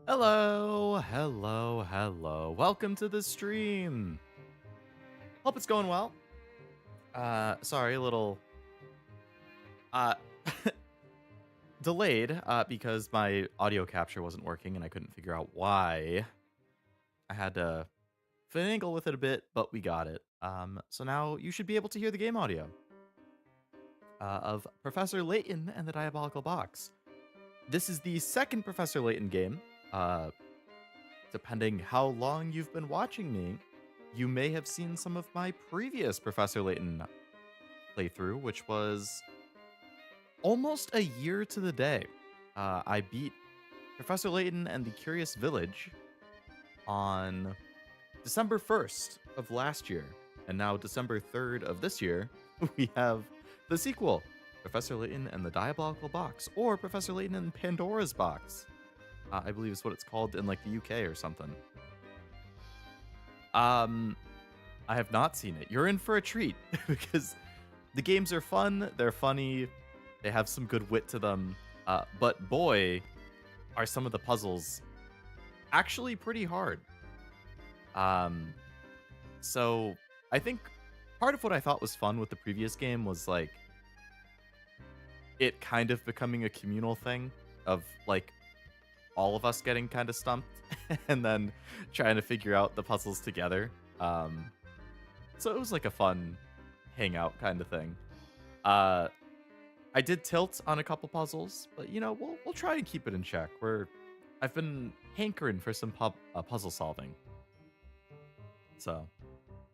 Hello, hello, hello. Welcome to the stream. Hope it's going well. Sorry, a little uh delayed because my audio capture wasn't working and I couldn't figure out why. I had to finagle with it a bit, but we got it. So now you should be able to hear the game audio of Professor Layton and the Diabolical Box. This is the second Professor Layton game. Depending how long you've been watching me, you may have seen some of my previous Professor Layton playthrough, which was almost a year to the day. I beat Professor Layton and the Curious Village on December 1st of last year. And now, December 3rd of this year, we have the sequel, Professor Layton and the Diabolical Box, or Professor Layton and Pandora's Box. I believe is what it's called in like the UK or something. I have not seen it. You're in for a treat because the games are fun, they're funny, they have some good wit to them. But boy, are some of the puzzles actually pretty hard. So I think part of what I thought was fun with the previous game was like it kind of becoming a communal thing of like all of us getting kind of stumped and then trying to figure out the puzzles together. So it was like a fun hangout kind of thing. I did tilt on a couple puzzles, but you know we'll try and keep it in check. I've been hankering for some puzzle solving, so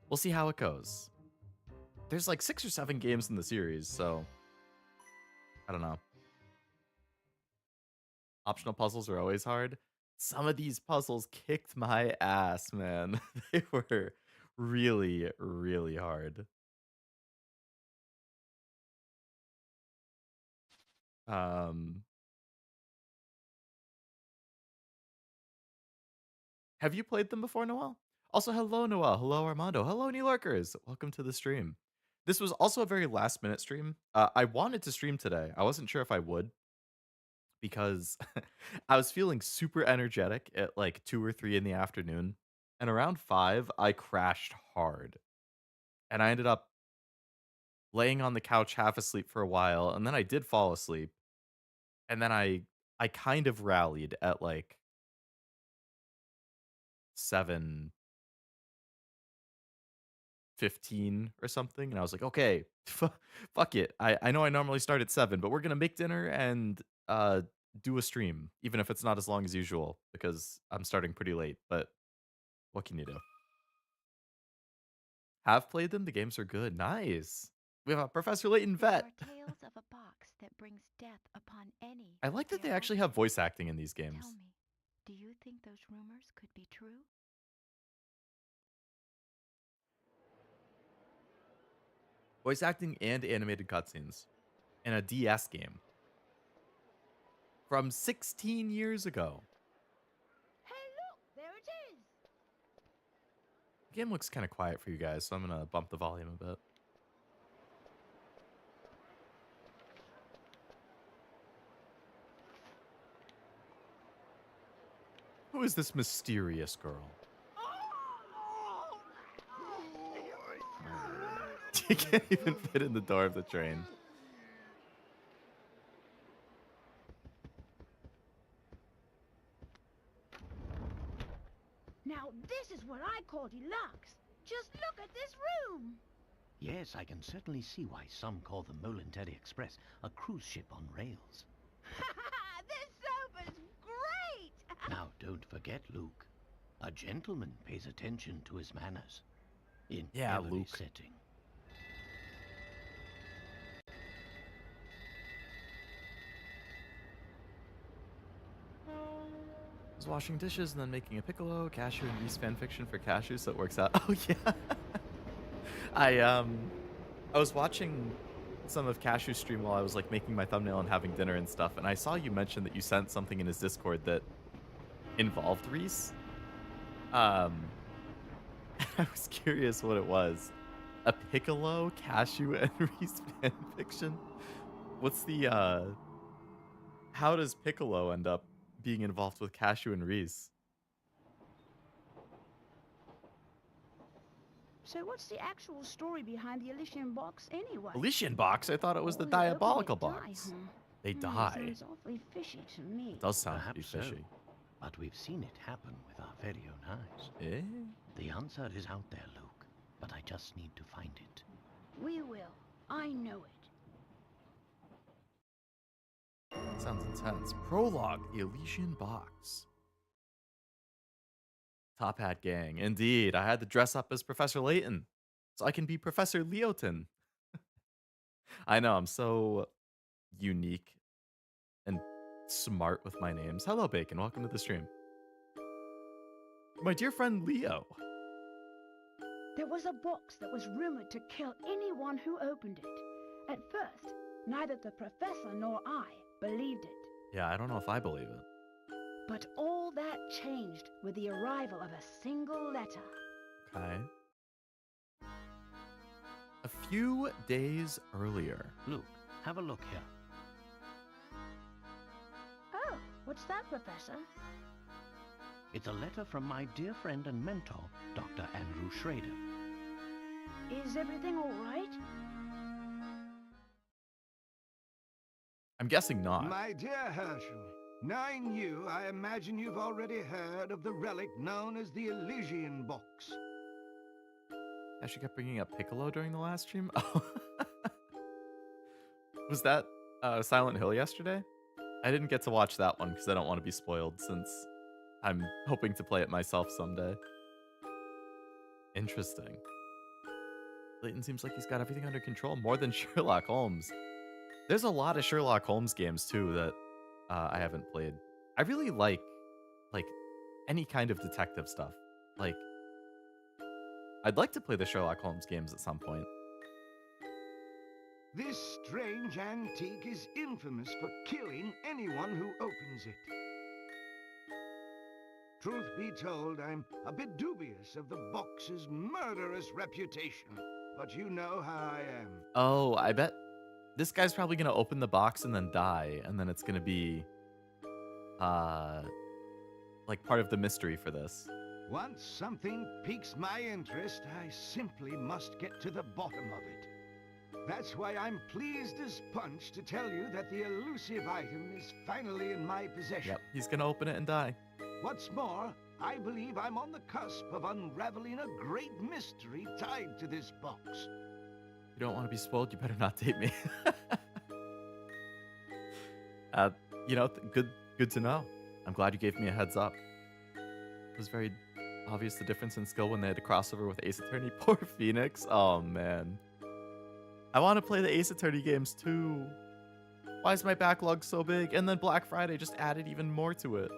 we'll see how it goes. There's like 6 or 7 games in the series, so I don't know. Optional puzzles are always hard. Some of these puzzles kicked my ass, man. They were really, really hard. Um, have you played them before, Noel? Also, hello, Noel. Hello, Armando. Hello, New Lurkers. Welcome to the stream. This was also a very last minute stream. I wanted to stream today. I wasn't sure if I would because I was feeling super energetic at like 2 or 3 in the afternoon. And around 5, I crashed hard. And I ended up laying on the couch half asleep for a while. And then I did fall asleep. And then I kind of rallied at like 7:15 or something, and I was like, "Okay, fuck it. I know I normally start at 7, but we're gonna make dinner and, do a stream, even if it's not as long as usual, because I'm starting pretty late, but what can you do?" Have played them, the games are good. Nice. We have a Professor Layton There vet. are tales of a box that brings death upon any I who like that they dare actually open have it. voice acting in these Tell games. me, do you think those rumors could be true? Voice acting and animated cutscenes in a DS game from 16 years ago. Hey, look, there it is! The game looks kinda quiet for you guys, so I'm gonna bump the volume a bit. Who is this mysterious girl? You can't even fit in the door of the train. Now this is what I call deluxe. Just look at this room. Yes, I can certainly see why some call the Molenteri Express a cruise ship on rails. This sofa's great. Now, don't forget, Luke. A gentleman pays attention to his manners. In Yeah, every Luke. setting. I was washing dishes and then making a piccolo, cashew, and yeast fanfiction for cashew, so it works out. Oh yeah. I was watching some of Cashew's stream while I was like making my thumbnail and having dinner and stuff, and I saw you mention that you sent something in his Discord that involved Reese. Um I was curious what it was. A piccolo, cashew, and Reese fanfiction? What's the how does Piccolo end up being involved with Cashew and Reese. So what's the actual story behind the Elysian box anyway? Elysian box? I thought it was the All who open it Diabolical die, box. huh? They die. Sounds awfully fishy to me. It does sound to be Perhaps so. fishy. But we've seen it happen with our very own eyes. Eh? The answer is out there, Luke, but I just need to find it. We will. I know it. Sounds intense. Prologue, the Elysian box. Top Hat Gang. Indeed, I had to dress up as Professor Layton so I can be Professor Leoton. I know, I'm so unique and smart with my names. Hello, Bacon. Welcome to the stream. My dear friend Leo. There was a box that was rumored to kill anyone who opened it. At first, neither the professor nor I believed it. Yeah, I don't know if I believe it. But all that changed with the arrival of a single letter. Okay. A few days earlier. Luke, have a look here. Oh, what's that, Professor? It's a letter from my dear friend and mentor, Dr. Andrew Schrader. Is everything all right? I'm guessing not. My dear Herschel, knowing you, I imagine you've already heard of the relic known as the Elysian box. Yeah, she kept bringing up Piccolo during the last stream. Oh. Was that Silent Hill yesterday? I didn't get to watch that one because I don't want to be spoiled since I'm hoping to play it myself someday. Interesting. Layton seems like he's got everything under control, more than Sherlock Holmes. There's a lot of Sherlock Holmes games too that I haven't played. I really like any kind of detective stuff. Like, I'd like to play the Sherlock Holmes games at some point. This strange antique is infamous for killing anyone who opens it. Truth be told, I'm a bit dubious of the box's murderous reputation, but you know how I am. Oh, I bet this guy's probably gonna open the box and then die, and then it's gonna be like part of the mystery for this. Once something piques my interest, I simply must get to the bottom of it. That's why I'm pleased as punch to tell you that the elusive item is finally in my possession. Yep, he's gonna open it and die. What's more, I believe I'm on the cusp of unraveling a great mystery tied to this box. You don't want to be spoiled, you better not date me. You know, good to know. I'm glad you gave me a heads up. It was very obvious the difference in skill when they had to crossover with Ace Attorney. Poor Phoenix. Oh, man. I want to play the Ace Attorney games, too. Why is my backlog so big? And then Black Friday just added even more to it.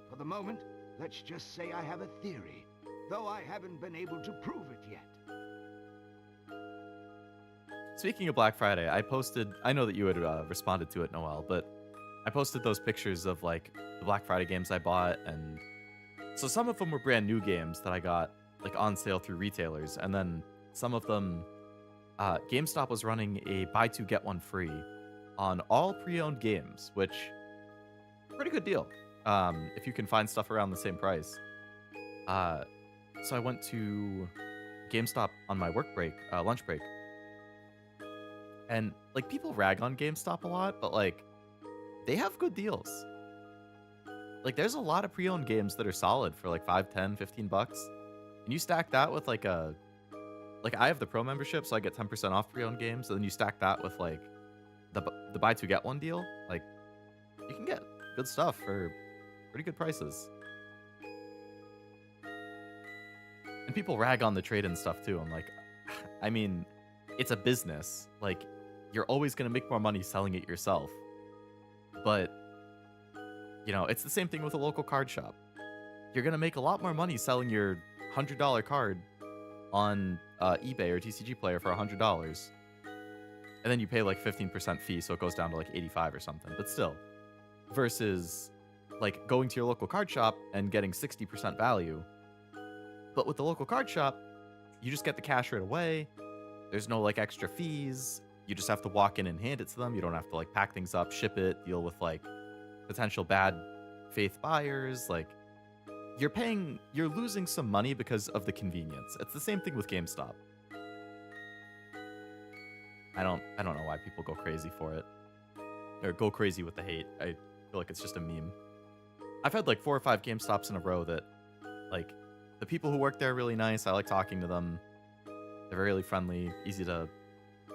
For the moment, let's just say I have a theory, though I haven't been able to prove it yet. Speaking of Black Friday, I posted, I know that you had responded to it, Noel, but I posted those pictures of like the Black Friday games I bought, and so some of them were brand new games that I got like on sale through retailers, and then some of them, GameStop was running a buy two get one free on all pre-owned games, which pretty good deal if you can find stuff around the same price. So I went to GameStop on my work break, lunch break. And like people rag on GameStop a lot, but like they have good deals. Like there's a lot of pre-owned games that are solid for like 5, 10, 15 bucks. And you stack that with like I have the pro membership, so I get 10% off pre-owned games, and then you stack that with like the buy two get one deal, like you can get good stuff for pretty good prices. And people rag on the trade-in stuff too. I'm like, I mean, it's a business. Like, you're always going to make more money selling it yourself. But, you know, it's the same thing with a local card shop. You're going to make a lot more money selling your $100 card on eBay or TCG Player for $100. And then you pay like 15% fee, so it goes down to like 85 or something. But still, versus like going to your local card shop and getting 60% value. But with the local card shop, you just get the cash right away. There's no like extra fees. You just have to walk in and hand it to them. You don't have to like pack things up, ship it, deal with like potential bad faith buyers. Like, you're losing some money because of the convenience. It's the same thing with GameStop. I don't know why people go crazy for it. Or go crazy with the hate. I feel like it's just a meme. I've had like 4 or 5 GameStops in a row that, like, the people who work there are really nice. I like talking to them. They're really friendly, easy to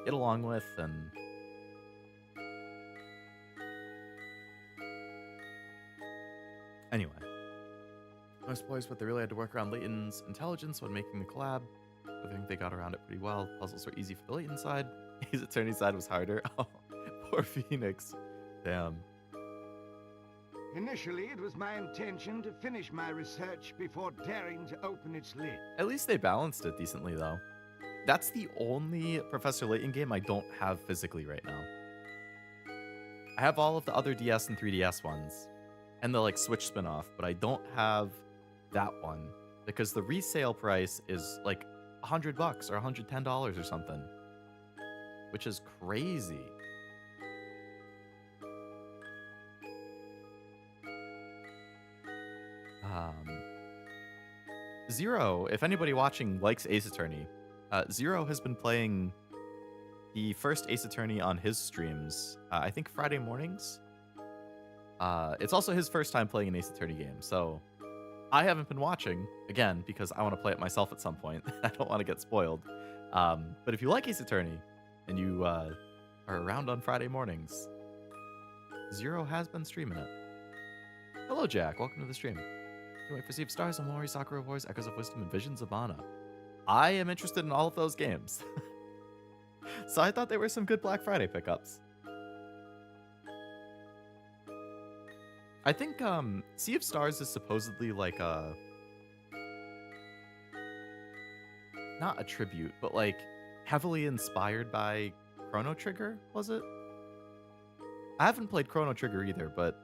get along with, and anyway. No spoilers, but they really had to work around Layton's intelligence when making the collab. I think they got around it pretty well. Puzzles were easy for the Layton side. His attorney side was harder. Oh, poor Phoenix. Damn. Initially, it was my intention to finish my research before daring to open its lid. At least they balanced it decently, though. That's the only Professor Layton game I don't have physically right now. I have all of the other DS and 3DS ones, and the like Switch spin-off, but I don't have that one because the resale price is like $100 or $110 or something, which is crazy. Zero, if anybody watching likes Ace Attorney, Zero has been playing the first Ace Attorney on his streams, I think Friday mornings. It's also his first time playing an Ace Attorney game, so I haven't been watching, again, because I want to play it myself at some point. I don't want to get spoiled. But if you like Ace Attorney, and you are around on Friday mornings, Zero has been streaming it. Hello, Jack. Welcome to the stream. Can't wait for Sea of Stars, Amori, Sakura Wars, Echoes of Wisdom, and Visions of Mana. I am interested in all of those games. So I thought they were some good Black Friday pickups. I think Sea of Stars is supposedly like a... not a tribute, but like heavily inspired by Chrono Trigger, was it? I haven't played Chrono Trigger either, but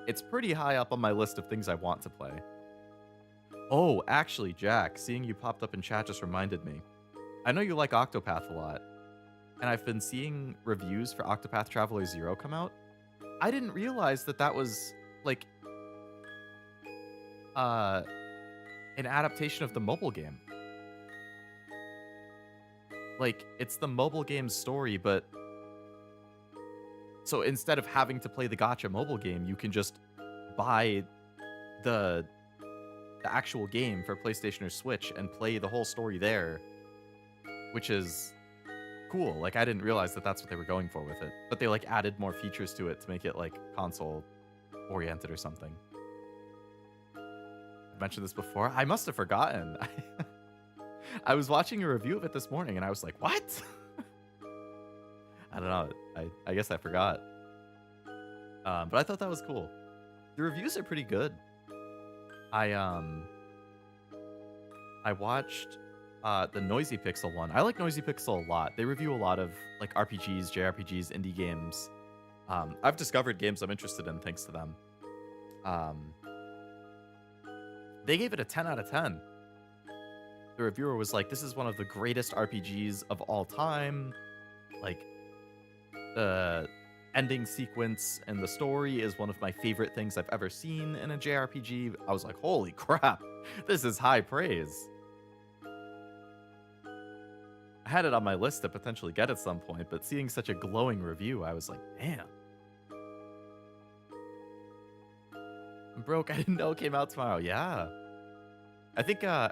it's pretty high up on my list of things I want to play. Oh, actually, Jack, seeing you popped up in chat just reminded me. I know you like Octopath a lot, and I've been seeing reviews for Octopath Traveler 0 come out. I didn't realize that that was, like, an adaptation of the mobile game. Like, it's the mobile game's story, but... so instead of having to play the gacha mobile game, you can just buy the actual game for PlayStation or Switch and play the whole story there, which is cool. Like, I didn't realize that that's what they were going for with it, but they like added more features to it to make it like console oriented or something. I mentioned this before. I must have forgotten. I was watching a review of it this morning and I was like, what? I don't know. I guess I forgot. But I thought that was cool. The reviews are pretty good. I watched the Noisy Pixel one. I like Noisy Pixel a lot. They review a lot of like RPGs, JRPGs, indie games. I've discovered games I'm interested in thanks to them. They gave it a 10 out of 10. The reviewer was like, this is one of the greatest RPGs of all time. Like, the ending sequence and the story is one of my favorite things I've ever seen in a JRPG. I was like, holy crap, this is high praise. I had it on my list to potentially get at some point, but seeing such a glowing review, I was like, damn. I'm broke. I didn't know it came out tomorrow. Yeah. I think, I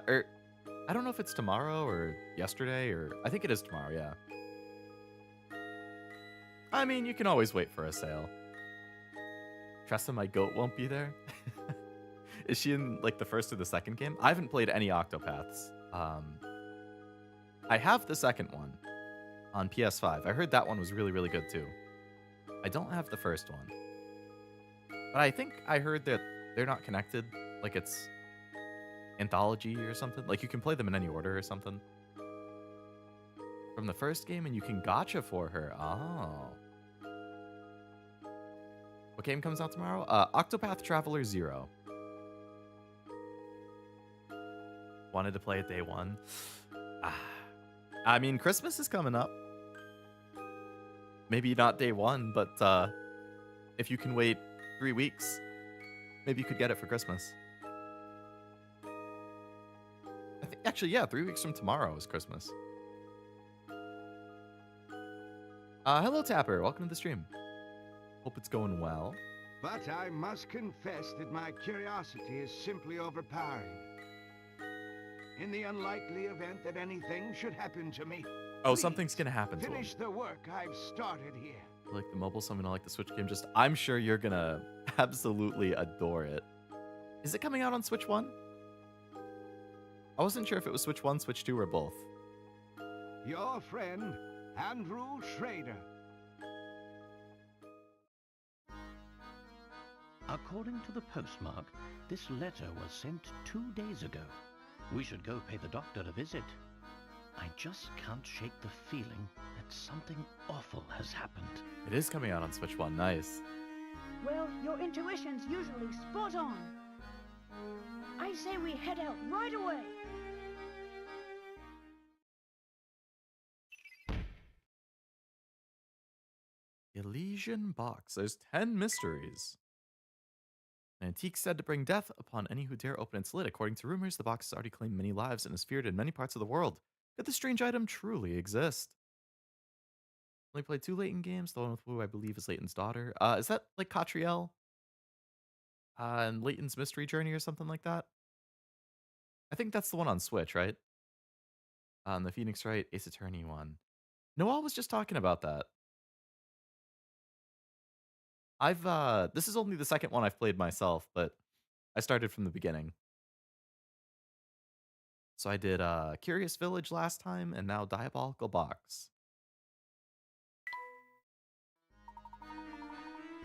don't know if it's tomorrow or yesterday, or I think it is tomorrow, yeah. I mean, you can always wait for a sale. Tressa, my goat, won't be there. Is she in like the first or the second game? I haven't played any Octopaths. I have the second one on PS5. I heard that one was really, really good too. I don't have the first one. But I think I heard that they're not connected. Like it's anthology or something. Like you can play them in any order or something. From the first game, and you can gacha for her. Oh. What game comes out tomorrow? Octopath Traveler 0. Wanted to play it day one. I mean, Christmas is coming up. Maybe not day one, but if you can wait 3 weeks, Maybe you could get it for Christmas. I think actually, yeah, 3 weeks from tomorrow is Christmas. Hello, Tapper. Welcome to the stream. Hope it's going well. But I must confess that my curiosity is simply overpowering. In the unlikely event that anything should happen to me, Oh, please something's gonna happen to him. finish the work I've started here. I like the mobile, so I'm gonna like the Switch game. I'm sure you're gonna absolutely adore it. Is it coming out on Switch 1? I wasn't sure if it was Switch 1, Switch 2, or both. Your friend, Andrew Schrader. According to the postmark, this letter was sent 2 days ago. We should go pay the doctor a visit. I just can't shake the feeling that something awful has happened. It is coming out on Switch 1. Nice. Well, your intuition's usually spot on. I say we head out right away. Elysian Box. There's 10 mysteries. An antique said to bring death upon any who dare open its lid. According to rumors, the box has already claimed many lives and is feared in many parts of the world. Could the strange item truly exist? Only played 2 Layton games. The one with Wu, I believe, is Layton's daughter. Is that like Catriel? And Layton's Mystery Journey or something like that? I think that's the one on Switch, right? The Phoenix Wright Ace Attorney one. Noel was just talking about that. This is only the second one I've played myself, but I started from the beginning. So I did Curious Village last time, and now Diabolical Box.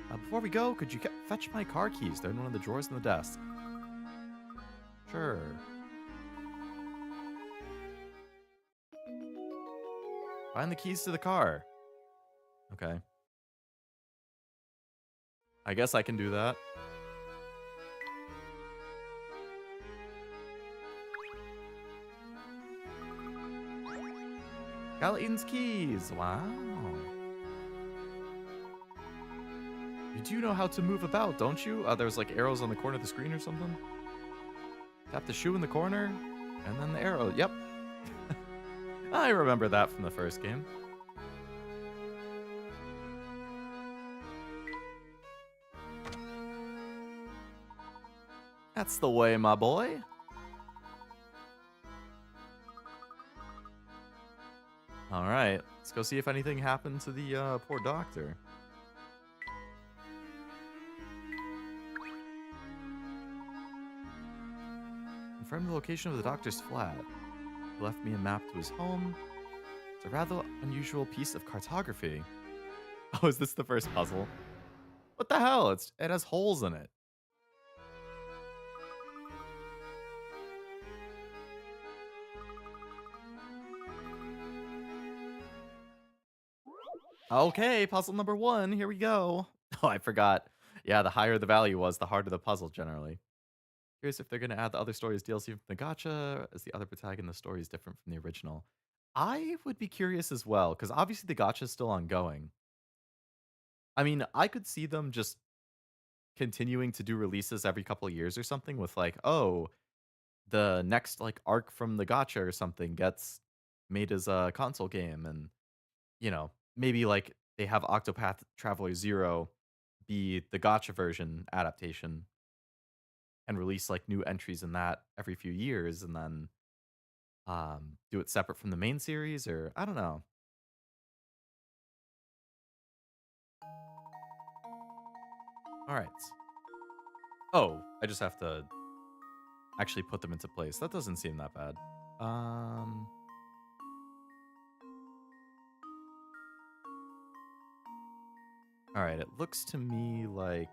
Before we go, could you fetch my car keys? They're in one of the drawers in the desk. Sure. Find the keys to the car. Okay. I guess I can do that. Got Eaton's keys. Wow. You do know how to move about, don't you? There's like arrows on the corner of the screen or something. Tap the shoe in the corner, and then the arrow. Yep. I remember that from the first game. That's the way, my boy. All right, let's go see if anything happened to the poor doctor. Confirm the location of the doctor's flat. He left me a map to his home. It's a rather unusual piece of cartography. Oh, is this the first puzzle? What the hell? It has holes in it. Okay, puzzle number 1. Here we go. Oh, I forgot. Yeah, the higher the value was, the harder the puzzle generally. Curious if they're going to add the other stories DLC from the gacha, as the other protagonist story is different from the original. I would be curious as well, because obviously the gacha is still ongoing. I mean, I could see them just continuing to do releases every couple of years or something with like, oh, the next like arc from the gacha or something gets made as a console game, and you know, maybe like they have Octopath Traveler 0 be the gacha version adaptation and release like new entries in that every few years, and then do it separate from the main series, or I don't know. All right. Oh, I just have to actually put them into place. That doesn't seem that bad. All right, it looks to me like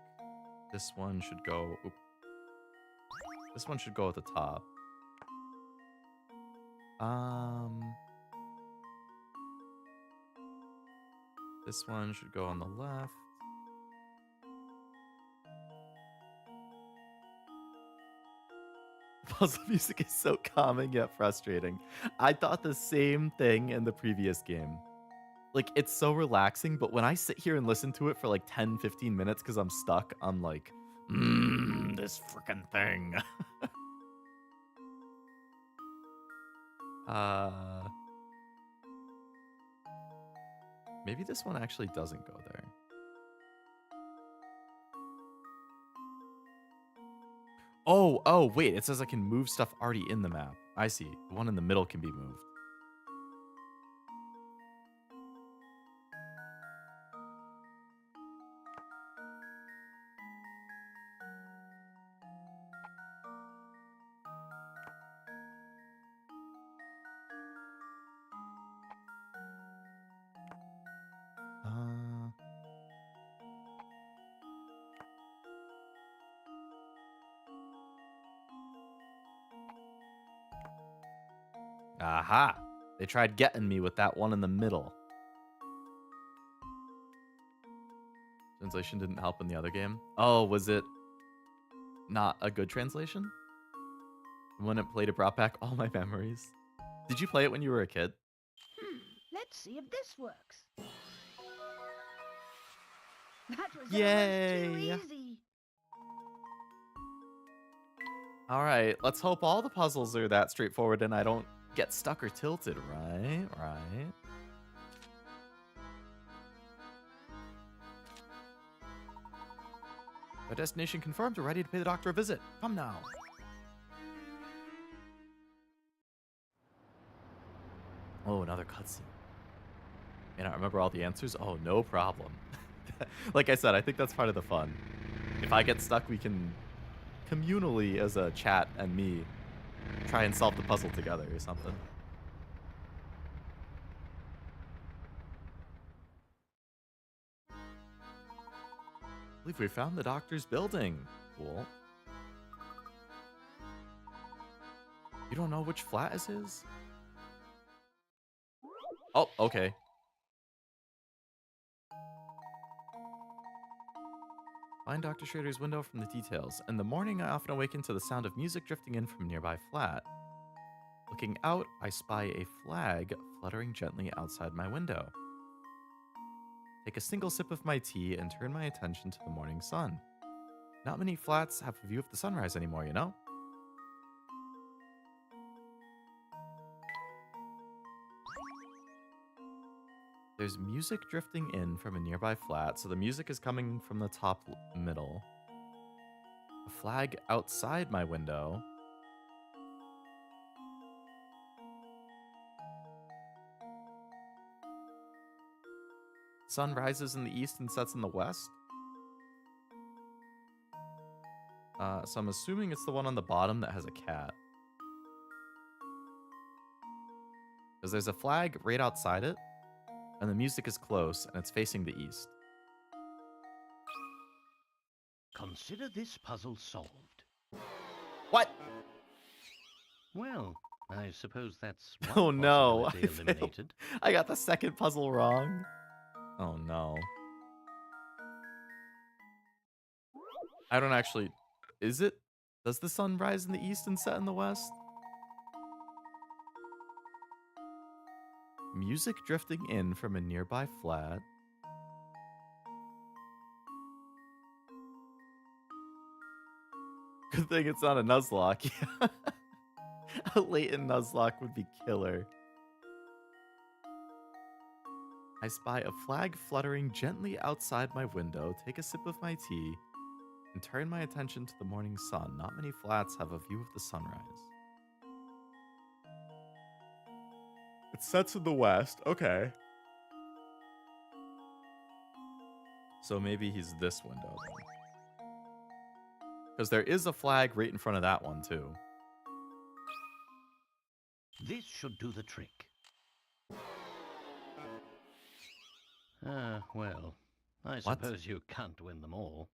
this one should go. Oop. This one should go at the top. This one should go on the left. Puzzle music is so calming yet frustrating. I thought the same thing in the previous game. Like, it's so relaxing, but when I sit here and listen to it for like 10, 15 minutes because I'm stuck, I'm like, this this frickin' thing. Maybe this one actually doesn't go there. Oh, wait. It says I can move stuff already in the map. I see. The one in the middle can be moved. Aha! They tried getting me with that one in the middle. Translation didn't help in the other game. Oh, was it not a good translation? When it played, it brought back all my memories. Did you play it when you were a kid? Let's see if this works. That was Yay! almost too easy. All right, let's hope all the puzzles are that straightforward and I don't get stuck or tilted, right? Right. Our destination confirmed. We're ready to pay the doctor a visit. Come now. Oh, another cutscene. And I remember all the answers. Oh, no problem. Like I said, I think that's part of the fun. If I get stuck, we can communally, as a chat and me, try and solve the puzzle together or something. I believe we found the doctor's building. Cool. You don't know which flat is his? Oh, okay. Find Dr. Schrader's window from the details. In the morning, I often awaken to the sound of music drifting in from a nearby flat. Looking out, I spy a flag fluttering gently outside my window. Take a single sip of my tea and turn my attention to the morning sun. Not many flats have a view of the sunrise anymore, you know? There's music drifting in from a nearby flat, so the music is coming from the top middle. A flag outside my window. Sun rises in the east and sets in the west. So I'm assuming it's the one on the bottom that has a cat. Because there's a flag right outside it, and the music is close, and it's facing the east. Consider this puzzle solved. What? Well, I suppose that's Oh one no, I possibility failed. eliminated. I got the second puzzle wrong. Oh no. I don't actually... Is it? Does the sun rise in the east and set in the west? Music drifting in from a nearby flat. Good thing it's not a Nuzlocke. A Layton Nuzlocke would be killer. I spy a flag fluttering gently outside my window, take a sip of my tea, and turn my attention to the morning sun. Not many flats have a view of the sunrise. It sets in the west. Okay. So maybe he's this window then. Because there is a flag right in front of that one too. This should do the trick. Well, I suppose you can't win them all.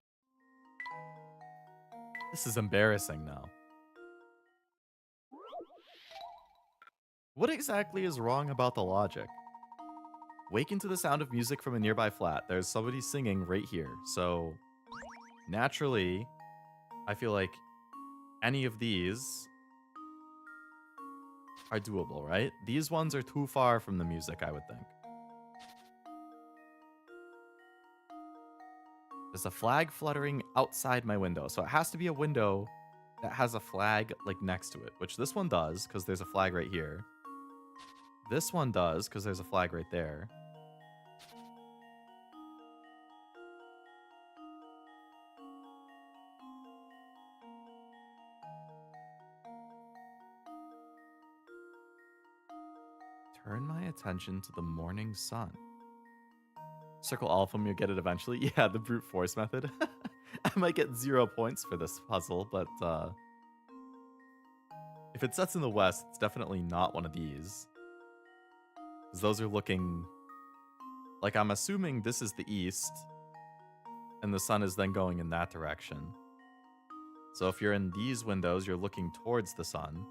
This is embarrassing now. What exactly is wrong about the logic? Waken to the sound of music from a nearby flat. There's somebody singing right here. So, naturally, I feel like any of these are doable, right? These ones are too far from the music, I would think. There's a flag fluttering outside my window. So it has to be a window that has a flag like next to it, which this one does because there's a flag right here. This one does because there's a flag right there. Turn my attention to the morning sun. Circle all of them, you'll get it eventually. Yeah, the brute force method. I might get 0 points for this puzzle, but if it sets in the west, it's definitely not one of these. Because those are looking... Like, I'm assuming this is the east, and the sun is then going in that direction. So if you're in these windows, you're looking towards the sun.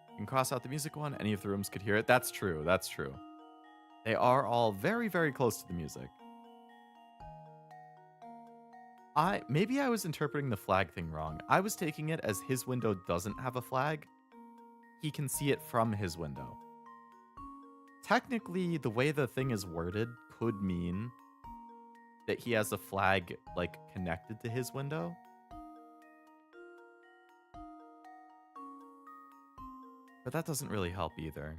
You can cross out the music one. Any of the rooms could hear it. That's true. That's true. They are all very, very close to the music. Maybe I was interpreting the flag thing wrong. I was taking it as his window doesn't have a flag. He can see it from his window. Technically, the way the thing is worded could mean that he has a flag, like, connected to his window. But that doesn't really help either.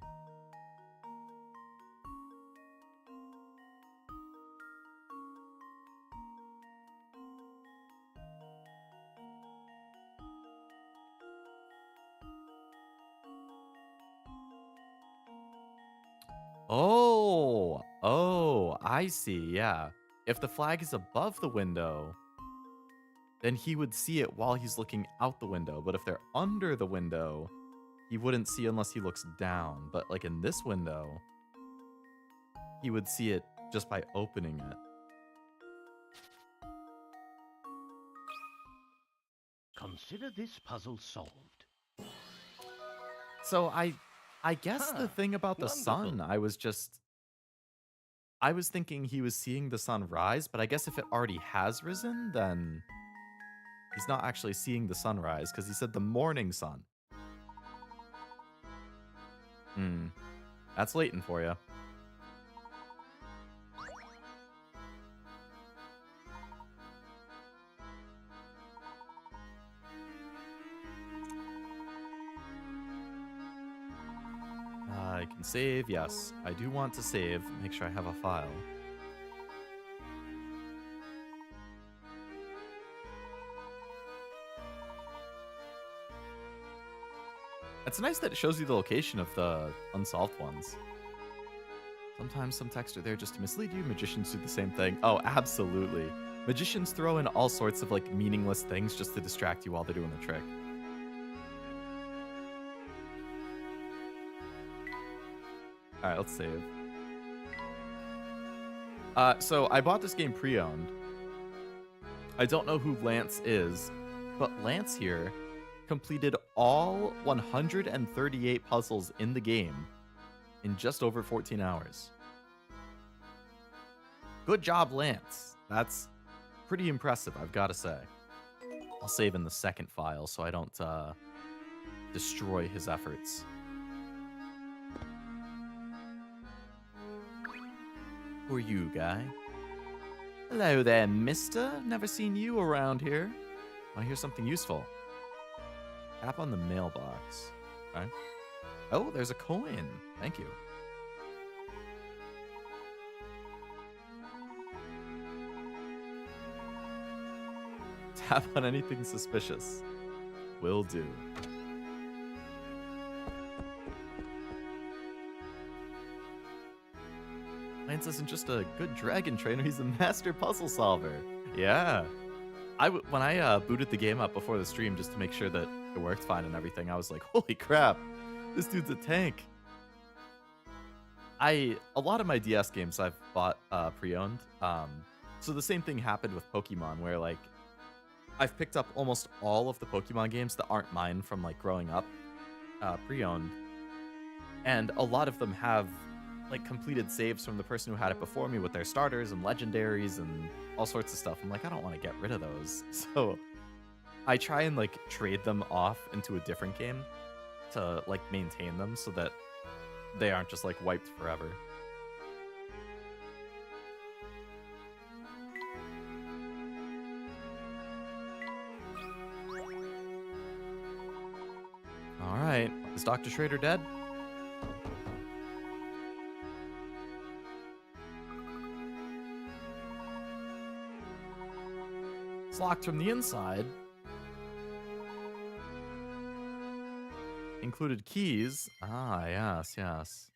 Oh, I see, yeah. If the flag is above the window, then he would see it while he's looking out the window. But if they're under the window, he wouldn't see unless he looks down. But like in this window, he would see it just by opening it. Consider this puzzle solved. So I guess the thing about the sun, wonderful. I was thinking he was seeing the sun rise, but I guess if it already has risen, then he's not actually seeing the sunrise because he said the morning sun. That's Layton for you. I can save. Yes, I do want to save. Make sure I have a file. It's nice that it shows you the location of the unsolved ones. Sometimes some texts are there just to mislead you. Magicians do the same thing. Oh, absolutely. Magicians throw in all sorts of like meaningless things just to distract you while they're doing the trick. All right, let's save. So I bought this game pre-owned. I don't know who Lance is, but Lance here completed all 138 puzzles in the game in just over 14 hours. Good job, Lance. That's pretty impressive, I've got to say. I'll save in the second file so I don't destroy his efforts. Who are you, guy? Hello there, mister. Never seen you around here. I hear something useful. Tap on the mailbox. Okay. Oh, there's a coin. Thank you. Tap on anything suspicious. Will do. Lance isn't just a good dragon trainer, he's a master puzzle solver. Yeah. When I booted the game up before the stream just to make sure that it worked fine and everything, I was like, holy crap, this dude's a tank. A lot of my DS games I've bought pre-owned. So the same thing happened with Pokemon, where like I've picked up almost all of the Pokemon games that aren't mine from like growing up pre-owned. And a lot of them have like completed saves from the person who had it before me with their starters and legendaries and all sorts of stuff. I'm like, I don't want to get rid of those. So I try and like trade them off into a different game to like maintain them so that they aren't just like wiped forever. All right, is Dr. Schrader dead? It's locked from the inside. Included keys. Ah, yes, yes.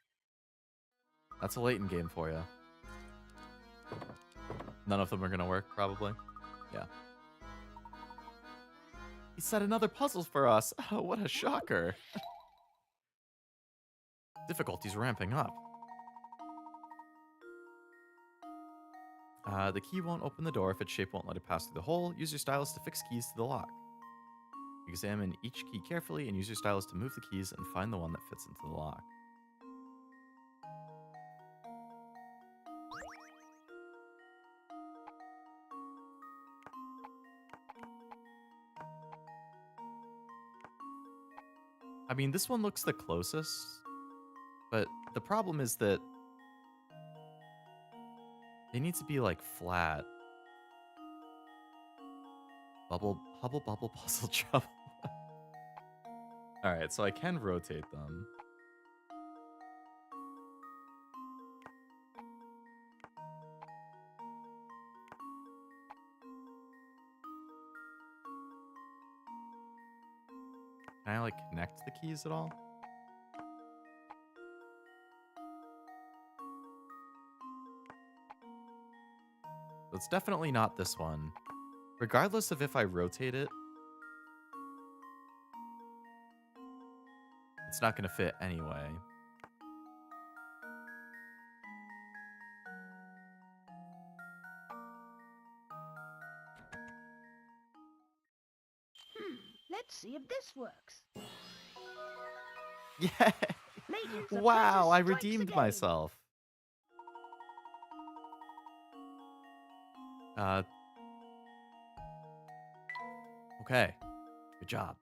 That's a Layton game for you. None of them are gonna work, probably. Yeah. He set another puzzle for us. Oh, what a shocker. Difficulty's ramping up. The key won't open the door if its shape won't let it pass through the hole. Use your stylus to fix keys to the lock. Examine each key carefully and use your stylus to move the keys and find the one that fits into the lock. I mean, this one looks the closest, but the problem is that they need to be like flat. Bubble, hubble, bubble, puzzle, trouble. All right, so I can rotate them. Can I like connect the keys at all? So it's definitely not this one. Regardless of if I rotate it, it's not going to fit anyway. Let's see if this works. Yeah. Layton's Wow, I apprentice strikes redeemed again. myself. Okay. Good job.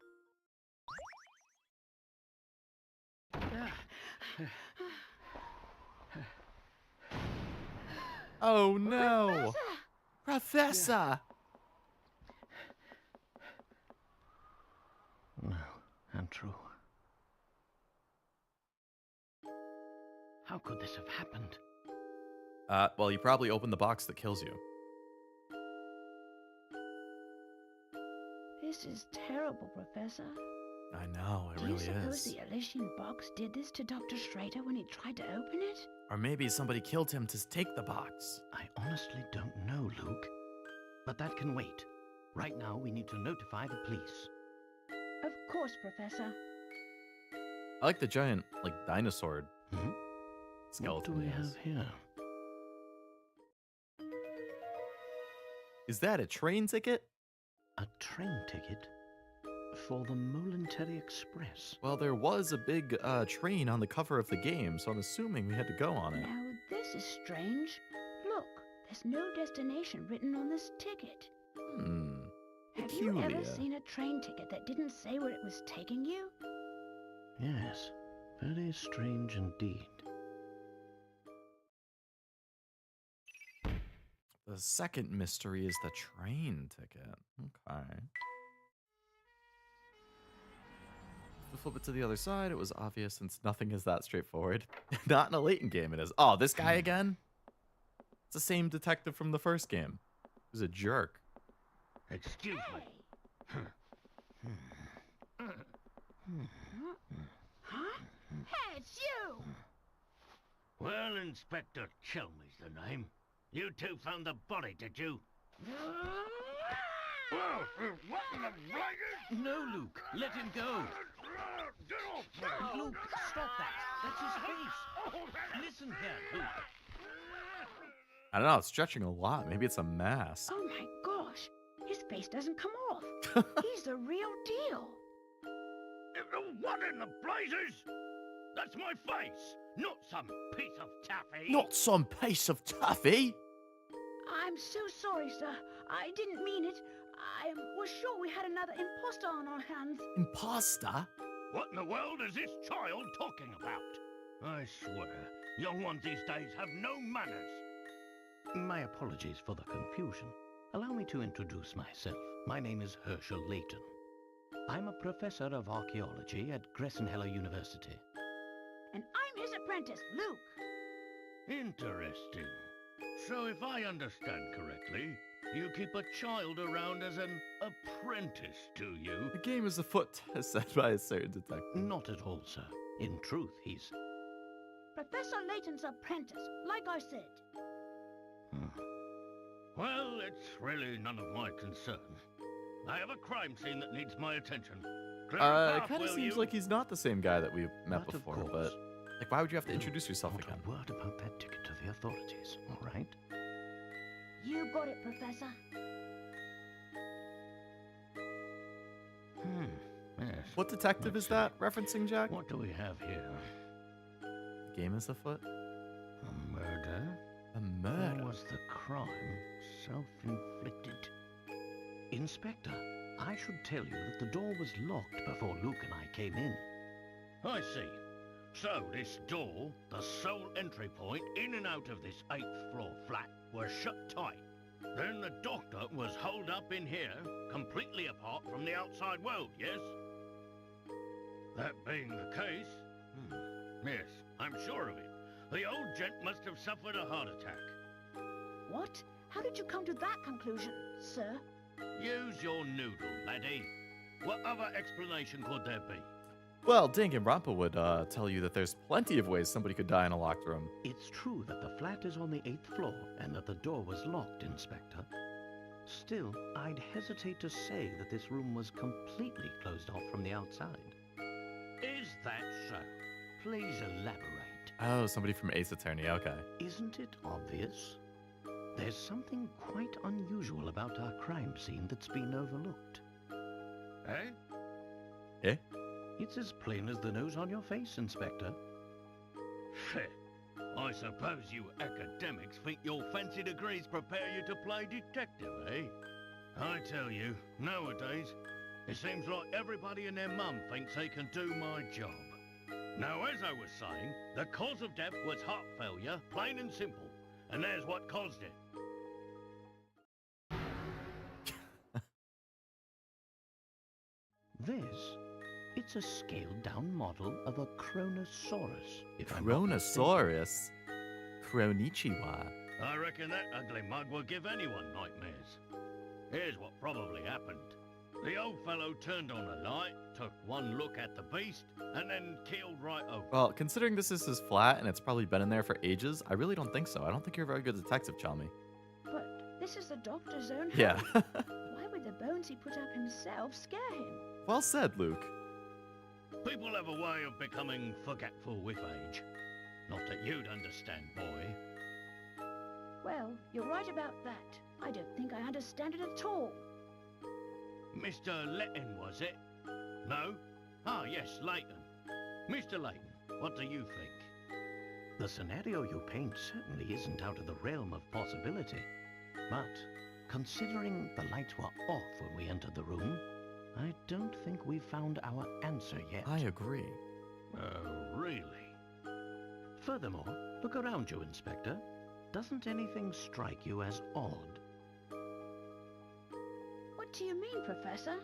Oh no! Professor! No, untrue. How could this have happened? Well, you probably opened the box that kills you. This is terrible, Professor. I know, it Do you really suppose is. the Elysian box did this to Dr. Schrader when he tried to open it? Or maybe somebody killed him to take the box. I honestly don't know, Luke. But that can wait. Right now, we need to notify the police. Of course, Professor. I like the giant, like, dinosaur Hmm? skeleton. What do we he has. have here? Is that a train ticket? A train ticket? For the Momentary Express. Well, there was a big train on the cover of the game, so I'm assuming we had to go on it. Now, this is strange. Look, there's no destination written on this ticket. Hmm. Have you ever Peculiar. seen a train ticket that didn't say where it was taking you? Yes, very strange indeed. The second mystery is the train ticket. Okay. To flip it to the other side, it was obvious since nothing is that straightforward. Not in a Layton game, it is. Oh, this guy again? It's the same detective from the first game. He's a jerk. Excuse me. Huh? Hey, it's you! Well, Inspector Chelmey's the name. You two found the body, did you? What in the blankets? No, Luke, let him go. Get off me! Luke, stop that. That's his face. Listen here, Luke. I don't know, it's stretching a lot. Maybe it's a mask. Oh my gosh, his face doesn't come off. He's the real deal. What in the blazes? That's my face, not some piece of taffy. Not some piece of taffy. I'm so sorry, sir. I didn't mean it. I was sure we had another imposter on our hands. Imposter? What in the world is this child talking about? I swear, young ones these days have no manners. My apologies for the confusion. Allow me to introduce myself. My name is Herschel Layton. I'm a professor of archaeology at Gressenheller University. And I'm his apprentice, Luke. Interesting. So if I understand correctly, you keep a child around as an apprentice, do you? The game is afoot, as said by a certain detective. Not at all, sir. In truth, he's... Professor Layton's apprentice, like I said. Well, it's really none of my concern. I have a crime scene that needs my attention. Clear a It path, kind of will seems you? like he's not the same guy that we met But of before, course. but like, why would you have to introduce yourself Not again? a word about that ticket to the authorities, all right? You got it, Professor. Yes. What detective is that referencing, Jack? What do we have here? The game is afoot. A murder? A Or murder. was the crime self-inflicted? Inspector, I should tell you that the door was locked before Luke and I came in. I see. So this door, the sole entry point in and out of this 8th floor flat, was shut tight. Then the doctor was holed up in here, completely apart from the outside world, yes? That being the case, yes, I'm sure of it. The old gent must have suffered a heart attack. What? How did you come to that conclusion, sir? Use your noodle, laddie. What other explanation could there be? Well, Danganronpa would tell you that there's plenty of ways somebody could die in a locked room. It's true that the flat is on the 8th floor and that the door was locked, Inspector. Still, I'd hesitate to say that this room was completely closed off from the outside. Is that so? Please elaborate. Oh, somebody from Ace Attorney. Okay. Isn't it obvious? There's something quite unusual about our crime scene that's been overlooked. Eh? Eh? It's as plain as the nose on your face, Inspector. I suppose you academics think your fancy degrees prepare you to play detective, eh? I tell you, nowadays, it seems like everybody and their mum thinks they can do my job. Now, as I was saying, the cause of death was heart failure, plain and simple. And there's what caused it. It's a scaled-down model of a Chronosaurus, if I'm not mistaken. Chronosaurus. Chronichiwa. I reckon that ugly mug will give anyone nightmares. Here's what probably happened. The old fellow turned on the light, took one look at the beast, and then keeled right over. Well, considering this is his flat and it's probably been in there for ages, I really don't think so. I don't think you're a very good detective, Chalmy. But this is the doctor's own Yeah. home. Why would the bones he put up himself scare him? Well said, Luke. People have a way of becoming forgetful with age. Not that you'd understand, boy. Well, you're right about that. I don't think I understand it at all. Mr. Layton, was it? No? Ah, yes, Layton. Mr. Layton, what do you think? The scenario you paint certainly isn't out of the realm of possibility. But, considering the lights were off when we entered the room, I don't think we've found our answer yet. I agree. Really? Furthermore, look around you, Inspector. Doesn't anything strike you as odd? What do you mean, Professor?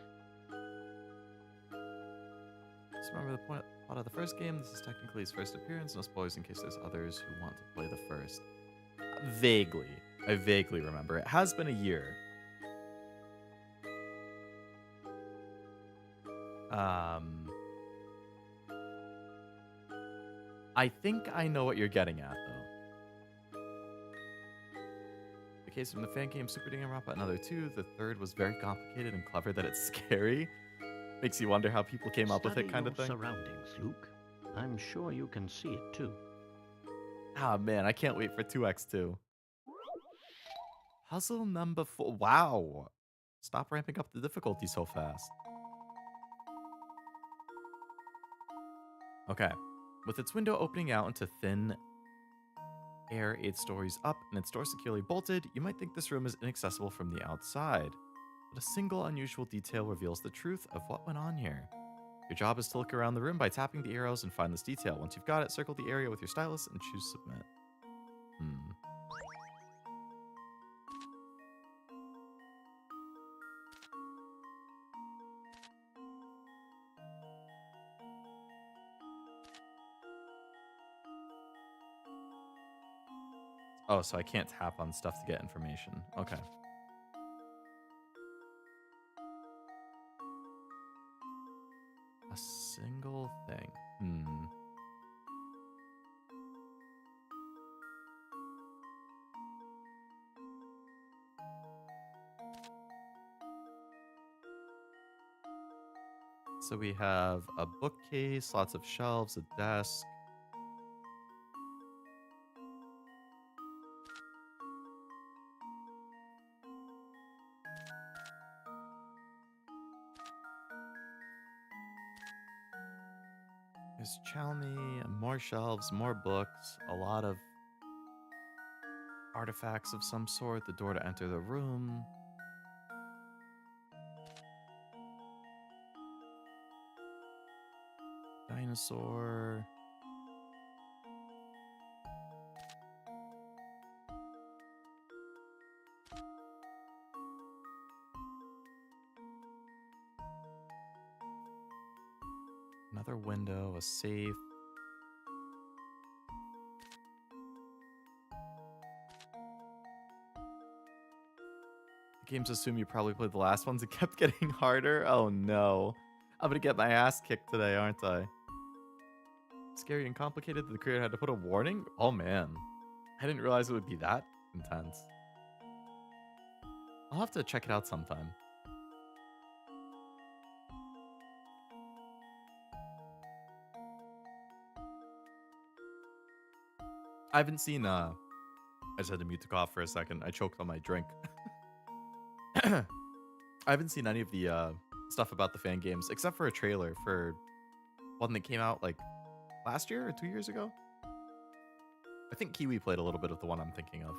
Just remember the plot of the first game. This is technically his first appearance. No spoilers in case there's others who want to play the first. Vaguely. I vaguely remember. It has been a year. I think I know what you're getting at, though. The case from the fan game Super Danganronpa, another two. The third was very complicated and clever that it's scary. Makes you wonder how people came up with it, kind of Study thing. your surroundings, Luke. I'm sure you can see it too. Ah, man, I can't wait for 2x2. Puzzle number 4. Wow. Stop ramping up the difficulty so fast. Okay. With its window opening out into thin air 8 stories up and its door securely bolted, you might think this room is inaccessible from the outside. But a single unusual detail reveals the truth of what went on here. Your job is to look around the room by tapping the arrows and find this detail. Once you've got it, circle the area with your stylus and choose submit. Oh, so I can't tap on stuff to get information. Okay. A single thing. So we have a bookcase, lots of shelves, a desk. There's Chalmy, more shelves, more books, a lot of artifacts of some sort, the door to enter the room. Dinosaur. Another window, a safe. The games assume you probably played the last ones and kept getting harder. Oh no. I'm gonna get my ass kicked today, aren't I? Scary and complicated that the creator had to put a warning? Oh man. I didn't realize it would be that intense. I'll have to check it out sometime. I haven't seen I just had to mute to cough for a second. I choked on my drink. I haven't seen any of the stuff about the fan games except for a trailer for one that came out like last year or 2 years ago. I think Kiwi played a little bit of the one I'm thinking of.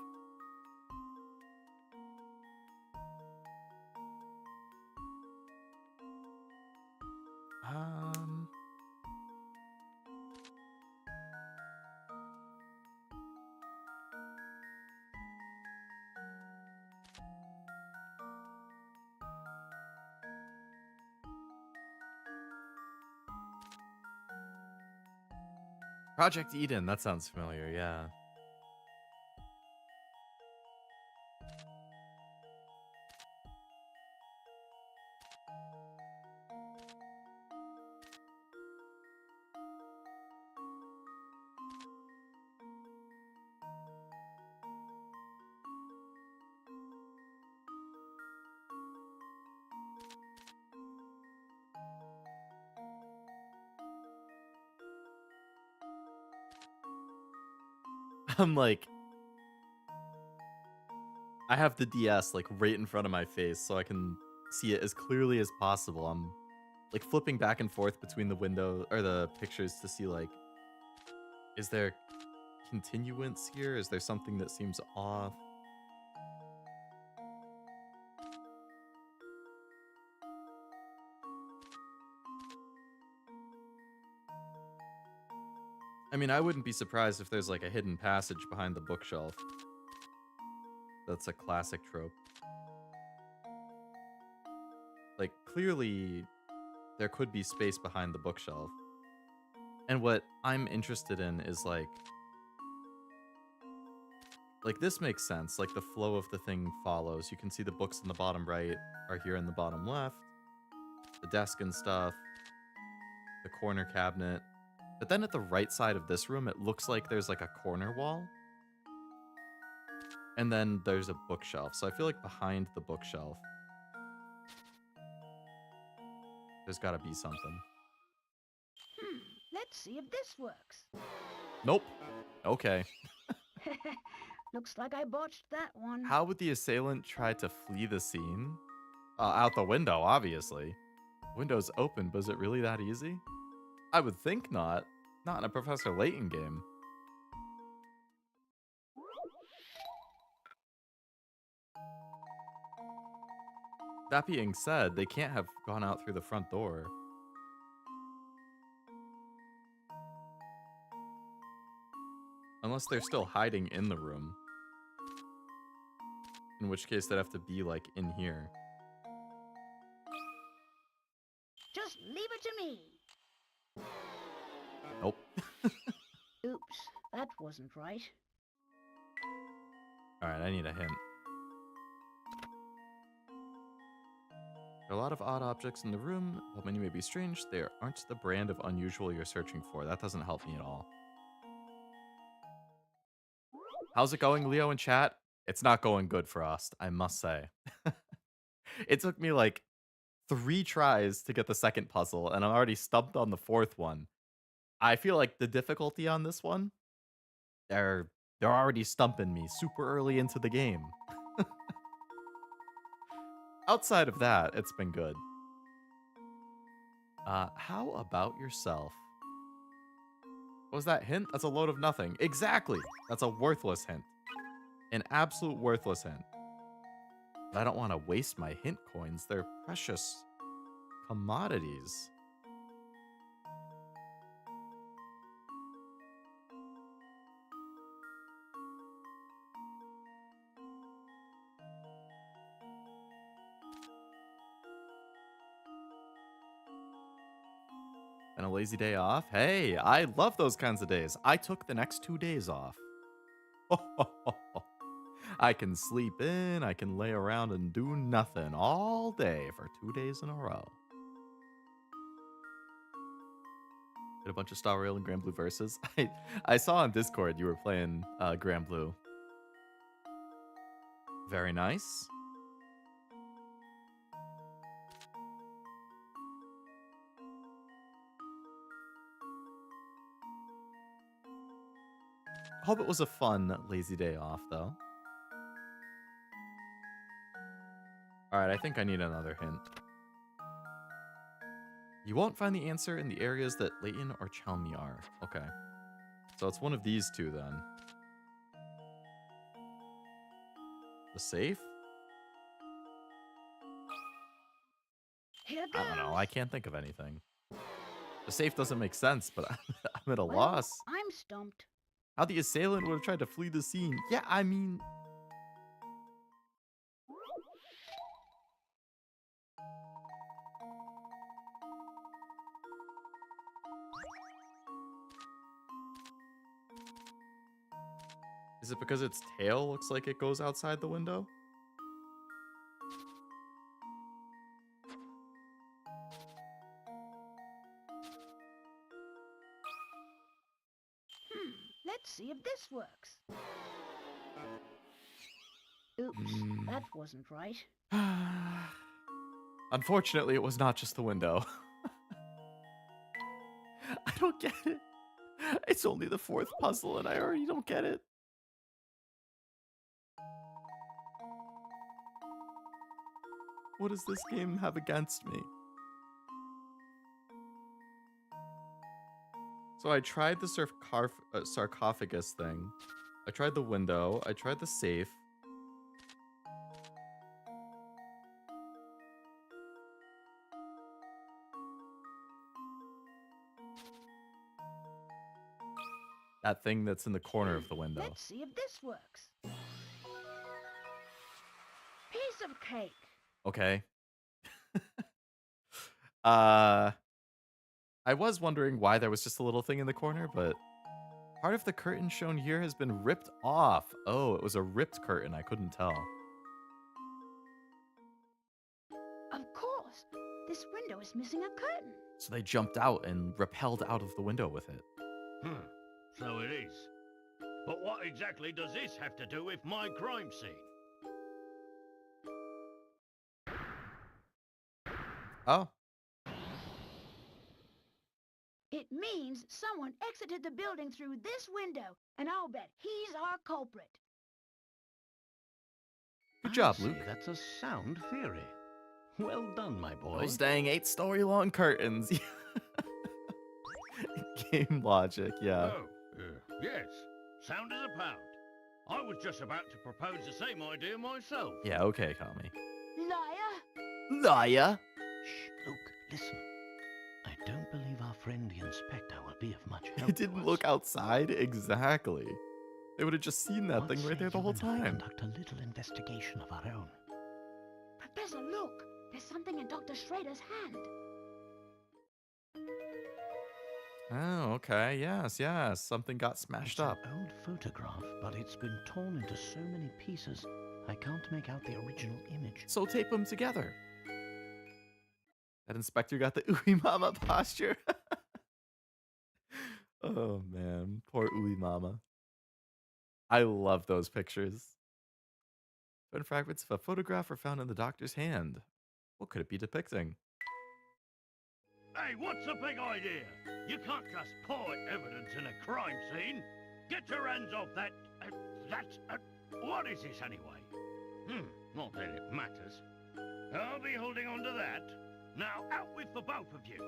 Project Eden, that sounds familiar, yeah. I'm like, I have the DS like right in front of my face so I can see it as clearly as possible. I'm like flipping back and forth between the window or the pictures to see like, is there continuance here? Is there something that seems off? I mean, I wouldn't be surprised if there's like a hidden passage behind the bookshelf. That's a classic trope. Like, clearly, there could be space behind the bookshelf. And what I'm interested in is like this makes sense. Like the flow of the thing follows. You can see the books in the bottom right are here in the bottom left. The desk and stuff. The corner cabinet. But then at the right side of this room, it looks like there's like a corner wall. And then there's a bookshelf. So I feel like behind the bookshelf, there's gotta be something. Let's see if this works. Nope. Okay. Looks like I botched that one. How would the assailant try to flee the scene? Out the window, obviously. Window's open, but is it really that easy? I would think not. Not in a Professor Layton game. That being said, they can't have gone out through the front door. Unless they're still hiding in the room. In which case they'd have to be, like, in here. Just leave it to me. Nope. Oops, that wasn't right. Alright, I need a hint. There are a lot of odd objects in the room. While many may be strange, they aren't the brand of unusual you're searching for. That doesn't help me at all. How's it going, Leo in chat? It's not going good for us, I must say. It took me like 3 tries to get the second puzzle, and I'm already stumped on the 4th one. I feel like the difficulty on this one, they're already stumping me super early into the game. Outside of that, it's been good. How about yourself? What was that hint? That's a load of nothing. Exactly! That's a worthless hint. An absolute worthless hint. But I don't want to waste my hint coins. They're precious commodities. And a lazy day off? Hey, I love those kinds of days. I took the next 2 days off. I can sleep in, I can lay around and do nothing all day for 2 days in a row. Did a bunch of Star Rail and Grand Blue verses. I saw on Discord you were playing Grand Blue. Very nice. Hope it was a fun, lazy day off, though. Alright, I think I need another hint. You won't find the answer in the areas that Layton or Chalmy are. Okay. So it's one of these two, then. The safe? Here I goes. don't know, I can't think of anything. The safe doesn't make sense, but I'm at a loss. I'm stumped. How the assailant would have tried to flee the scene. Yeah, I mean... Is it because its tail looks like it goes outside the window? Let's see if this works. Oops, that wasn't right. Unfortunately, it was not just the window. I don't get it. It's only the 4th puzzle and I already don't get it. What does this game have against me? So I tried the sarcophagus thing. I tried the window. I tried the safe. That thing that's in the corner of the window. Let's see if this works. Piece of cake. Okay. I was wondering why there was just a little thing in the corner, but part of the curtain shown here has been ripped off. Oh, it was a ripped curtain. I couldn't tell. Of course. This window is missing a curtain. So they jumped out and rappelled out of the window with it. So it is. But what exactly does this have to do with my crime scene? Oh. It means someone exited the building through this window, and I'll bet he's our culprit. Good job, I say Luke. That's a sound theory. Well done, my boy. Those dang 8-story long curtains. Game logic, yeah. Oh, yes. Sound as a pound. I was just about to propose the same idea myself. Yeah, okay, Kami. Liar! Liar! Shh, Luke, listen. I don't believe our friend the inspector will be of much help It didn't to look us. outside? Exactly. They would have just seen that What thing right say there the you whole and I time. conduct a little investigation of our own? Professor, look! There's something in Dr. Schrader's hand. Oh, okay. Yes, yes. Something got smashed It's up. an old photograph, but it's been torn into so many pieces, I can't make out the original image. So tape them together. That inspector got the ooey mama posture. Oh, man. Poor ooey mama. I love those pictures. Twin fragments of a photograph were found in the doctor's hand. What could it be depicting? Hey, what's the big idea? You can't just point evidence in a crime scene. Get your hands off that. What is this anyway? Not that it matters. I'll be holding on to that. Now out with the both of you.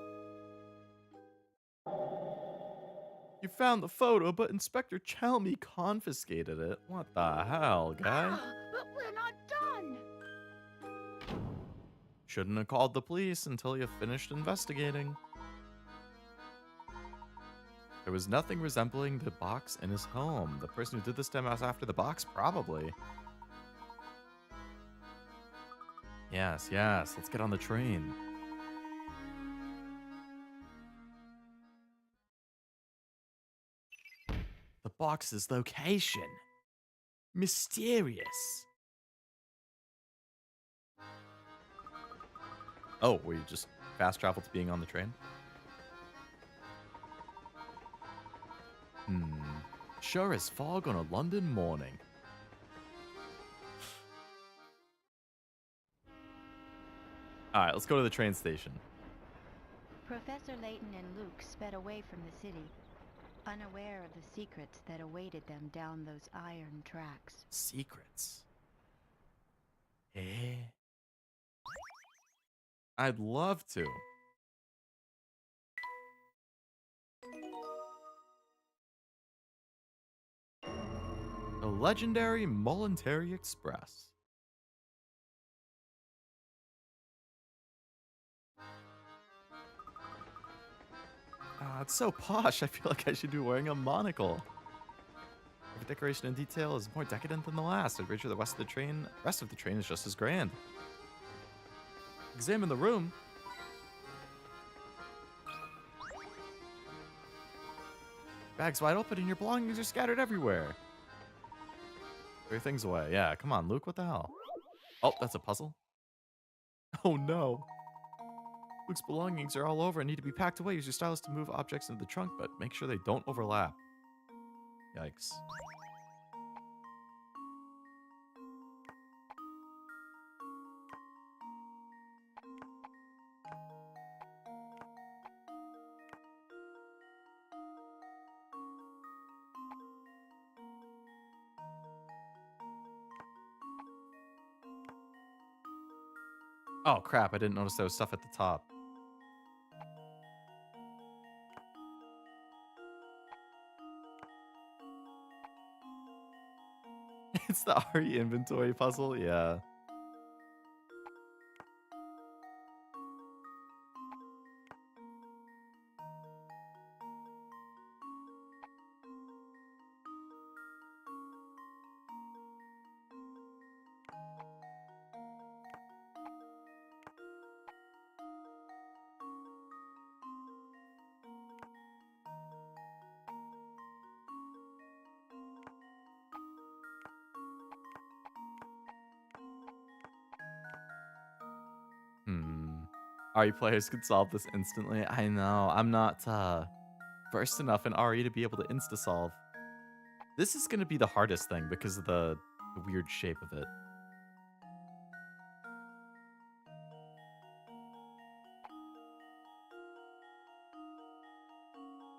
You found the photo, but Inspector Chalmy confiscated it. What the hell, guy? But we're not done! Shouldn't have called the police until you finished investigating. There was nothing resembling the box in his home. The person who did this to him was after the box, probably. Yes, yes, let's get on the train. The box's location. Mysterious. Oh, were you just fast travel to being on the train? Sure as fog on a London morning. Alright, let's go to the train station. Professor Layton and Luke sped away from the city, unaware of the secrets that awaited them down those iron tracks. Secrets. Eh? I'd love to. The legendary Mollentary Express. It's so posh. I feel like I should be wearing a monocle. Every decoration and detail is more decadent than the last. I'd wager the rest of the train is just as grand. Examine the room. Bag's wide open and your belongings are scattered everywhere. Throw your things away. Yeah, come on, Luke. What the hell? Oh, that's a puzzle. Oh no. Luke's belongings are all over and need to be packed away. Use your stylus to move objects into the trunk, but make sure they don't overlap. Yikes. Oh crap, I didn't notice there was stuff at the top. It's the RE inventory puzzle? Yeah. RE players could solve this instantly. I know. I'm not versed enough in RE to be able to insta-solve. This is going to be the hardest thing because of the weird shape of it.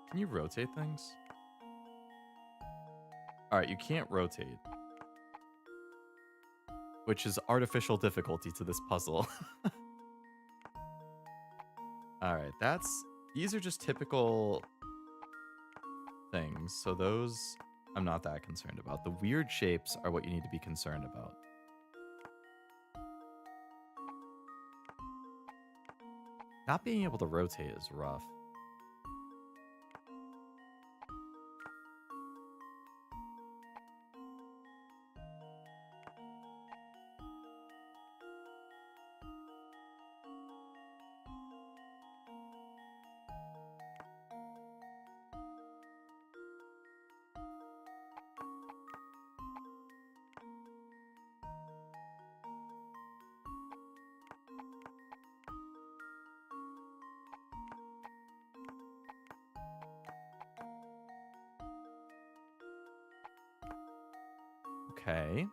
Can you rotate things? Alright, you can't rotate. Which is artificial difficulty to this puzzle. Alright, these are just typical things. So those I'm not that concerned about. The weird shapes are what you need to be concerned about. Not being able to rotate is rough. Okay.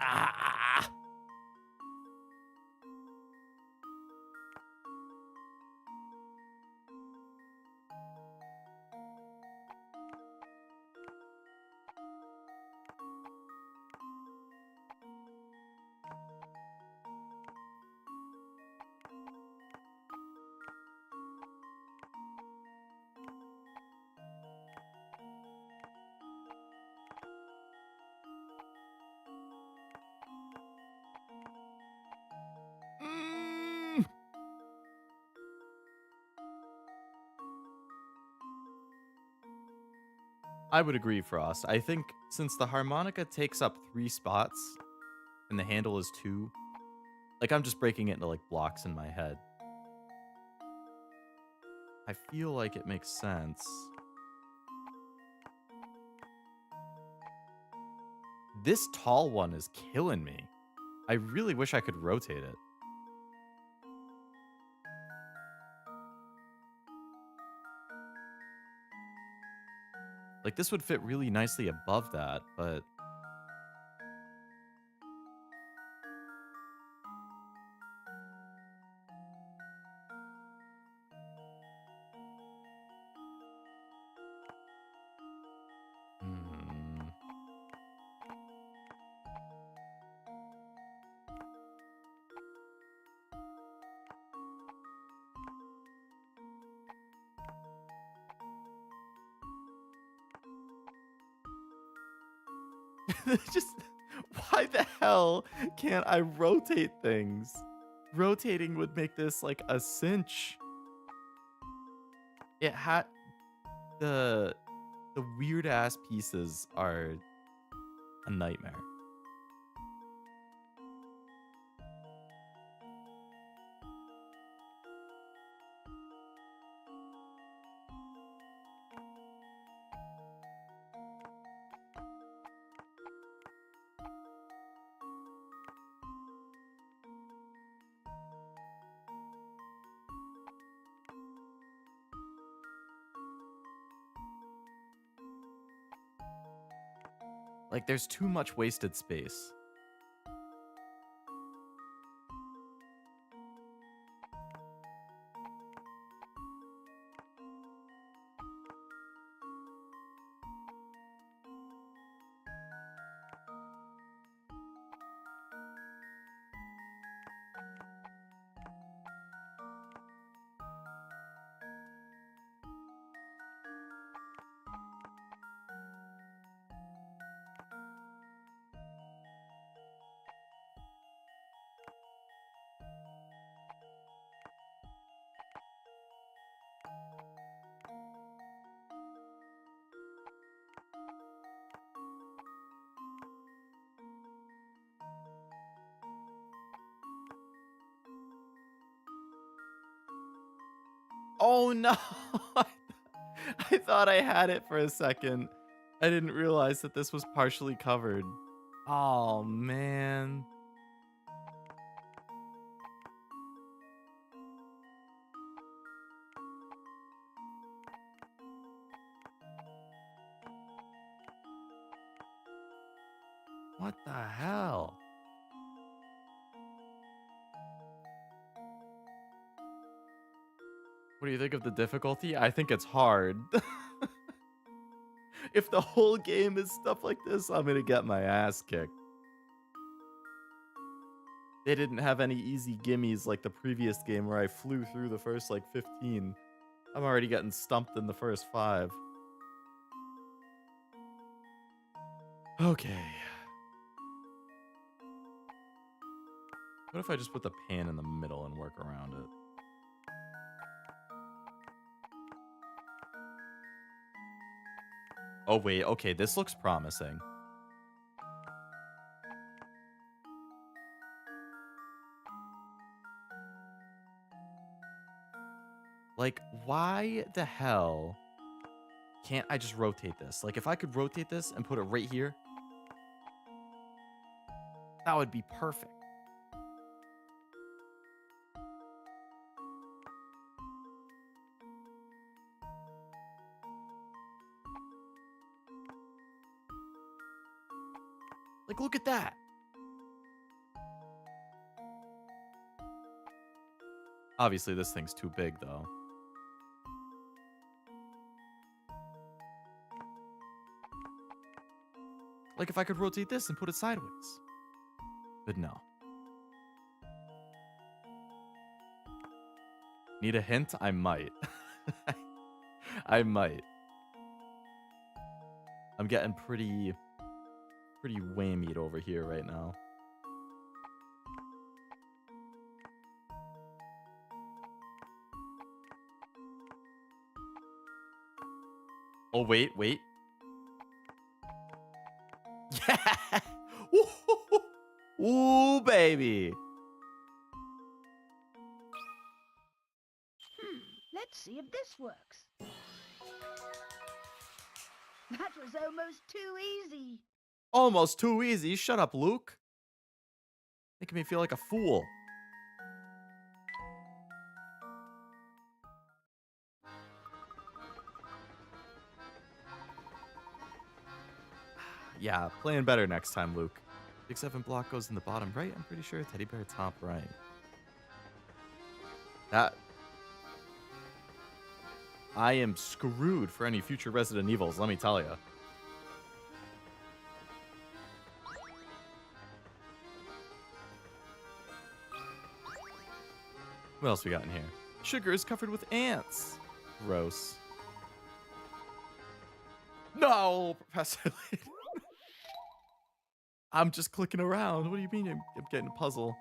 Ah! Mm. I would agree, Frost. I think since the harmonica takes up 3 spots and the handle is 2, like I'm just breaking it into like blocks in my head. I feel like it makes sense. This tall one is killing me. I really wish I could rotate it. Like this would fit really nicely above that, but hmm. Just why the hell can't I rotate things? Rotating would make this like a cinch. It had the weird ass pieces are a nightmare. Like there's too much wasted space. Oh no! I thought I had it for a second. I didn't realize that this was partially covered. Oh, man. What the hell? What do you think of the difficulty? I think it's hard. If the whole game is stuff like this, I'm gonna get my ass kicked. They didn't have any easy gimmies like the previous game where I flew through the first like 15. I'm already getting stumped in the first 5. Okay. What if I just put the pan in the middle and work around it? Oh, wait. Okay, this looks promising. Like, why the hell can't I just rotate this? Like, if I could rotate this and put it right here, that would be perfect. Like, look at that. Obviously, this thing's too big, though. Like, if I could rotate this and put it sideways. But no. Need a hint? I might. I might. I'm getting pretty whammied over here right now. Oh, wait. Yeah! Ooh, baby. Let's see if this works. That was almost too easy. Almost too easy. Shut up, Luke. Making me feel like a fool. Yeah, playing better next time, Luke. Big 7 block goes in the bottom right. I'm pretty sure teddy bear top right. That... I am screwed for any future Resident Evils, let me tell you. What else we got in here? Sugar is covered with ants. Gross. No, Professor Layton. I'm just clicking around. What do you mean I'm getting a puzzle?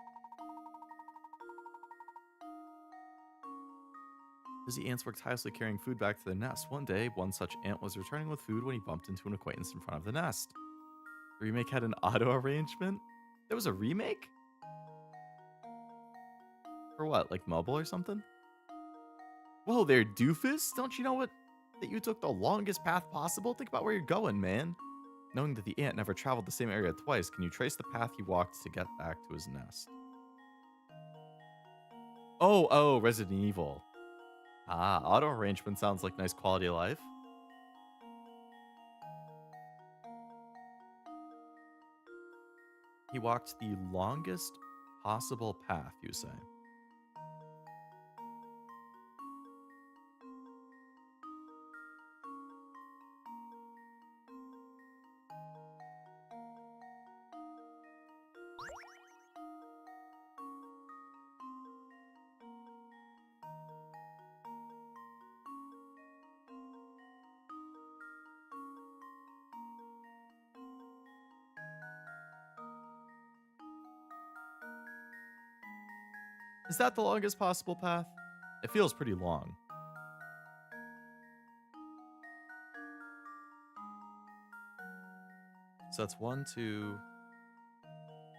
Busy ants worked tirelessly carrying food back to the nest. One day, one such ant was returning with food when he bumped into an acquaintance in front of the nest. The remake had an auto arrangement? There was a remake? For what, like mobile or something? Whoa there, doofus! Don't you know that you took the longest path possible? Think about where you're going, man. Knowing that the ant never traveled the same area twice, can you trace the path he walked to get back to his nest? Oh, Resident Evil. Ah, auto arrangement sounds like nice quality of life. He walked the longest possible path, you say? Is that the longest possible path? It feels pretty long. So that's 1, 2.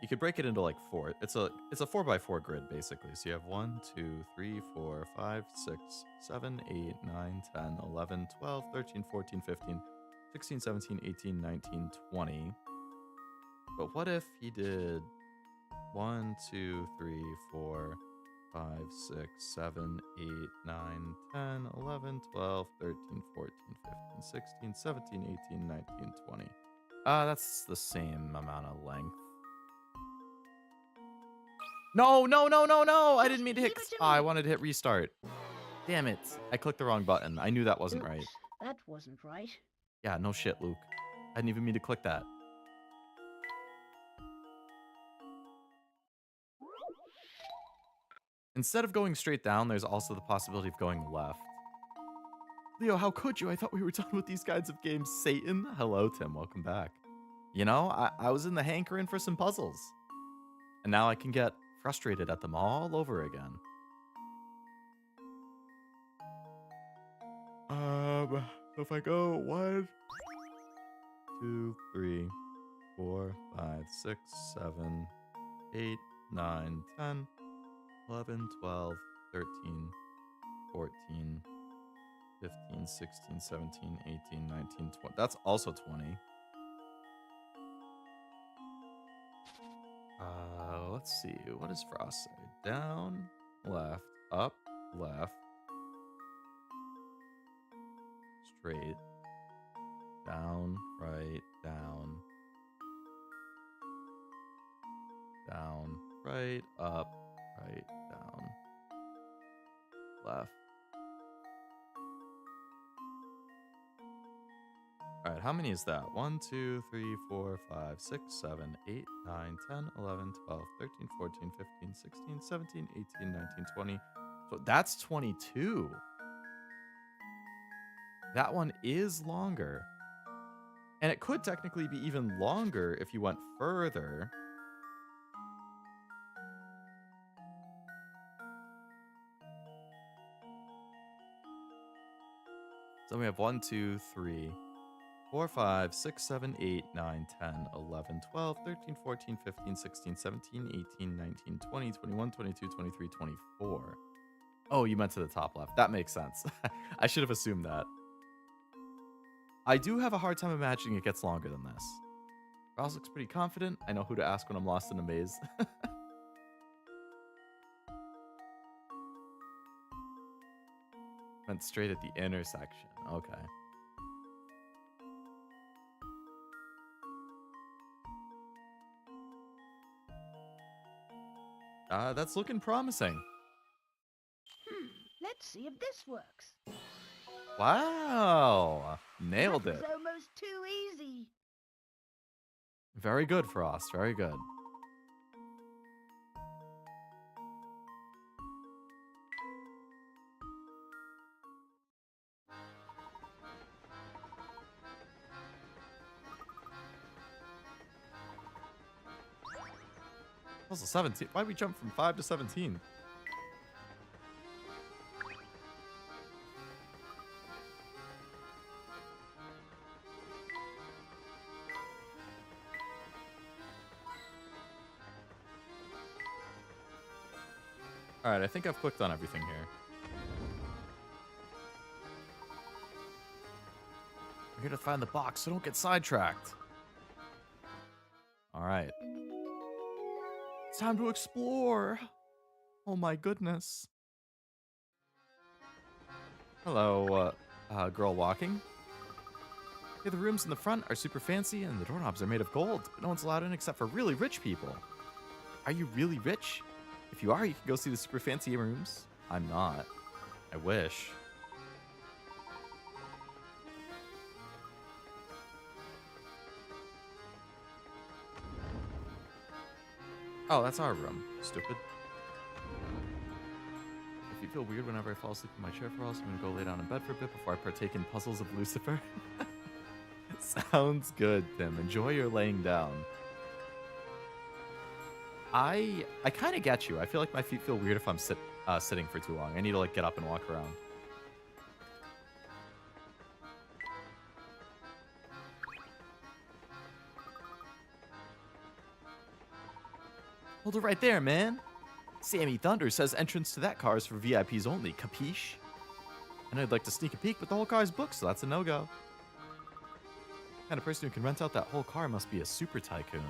You could break it into like 4. It's a 4x4 grid basically. So you have 1, 2, 3, 4, 5, 6, 7, 8, 9, 10, 11, 12, 13, 14, 15. 16, 17, 18, 19, 20. But what if he did 1, 2, 3, 4, 5, 6, 7, 8, 9, 10, 11, 12, 13, 14, 15, 16, 17, 18, 19, 20. That's the same amount of length. No, no, no, no, no! I didn't mean to hit... Leave it to I me. wanted to hit restart. Damn it. I clicked the wrong button. I knew that wasn't right. Oops, that wasn't right. Yeah, no shit, Luke. I didn't even mean to click that. Instead of going straight down, there's also the possibility of going left. Leo, how could you? I thought we were done with these kinds of games. Satan? Hello, Tim. Welcome back. You know, I was in the hankering for some puzzles. And now I can get frustrated at them all over again. So if I go 1, 2, 3, 4, 5, 6, 7, 8, 9, 10, 11, 12, 13, 14, 15, 16, 17, 18, 19, 20. That's also 20. Let's see. What does Frost say? Down, left, up, left, straight, down, right, down, down, right, up, right, down, left. All right, how many is that? 1, 2, 3, 4, 5, 6, 7, 8, 9, 10, 11, 12, 13, 14, 15, 16, 17, 18, 19, 20. So that's 22. That one is longer. And it could technically be even longer if you went further. So we have 1, 2, 3, 4, 5, 6, 7, 8, 9, 10, 11, 12, 13, 14, 15, 16, 17, 18, 19, 20, 21, 22, 23, 24. Oh, you meant to the top left. That makes sense. I should have assumed that. I do have a hard time imagining it gets longer than this. Ross looks pretty confident. I know who to ask when I'm lost in a maze. Went straight at the intersection. Okay. That's looking promising. Let's see if this works. Wow. Nailed That it. was almost too easy. Very good, Frost. Very good. Also 17. Why'd we jump from 5 to 17? Alright, I think I've clicked on everything here. We're here to find the box, so don't get sidetracked. Alright. It's time to explore. Oh my goodness. Hello, girl walking. Yeah, the rooms in the front are super fancy and the doorknobs are made of gold, but no one's allowed in except for really rich people. Are you really rich? If you are, you can go see the super fancy rooms. I'm not. I wish. Oh, that's our room. Stupid. If you feel weird whenever I fall asleep in my chair for us, I'm gonna go lay down in bed for a bit before I partake in puzzles of Lucifer. Sounds good, Tim. Enjoy your laying down. I kind of get you. I feel like my feet feel weird if I'm sitting for too long. I need to like get up and walk around. Hold it right there, man. Sammy Thunder says entrance to that car is for VIPs only. Capiche? I know I'd like to sneak a peek, but the whole car is booked, so that's a no-go. Kind of person who can rent out that whole car must be a super tycoon.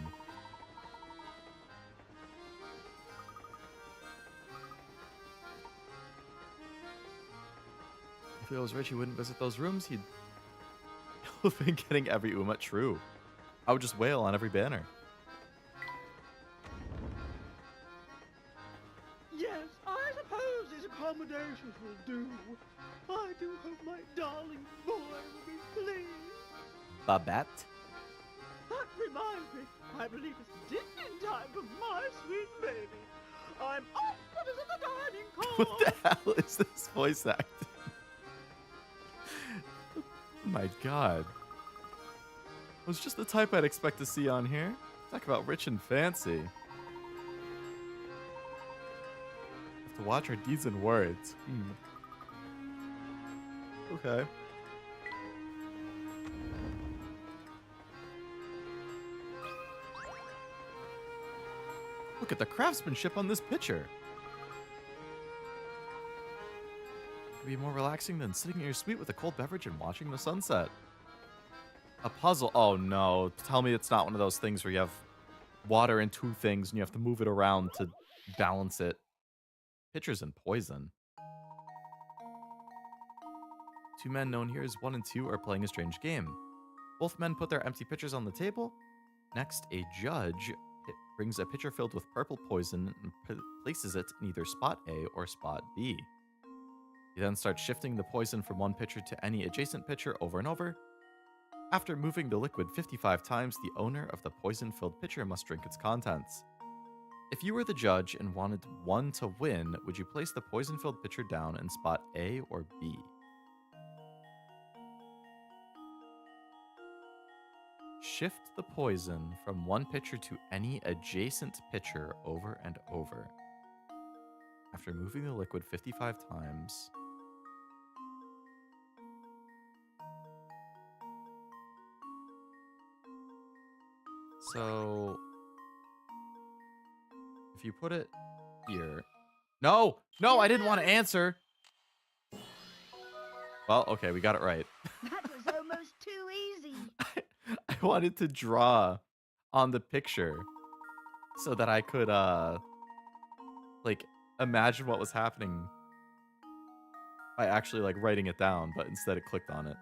If he was rich, he wouldn't visit those rooms. He'd have been getting every Uma. True. I would just wail on every banner. Yes, I suppose these accommodations will do. I do hope my darling boy will be pleased. Babette? That reminds me, I believe it's dinner time for my sweet baby. I'm off to visit the dining car. What the hell is this voice acting? Oh my god. It was just the type I'd expect to see on here. Talk about rich and fancy. Have to watch our deeds and words. Okay. Look at the craftsmanship on this picture. Could be more relaxing than sitting in your suite with a cold beverage and watching the sunset. A puzzle. Oh no. Tell me it's not one of those things where you have water in two things and you have to move it around to balance it. Pitchers and poison. Two men known here as 1 and 2 are playing a strange game. Both men put their empty pitchers on the table. Next, a judge brings a pitcher filled with purple poison and places it in either spot A or spot B. He then starts shifting the poison from one pitcher to any adjacent pitcher over and over. After moving the liquid 55 times, the owner of the poison-filled pitcher must drink its contents. If you were the judge and wanted one to win, would you place the poison-filled pitcher down in spot A or B? Shift the poison from one pitcher to any adjacent pitcher over and over. After moving the liquid 55 times, so if you put it here. No, I didn't want to answer. Well, okay, we got it right. That was almost too easy. I wanted to draw on the picture so that I could like imagine what was happening by actually like writing it down, but instead it clicked on it.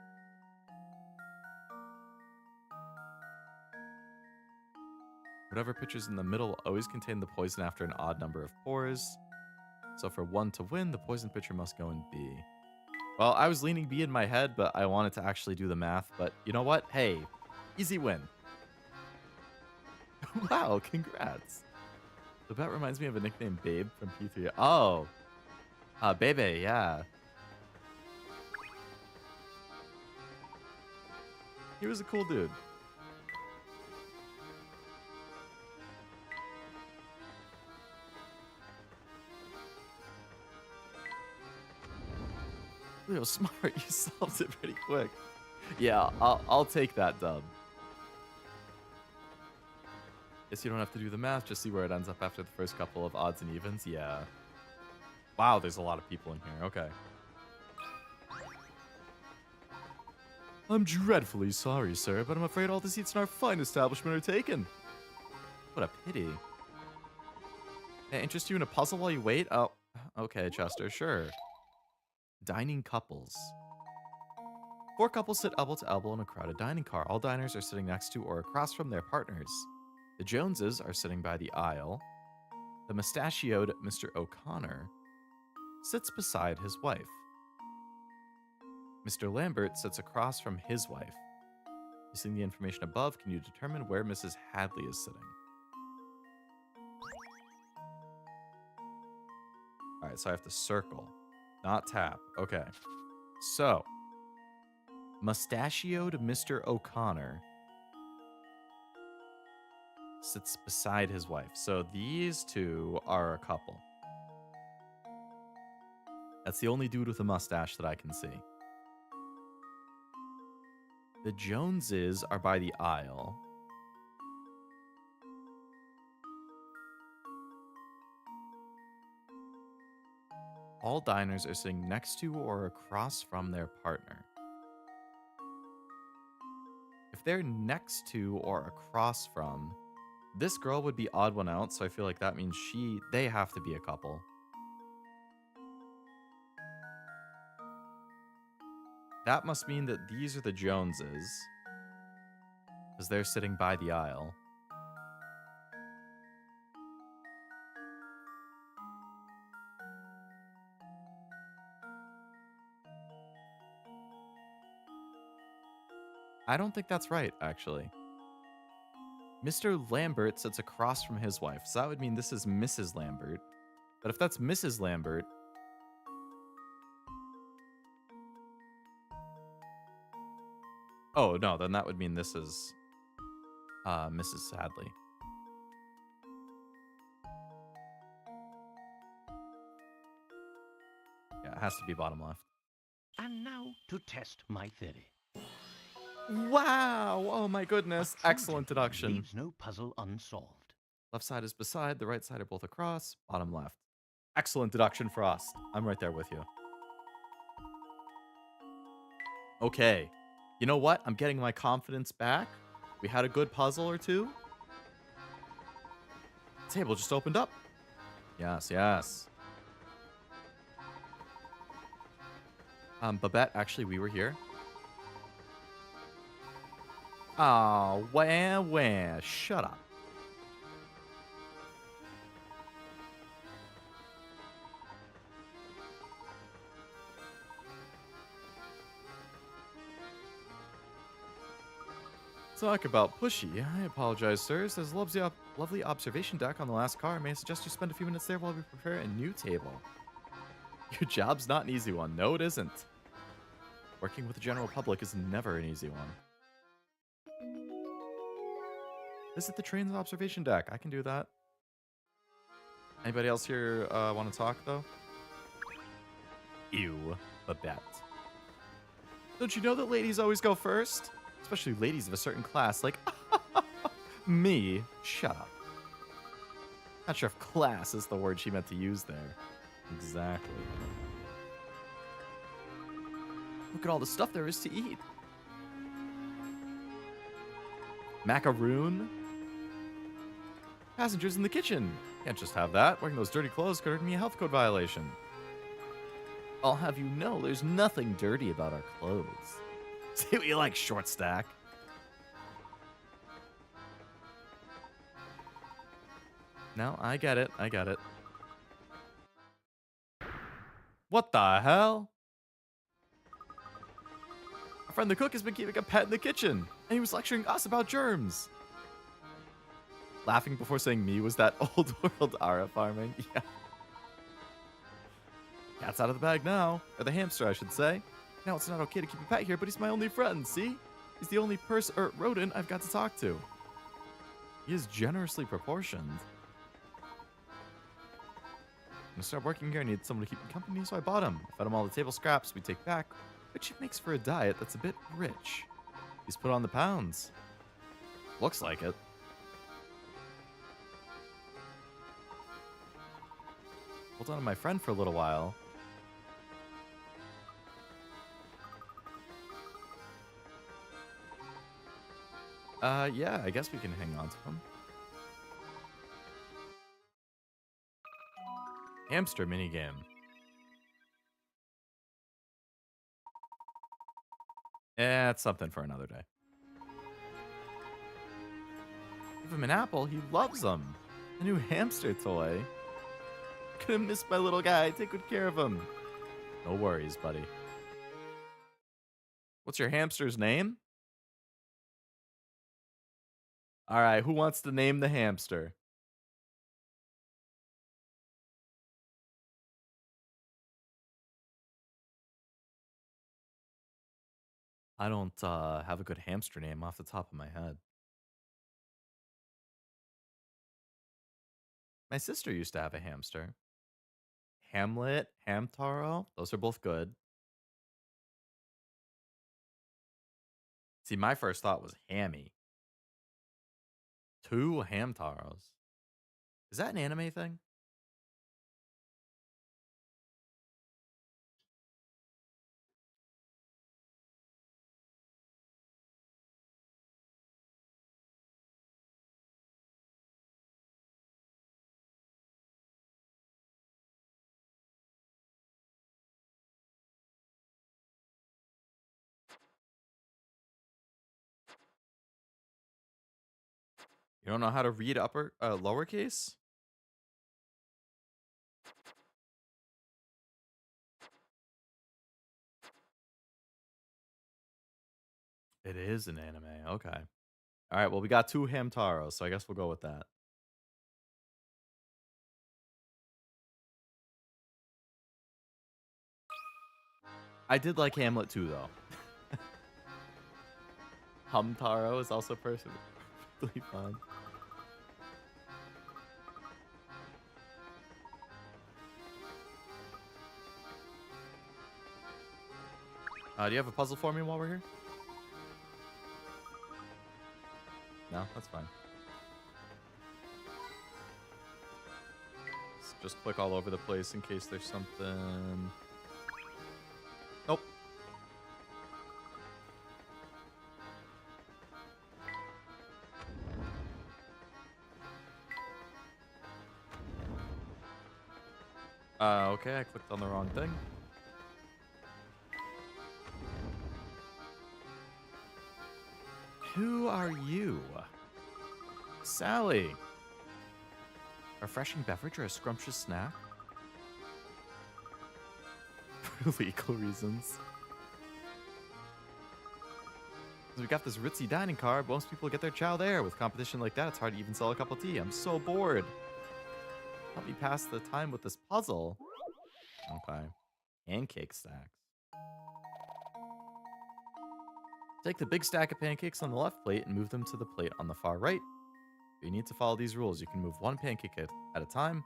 Whatever pitcher's in the middle will always contain the poison after an odd number of pours. So for 1 to win, the poison pitcher must go in B. Well, I was leaning B in my head, but I wanted to actually do the math. But you know what? Hey, easy win. Wow, congrats. The bet reminds me of a nickname, Babe, from P3. Oh, Bebe, yeah. He was a cool dude. Leo, smart. You solved it pretty quick. Yeah, I'll take that dub. Guess you don't have to do the math, just see where it ends up after the first couple of odds and evens. Yeah. Wow, there's a lot of people in here. Okay. I'm dreadfully sorry, sir, but I'm afraid all the seats in our fine establishment are taken. What a pity. Can I interest you in a puzzle while you wait? Oh, okay, Chester, sure. Dining couples. 4 couples sit elbow to elbow in a crowded dining car. All diners are sitting next to or across from their partners. The Joneses are sitting by the aisle. The mustachioed Mr. O'Connor sits beside his wife. Mr. Lambert sits across from his wife. Using the information above, can you determine where Mrs. Hadley is sitting? All right, so I have to circle, not tap. Okay. So, mustachioed Mr. O'Connor sits beside his wife. So these two are a couple. That's the only dude with a mustache that I can see. The Joneses are by the aisle. All diners are sitting next to or across from their partner. if they're next to or across from, this girl would be odd one out, so I feel like that means they have to be a couple. That must mean that these are the Joneses, because they're sitting by the aisle. I don't think that's right, actually. Mr. Lambert sits across from his wife, so that would mean this is Mrs. Lambert. But if that's Mrs. Lambert, oh no, then that would mean this is Mrs. Sadley. Yeah, it has to be bottom left. And now to test my theory. Wow! Oh my goodness! A true Excellent gentleman deduction. leaves no puzzle unsolved. Left side is beside, the right side are both across, bottom left. Excellent deduction, Frost. I'm right there with you. Okay. You know what? I'm getting my confidence back. We had a good puzzle or two. Table just opened up. Yes, yes. Babette, actually, we were here. Oh, wah. Shut up. Talk about pushy. I apologize, sir. It says lovely observation deck on the last car. May I suggest you spend a few minutes there while we prepare a new table? Your job's not an easy one. No, it isn't. Working with the general public is never an easy one. Visit the train's observation deck. I can do that. Anybody else here want to talk, though? Ew, Babette. Don't you know that ladies always go first? Especially ladies of a certain class, like me. Shut up. Not sure if class is the word she meant to use there. Exactly. Look at all the stuff there is to eat. Macaroon. Passengers in the kitchen. Can't just have that. Wearing those dirty clothes could earn me a health code violation. I'll have you know there's nothing dirty about our clothes. See what you like, short stack. No, I get it. I get it. What the hell? Our friend the cook has been keeping a pet in the kitchen, and he was lecturing us about germs. Laughing before saying me was that old world Ara farming. Yeah. Cat's out of the bag now. Or the hamster, I should say. Now it's not okay to keep a pet here, but he's my only friend, see? He's the only person or rodent I've got to talk to. He is generously proportioned. I'm gonna start working here. I need someone to keep me company, so I bought him. I fed him all the table scraps we take back, which makes for a diet that's a bit rich. He's put on the pounds. Looks like it. Hold on to my friend for a little while. Yeah, I guess we can hang on to him. Hamster minigame. It's something for another day. Give him an apple, he loves them. A new hamster toy. Couldn't miss my little guy. Take good care of him. No worries, buddy. What's your hamster's name? All right, who wants to name the hamster? I don't have a good hamster name off the top of my head. My sister used to have a hamster. Hamlet, Hamtaro, those are both good. See, my first thought was Hammy. 2 Hamtaros. Is that an anime thing? You don't know how to read lowercase? It is an anime. Okay. All right. Well, we got 2 Hamtaros, so I guess we'll go with that. I did like Hamlet too, though. Hamtaro is also perfectly fine. Do you have a puzzle for me while we're here? No, that's fine. Let's just click all over the place in case there's something. Nope. Okay, I clicked on the wrong thing. Who are you? Sally. Refreshing beverage or a scrumptious snack? For legal reasons. We got this ritzy dining car. Most people get their chow there. With competition like that, it's hard to even sell a cup of tea. I'm so bored. Help me pass the time with this puzzle. Okay. Pancake stacks. Take the big stack of pancakes on the left plate and move them to the plate on the far right. You need to follow these rules. You can move one pancake at a time.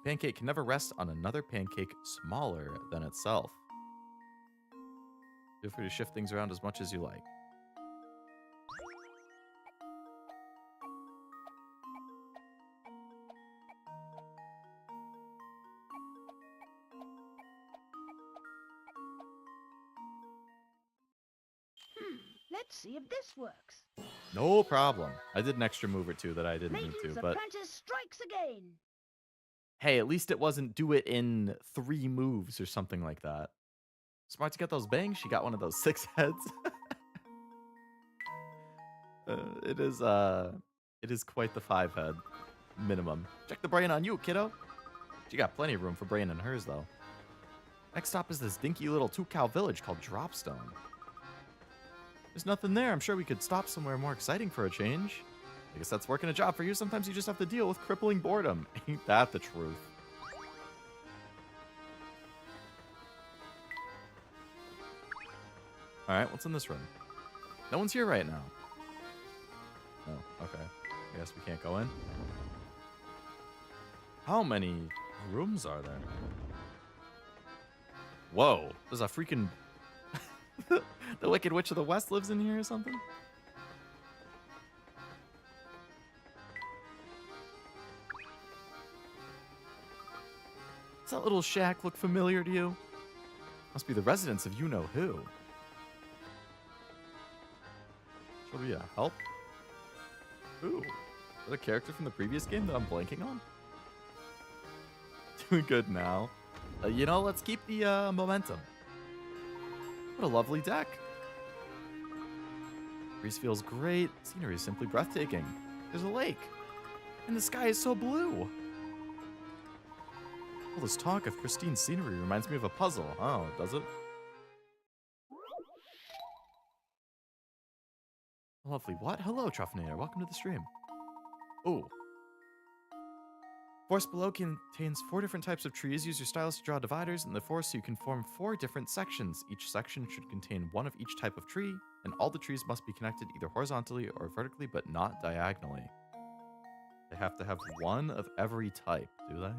A pancake can never rest on another pancake smaller than itself. Feel free to shift things around as much as you like. Let's see if this works. No problem. I did an extra move or two that I didn't need Layton's to, but apprentice strikes again. hey, at least it wasn't do it in 3 moves or something like that. Smart to get those bangs. She got one of those 6 heads. It is quite the 5 head minimum. Check the brain on you, kiddo. She got plenty of room for brain in hers, though. Next stop is this dinky little 2-cow village called Dropstone. There's nothing there. I'm sure we could stop somewhere more exciting for a change. I guess that's working a job for you. Sometimes you just have to deal with crippling boredom. Ain't that the truth? Alright, what's in this room? No one's here right now. Oh, okay. I guess we can't go in. How many rooms are there? Whoa, there's a freaking... The Wicked Witch of the West lives in here or something? Does that little shack look familiar to you? Must be the residence of you-know-who. Shall we help? Ooh, is that a character from the previous game that I'm blanking on? Doing good now. You know, let's keep the momentum. What a lovely deck. Breeze feels great. Scenery is simply breathtaking. There's a lake. And the sky is so blue. All this talk of pristine scenery reminds me of a puzzle. Oh, does it? Lovely. What? Hello, Truffinator. Welcome to the stream. Ooh. Forest below contains 4 different types of trees. Use your stylus to draw dividers in the forest so you can form 4 different sections. Each section should contain 1 of each type of tree, and all the trees must be connected either horizontally or vertically, but not diagonally. They have to have 1 of every type, do they?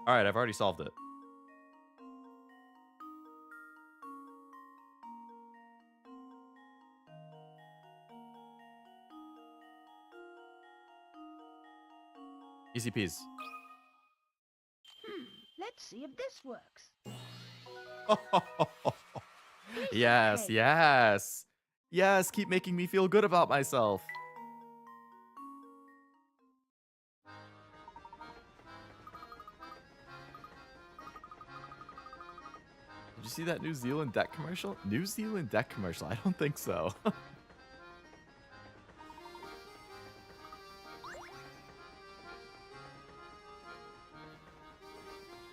Alright, I've already solved it. Easy peas. Let's see if this works. Yes, okay. yes. Yes, keep making me feel good about myself. Did you see that New Zealand deck commercial? New Zealand deck commercial? I don't think so. But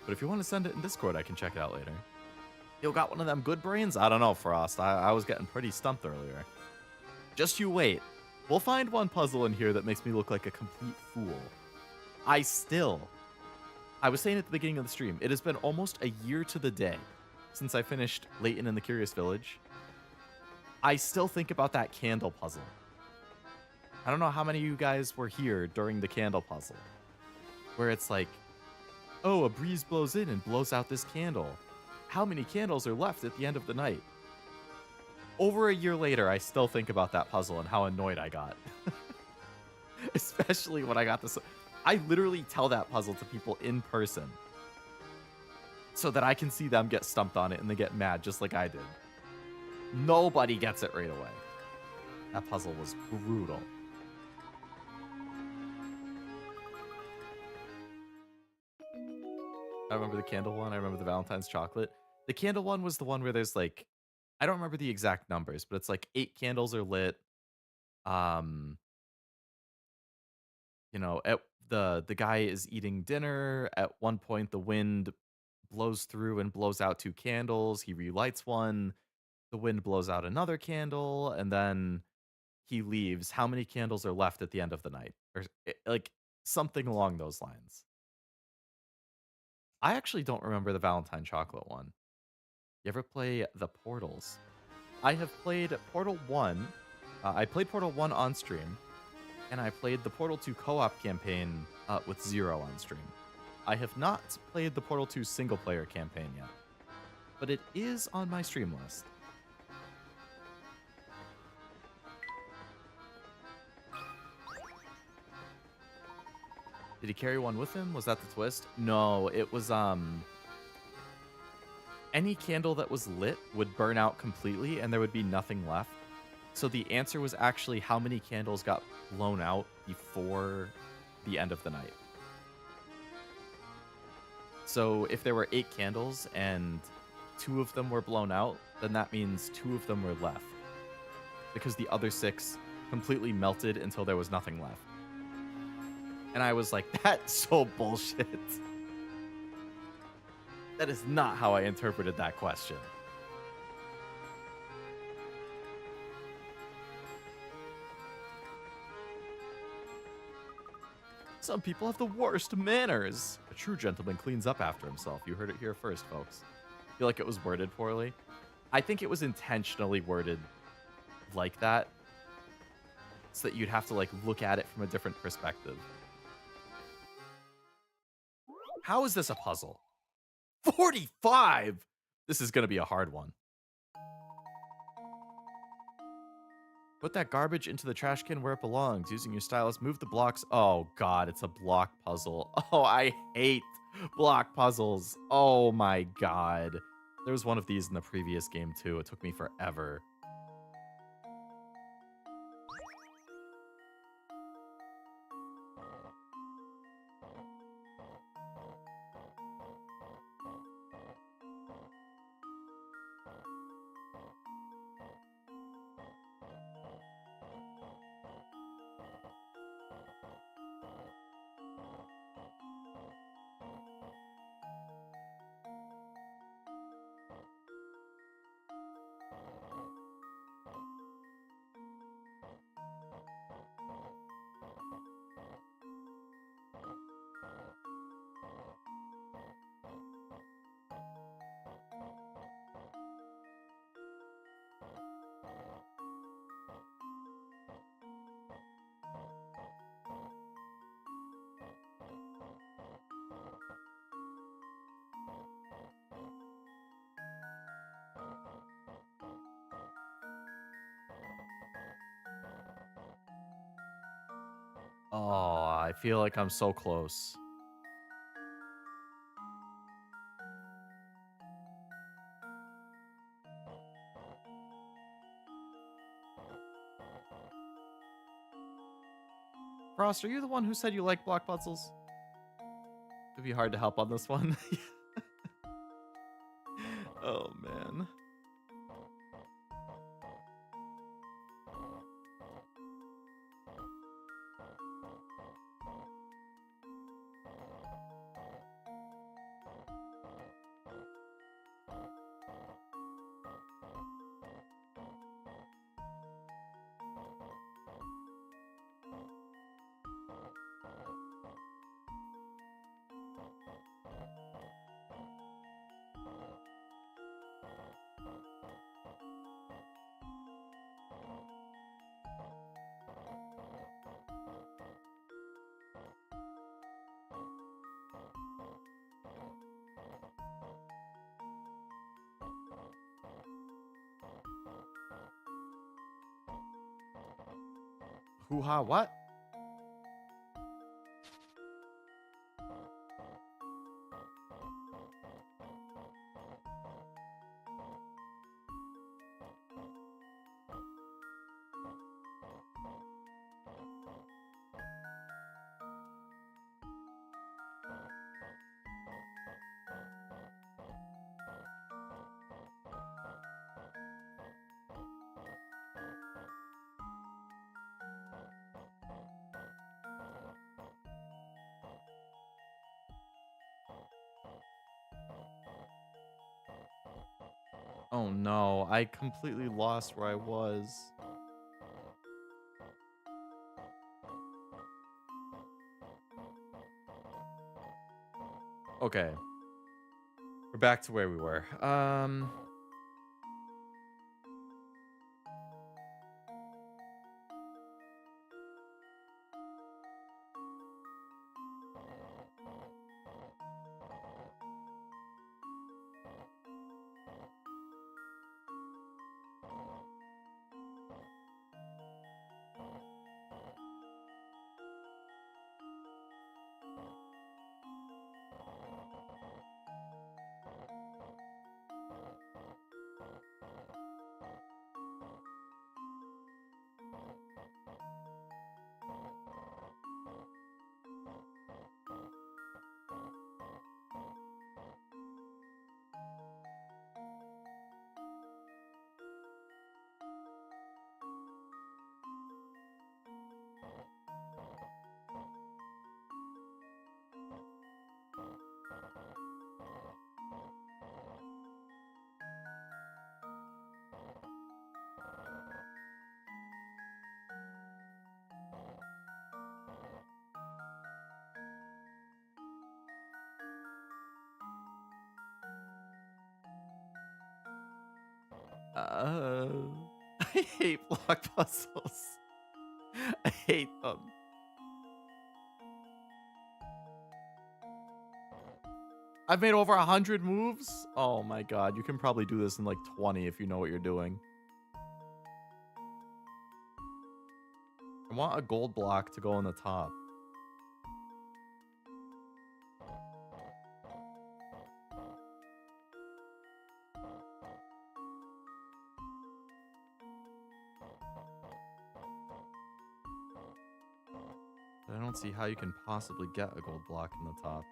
if you want to send it in Discord, I can check it out later. You got one of them good brains? I don't know, Frost. I was getting pretty stumped earlier. Just you wait. We'll find one puzzle in here that makes me look like a complete fool. I was saying at the beginning of the stream, it has been almost a year to the day since I finished Layton and the Curious Village. I still think about that candle puzzle. I don't know how many of you guys were here during the candle puzzle, where it's like, oh, a breeze blows in and blows out this candle. How many candles are left at the end of the night? Over a year later, I still think about that puzzle and how annoyed I got. Especially when I got this. I literally tell that puzzle to people in person so that I can see them get stumped on it and they get mad just like I did. Nobody gets it right away. That puzzle was brutal. I remember the candle one. I remember the Valentine's chocolate. The candle one was the one where there's like, I don't remember the exact numbers, but it's like 8 candles are lit. You know, the guy is eating dinner. At one point, the wind blows through and blows out 2 candles. He relights one. The wind blows out another candle, and then he leaves. How many candles are left at the end of the night? Or like something along those lines. I actually don't remember the Valentine chocolate one. You ever play the Portals? I have played Portal 1. I played Portal 1 on stream, and I played the Portal 2 co-op campaign with Zero on stream. I have not played the Portal 2 single-player campaign yet, but it is on my stream list. Did he carry one with him? Was that the twist? No, it was, any candle that was lit would burn out completely and there would be nothing left. So the answer was actually how many candles got blown out before the end of the night. So if there were 8 candles and 2 of them were blown out, then that means 2 of them were left. Because the other 6 completely melted until there was nothing left. And I was like, that's so bullshit. That is not how I interpreted that question. Some people have the worst manners. A true gentleman cleans up after himself. You heard it here first, folks. I feel like it was worded poorly. I think it was intentionally worded like that, so that you'd have to like look at it from a different perspective. How is this a puzzle? 45! This is going to be a hard one. Put that garbage into the trash can where it belongs. Using your stylus, move the blocks. Oh, God, it's a block puzzle. Oh, I hate block puzzles. Oh, my God. There was one of these in the previous game, too. It took me forever. Oh, I feel like I'm so close. Frost, are you the one who said you like block puzzles? It'd be hard to help on this one. Oh man. Hoo-ha, what? Oh no, I completely lost where I was. Okay. We're back to where we were. Uh, I hate block puzzles. I hate them. I've made over 100 moves. Oh my god, you can probably do this in like 20 if you know what you're doing. I want a gold block to go on the top. But I don't see how you can possibly get a gold block in the top.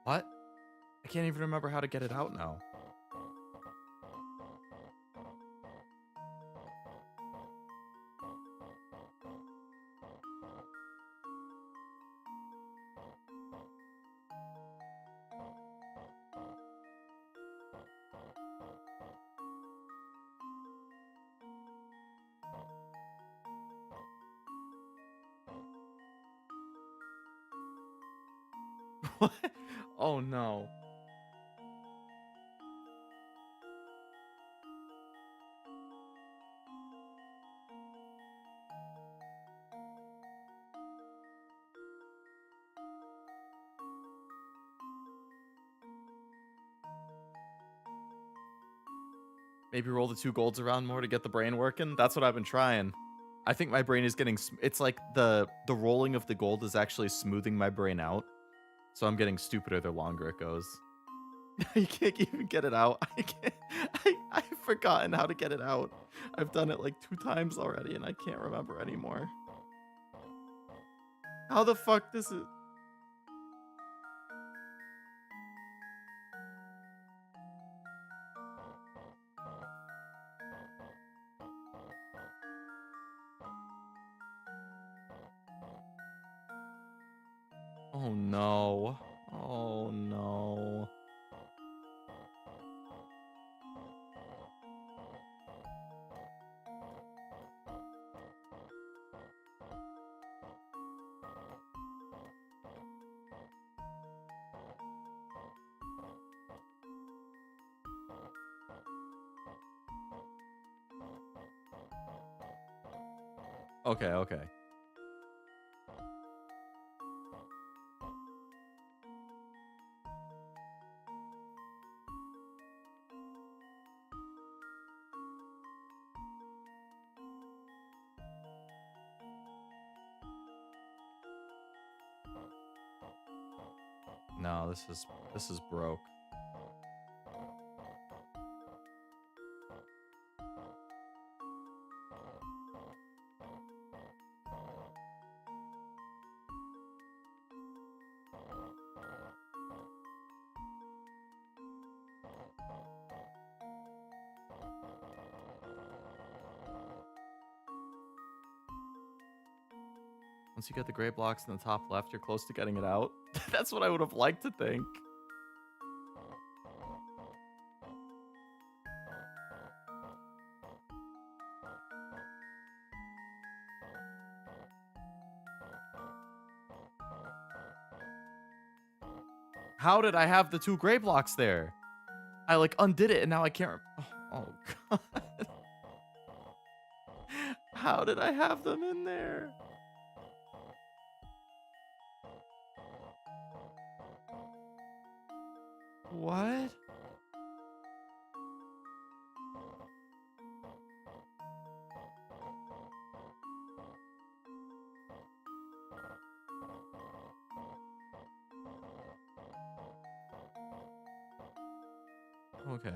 What? I can't even remember how to get it out now. What? Oh no. Maybe roll the 2 golds around more to get the brain working. That's what I've been trying. I think my brain is getting. It's like the rolling of the gold is actually smoothing my brain out. So I'm getting stupider the longer it goes. You can't even get it out. I can't. I've forgotten how to get it out. I've done it like 2 times already, and I can't remember anymore. How the fuck this is? Oh no. Oh no. Okay, okay. No, this is broke. Once you get the gray blocks in the top left, you're close to getting it out. That's what I would have liked to think. How did I have the 2 gray blocks there? I like undid it and now I can't. Oh god. How did I have them in there? What? Okay.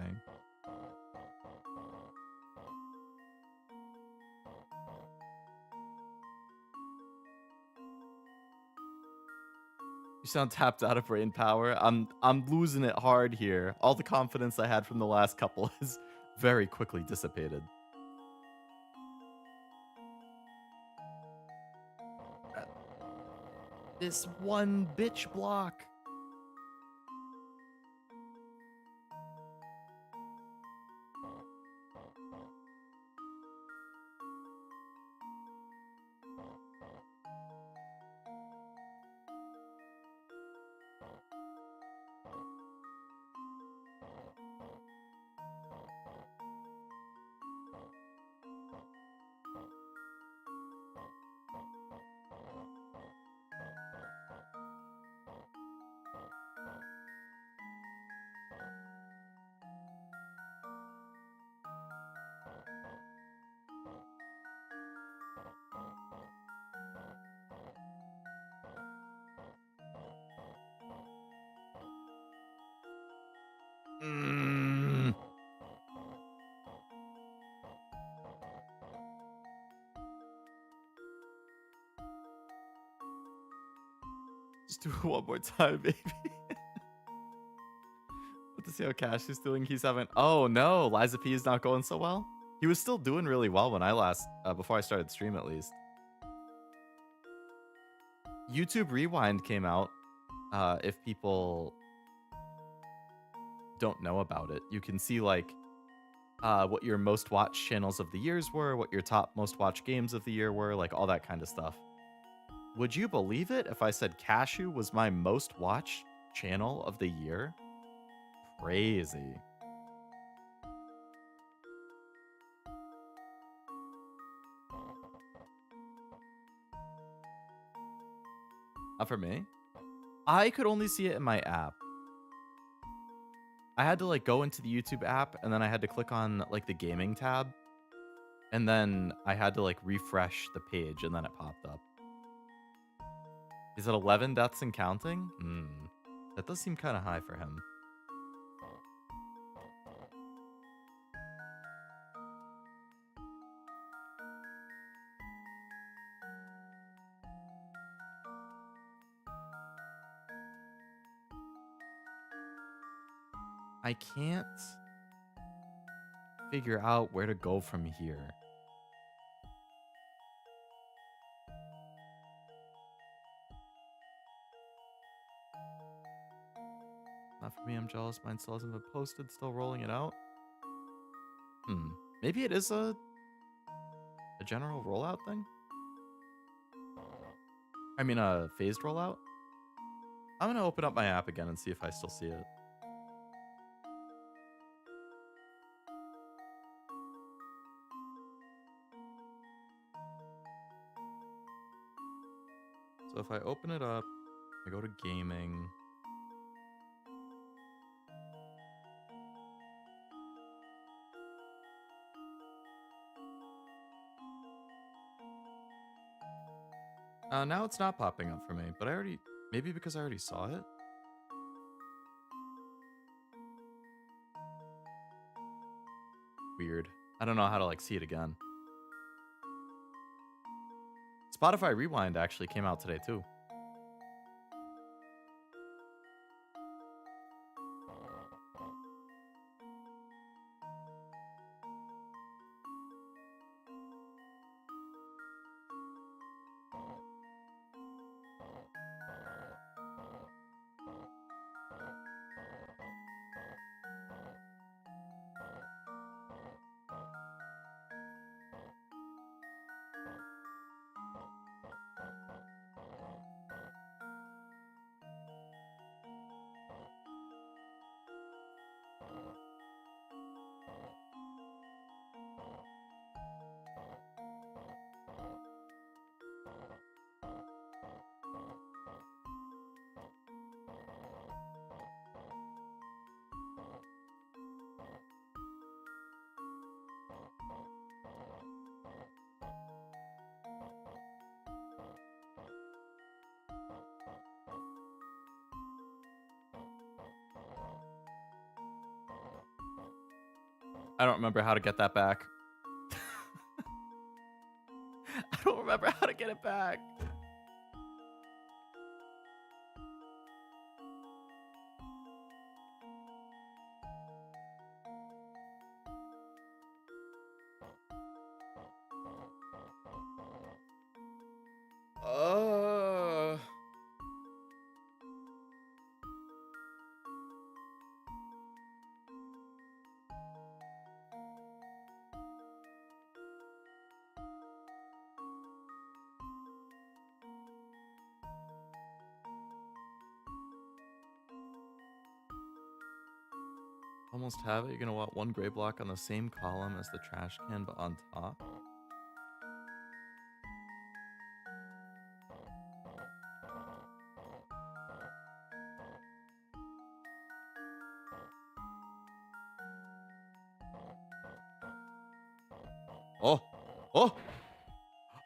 You sound tapped out of brain power. I'm losing it hard here. All the confidence I had from the last couple is very quickly dissipated. This one bitch block. Mm. Just do it one more time, baby. Let's see how Cash is doing. He's having. Oh no, Liza P is not going so well. He was still doing really well when I last, before I started the stream at least. YouTube Rewind came out. If people don't know about it, you can see like what your most watched channels of the years were, what your top most watched games of the year were, like all that kind of stuff. Would you believe it if I said Cashew was my most watched channel of the year. Crazy. Not for me. I could only see it in my app. I had to like go into the YouTube app and then I had to click on like the gaming tab. And then I had to like refresh the page and then it popped up. Is it 11 deaths and counting? That does seem kind of high for him. I can't figure out where to go from here. Not for me, I'm jealous. Mine still hasn't been posted, still rolling it out. Maybe it is a general rollout thing? I mean, a phased rollout? I'm gonna open up my app again and see if I still see it. So if I open it up, I go to gaming. Now it's not popping up for me, but maybe because I already saw it? Weird. I don't know how to like see it again. Spotify Rewind actually came out today too. I don't remember how to get that back. I don't remember how to get it back. Almost have it. You're gonna want one gray block on the same column as the trash can, but on top. Oh! Oh!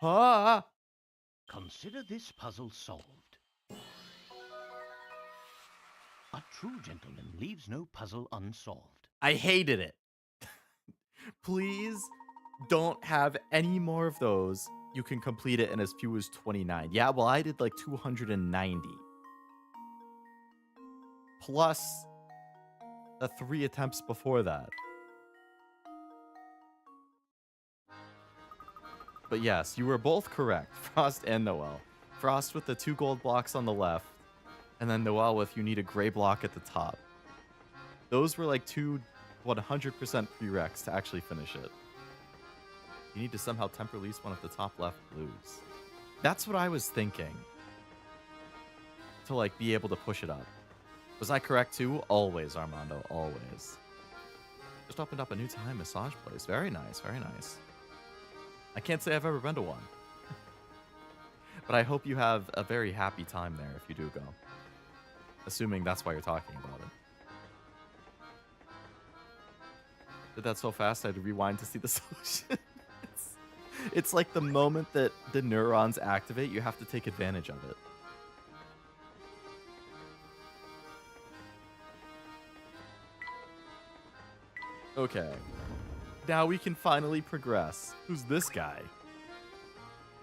Ah! Consider this puzzle solved. A true gentleman leaves no puzzle unsolved. I hated it. Please don't have any more of those. You can complete it in as few as 29. Yeah, well, I did like 290. Plus the 3 attempts before that. But yes, you were both correct. Frost and Noel. Frost with the 2 gold blocks on the left. And then Noel with you need a gray block at the top. Those were like 2 100% prereqs to actually finish it. You need to somehow temper release one of the top left blues. That's what I was thinking. To like be able to push it up. Was I correct too? Always, Armando, always. Just opened up a new Thai massage place. Very nice, very nice. I can't say I've ever been to one. But I hope you have a very happy time there if you do go. Assuming that's why you're talking about it. Did that so fast I had to rewind to see the solution. It's like the moment that the neurons activate, you have to take advantage of it. Okay. Now we can finally progress. Who's this guy?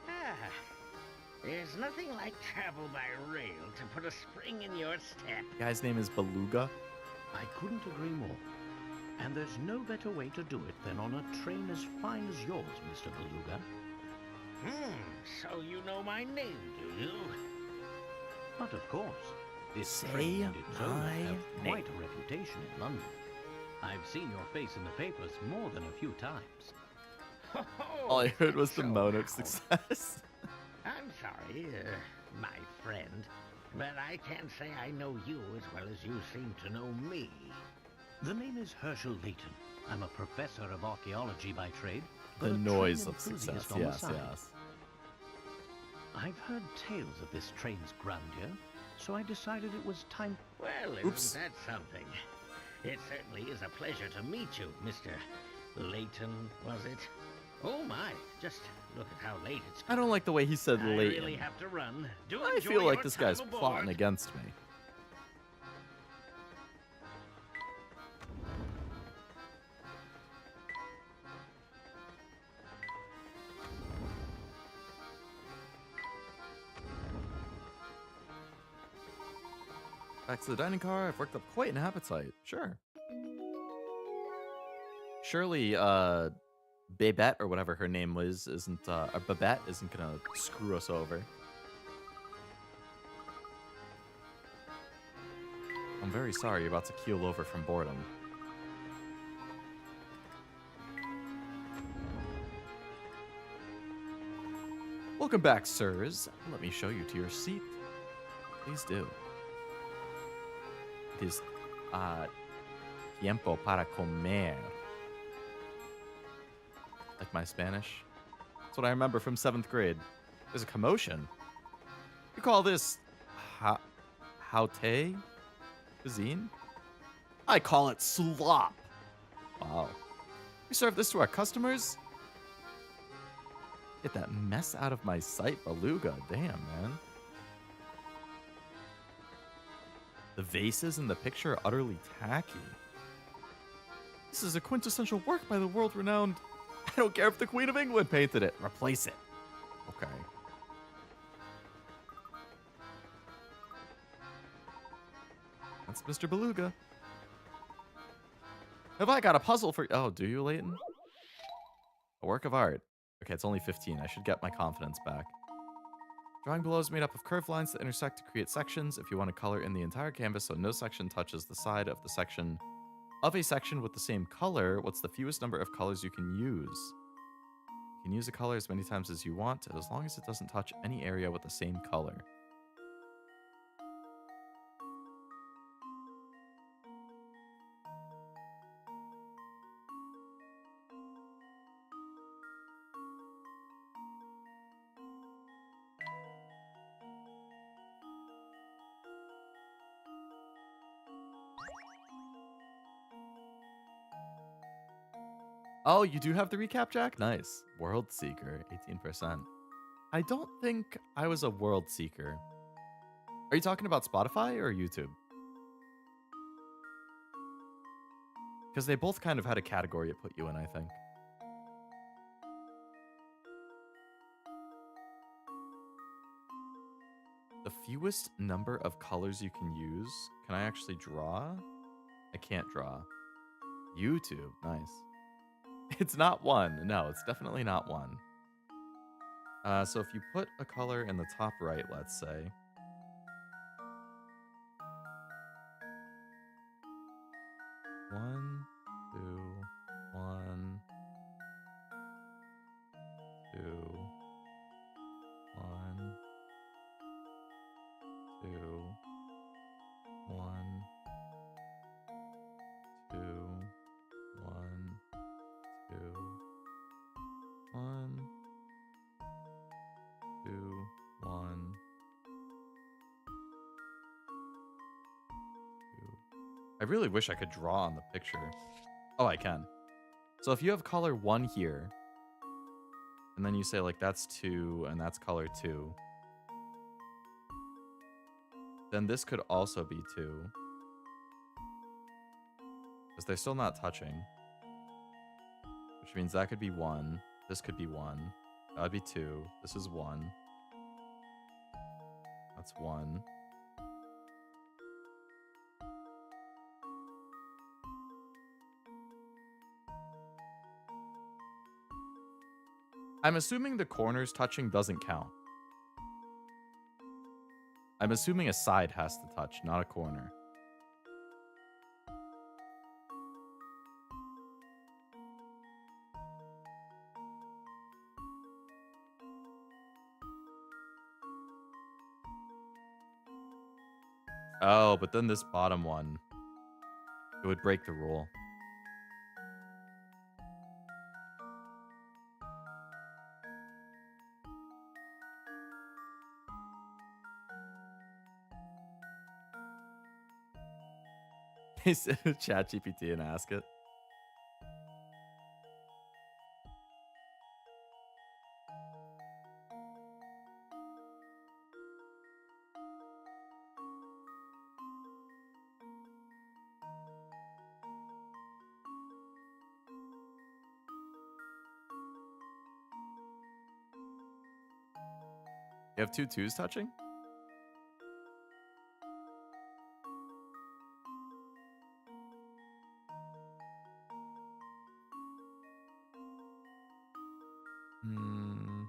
Ah, there's nothing like travel by rail to put a spring in your step. The guy's name is Beluga. I couldn't agree more. And there's no better way to do it than on a train as fine as yours, Mr. Beluga. So you know my name, do you? But of course, this Say train and its owner my have name. quite a reputation in London. I've seen your face in the papers more than a few times. All I heard was the So moan of now, success. I'm sorry, my friend, but I can't say I know you as well as you seem to know me. The name is Herschel Layton. I'm a professor of archaeology by trade. The but a noise train of success. enthusiast on the Yes, side. yes. I've heard tales of this train's grandeur, so I decided it was time. Well, Oops. isn't that something? It certainly is a pleasure to meet you, Mr. Layton, was it? Oh my, just look at how late it's I don't like the way he said I Layton. really have to run. Do I enjoy feel like your this time guy's aboard. plotting against me. Back to the dining car. I've worked up quite an appetite. Sure. Surely, Babette or whatever her name was isn't, or Babette isn't gonna screw us over. I'm very sorry you're about to keel over from boredom. Welcome back, sirs. Let me show you to your seat. Please do. It is, tiempo para comer. Like my Spanish. That's what I remember from 7th grade. There's a commotion. You call this haute cuisine? I call it slop. Wow. We serve this to our customers? Get that mess out of my sight, Beluga. Damn, man. The vases in the picture are utterly tacky. This is a quintessential work by the world-renowned... I don't care if the Queen of England painted it. Replace it. Okay. That's Mr. Beluga. Have I got a puzzle for... Oh, do you, Layton? A work of art. Okay, it's only 15. I should get my confidence back. Drawing below is made up of curved lines that intersect to create sections. If you want to color in the entire canvas so no section touches the side of the section of a section with the same color, what's the fewest number of colors you can use? You can use a color as many times as you want, as long as it doesn't touch any area with the same color. Oh, you do have the recap, Jack? Nice. World Seeker, 18%. I don't think I was a World Seeker. Are you talking about Spotify or YouTube? Because they both kind of had a category it put you in, I think. The fewest number of colors you can use. Can I actually draw? I can't draw. YouTube, nice. It's not one. No, it's definitely not one. So if you put a color in the top right, let's say. One, two, one, two, one, two, one, I really wish I could draw on the picture. Oh, I can. So if you have color 1 here, and then you say like that's 2 and that's color 2, then this could also be 2. Because they're still not touching. Which means that could be 1. This could be 1. That would be 2. This is 1. That's 1. I'm assuming the corners touching doesn't count. I'm assuming a side has to touch, not a corner. Oh, but then this bottom one, it would break the rule. He said chat GPT and ask it. You have 2 2s touching? Hmm.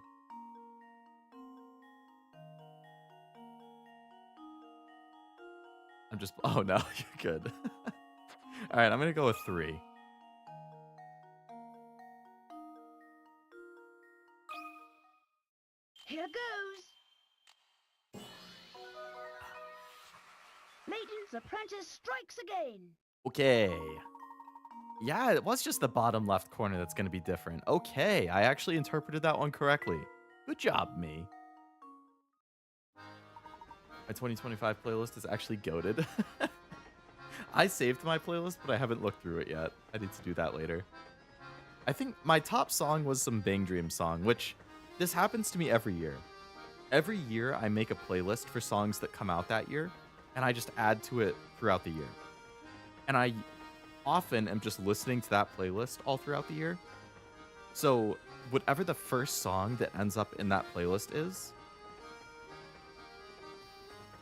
I'm just... Oh, no, you're good. All right, I'm going to go with 3. Here goes. Layton's apprentice strikes again. Okay. Yeah, it was just the bottom left corner that's going to be different. Okay, I actually interpreted that one correctly. Good job, me. My 2025 playlist is actually goated. I saved my playlist, but I haven't looked through it yet. I need to do that later. I think my top song was some Bang Dream song, which this happens to me every year. Every year, I make a playlist for songs that come out that year, and I just add to it throughout the year. And I often am just listening to that playlist all throughout the year. So whatever the first song that ends up in that playlist is,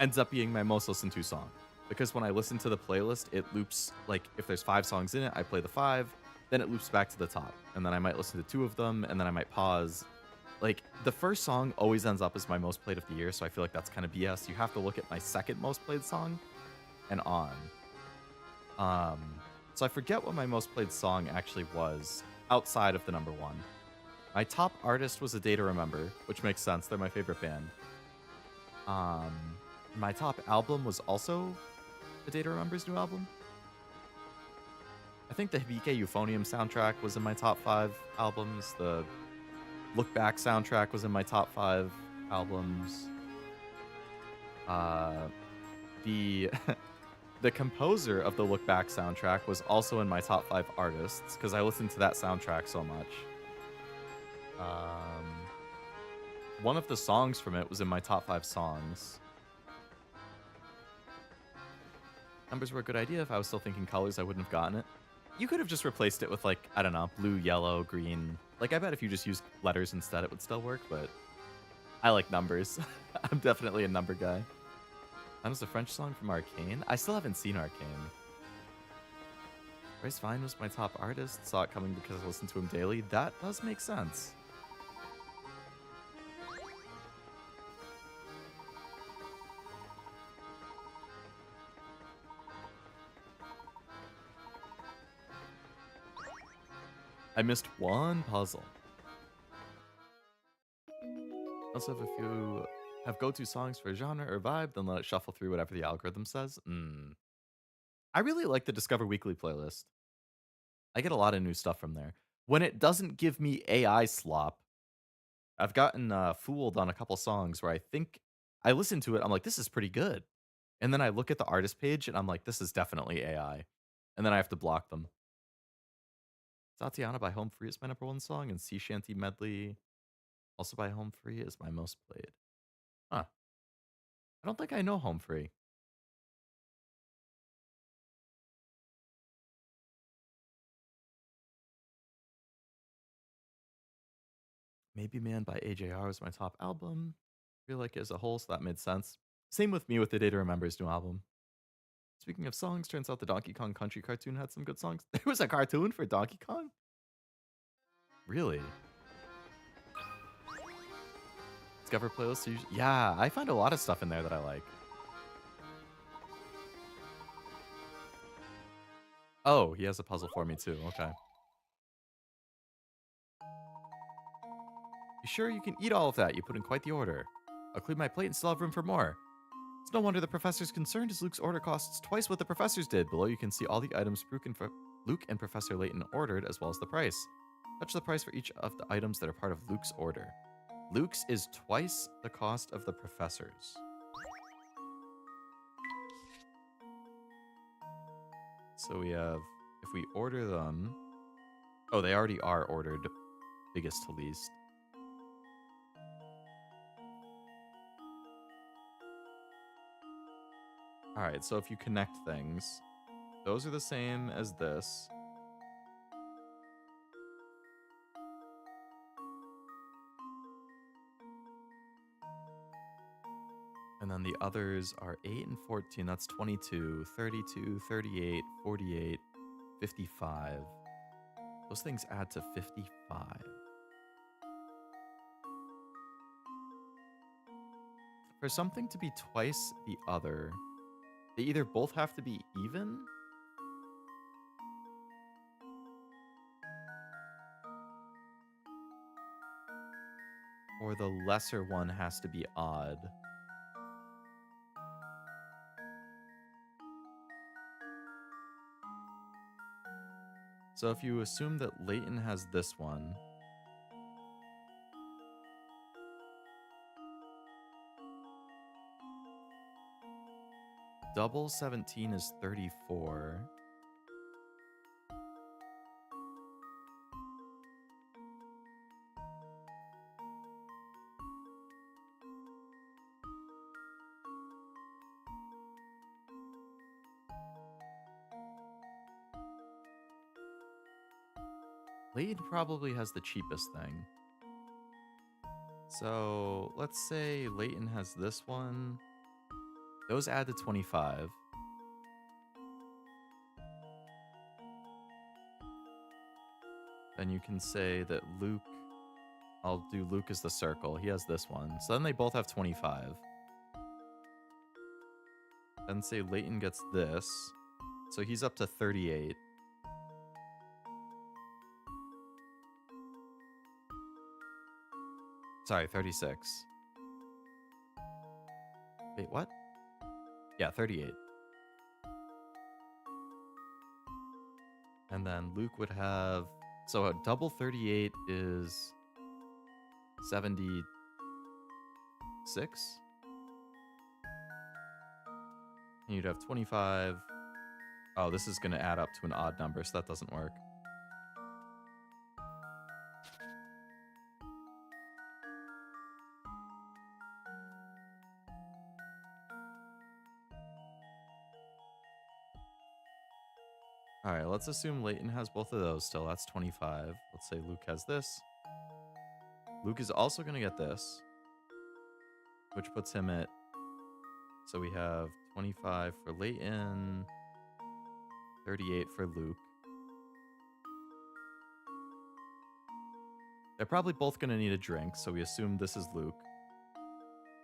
ends up being my most listened to song. Because when I listen to the playlist, it loops, like if there's 5 songs in it, I play the 5, then it loops back to the top. And then I might listen to 2 of them, and then I might pause. Like, the first song always ends up as my most played of the year, so I feel like that's kind of BS. You have to look at my second most played song and on. So I forget what my most played song actually was outside of the number 1. My top artist was A Day to Remember, which makes sense. They're my favorite band. My top album was also A Day to Remember's new album. I think the Hibike Euphonium soundtrack was in my top 5 albums. The Look Back soundtrack was in my top 5 albums. The composer of the Look Back soundtrack was also in my top 5 artists because I listened to that soundtrack so much. One of the songs from it was in my top 5 songs. Numbers were a good idea. If I was still thinking colors, I wouldn't have gotten it. You could have just replaced it with, like, I don't know, blue, yellow, green. Like, I bet if you just used letters instead, it would still work, but I like numbers. I'm definitely a number guy. That was a French song from Arcane. I still haven't seen Arcane. Bryce Vine was my top artist. Saw it coming because I listened to him daily. That does make sense. I missed one puzzle. Also, if you have go-to songs for a genre or vibe, then let it shuffle through whatever the algorithm says. I really like the Discover Weekly playlist. I get a lot of new stuff from there. When it doesn't give me AI slop, I've gotten fooled on a couple songs where I think I listen to it, I'm like, this is pretty good. And then I look at the artist page and I'm like, this is definitely AI. And then I have to block them. Tatiana by Home Free is my number one song, and Sea Shanty Medley, also by Home Free, is my most played. Huh. I don't think I know Home Free. Maybe Man by AJR is my top album. I feel like as a whole, so that made sense. Same with me with the Day to Remember's new album. Speaking of songs, turns out the Donkey Kong Country cartoon had some good songs. There was a cartoon for Donkey Kong? Really? Discover playlist. Yeah, I find a lot of stuff in there that I like. Oh, he has a puzzle for me too. Okay. You sure you can eat all of that? You put in quite the order. I'll clean my plate and still have room for more. It's no wonder the professor's concerned, as Luke's order costs twice what the professor's did. Below you can see all the items Luke and Professor Layton ordered, as well as the price. Touch the price for each of the items that are part of Luke's order. Luke's is twice the cost of the professor's. So we have, if we order them... Oh, they already are ordered biggest to least. Alright, so if you connect things, those are the same as this. And then the others are 8 and 14. That's 22, 32, 38, 48, 55. Those things add to 55. For something to be twice the other, they either both have to be even, or the lesser one has to be odd. So if you assume that Layton has this one, double 17 is 34. Layton probably has the cheapest thing. So let's say Layton has this one. Those add to 25. Then you can say that Luke, I'll do Luke as the circle. He has this one. So then they both have 25. Then say Layton gets this. So he's up to 38. Sorry, 36. Wait, what? Yeah, 38. And then Luke would have... So a double 38 is 76? And you'd have 25. Oh, this is going to add up to an odd number, so that doesn't work. Alright, let's assume Layton has both of those still. That's 25. Let's say Luke has this. Luke is also going to get this, which puts him at... So we have 25 for Layton, 38 for Luke. They're probably both going to need a drink, so we assume this is Luke.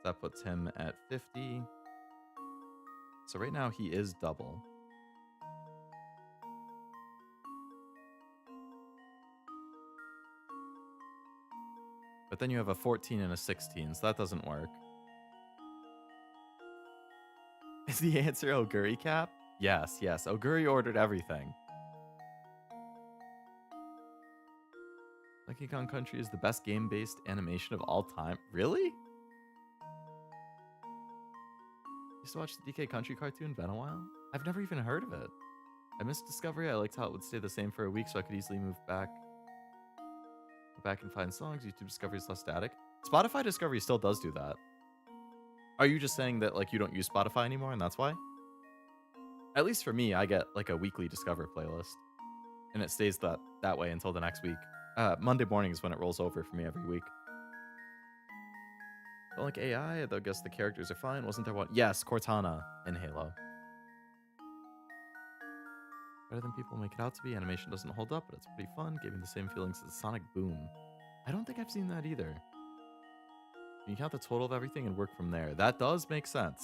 That puts him at 50. So right now he is double. But then you have a 14 and a 16, so that doesn't work. Is the answer Oguri Cap? Yes, yes. Oguri ordered everything. Donkey Kong Country is the best game-based animation of all time. Really? You Used to watch the DK Country cartoon, been a while? I've never even heard of it. I missed Discovery. I liked how it would stay the same for a week so I could easily move back. Go back and find songs. YouTube Discovery is less static. Spotify Discovery still does do that. Are you just saying that like you don't use Spotify anymore and that's why? At least for me, I get like a weekly Discover playlist. And it stays that way until the next week. Monday morning is when it rolls over for me every week. Don't like AI, though I guess the characters are fine. Wasn't there one? Yes, Cortana in Halo. Better than people make it out to be. Animation doesn't hold up, but it's pretty fun. Gave me the same feelings as Sonic Boom. I don't think I've seen that either. You count the total of everything and work from there. That does make sense.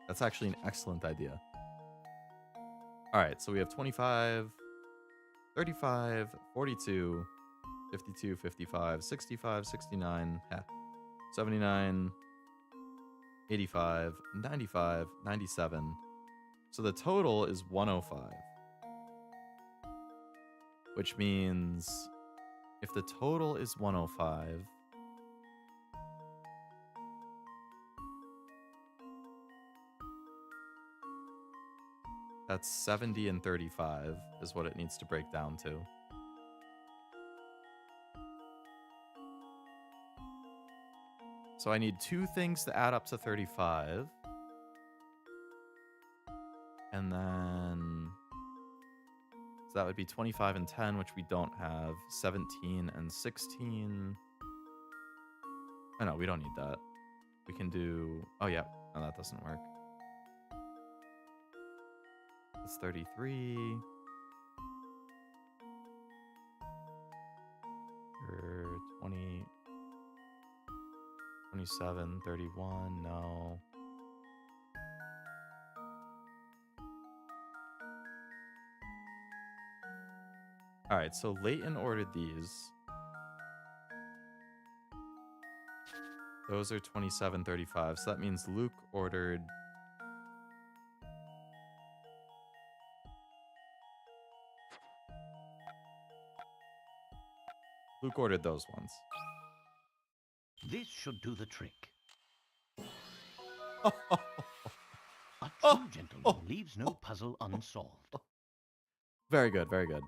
That's actually an excellent idea. All right, so we have 25, 35, 42, 52, 55, 65, 69, 79, 85, 95, 97. So the total is 105. Which means if the total is 105, that's 70 and 35 is what it needs to break down to. So I need two things to add up to 35. And then... so that would be 25 and 10, which we don't have. 17 and 16. Oh, no, we don't need that. We can do... oh, yeah. No, that doesn't work. That's 33. Or 20... 27, 31, no. All right, so Layton ordered these. Those are 27, 35. So that means Luke ordered... Luke ordered those ones. This should do the trick. Oh, A true gentleman leaves no puzzle unsolved. very good, very good.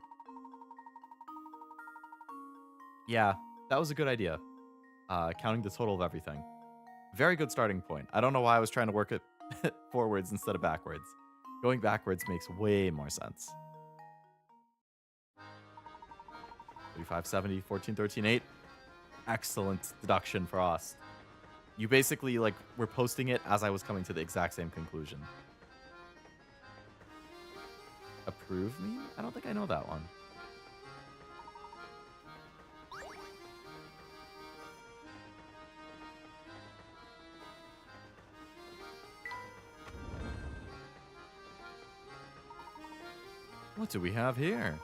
Yeah, that was a good idea. Counting the total of everything. Very good starting point. I don't know why I was trying to work it forwards instead of backwards. Going backwards makes way more sense. 35, 70, 14, 13, 8. Excellent deduction for us. You basically, like, were posting it as I was coming to the exact same conclusion. Approve me? I don't think I know that one. What do we have here?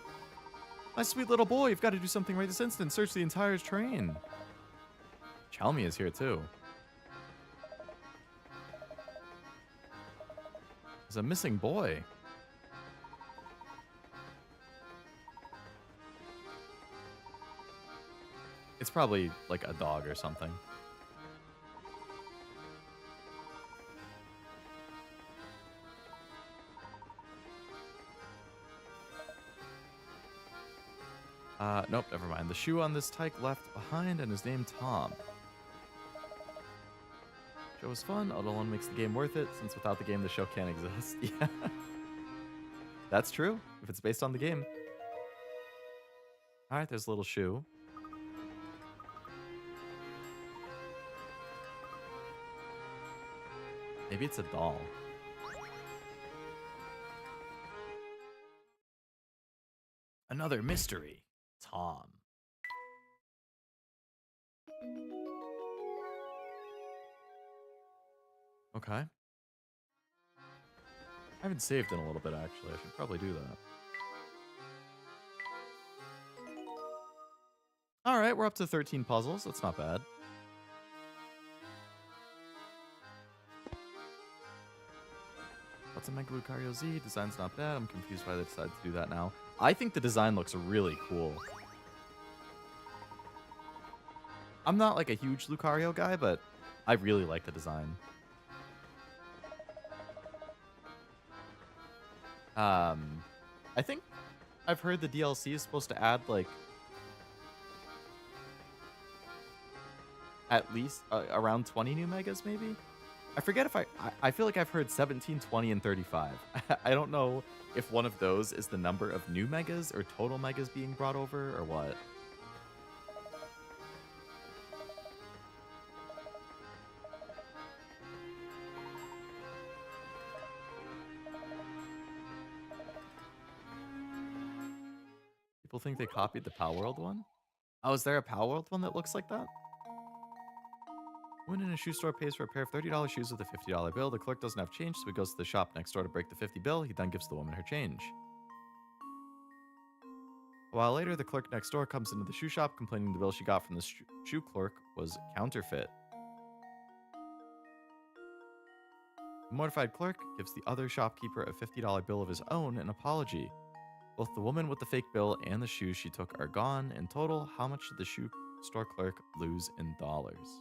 My sweet little boy, you've got to do something right this instant. Search the entire train. Chalmy is here too. There's a missing boy. It's probably like a dog or something. Nope, never mind. The shoe on this tyke left behind and is named Tom. Show was fun. Auto one makes the game worth it, since without the game, the show can't exist. Yeah. That's true, if it's based on the game. Alright, there's a little shoe. Maybe it's a doll. Another mystery. Tom. Okay. I haven't saved in a little bit, actually. I should probably do that. Alright, we're up to 13 puzzles. That's not bad. What's in Mega Lucario Z? Design's not bad. I'm confused why they decided to do that now. I think the design looks really cool. I'm not like a huge Lucario guy, but I really like the design. I think I've heard the DLC is supposed to add like at least around 20 new megas, maybe. I forget if I feel like I've heard 17, 20, and 35. I don't know if one of those is the number of new megas or total megas being brought over or what. People think they copied the Pal World one? Oh, is there a Pal World one that looks like that? When in a shoe store pays for a pair of $30 shoes with a $50 bill, the clerk doesn't have change, so he goes to the shop next door to break the 50 bill. He then gives the woman her change. A while later, the clerk next door comes into the shoe shop complaining the bill she got from the shoe clerk was counterfeit. The mortified clerk gives the other shopkeeper a $50 bill of his own in apology. Both the woman with the fake bill and the shoes she took are gone. In total, how much did the shoe store clerk lose in dollars?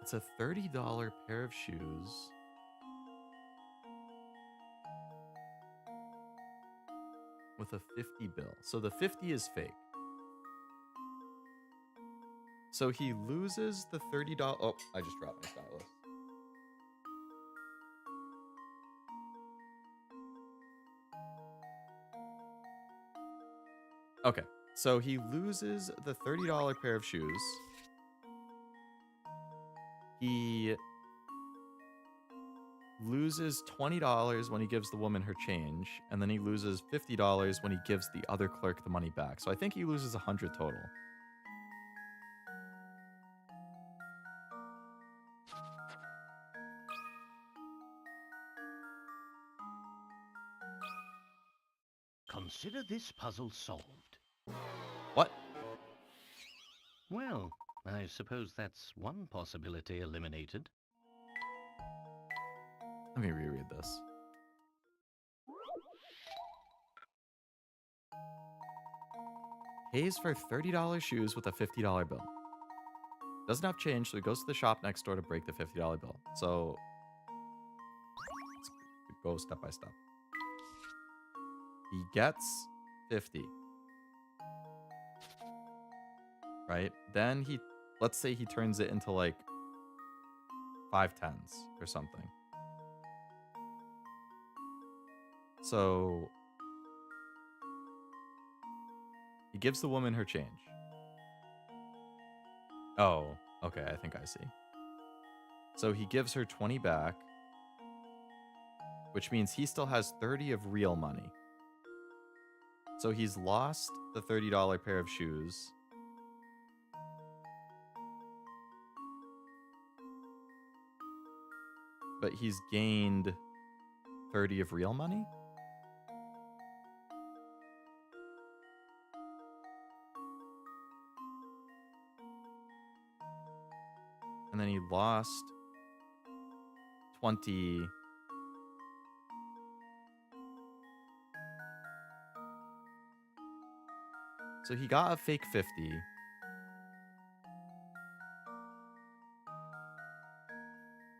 It's a $30 pair of shoes. With a 50 bill. So the 50 is fake. So he loses the $30. Oh, I just dropped my stylus. Okay, so he loses the $30 pair of shoes. He loses $20 when he gives the woman her change, and then he loses $50 when he gives the other clerk the money back. So I think he loses 100 total. Consider this puzzle solved. What? Well, I suppose that's one possibility eliminated. Let me reread this. Pays for $30 shoes with a $50 bill. Doesn't have change, so he goes to the shop next door to break the $50 bill. So let's go step by step. He gets 50. Right? Then let's say he turns it into like 5 tens or something. So he gives the woman her change. Oh, okay, I think I see. So he gives her 20 back, which means he still has 30 of real money. So he's lost the $30 pair of shoes. But he's gained 30 of real money? And then he lost 20. So he got a fake 50.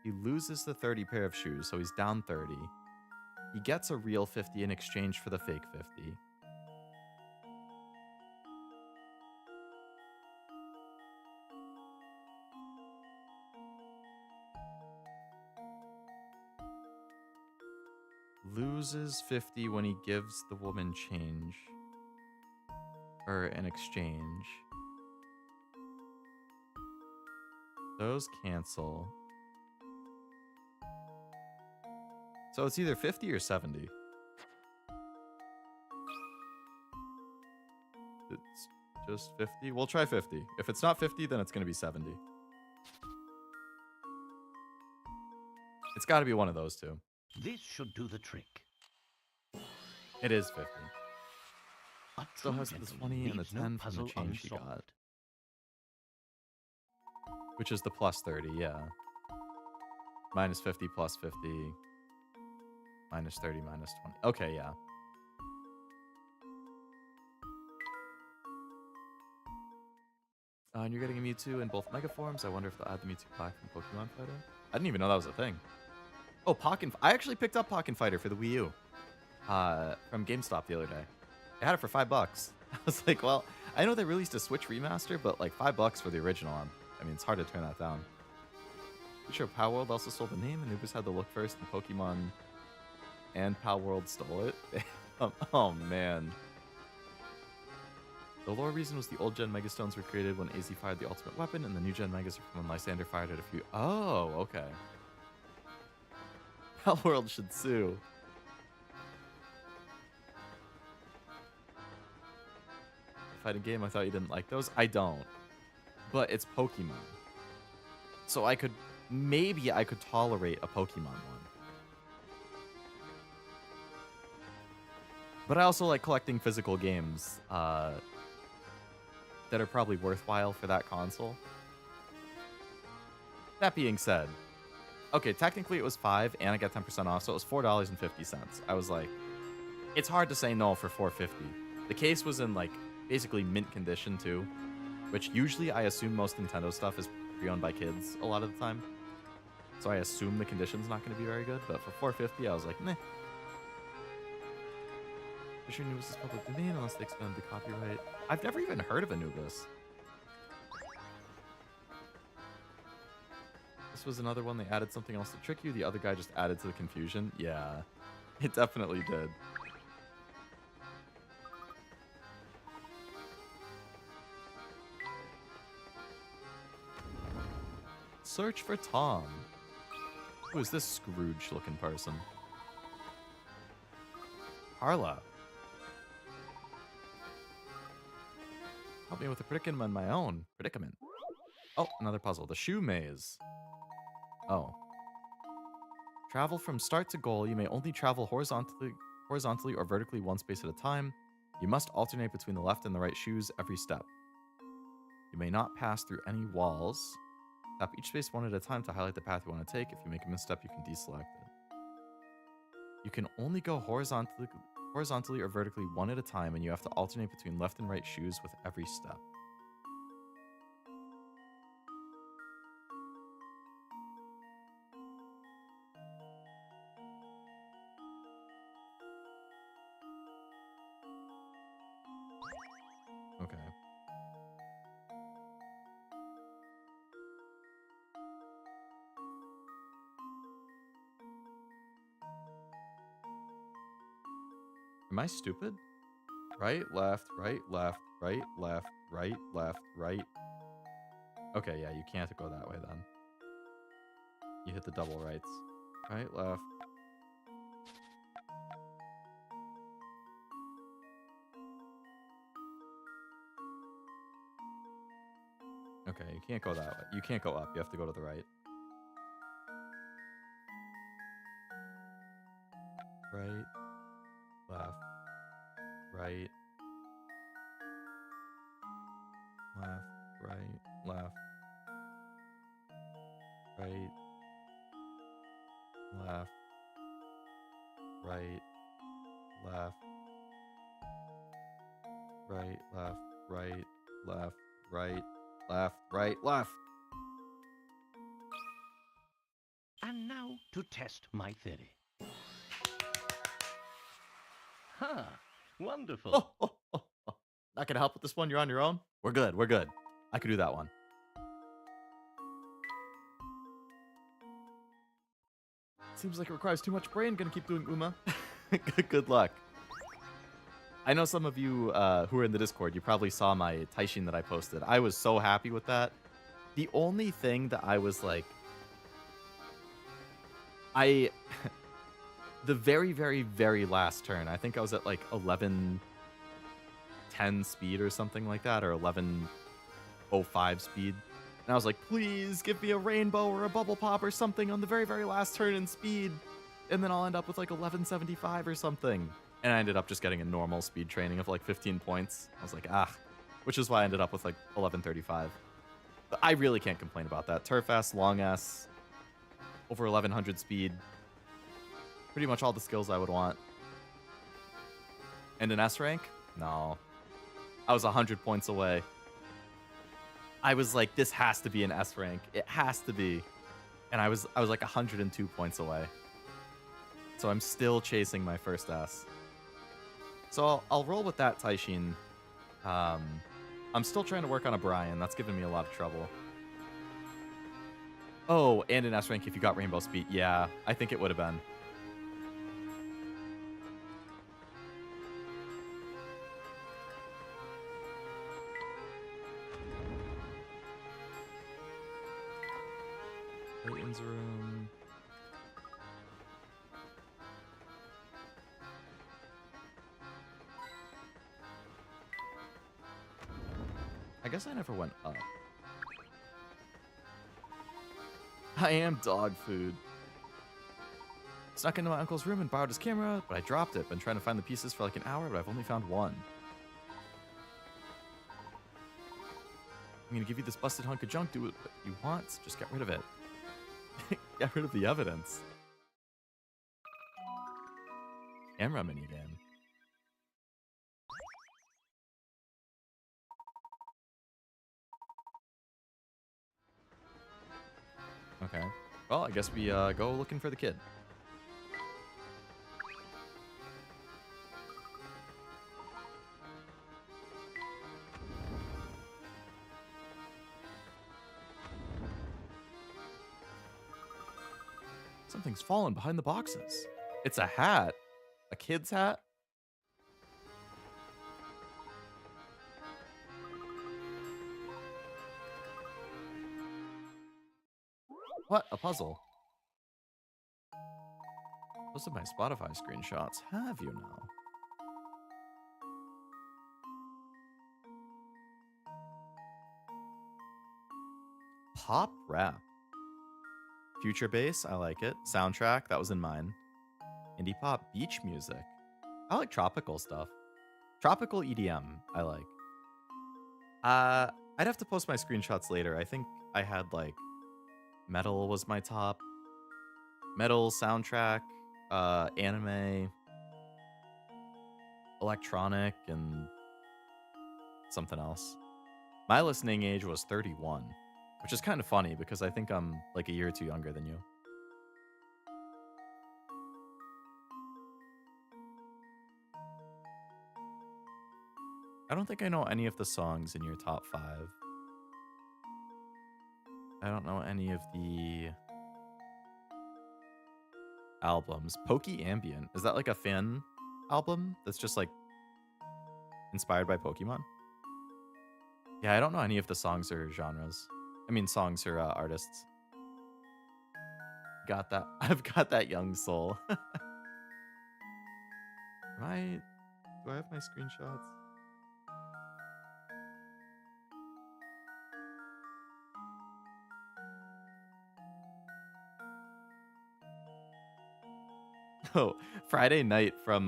He loses the 30 pair of shoes, so he's down 30. He gets a real 50 in exchange for the fake 50. Loses 50 when he gives the woman change. Or an exchange. Those cancel. So it's either 50 or 70. It's just 50. We'll try 50. If it's not 50, then it's going to be 70. It's got to be one of those two. This should do the trick. It is 50. A Still true has the gentleman 20 and the leaves no 10 from the puzzle change he got. unsolved. Which is the plus 30, yeah. Minus 50 plus 50. Minus 30 minus 20. Okay, yeah. And you're getting a Mewtwo in both Mega forms. I wonder if they'll add the Mewtwo pack from Pokemon Fighter. I didn't even know that was a thing. Oh, I actually picked up Pokken Fighter for the Wii U from GameStop the other day. I had it for $5. I was like, well, I know they released a Switch remaster, but like $5 for the original. I mean, it's hard to turn that down. Sure, Power World also stole the name, and Anubis had the look first, and Pokemon and Power World stole it. Oh man. The lore reason was the old gen Megastones were created when AZ fired the ultimate weapon, and the new gen Megas are from when Lysander fired it a few. Oh, okay. Power World should sue. Fighting game, I thought you didn't like those. I don't. But it's Pokemon. So maybe I could tolerate a Pokemon one. But I also like collecting physical games that are probably worthwhile for that console. That being said, okay, technically it was $5 and I got 10% off, so it was $4.50. I was like, it's hard to say no for $4.50. The case was in like basically mint condition too, which usually I assume most Nintendo stuff is pre-owned by kids a lot of the time. So I assume the condition's not going to be very good, but for $4.50 I was like, meh. For sure Anubis is public domain unless they expand the copyright. I've never even heard of Anubis. This was another one they added something else to trick you. The other guy just added to the confusion. Yeah, it definitely did. Search for Tom. Who is this Scrooge-looking person? Carla. Help me with a predicament on my own. Predicament. Oh, another puzzle. The shoe maze. Oh. Travel from start to goal. You may only travel horizontally or vertically one space at a time. You must alternate between the left and the right shoes every step. You may not pass through any walls. Tap each space one at a time to highlight the path you want to take. If you make a misstep, you can deselect it. You can only go horizontally or vertically one at a time, and you have to alternate between left and right shoes with every step. Okay. Am I stupid? Right, left, right, left, right, left, right, left, right. Okay, yeah, you can't go that way then. You hit the double rights. Right, left. Okay, you can't go that way. You can't go up. You have to go to the right. Right, left, right, left, right, left, right, left, right, left, right, left, right, left, right, left, right, left. And now to test my theory. Huh, wonderful. Not gonna help with this one. You're on your own. We're good. We're good. I could do that one. Seems like it requires too much brain. Gonna keep doing Uma. Good luck. I know some of you who are in the Discord, you probably saw my Taishin that I posted. I was so happy with that. The only thing that I was like... the very, very, very last turn, I think I was at like 11:10 speed or something like that, or 11:05 speed. And I was like, please give me a rainbow or a bubble pop or something on the very, very last turn in speed. And then I'll end up with like 11:75 or something. And I ended up just getting a normal speed training of like 15 points. I was like, which is why I ended up with like 11:35. But I really can't complain about that. Turf S, Long S, over 1100 speed. Pretty much all the skills I would want. And an S rank? No. I was 100 points away. I was like, this has to be an S rank. It has to be. And I was like 102 points away. So I'm still chasing my first S. So I'll roll with that, Taishin. I'm still trying to work on a Brian. That's giving me a lot of trouble. Oh, and an S rank if you got Rainbow Speed. Yeah, I think it would have been. Layton's room. I guess I never went up. I am dog food. Snuck into my uncle's room and borrowed his camera, but I dropped it. Been trying to find the pieces for like an hour, but I've only found one. I'm gonna give you this busted hunk of junk. Do what you want. Just get rid of it. Get rid of the evidence. Camera minigame. Okay. Well, I guess we go looking for the kid. Something's fallen behind the boxes. It's a hat. A kid's hat? What? A puzzle. Those are my Spotify screenshots. Have you now? Pop rap. Future bass, I like it. Soundtrack, that was in mine. Indie pop, beach music. I like tropical stuff. Tropical EDM, I like. I'd have to post my screenshots later. I think I had like metal was my top. Metal, soundtrack, anime, electronic, and something else. My listening age was 31, which is kind of funny because I think I'm like a year or two younger than you. I don't think I know any of the songs in your top 5. I don't know any of the albums. Pokey Ambient. Is that like a fan album that's just like inspired by Pokemon? Yeah, I don't know any of the songs or genres. I mean, songs or artists. Got that. I've got that young soul. Do I have my screenshots? Oh, Friday Night from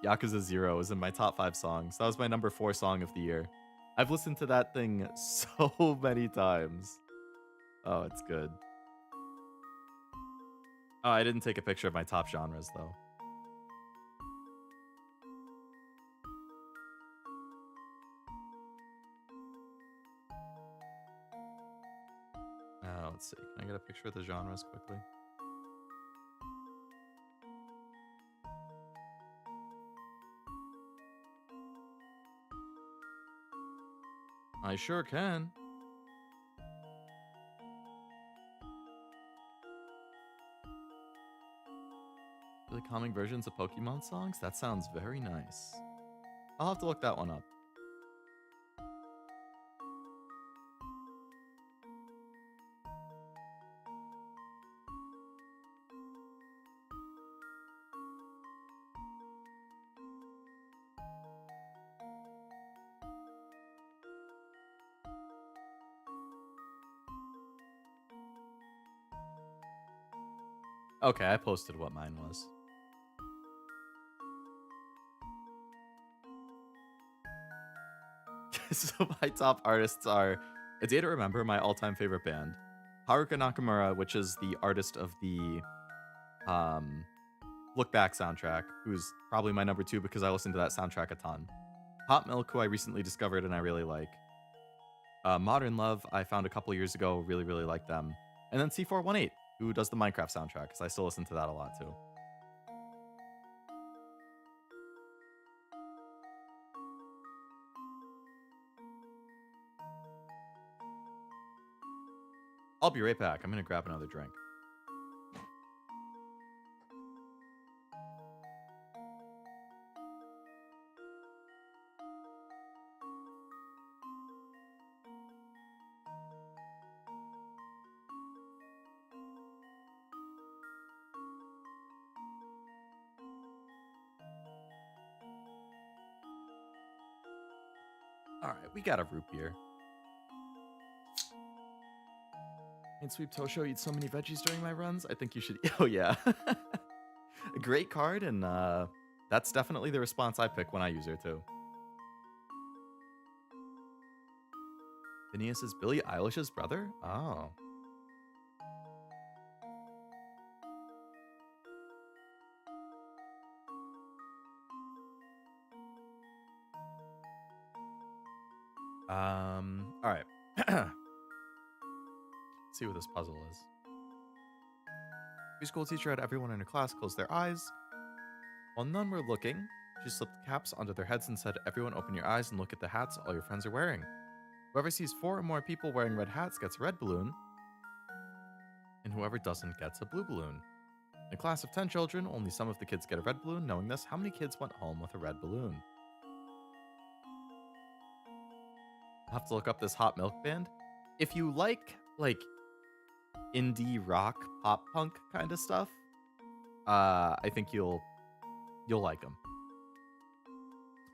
Yakuza 0 is in my top 5 songs. That was my number 4 song of the year. I've listened to that thing so many times. Oh, it's good. Oh, I didn't take a picture of my top genres, though. Let's see. Can I get a picture of the genres quickly? I sure can. Really calming versions of Pokemon songs? That sounds very nice. I'll have to look that one up. Okay, I posted what mine was. So my top artists are A Day to Remember, my all-time favorite band. Haruka Nakamura, which is the artist of the Look Back soundtrack, who's probably my number 2 because I listened to that soundtrack a ton. Hot Milk, who I recently discovered and I really like. Modern Love, I found a couple years ago, really, really like them. And then C418, who does the Minecraft soundtrack, because I still listen to that a lot too. I'll be right back. I'm gonna grab another drink. All right, we got a root beer. And Sweep Tosho eats so many veggies during my runs. I think you should. Oh yeah, a great card, and that's definitely the response I pick when I use her too. Phineas is Billie Eilish's brother. Oh. All right. Let's see what this puzzle is. Preschool teacher had everyone in her class close their eyes. While none were looking, she slipped caps onto their heads and said, "Everyone open your eyes and look at the hats all your friends are wearing. Whoever sees 4 or more people wearing red hats gets a red balloon, and whoever doesn't gets a blue balloon. In a class of 10 children, only some of the kids get a red balloon. Knowing this, how many kids went home with a red balloon?" I'll have to look up this Hot Milk Band. If you like indie rock, pop punk kind of stuff, I think you'll like them.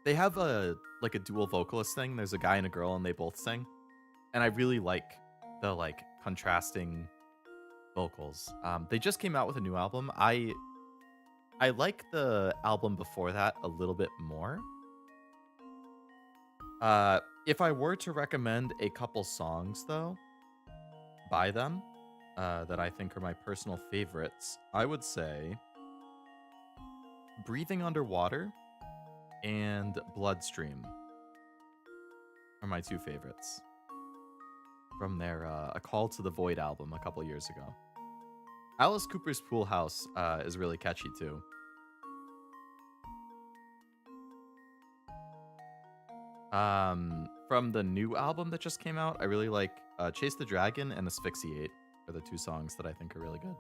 They have a dual vocalist thing. There's a guy and a girl, and they both sing, and I really like the contrasting vocals. They just came out with a new album. I like the album before that a little bit more. If I were to recommend a couple songs though by them that I think are my personal favorites, I would say Breathing Underwater and Bloodstream are my 2 favorites from their A Call to the Void album a couple years ago. Alice Cooper's Pool House is really catchy too. From the new album that just came out, I really like Chase the Dragon and Asphyxiate are the 2 songs that I think are really good.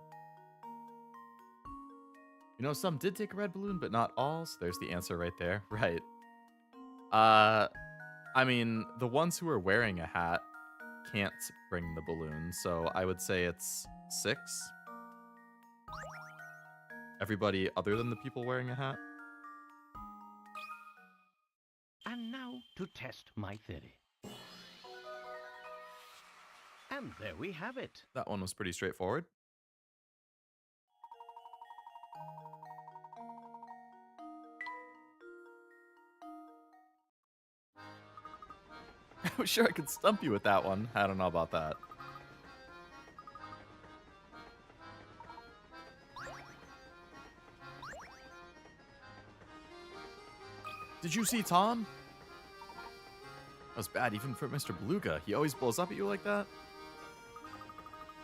You know, some did take a red balloon, but not all, so there's the answer right there. Right. I mean, the ones who are wearing a hat can't bring the balloon, so I would say it's 6. Everybody other than the people wearing a hat. And now to test my theory. And there we have it. That one was pretty straightforward. I was sure I could stump you with that one. I don't know about that. Did you see Tom? That was bad even for Mr. Beluga. He always blows up at you like that.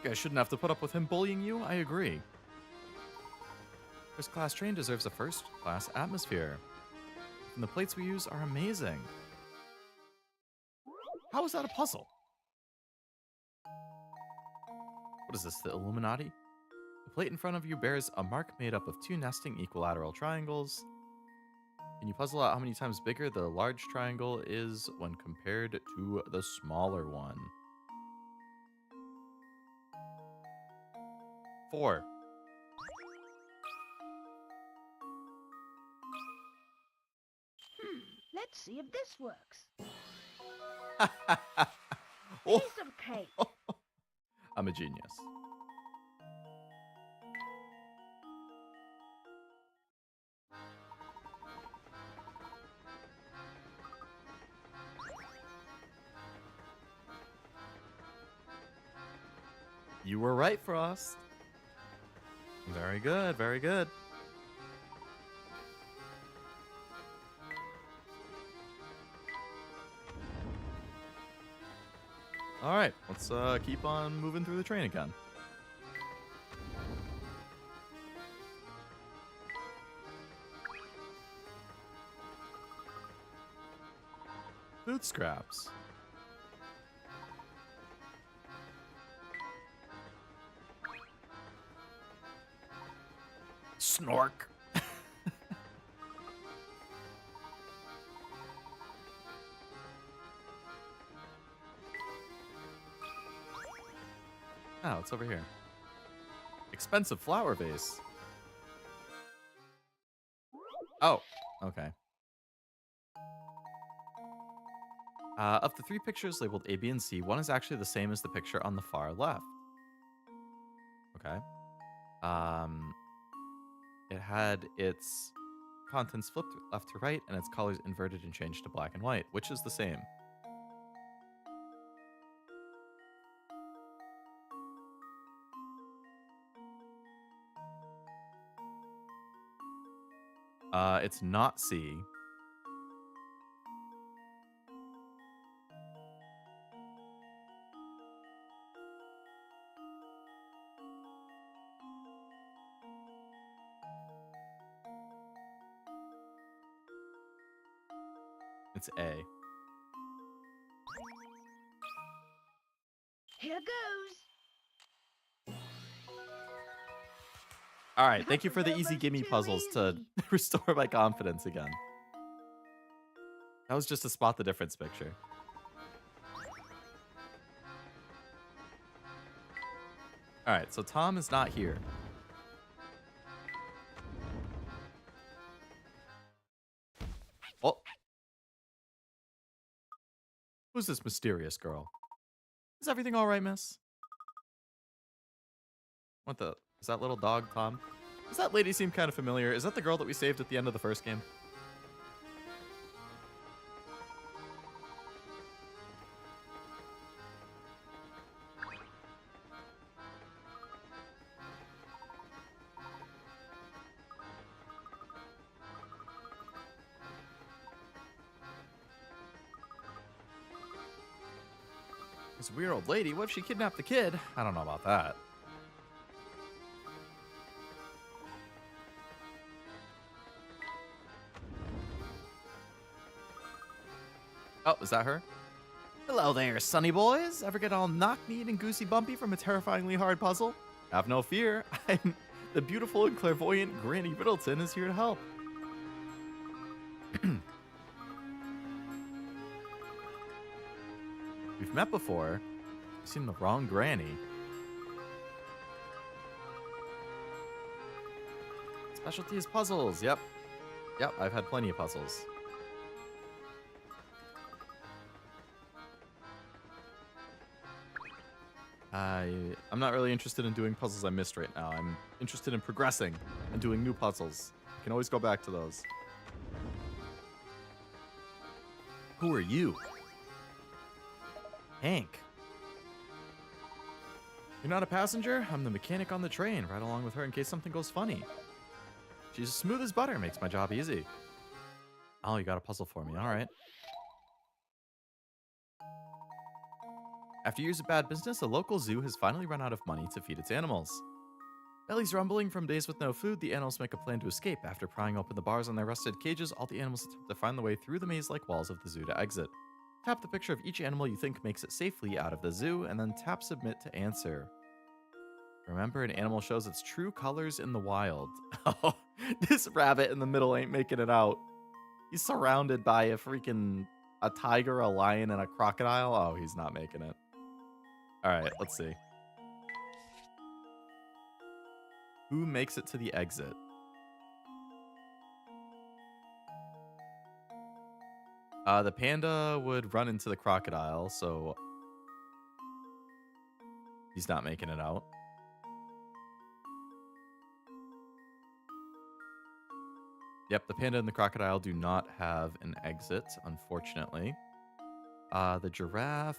You guys shouldn't have to put up with him bullying you. I agree. First class train deserves a first class atmosphere. And the plates we use are amazing. How is that a puzzle? What is this, the Illuminati? The plate in front of you bears a mark made up of 2 nesting equilateral triangles. Can you puzzle out how many times bigger the large triangle is when compared to the smaller one? 4. Let's see if this works. Oh, Piece of cake. I'm a genius. You were right, Frost. Very good, very good. All right, let's keep on moving through the train again. Food scraps. Snork. Oh, it's over here. Expensive flower vase. Oh, okay. Of the 3 pictures labeled A, B, and C, one is actually the same as the picture on the far left. Okay. It had its contents flipped left to right and its colors inverted and changed to black and white, which is the same. It's not C. It's A. Here goes. All right, That thank you was for the easy almost gimme too puzzles to easy. restore my confidence again. That was just a spot the difference picture. All right, so Tom is not here. Oh. Who's this mysterious girl? Is everything all right, miss? What the? Is that little dog, Tom? Does that lady seem kind of familiar? Is that the girl that we saved at the end of the first game? This weird old lady, what if she kidnapped the kid? I don't know about that. Oh, is that her? Hello there, sunny boys. Ever get all knock-kneed and goosey-bumpy from a terrifyingly hard puzzle? Have no fear. I'm the beautiful and clairvoyant Granny Riddleton is here to help. We've met before. I've seen the wrong Granny. Specialty is puzzles. Yep. Yep, I've had plenty of puzzles. I'm not really interested in doing puzzles I missed right now. I'm interested in progressing and doing new puzzles. I can always go back to those. Who are you? Hank. You're not a passenger? I'm the mechanic on the train, right along with her in case something goes funny. She's as smooth as butter, makes my job easy. Oh, you got a puzzle for me, alright. After years of bad business, a local zoo has finally run out of money to feed its animals. Bellies rumbling from days with no food, the animals make a plan to escape. After prying open the bars on their rusted cages, all the animals attempt to find the way through the maze-like walls of the zoo to exit. Tap the picture of each animal you think makes it safely out of the zoo, and then tap submit to answer. Remember, an animal shows its true colors in the wild. Oh, this rabbit in the middle ain't making it out. He's surrounded by a tiger, a lion, and a crocodile. Oh, he's not making it. All right, let's see. Who makes it to the exit? The panda would run into the crocodile, so he's not making it out. Yep, the panda and the crocodile do not have an exit, unfortunately. The giraffe.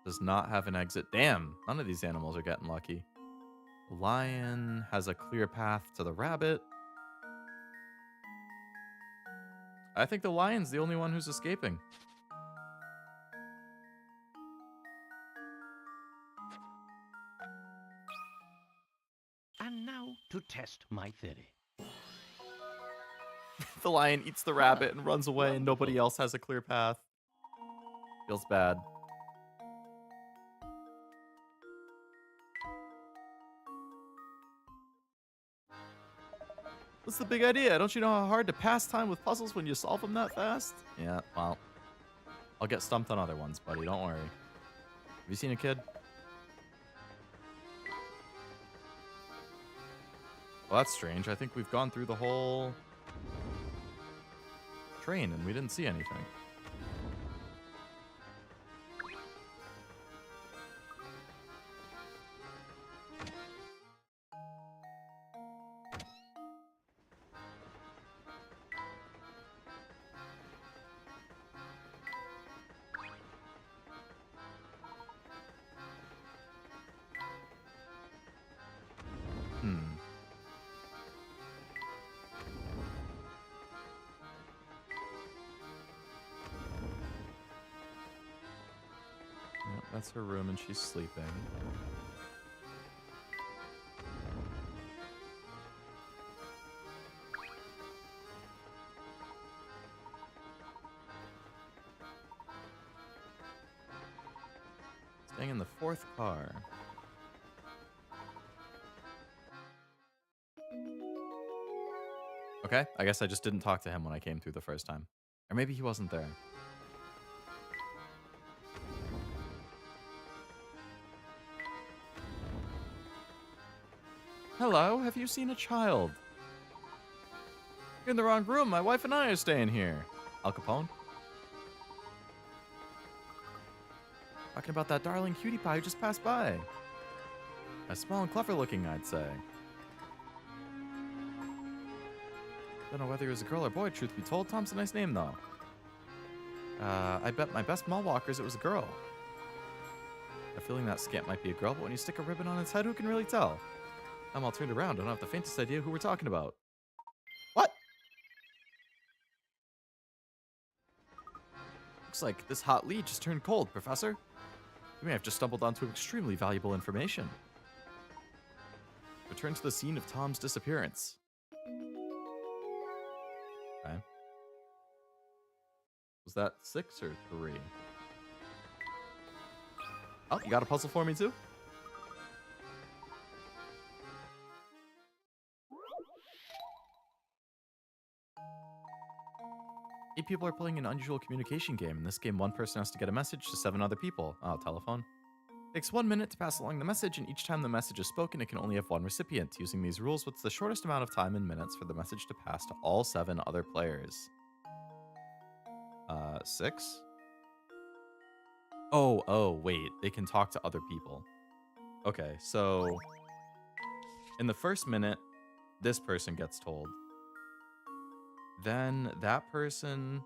Does not have an exit. Damn, none of these animals are getting lucky. The lion has a clear path to the rabbit. I think the lion's the only one who's escaping. And now to test my theory. The lion eats the rabbit and runs away and nobody else has a clear path. Feels bad. What's the big idea? Don't you know how hard to pass time with puzzles when you solve them that fast? Yeah, well, I'll get stumped on other ones, buddy. Don't worry. Have you seen a kid? Well, that's strange. I think we've gone through the whole train and we didn't see anything. That's her room and she's sleeping. Staying in the 4th car. Okay, I guess I just didn't talk to him when I came through the first time. Or maybe he wasn't there. Hello, have you seen a child? You're in the wrong room. My wife and I are staying here. Al Capone? Talking about that darling cutie pie who just passed by. Nice, small and clever looking, I'd say. Don't know whether he was a girl or boy, truth be told. Tom's a nice name, though. I bet my best mall walkers it was a girl. I have a feeling that scamp might be a girl, but when you stick a ribbon on its head, who can really tell? I'm all turned around. I don't have the faintest idea who we're talking about. What? Looks like this hot lead just turned cold, Professor. You may have just stumbled onto extremely valuable information. Return to the scene of Tom's disappearance. Okay. Was that 6 or 3? Oh, you got a puzzle for me too? Eight people are playing an unusual communication game. In this game, one person has to get a message to 7 other people. Oh, telephone. It takes 1 minute to pass along the message, and each time the message is spoken, it can only have one recipient. Using these rules, what's the shortest amount of time in minutes for the message to pass to all 7 other players? 6? Oh, wait. They can talk to other people. Okay, so in the first minute, this person gets told. Then that person...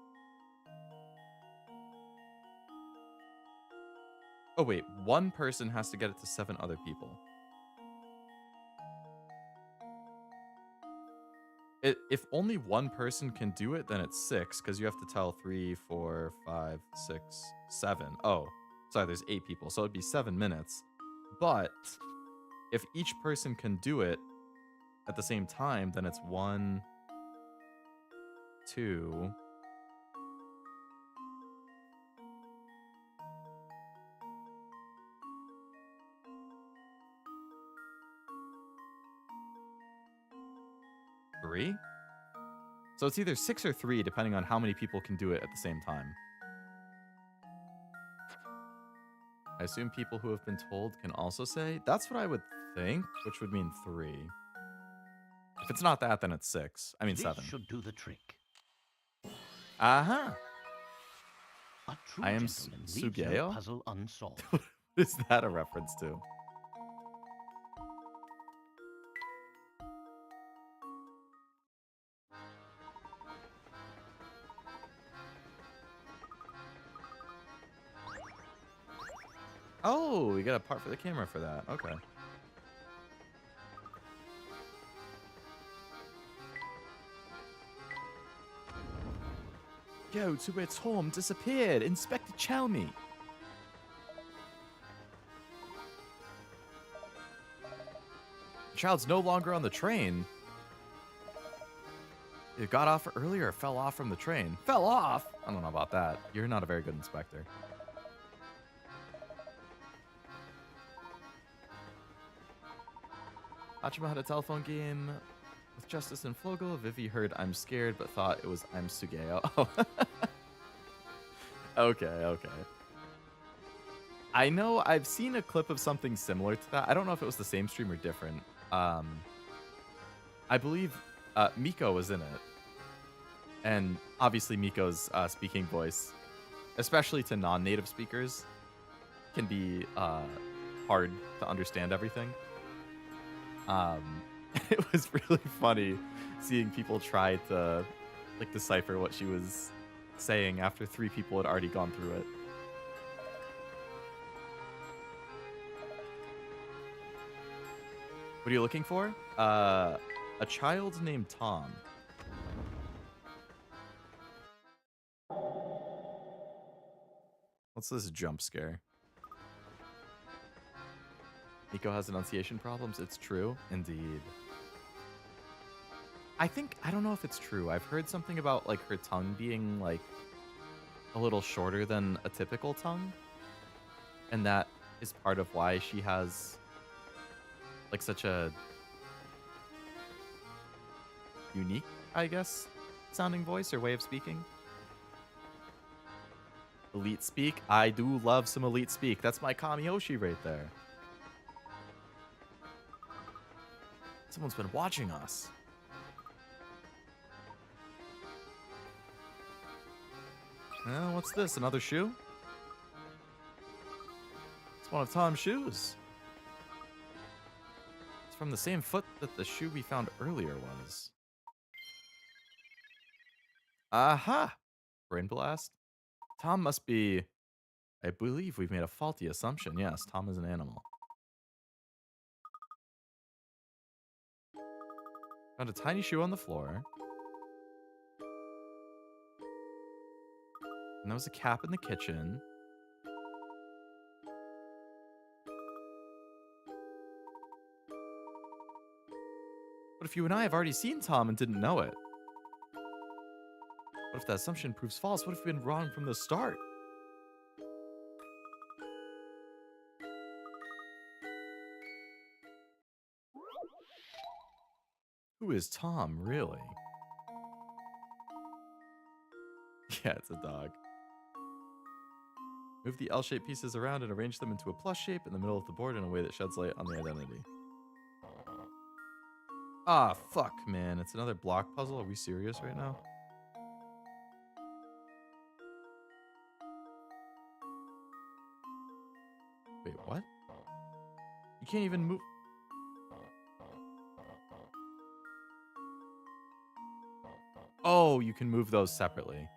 Oh, wait. One person has to get it to 7 other people. If only one person can do it, then it's 6, because you have to tell 3, 4, 5, 6, 7. Oh, sorry, there's 8 people, so it'd be 7 minutes. But if each person can do it at the same time, then it's 1... 2. Three? So it's either 6 or 3, depending on how many people can do it at the same time. I assume people who have been told can also say. That's what I would think, which would mean 3. If it's not that, then it's 6. I mean, 7. This should do the trick. Uh-huh. A true I am gentleman leaves no Sugeo? puzzle unsolved. What is that a reference to? Oh, we got a part for the camera for that. Okay. Go to where Tom disappeared. Inspector Chalmy. The child's no longer on the train. It got off earlier or fell off from the train. Fell off? I don't know about that. You're not a very good inspector. Hachima had a telephone game With Justice and Flogel, Vivi heard I'm scared, but thought it was I'm Sugeo. Oh. Okay. I know I've seen a clip of something similar to that. I don't know if it was the same stream or different. I believe Miko was in it. And obviously Miko's speaking voice, especially to non-native speakers, can be hard to understand everything. It was really funny seeing people try to like decipher what she was saying after 3 people had already gone through it. What are you looking for? A child named Tom. What's this jump scare? Nico has enunciation problems. It's true. Indeed. I don't know if it's true. I've heard something about like her tongue being like a little shorter than a typical tongue. And that is part of why she has like such a unique, I guess, sounding voice or way of speaking. Elite speak. I do love some elite speak. That's my Kamiyoshi right there. Someone's been watching us. What's this? Another shoe? It's one of Tom's shoes. It's from the same foot that the shoe we found earlier was. Aha! Brain blast. Tom must be... I believe we've made a faulty assumption. Yes, Tom is an animal. Found a tiny shoe on the floor. And there was a cap in the kitchen. But if you and I have already seen Tom and didn't know it? What if that assumption proves false? What if we've been wrong from the start? Who is Tom, really? Yeah, it's a dog. Move the L-shaped pieces around and arrange them into a plus shape in the middle of the board in a way that sheds light on the identity. Ah, fuck, man. It's another block puzzle. Are we serious right now? Wait, what? You can't even move... Oh, you can move those separately.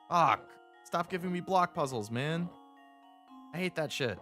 Fuck. Stop giving me block puzzles, man. I hate that shit.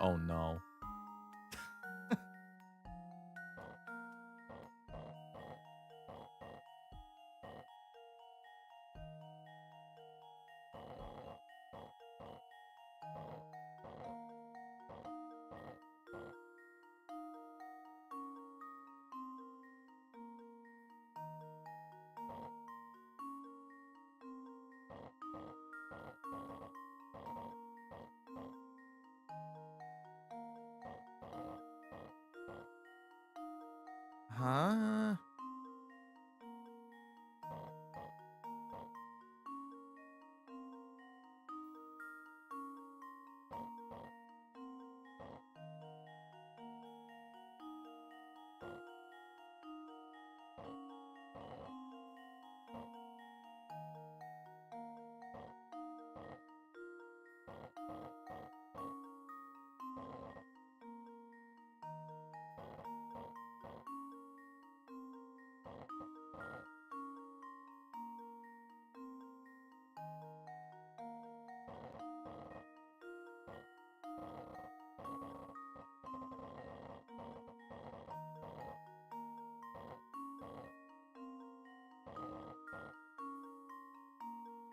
Oh no. Huh?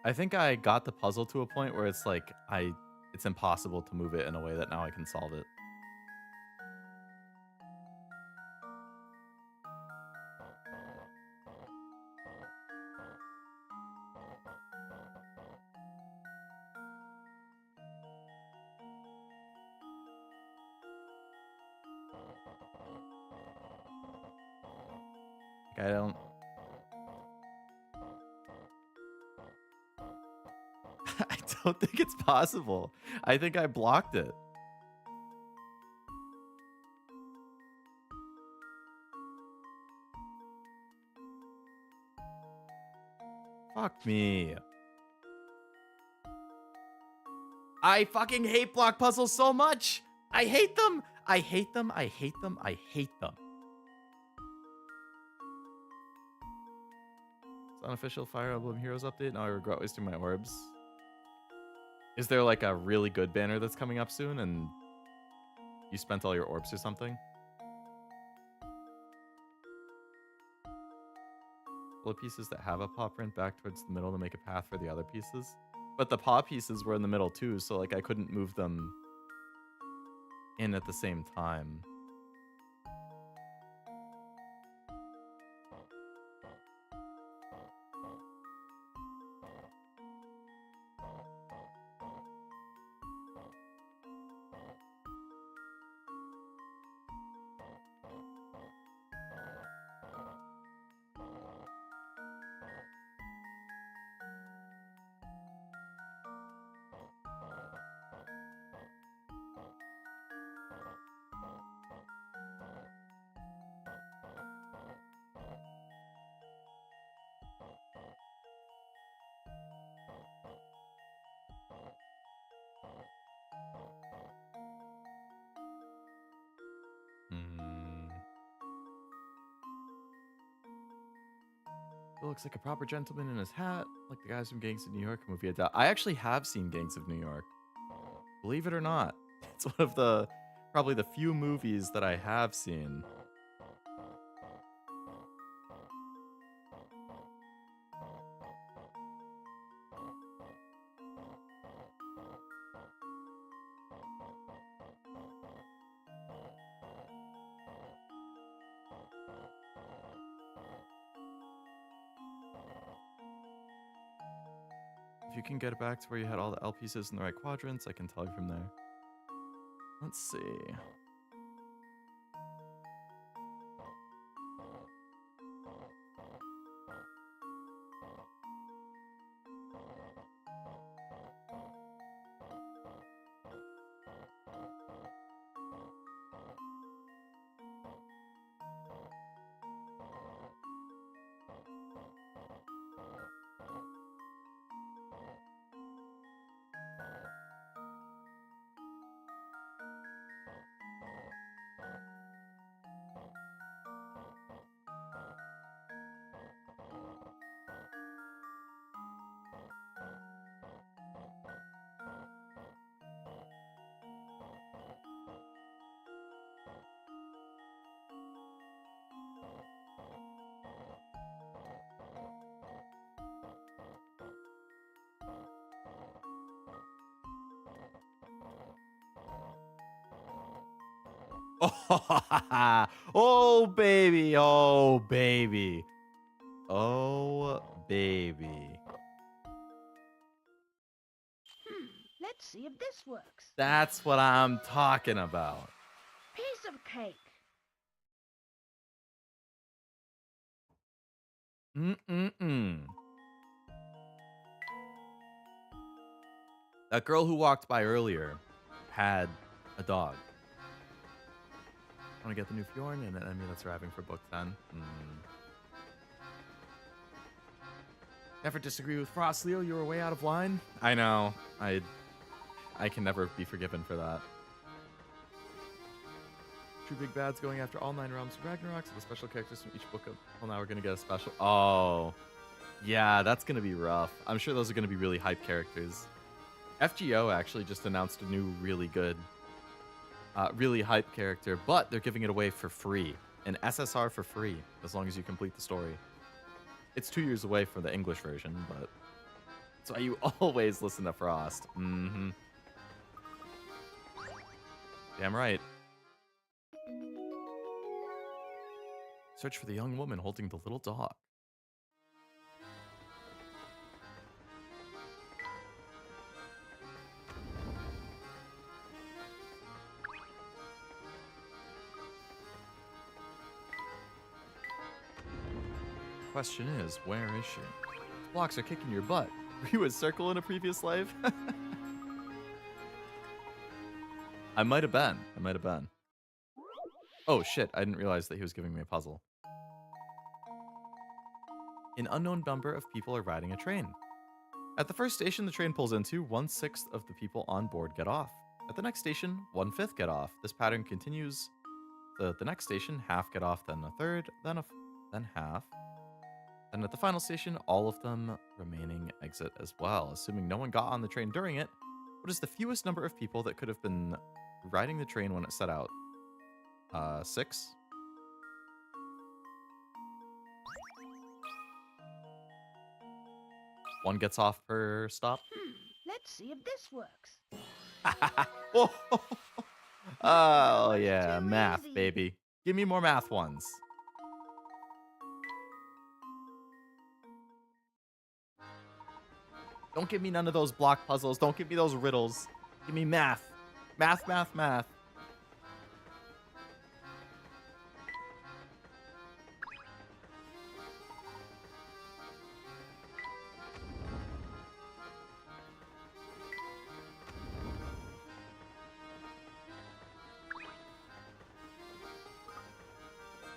I think I got the puzzle to a point where it's like it's impossible to move it in a way that now I can solve it. Like, I don't I don't think it's possible. I think I blocked it. Fuck me. I fucking hate block puzzles so much. I hate them. I hate them. I hate them. I hate them. It's unofficial Fire Emblem Heroes update. Now I regret wasting my orbs. Is there like a really good banner that's coming up soon and you spent all your orbs or something? Pull pieces that have a paw print back towards the middle to make a path for the other pieces. But the paw pieces were in the middle too, so like I couldn't move them in at the same time. He looks like a proper gentleman in his hat, like the guys from Gangs of New York movie. I actually have seen Gangs of New York. Believe it or not. It's one of the probably the few movies that I have seen. If you can get it back to where you had all the L pieces in the right quadrants, I can tell you from there. Let's see. Oh, oh baby, oh baby, oh baby. Let's see if this works. That's what I'm talking about. Piece of cake. Mm-mm-mm. That girl who walked by earlier had a dog. Want to get the new Fjorn and an enemy that's arriving for book 10. Never disagree with Frost, Leo. You were way out of line. I know. I can never be forgiven for that. True big bads going after all 9 realms of Ragnarok. So the special characters from each book of... Well, now we're going to get a special... Oh. Yeah, that's going to be rough. I'm sure those are going to be really hype characters. FGO actually just announced a new really good, really hype character, but they're giving it away for free. An SSR for free, as long as you complete the story. It's 2 years away from the English version, but that's why you always listen to Frost. Mm-hmm. Damn right. Search for the young woman holding the little dog. Question is, where is she? Blocks are kicking your butt. Were you a circle in a previous life? I might have been. I might have been. Oh shit, I didn't realize that he was giving me a puzzle. An unknown number of people are riding a train. At the first station the train pulls into, 1/6 of the people on board get off. At the next station, 1/5 get off. This pattern continues. The next station, half get off, then a third, then half. Then at the final station, all of them remaining exit as well. Assuming no one got on the train during it, what is the fewest number of people that could have been riding the train when it set out? 6? One gets off per stop. Let's see if this works. Oh yeah, Too math, easy. baby. Give me more math ones. Don't give me none of those block puzzles. Don't give me those riddles. Give me math. Math, math, math.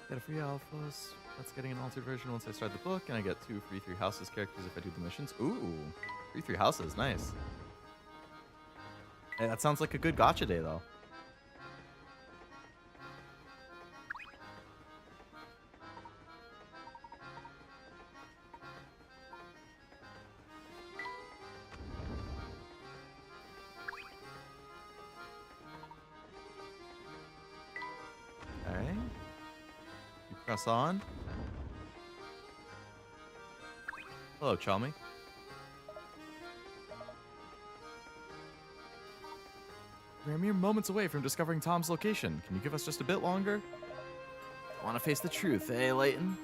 Get a free alphas. That's getting an altered version once I start the book, and I get 2 free 3 houses characters if I do the missions. Ooh, free 3 houses, nice. Hey, that sounds like a good gacha day, though. Okay. You press on. Hello, Chalmy. We're mere moments away from discovering Tom's location. Can you give us just a bit longer? Want to face the truth, eh, Layton?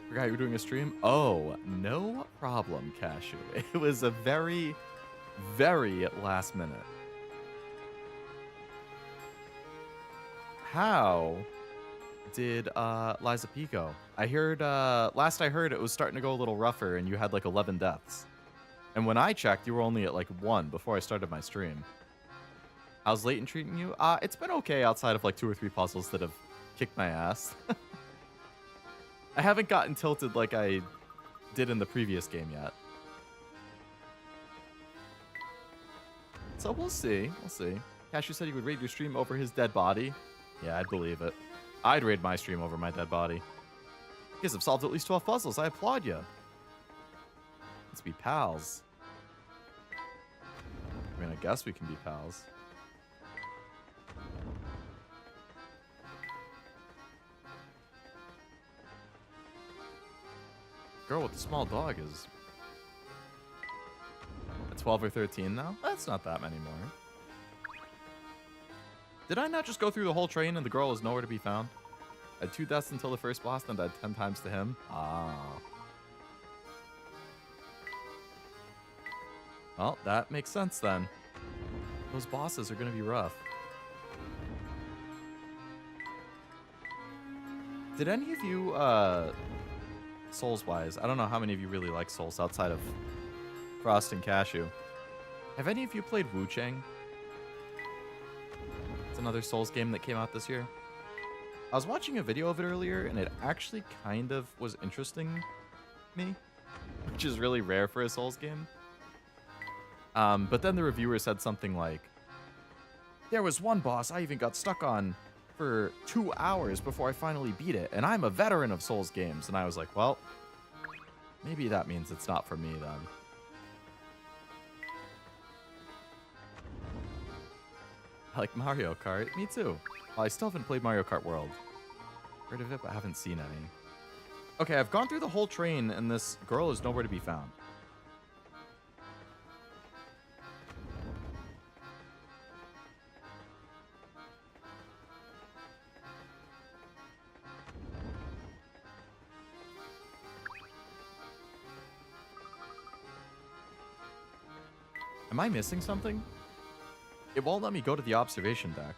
Forgot you were doing a stream? Oh, no problem, Cashew. It was a very, very last minute. How did Liza P go? I heard, last I heard, it was starting to go a little rougher and you had like 11 deaths. And when I checked, you were only at like 1 before I started my stream. How's Layton treating you? It's been okay outside of like 2 or 3 puzzles that have kicked my ass. I haven't gotten tilted like I did in the previous game yet. So we'll see. We'll see. Cashew said he would raid your stream over his dead body. Yeah, I'd believe it. I'd raid my stream over my dead body. You guys have solved at least 12 puzzles. I applaud you. Let's be pals. I mean, I guess we can be pals. Girl with the small dog is... That's 12 or 13 now. That's not that many more. Did I not just go through the whole train and the girl is nowhere to be found? I had 2 deaths until the first boss, then died 10 times to him. Ah. Well, that makes sense then. Those bosses are going to be rough. Did any of you, Souls-wise, I don't know how many of you really like Souls outside of Frost and Cashew. Have any of you played Wu Chang? It's another Souls game that came out this year. I was watching a video of it earlier, and it actually kind of was interesting me, which is really rare for a Souls game. But then the reviewer said something like, there was one boss I even got stuck on for 2 hours before I finally beat it, and I'm a veteran of Souls games. And I was like, well, maybe that means it's not for me then. I like Mario Kart. Me too. Well, I still haven't played Mario Kart World. Heard of it, but haven't seen any. Okay, I've gone through the whole train, and this girl is nowhere to be found. Am I missing something? It won't let me go to the observation deck.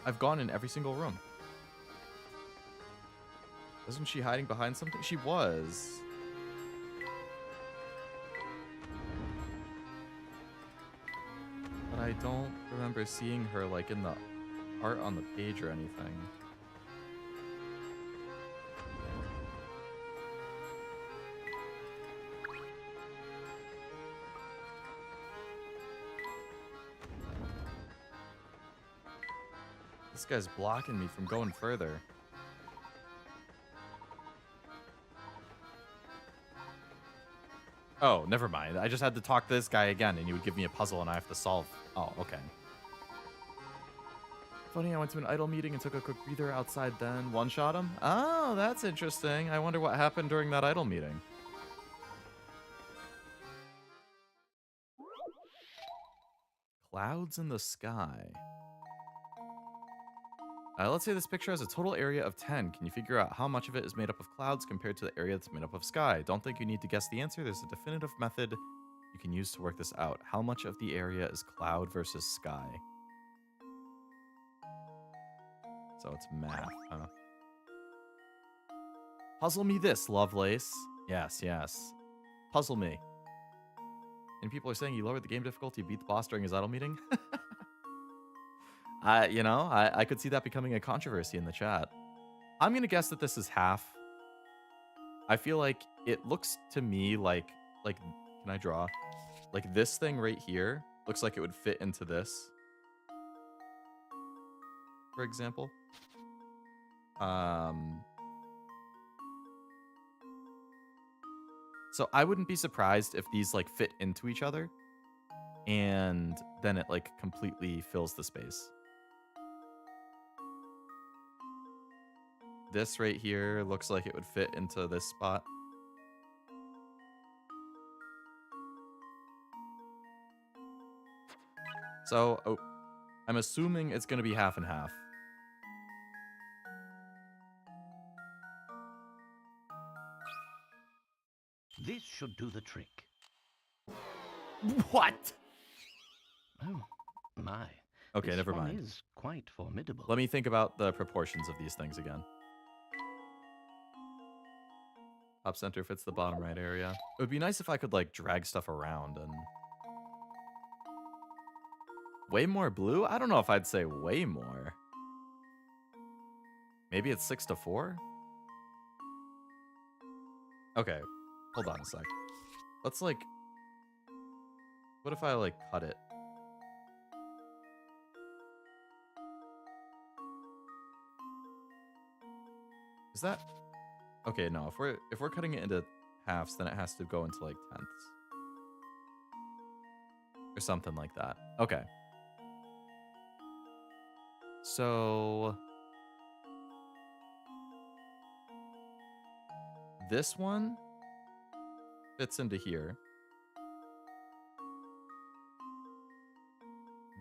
I've gone in every single room. Wasn't she hiding behind something? She was. But I don't remember seeing her like in the art on the page or anything. This guy's blocking me from going further. Oh, never mind. I just had to talk to this guy again, and he would give me a puzzle, and I have to solve. Oh, okay. Funny, I went to an idol meeting and took a quick breather outside, then one-shot him. Oh, that's interesting. I wonder what happened during that idol meeting. Clouds in the sky. Let's say this picture has a total area of 10. Can you figure out how much of it is made up of clouds compared to the area that's made up of sky? Don't think you need to guess the answer. There's a definitive method you can use to work this out. How much of the area is cloud versus sky? So it's math, huh? Puzzle me this, Lovelace. Yes, yes. Puzzle me. And people are saying you lowered the game difficulty, beat the boss during his idol meeting. I could see that becoming a controversy in the chat. I'm going to guess that this is half. I feel like it looks to me like, can I draw? Like this thing right here looks like it would fit into this. For example. So I wouldn't be surprised if these like fit into each other and then it like completely fills the space. This right here looks like it would fit into this spot. So, I'm assuming it's going to be half and half. This should do the trick. What? Oh, my. Okay, This never one mind. is quite formidable. Let me think about the proportions of these things again. Top center fits the bottom right area. It would be nice if I could like drag stuff around and... Way more blue? I don't know if I'd say way more. Maybe it's 6-4? Okay, hold on a sec. Let's like... What if I like cut it? Is that... Okay, no, if we're cutting it into halves, then it has to go into like tenths. Or something like that. Okay. So this one fits into here.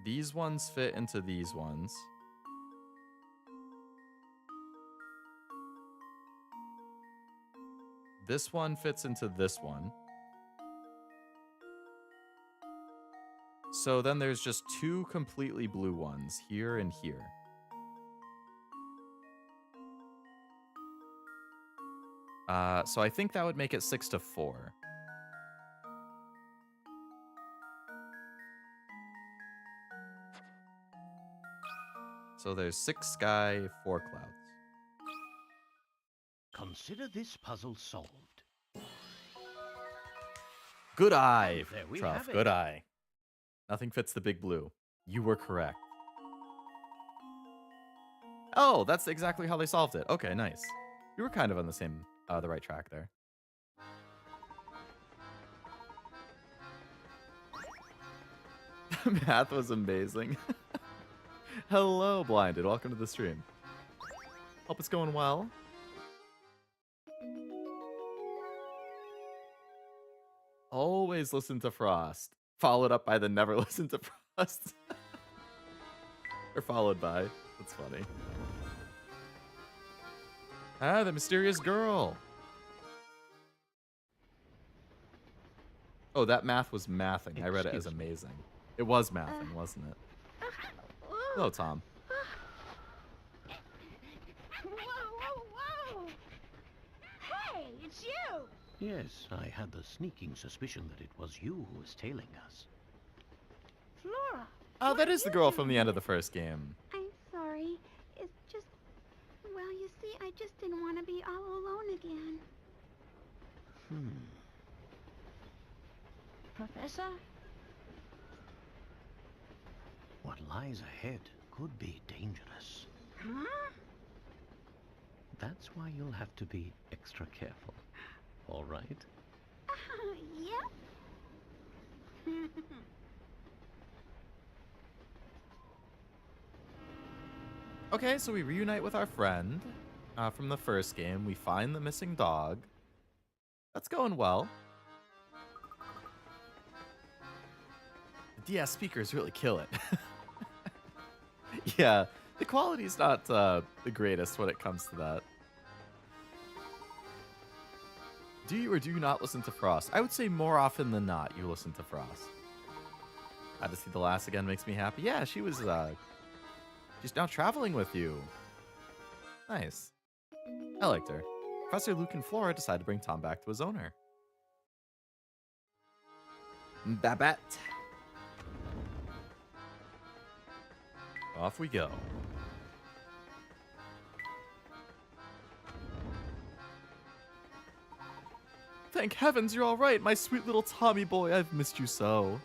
These ones fit into these ones. This one fits into this one. So then there's just two completely blue ones, here and here. So I think that would make it 6-4. So there's 6 sky, 4 clouds. Consider this puzzle solved. Good eye, There we Truff. have it. Good eye. Nothing fits the big blue. You were correct. Oh, that's exactly how they solved it. Okay, nice. You were kind of on the right track there. Math was amazing. Hello, Blinded. Welcome to the stream. Hope it's going well. Always listen to Frost. Followed up by the never listen to Frost. Or followed by. That's funny. Ah, the mysterious girl. Oh, that math was mathing. I read it as Excuse me. amazing. It was mathing, wasn't it? Hello, Tom. Whoa, whoa, whoa! Hey, it's you! Yes, I had the sneaking suspicion that it was you who was tailing us. Flora! Oh, that is the girl from the end of the first game. I'm sorry. It's just... Well, you see, I just didn't want to be all alone again. Professor? What lies ahead could be dangerous. Huh? That's why you'll have to be extra careful. All right? Yep. Okay, so we reunite with our friend from the first game. We find the missing dog. That's going well. The DS speakers really kill it. Yeah, the quality's not the greatest when it comes to that. Do you or do you not listen to Frost? I would say more often than not you listen to Frost. Glad to see the lass again makes me happy. Yeah, she was she's now traveling with you. Nice. I liked her. Professor Luke and Flora decide to bring Tom back to his owner. Babette. Off we go. Thank heavens you're all right, my sweet little Tommy boy. I've missed you so.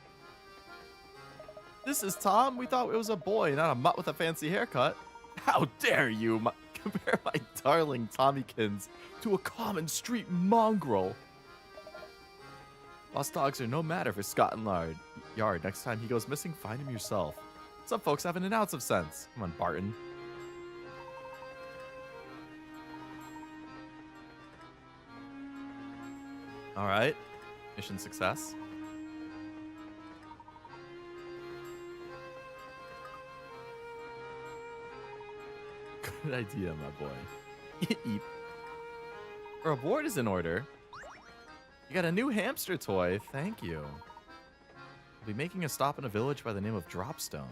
This is Tom. We thought it was a boy, not a mutt with a fancy haircut. How dare you compare my darling Tommykins to a common street mongrel. Lost dogs are no matter for Scott and Yard. Next time he goes missing, find him yourself. Some folks have an ounce of sense. Come on, Barton. All right. Mission success. Good idea, my boy. Eep. Our reward is in order. You got a new hamster toy. Thank you. I'll be making a stop in a village by the name of Dropstone.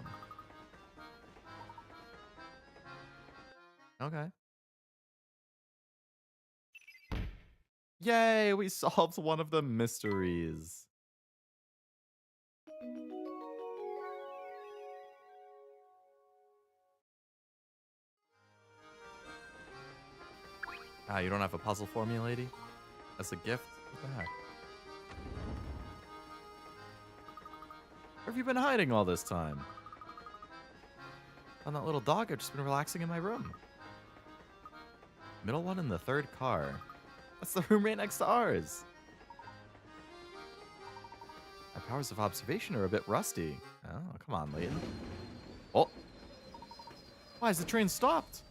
Okay. Yay, we solved one of the mysteries. Ah, you don't have a puzzle for me, lady? As a gift? What the heck? Where have you been hiding all this time? On that little dog, I've just been relaxing in my room. Middle one in the third car. That's the room right next to ours. My powers of observation are a bit rusty. Oh, come on, Layton. Oh. Why is the train stopped?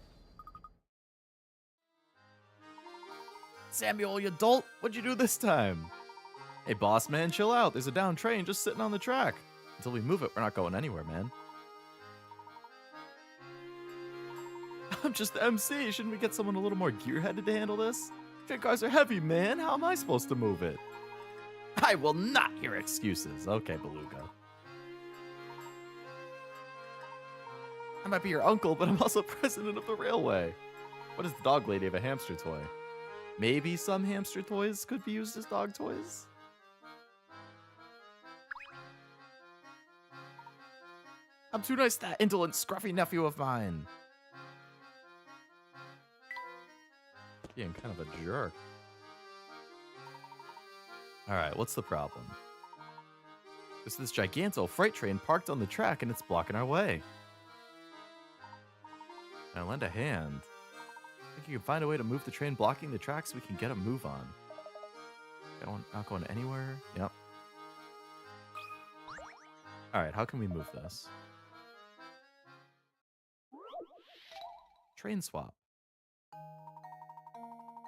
Samuel, you dolt! What'd you do this time? Hey, boss man, chill out. There's a down train just sitting on the track. Until we move it, we're not going anywhere, man. I'm just the MC. Shouldn't we get someone a little more gear-headed to handle this? Train cars are heavy, man. How am I supposed to move it? I will not hear excuses. Okay, Beluga. I might be your uncle, but I'm also president of the railway. What does the dog lady have a hamster toy? Maybe some hamster toys could be used as dog toys? I'm too nice to that indolent, scruffy nephew of mine. Being kind of a jerk. Alright, what's the problem? There's this giganto freight train parked on the track and it's blocking our way. Can I lend a hand? Think you can find a way to move the train blocking the track so we can get a move on? Not going anywhere? Yep. Alright, how can we move this? Train swap.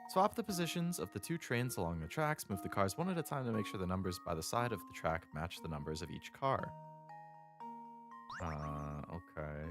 Swap the positions of the two trains along the tracks. Move the cars one at a time to make sure the numbers by the side of the track match the numbers of each car. Okay.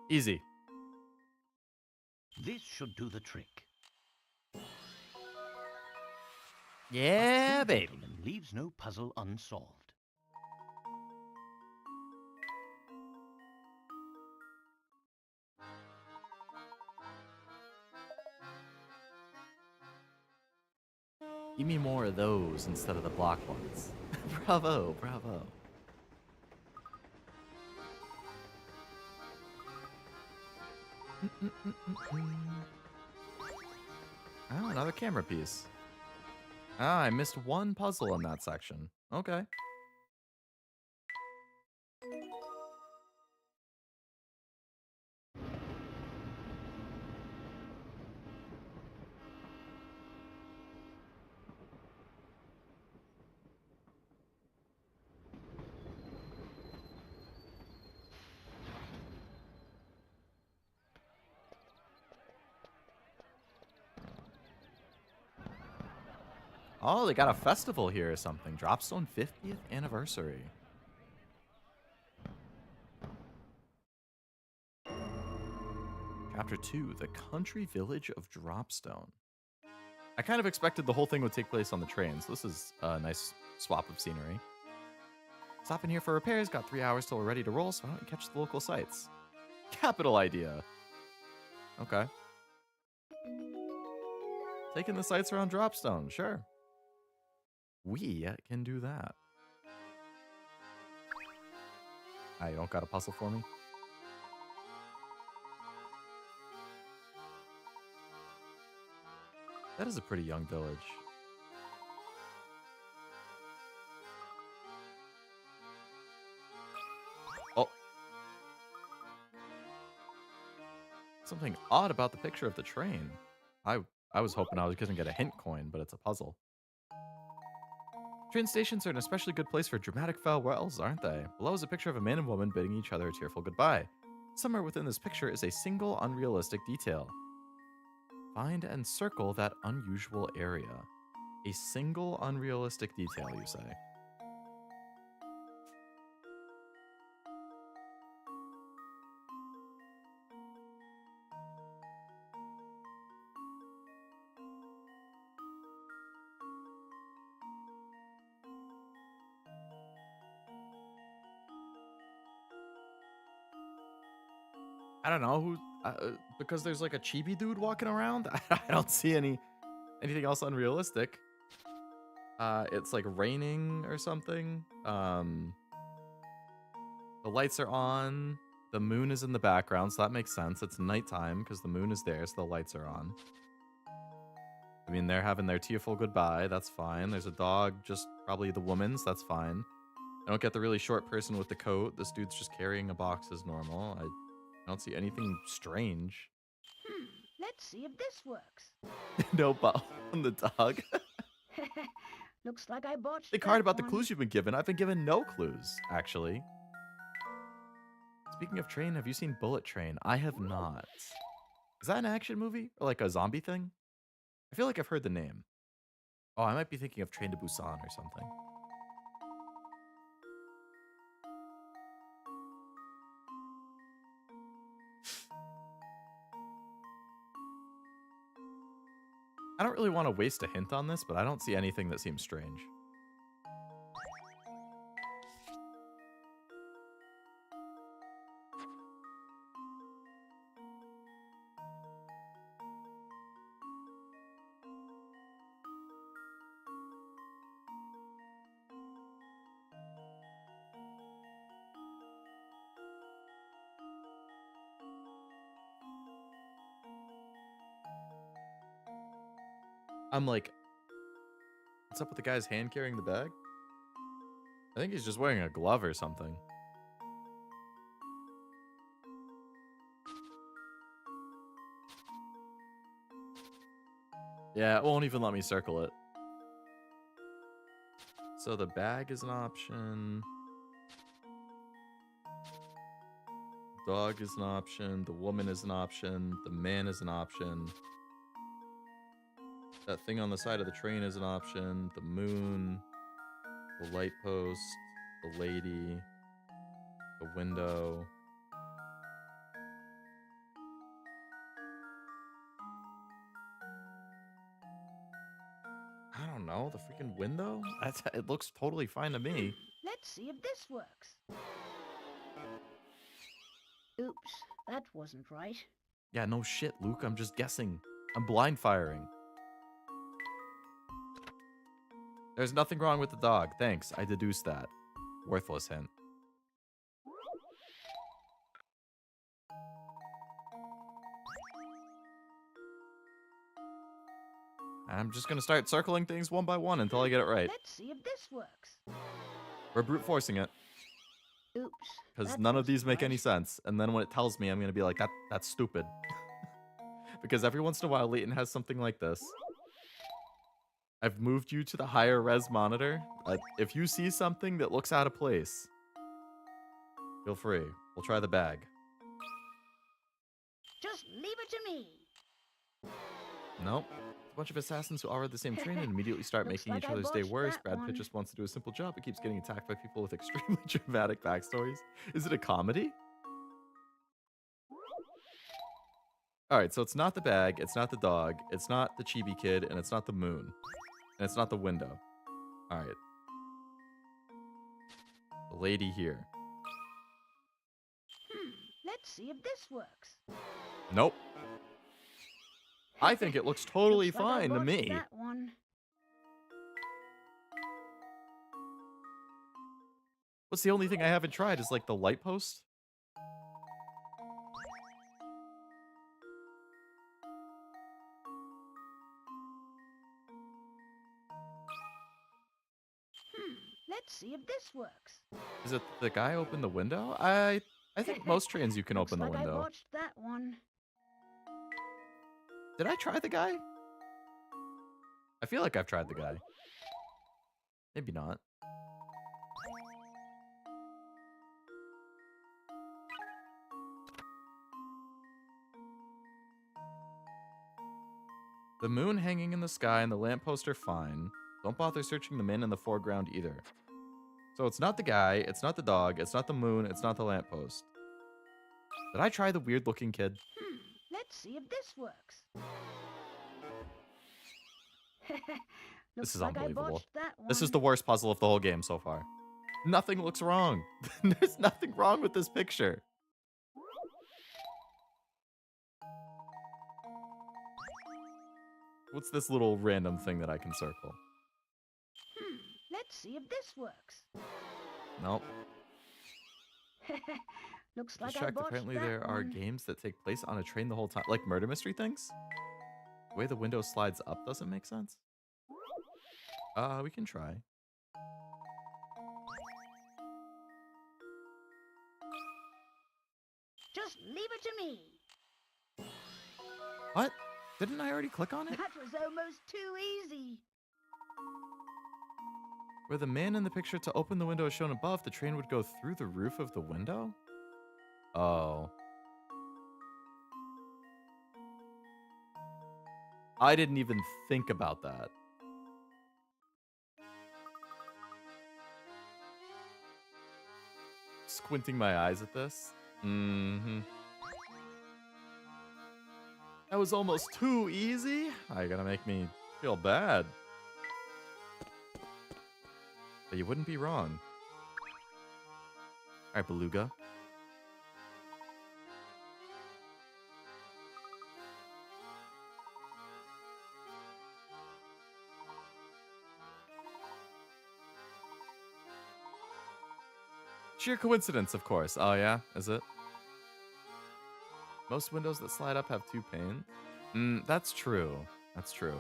Easy. This should do the trick. Yeah, baby. And leaves no puzzle unsolved. Give me more of those instead of the block ones. Bravo, bravo. Oh, another camera piece. Ah, I missed one puzzle in that section. Okay. Oh, they got a festival here or something. Dropstone 50th anniversary. Chapter 2, The Country Village of Dropstone. I kind of expected the whole thing would take place on the train, so this is a nice swap of scenery. Stop in here for repairs. Got 3 hours till we're ready to roll, so why don't we catch the local sites? Capital idea. Okay. Taking the sights around Dropstone, sure. We can do that. You don't got a puzzle for me? That is a pretty young village. Oh. Something odd about the picture of the train. I was hoping I was going to get a hint coin, but it's a puzzle. Train stations are an especially good place for dramatic farewells, aren't they? Below is a picture of a man and woman bidding each other a tearful goodbye. Somewhere within this picture is a single unrealistic detail. Find and circle that unusual area. A single unrealistic detail, you say? I don't know who, because there's like a chibi dude walking around. I don't see anything else unrealistic. It's like raining or something. The lights are on. The moon is in the background, so that makes sense. It's nighttime because the moon is there, so the lights are on. I mean, they're having their tearful goodbye. That's fine. There's a dog, just probably the woman's. That's fine. I don't get the really short person with the coat. This dude's just carrying a box as normal. I don't see anything strange. Let's see if this works. No bottle on the dog. Looks like I botched The card that about the one. clues you've been given. I've been given no clues, actually. Speaking of Train, have you seen Bullet Train? I have not. Is that an action movie? Or like a zombie thing? I feel like I've heard the name. Oh, I might be thinking of Train to Busan or something. I don't really want to waste a hint on this, but I don't see anything that seems strange. I'm like, what's up with the guy's hand carrying the bag? I think he's just wearing a glove or something. Yeah, it won't even let me circle it. So the bag is an option. Dog is an option. The woman is an option. The man is an option. That thing on the side of the train is an option. The moon. The light post. The lady. The window. I don't know. The freaking window? It looks totally fine to me. Let's see if this works. Oops, that wasn't right. Yeah, no shit, Luke. I'm just guessing. I'm blind firing. There's nothing wrong with the dog. Thanks. I deduced that. Worthless hint. I'm just gonna start circling things one by one until I get it right. Let's see if this works. We're brute forcing it. Oops. Because that none of wasn't these make right. any sense. And then when it tells me, I'm gonna be like, that's stupid. Because every once in a while, Layton has something like this. I've moved you to the higher res monitor. If you see something that looks out of place, feel free. We'll try the bag. Just leave it to me. Nope. A bunch of assassins who all ride the same train and immediately start Looks making like each I other's day botched worse. that Brad Pitt one. just wants to do a simple job but keeps getting attacked by people with extremely dramatic backstories. Is it a comedy? Alright, so it's not the bag, it's not the dog, it's not the chibi kid, and it's not the moon. And it's not the window. Alright. The lady here. Let's see if this works. Nope. I think it looks totally Looks like I fine to botched me. That one. What's the only thing I haven't tried is like the light post? Let's see if this works. Is it the guy opened the window? I think most trains you can Looks open the like I window. botched that one. Did I try the guy? I feel like I've tried the guy. Maybe not. The moon hanging in the sky and the lamppost are fine. Don't bother searching the man in the foreground either. So it's not the guy, it's not the dog, it's not the moon, it's not the lamppost. Did I try the weird looking kid? Let's see if this works. This is Looks like I unbelievable. botched that one. This is the worst puzzle of the whole game so far. Nothing looks wrong. There's nothing wrong with this picture. What's this little random thing that I can circle? see if this works. Nope. Looks like Just I checked. botched Apparently that there are one. games that take place on a train the whole time. Like murder mystery things? The way the window slides up doesn't make sense. We can try. Just leave it to me. What? Didn't I already click on it? That was almost too easy. Where the man in the picture to open the window is shown above, the train would go through the roof of the window? Oh. I didn't even think about that. Squinting my eyes at this. Mm-hmm. That was almost too easy. You're gonna make me feel bad. But you wouldn't be wrong. Alright, Beluga. Sheer coincidence, of course. Oh, yeah? Is it? Most windows that slide up have 2 panes. That's true. That's true.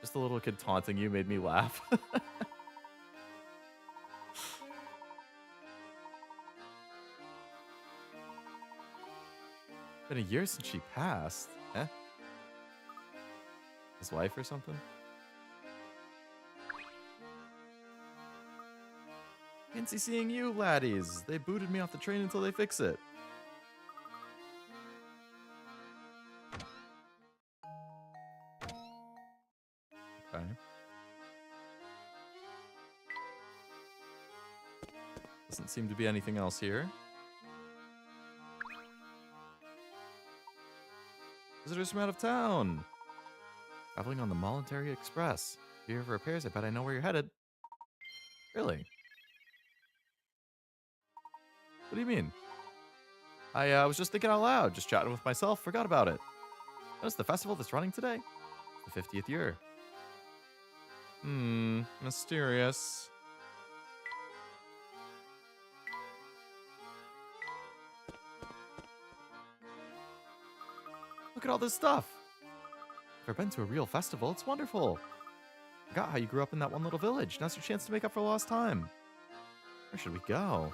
Just a little kid taunting you made me laugh. Been a year since she passed. Eh? His wife or something? Fancy seeing you, laddies. They booted me off the train until they fix it. Okay. Doesn't seem to be anything else here. Visitors from out of town. Traveling on the Voluntary Express. If you're here for repairs, I bet I know where you're headed. Really? What do you mean? I was just thinking out loud, just chatting with myself, forgot about it. Notice the festival that's running today? The 50th year. Mysterious. Look at all this stuff. If I've been to a real festival, it's wonderful. Forgot how you grew up in that one little village. Now's your chance to make up for lost time. Where should we go?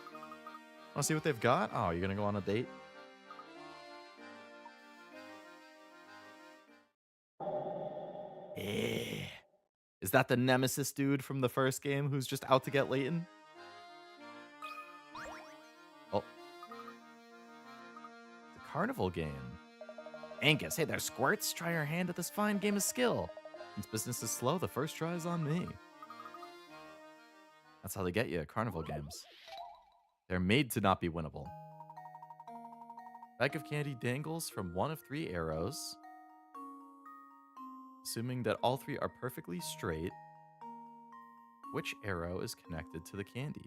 Want to see what they've got? Oh, you're gonna go on a date? Is that the Nemesis dude from the first game who's just out to get Layton? Oh. It's a carnival game. Angus, hey there, Squirts. Try your hand at this fine game of skill. Since business is slow, the first try is on me. That's how they get you at carnival games. They're made to not be winnable. Bag of candy dangles from 1 of 3 arrows. Assuming that all 3 are perfectly straight, which arrow is connected to the candy?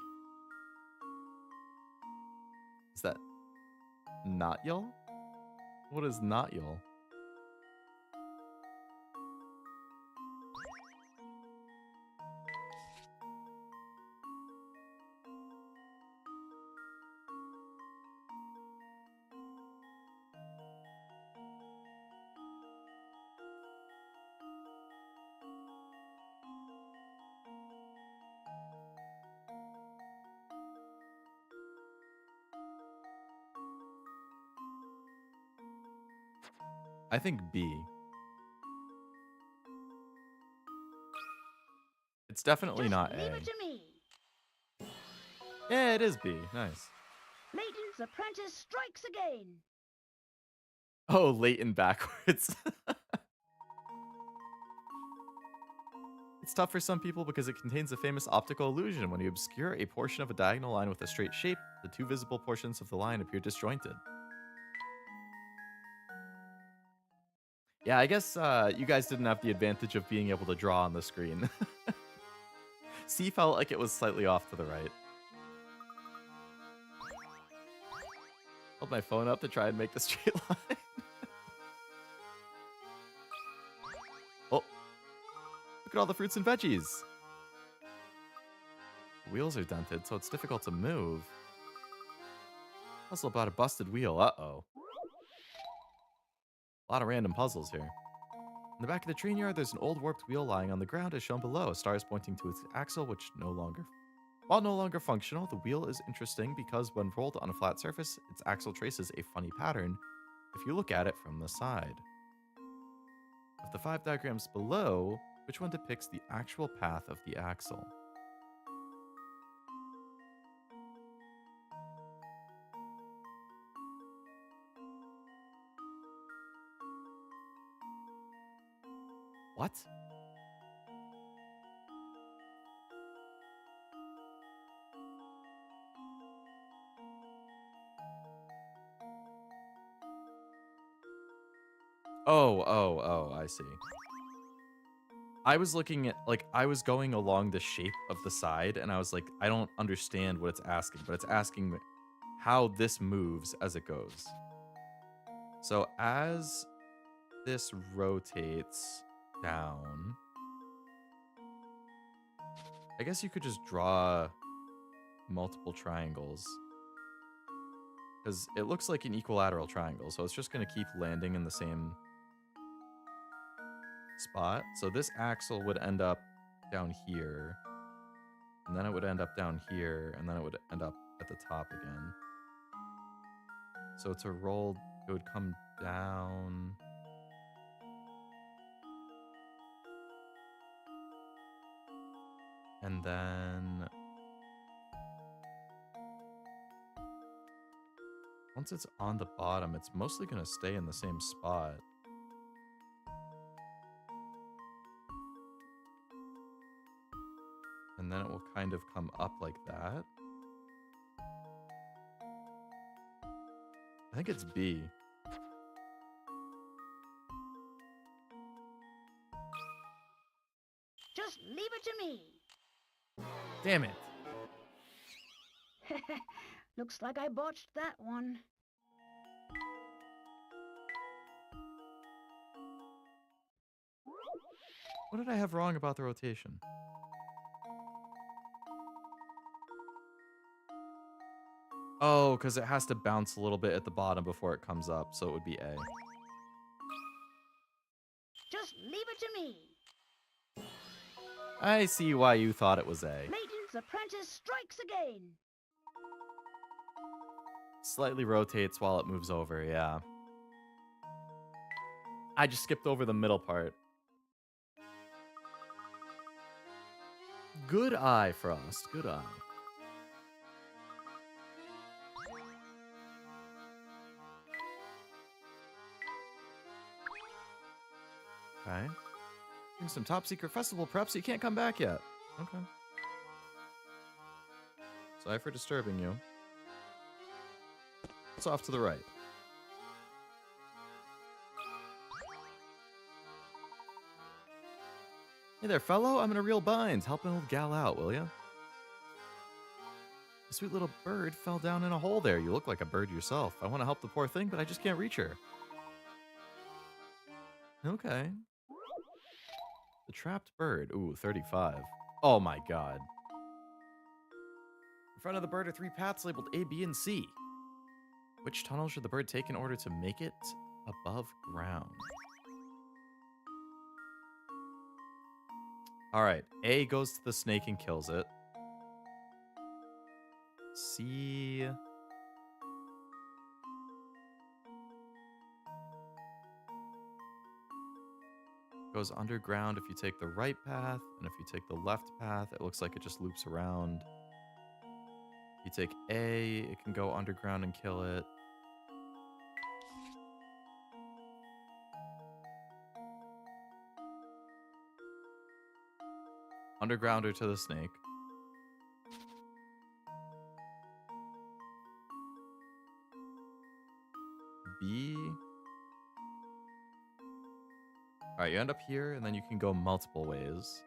Is that not y'all? What is not y'all? I think B. It's definitely Just not leave A. it to me. Yeah, it is B. Nice. Layton's apprentice strikes again. Oh, Layton backwards. It's tough for some people because it contains a famous optical illusion. When you obscure a portion of a diagonal line with a straight shape, the 2 visible portions of the line appear disjointed. Yeah, I guess you guys didn't have the advantage of being able to draw on the screen. C felt like it was slightly off to the right. Hold my phone up to try and make the straight line. Oh, look at all the fruits and veggies. The wheels are dented, so it's difficult to move. Puzzle about a busted wheel. Uh-oh. A lot of random puzzles here. In the back of the train yard, there's an old warped wheel lying on the ground as shown below. A star is pointing to its axle, while no longer functional, the wheel is interesting because when rolled on a flat surface, its axle traces a funny pattern if you look at it from the side. Of the 5 diagrams below, which one depicts the actual path of the axle? What? Oh, I see. I was looking at, like, I was going along the shape of the side, and I was like, I don't understand what it's asking, but it's asking how this moves as it goes. So as this rotates down, I guess you could just draw multiple triangles. Because it looks like an equilateral triangle, so it's just going to keep landing in the same spot. So this axle would end up down here, and then it would end up down here, and then it would end up at the top again. So to roll, it would come down. And then once it's on the bottom, it's mostly going to stay in the same spot. And then it will kind of come up like that. I think it's B. Just leave it to me. Damn it. Looks like I botched that one. What did I have wrong about the rotation? Oh, because it has to bounce a little bit at the bottom before it comes up, so it would be A. Just leave it to me. I see why you thought it was A. Layton's apprentice strikes again. Slightly rotates while it moves over, yeah. I just skipped over the middle part. Good eye, Frost. Good eye. Okay. Doing some top secret festival prep, so you can't come back yet. Okay. Sorry for disturbing you. It's off to the right. Hey there, fellow. I'm in a real bind. Help an old gal out, will ya? A sweet little bird fell down in a hole there. You look like a bird yourself. I want to help the poor thing, but I just can't reach her. Okay. The trapped bird. Ooh, 35. Oh my god. In front of the bird are 3 paths labeled A, B, and C. Which tunnel should the bird take in order to make it above ground? Alright, A goes to the snake and kills it. C... goes underground if you take the right path, and if you take the left path, it looks like it just loops around. If you take A, it can go underground and kill it. Undergrounder to the snake. B. Alright, you end up here, and then you can go multiple ways.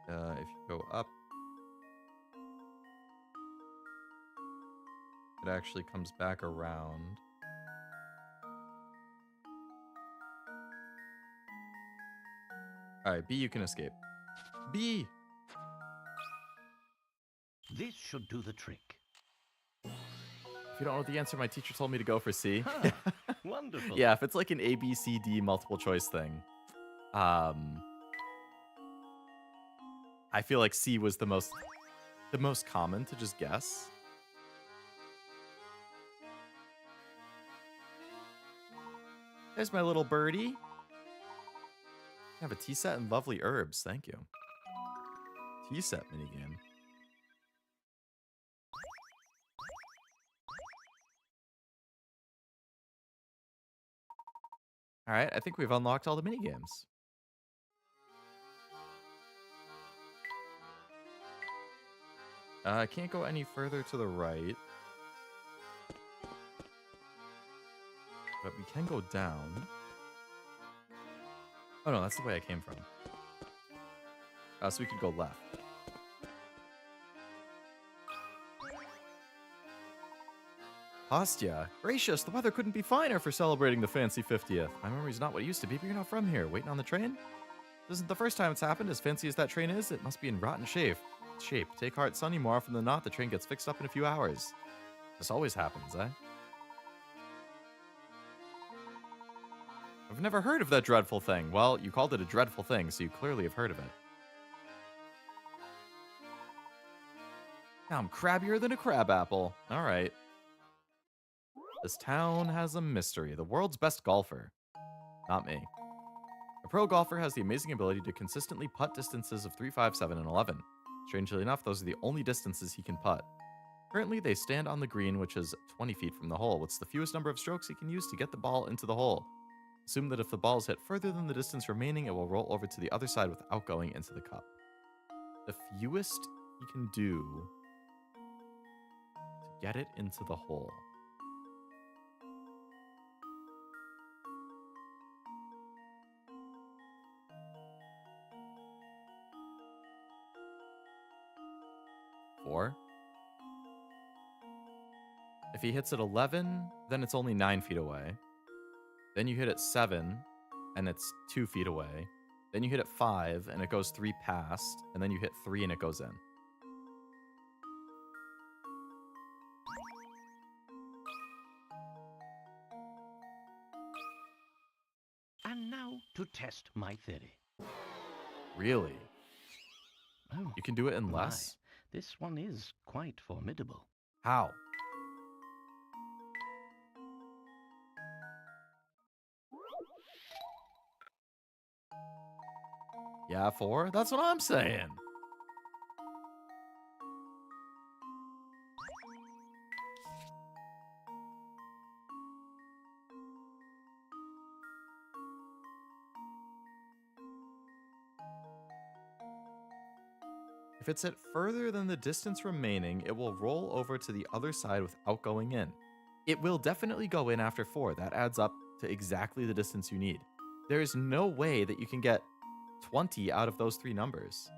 If you go up, it actually comes back around. All right, B, you can escape. B! This should do the trick. If you don't know the answer, my teacher told me to go for C. Huh, wonderful. Yeah, if it's like an A, B, C, D multiple choice thing, I feel like C was the most common to just guess. There's my little birdie. I have a tea set and lovely herbs. Thank you. Tea set minigame. All right, I think we've unlocked all the minigames. I can't go any further to the right. But we can go down. Oh no, that's the way I came from. So we could go left. Hostia, gracious, the weather couldn't be finer for celebrating the fancy 50th. My memory's not what it used to be, but you're not from here. Waiting on the train? This isn't the first time it's happened. As fancy as that train is, it must be in rotten shape. Take heart, Sonny. More often than not, the train gets fixed up in a few hours. This always happens, eh? I've never heard of that dreadful thing. Well, you called it a dreadful thing, so you clearly have heard of it. Now I'm crabbier than a crab apple. All right. This town has a mystery. The world's best golfer. Not me. A pro golfer has the amazing ability to consistently putt distances of 3, 5, 7, and 11. Strangely enough, those are the only distances he can putt. Currently, they stand on the green, which is 20 feet from the hole. What's the fewest number of strokes he can use to get the ball into the hole? Assume that if the ball is hit further than the distance remaining, it will roll over to the other side without going into the cup. The fewest he can do to get it into the hole. If he hits at 11, then it's only 9 feet away. Then you hit at 7, and it's 2 feet away. Then you hit at 5, and it goes 3 past. And then you hit 3, and it goes in. And now to test my theory. Really? Oh, You can do it in my. less? This one is quite formidable. How? Yeah, 4? That's what I'm saying. If it's at further than the distance remaining, it will roll over to the other side without going in. It will definitely go in after 4. That adds up to exactly the distance you need. There is no way that you can get 20 out of those 3 numbers.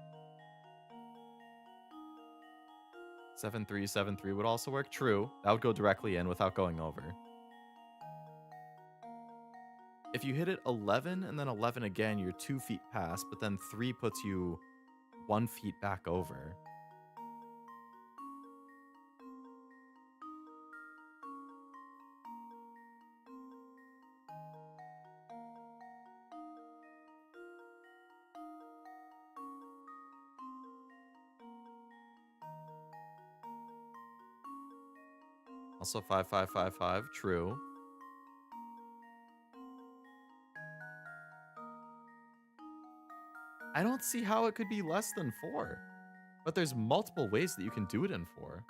7, 3, 7, 3 would also work. True. That would go directly in without going over. If you hit it 11 and then 11 again, you're 2 feet past, but then 3 puts you 1 feet back over. Also 5, 5, 5, 5. True. I don't see how it could be less than 4. But there's multiple ways that you can do it in 4.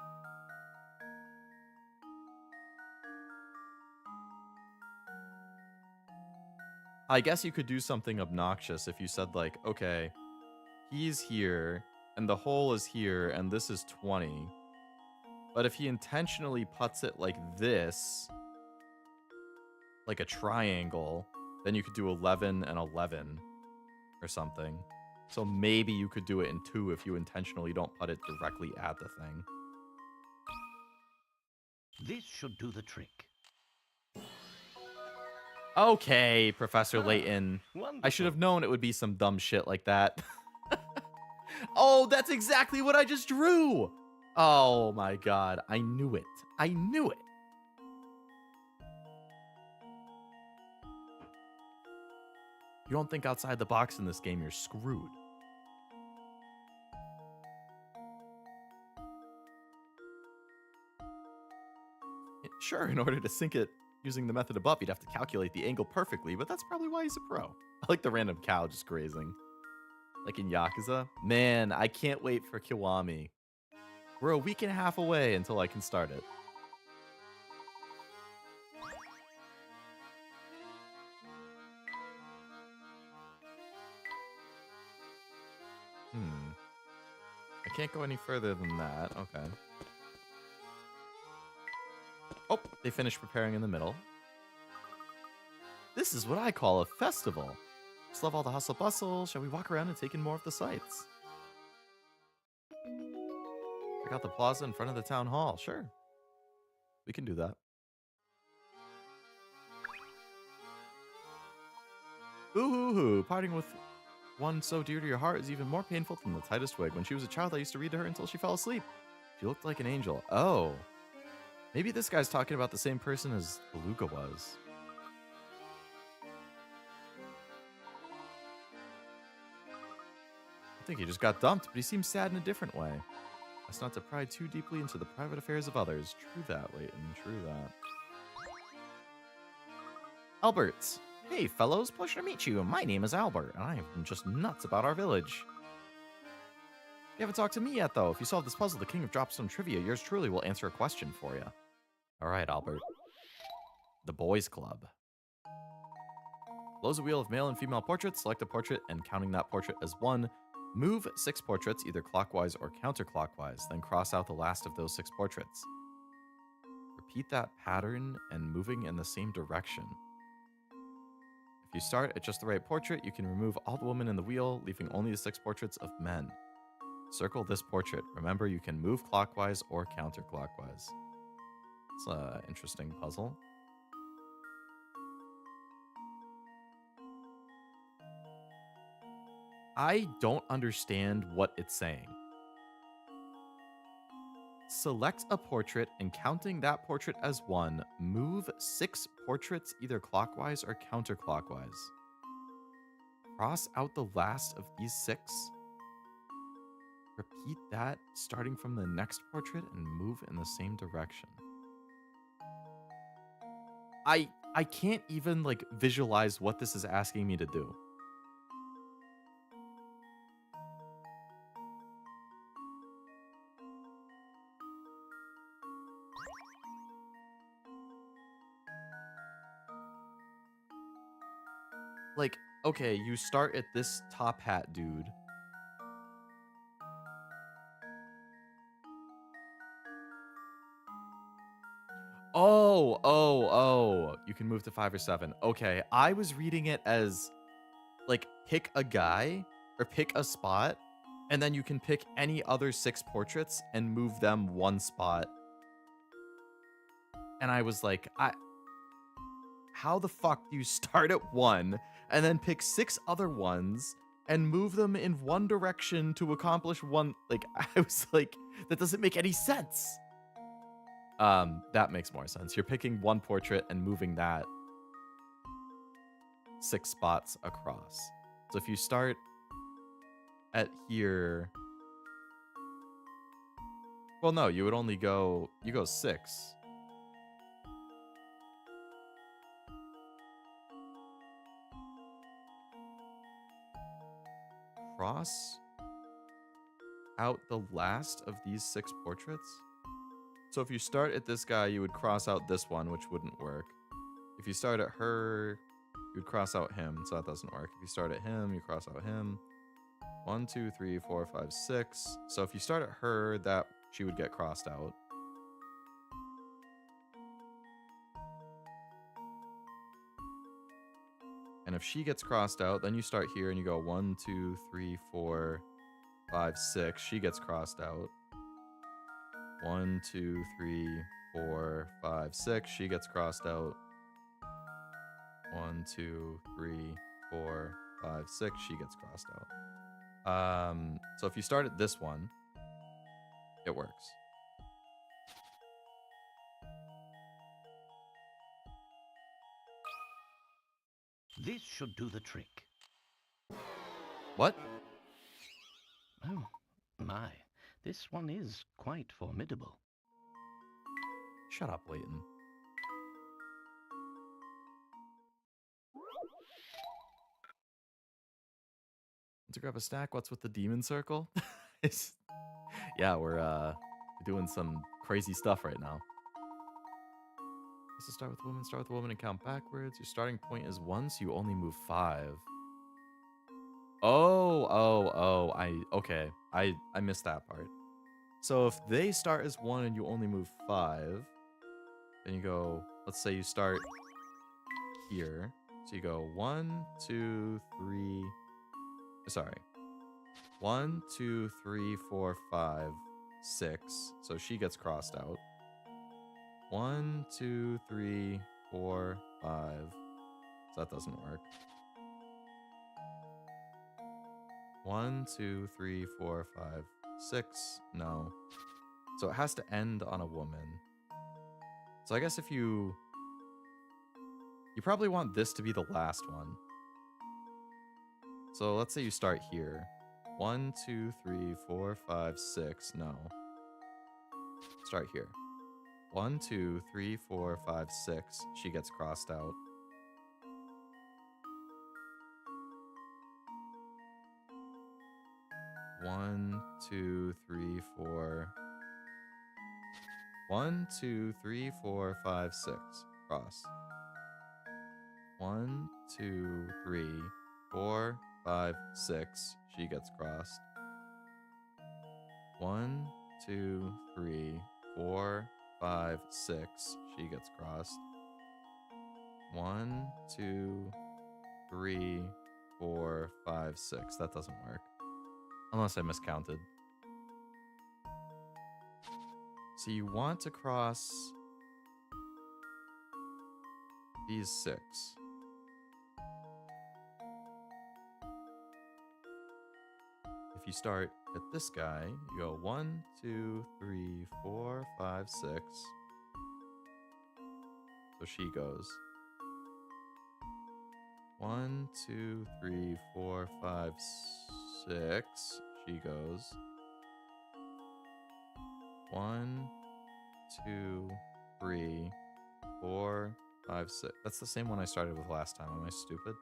I guess you could do something obnoxious if you said like, okay, he's here, and the hole is here, and this is 20. But if he intentionally puts it like this, like a triangle, then you could do 11 and 11 or something. So maybe you could do it in 2 if you intentionally don't put it directly at the thing. This should do the trick. Okay, Professor Layton. I Wonderful. should have known it would be some dumb shit like that. Oh, that's exactly what I just drew. Oh my god. I knew it. I knew it. You don't think outside the box in this game, you're screwed. Sure, in order to sync it using the method above, you'd have to calculate the angle perfectly, but that's probably why he's a pro. I like the random cow just grazing. Like in Yakuza. Man, I can't wait for Kiwami. We're a week and a half away until I can start it. I can't go any further than that. Okay. Oh, they finished preparing in the middle. This is what I call a festival. Just love all the hustle bustle. Shall we walk around and take in more of the sights? Check out the plaza in front of the town hall. Sure. We can do that. Ooh, parting with one so dear to your heart is even more painful than the tightest wig. When she was a child, I used to read to her until she fell asleep. She looked like an angel. Oh. Maybe this guy's talking about the same person as Beluga was. I think he just got dumped, but he seems sad in a different way. Best not to pry too deeply into the private affairs of others. True that, Layton. True that. Albert. Hey, fellows. Pleasure to meet you. My name is Albert, and I am just nuts about our village. You haven't talked to me yet, though. If you solve this puzzle, the King of Dropstone Trivia, yours truly will answer a question for you. All right, Albert. The Boys Club. Blows a wheel of male and female portraits. Select a portrait, and counting that portrait as one, move 6 portraits either clockwise or counterclockwise. Then cross out the last of those 6 portraits. Repeat that pattern and moving in the same direction. If you start at just the right portrait, you can remove all the women in the wheel, leaving only the 6 portraits of men. Circle this portrait. Remember, you can move clockwise or counterclockwise. It's an interesting puzzle. I don't understand what it's saying. Select a portrait and counting that portrait as one, move 6 portraits either clockwise or counterclockwise. Cross out the last of these 6. Repeat that starting from the next portrait and move in the same direction. I can't even like visualize what this is asking me to do. Like, okay, you start at this top hat dude. Oh. You can move to 5 or 7. Okay, I was reading it as, like, pick a guy or pick a spot, and then you can pick any other 6 portraits and move them 1 spot. And I was like, how the fuck do you start at 1 and then pick 6 other ones and move them in one direction to accomplish one? Like, I was like, that doesn't make any sense. That makes more sense. You're picking 1 portrait and moving that 6 spots across. So if you start at here, well, no, you would only go, you go 6. Cross out the last of these 6 portraits. So if you start at this guy, you would cross out this one, which wouldn't work. If you start at her, you would cross out him, so that doesn't work. If you start at him, you cross out him. 1, 2, 3, 4, 5, 6. So if you start at her, that she would get crossed out. And if she gets crossed out, then you start here and you go 1, 2, 3, 4, 5, 6. She gets crossed out. 1, 2, 3, 4, 5, 6. She gets crossed out. 1, 2, 3, 4, 5, 6. She gets crossed out. So if you start at this one, it works. This should do the trick. What? Oh, my. This one is quite formidable. Shut up, Layton. To grab a stack, what's with the demon circle? Yeah, we're doing some crazy stuff right now. Start with a woman and count backwards. Your starting point is 1, so you only move 5. Okay. I missed that part. So if they start as 1 and you only move 5, then you go, let's say you start here. So you go 1, 2, 3. Sorry. 1, 2, 3, 4, 5, 6. So she gets crossed out. 1, 2, 3, 4, 5. So that doesn't work. 1, 2, 3, 4, 5, 6. No. So it has to end on a woman. So I guess if you probably want this to be the last one. So let's say you start here. 1, 2, 3, 4, 5, 6. No. Start here. 1, 2, 3, 4, 5, 6. She gets crossed out. One, 2, 3, 4. 1, 2, 3, 4, 5, 6. Cross. 1, 2, 3, 4, 5, 6. She gets crossed. 1, 2, 3, 4, 5, 6. She gets crossed. 1, 2, 3, 4, 5, 6. That doesn't work. Unless I miscounted. So you want to cross these 6. If you start at this guy, you go 1, 2, 3, 4, 5, 6. So she goes 1, 2, 3, 4, 5, 6. She goes 1, 2, 3, 4, 5, 6. That's the same one I started with last time. Am I stupid?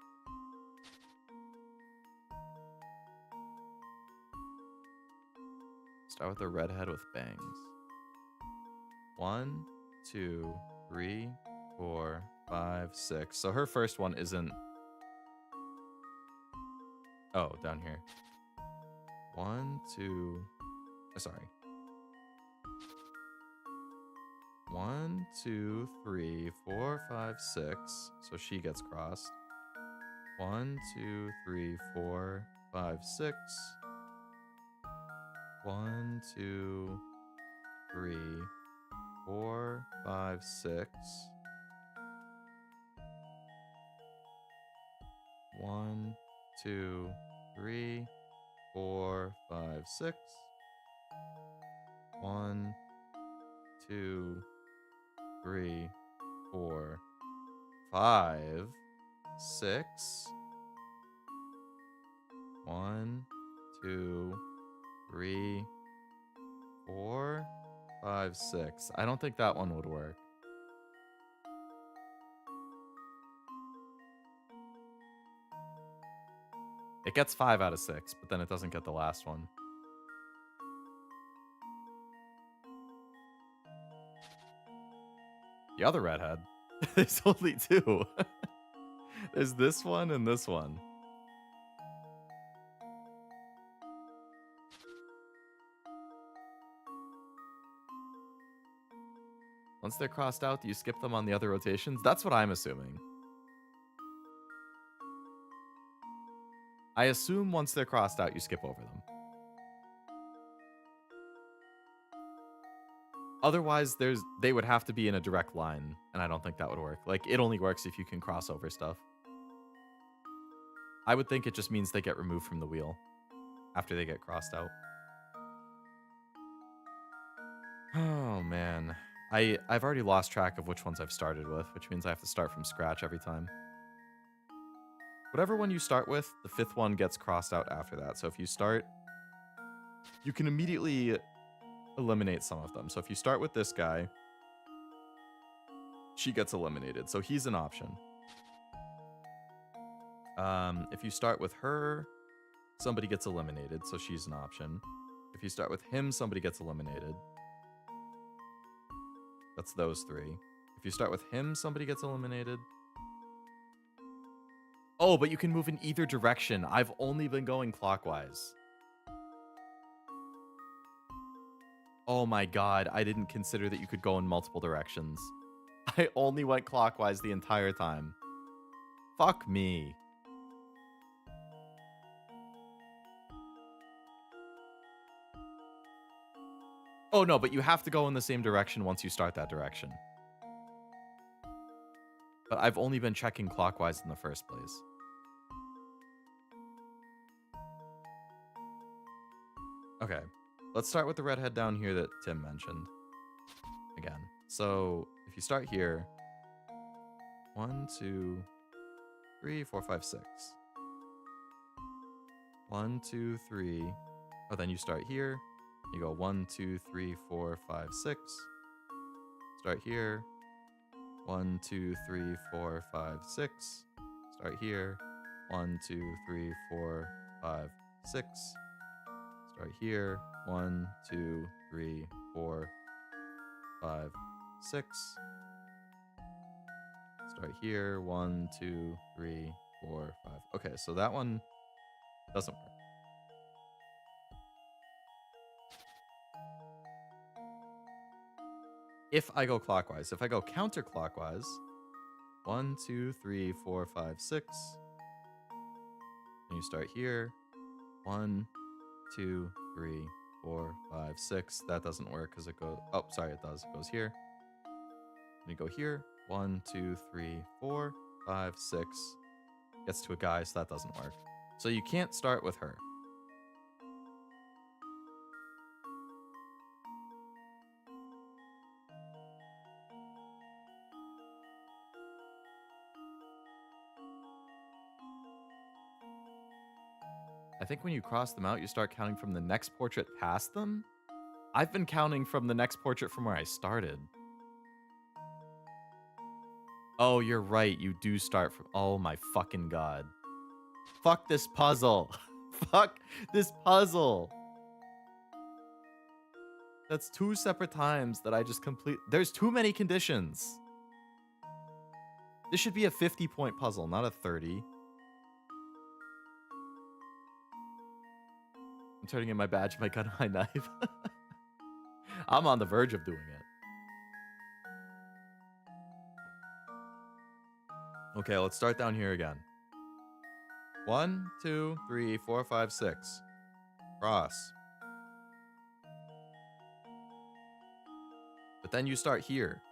Start with a redhead with bangs. 1, 2, 3, 4, 5, 6. So her first one isn't. Oh, down here. 1, 2. Sorry. 1, 2, 3, 4, 5, 6. So she gets crossed. 1, 2, 3, 4, 5, 6. 1, 2, 3, 4, 5, 6. 1, 2, 3, 4, 5, 6. 1, 2, 3, 4, 5, 6. 1, 2, 3, 4, 5, 6. I don't think that one would work. It gets 5 out of 6, but then it doesn't get the last one. The other redhead. There's only 2. There's this one and this one. Once they're crossed out, do you skip them on the other rotations? That's what I'm assuming. I assume once they're crossed out, you skip over them. Otherwise, they would have to be in a direct line, and I don't think that would work. Like, it only works if you can cross over stuff. I would think it just means they get removed from the wheel after they get crossed out. Oh, man. I've already lost track of which ones I've started with, which means I have to start from scratch every time. Whatever one you start with, the 5th one gets crossed out after that. So if you start, you can immediately eliminate some of them. So if you start with this guy, she gets eliminated. So he's an option. If you start with her, somebody gets eliminated. So she's an option. If you start with him, somebody gets eliminated. That's those 3. If you start with him, somebody gets eliminated. Oh, but you can move in either direction. I've only been going clockwise. Oh my god, I didn't consider that you could go in multiple directions. I only went clockwise the entire time. Fuck me. Oh no, but you have to go in the same direction once you start that direction. But I've only been checking clockwise in the first place. Okay, let's start with the redhead down here that Tim mentioned. Again, so if you start here, 1, 2, 3, 4, 5, 6. 1, 2, 3. Oh, then you start here. You go 1, 2, 3, 4, 5, 6. Start here. 1, 2, 3, 4, 5, 6. Start here. 1, 2, 3, 4, 5, 6. Start here. 1, 2, 3, 4, 5, 6. Start here. 1, 2, 3, 4, 5. Okay, so that one doesn't work. If I go clockwise, if I go counterclockwise, 1, 2, 3, 4, 5, 6. And you start here. 1, 2, 3, 4, 5, 6. That doesn't work because it goes. Oh, sorry, it does. It goes here. And you go here. 1, 2, 3, 4, 5, 6. Gets to a guy, so that doesn't work. So you can't start with her. I think when you cross them out, you start counting from the next portrait past them. I've been counting from the next portrait from where I started. Oh, you're right. You do start from... Oh my fucking god. Fuck this puzzle. Fuck this puzzle. That's 2 separate times that I just complete... There's too many conditions. This should be a 50-point puzzle, not a 30. I'm turning in my badge, my gun, and my knife. I'm on the verge of doing it. Okay, let's start down here again. 1, 2, 3, 4, 5, 6. Cross. But then you start here.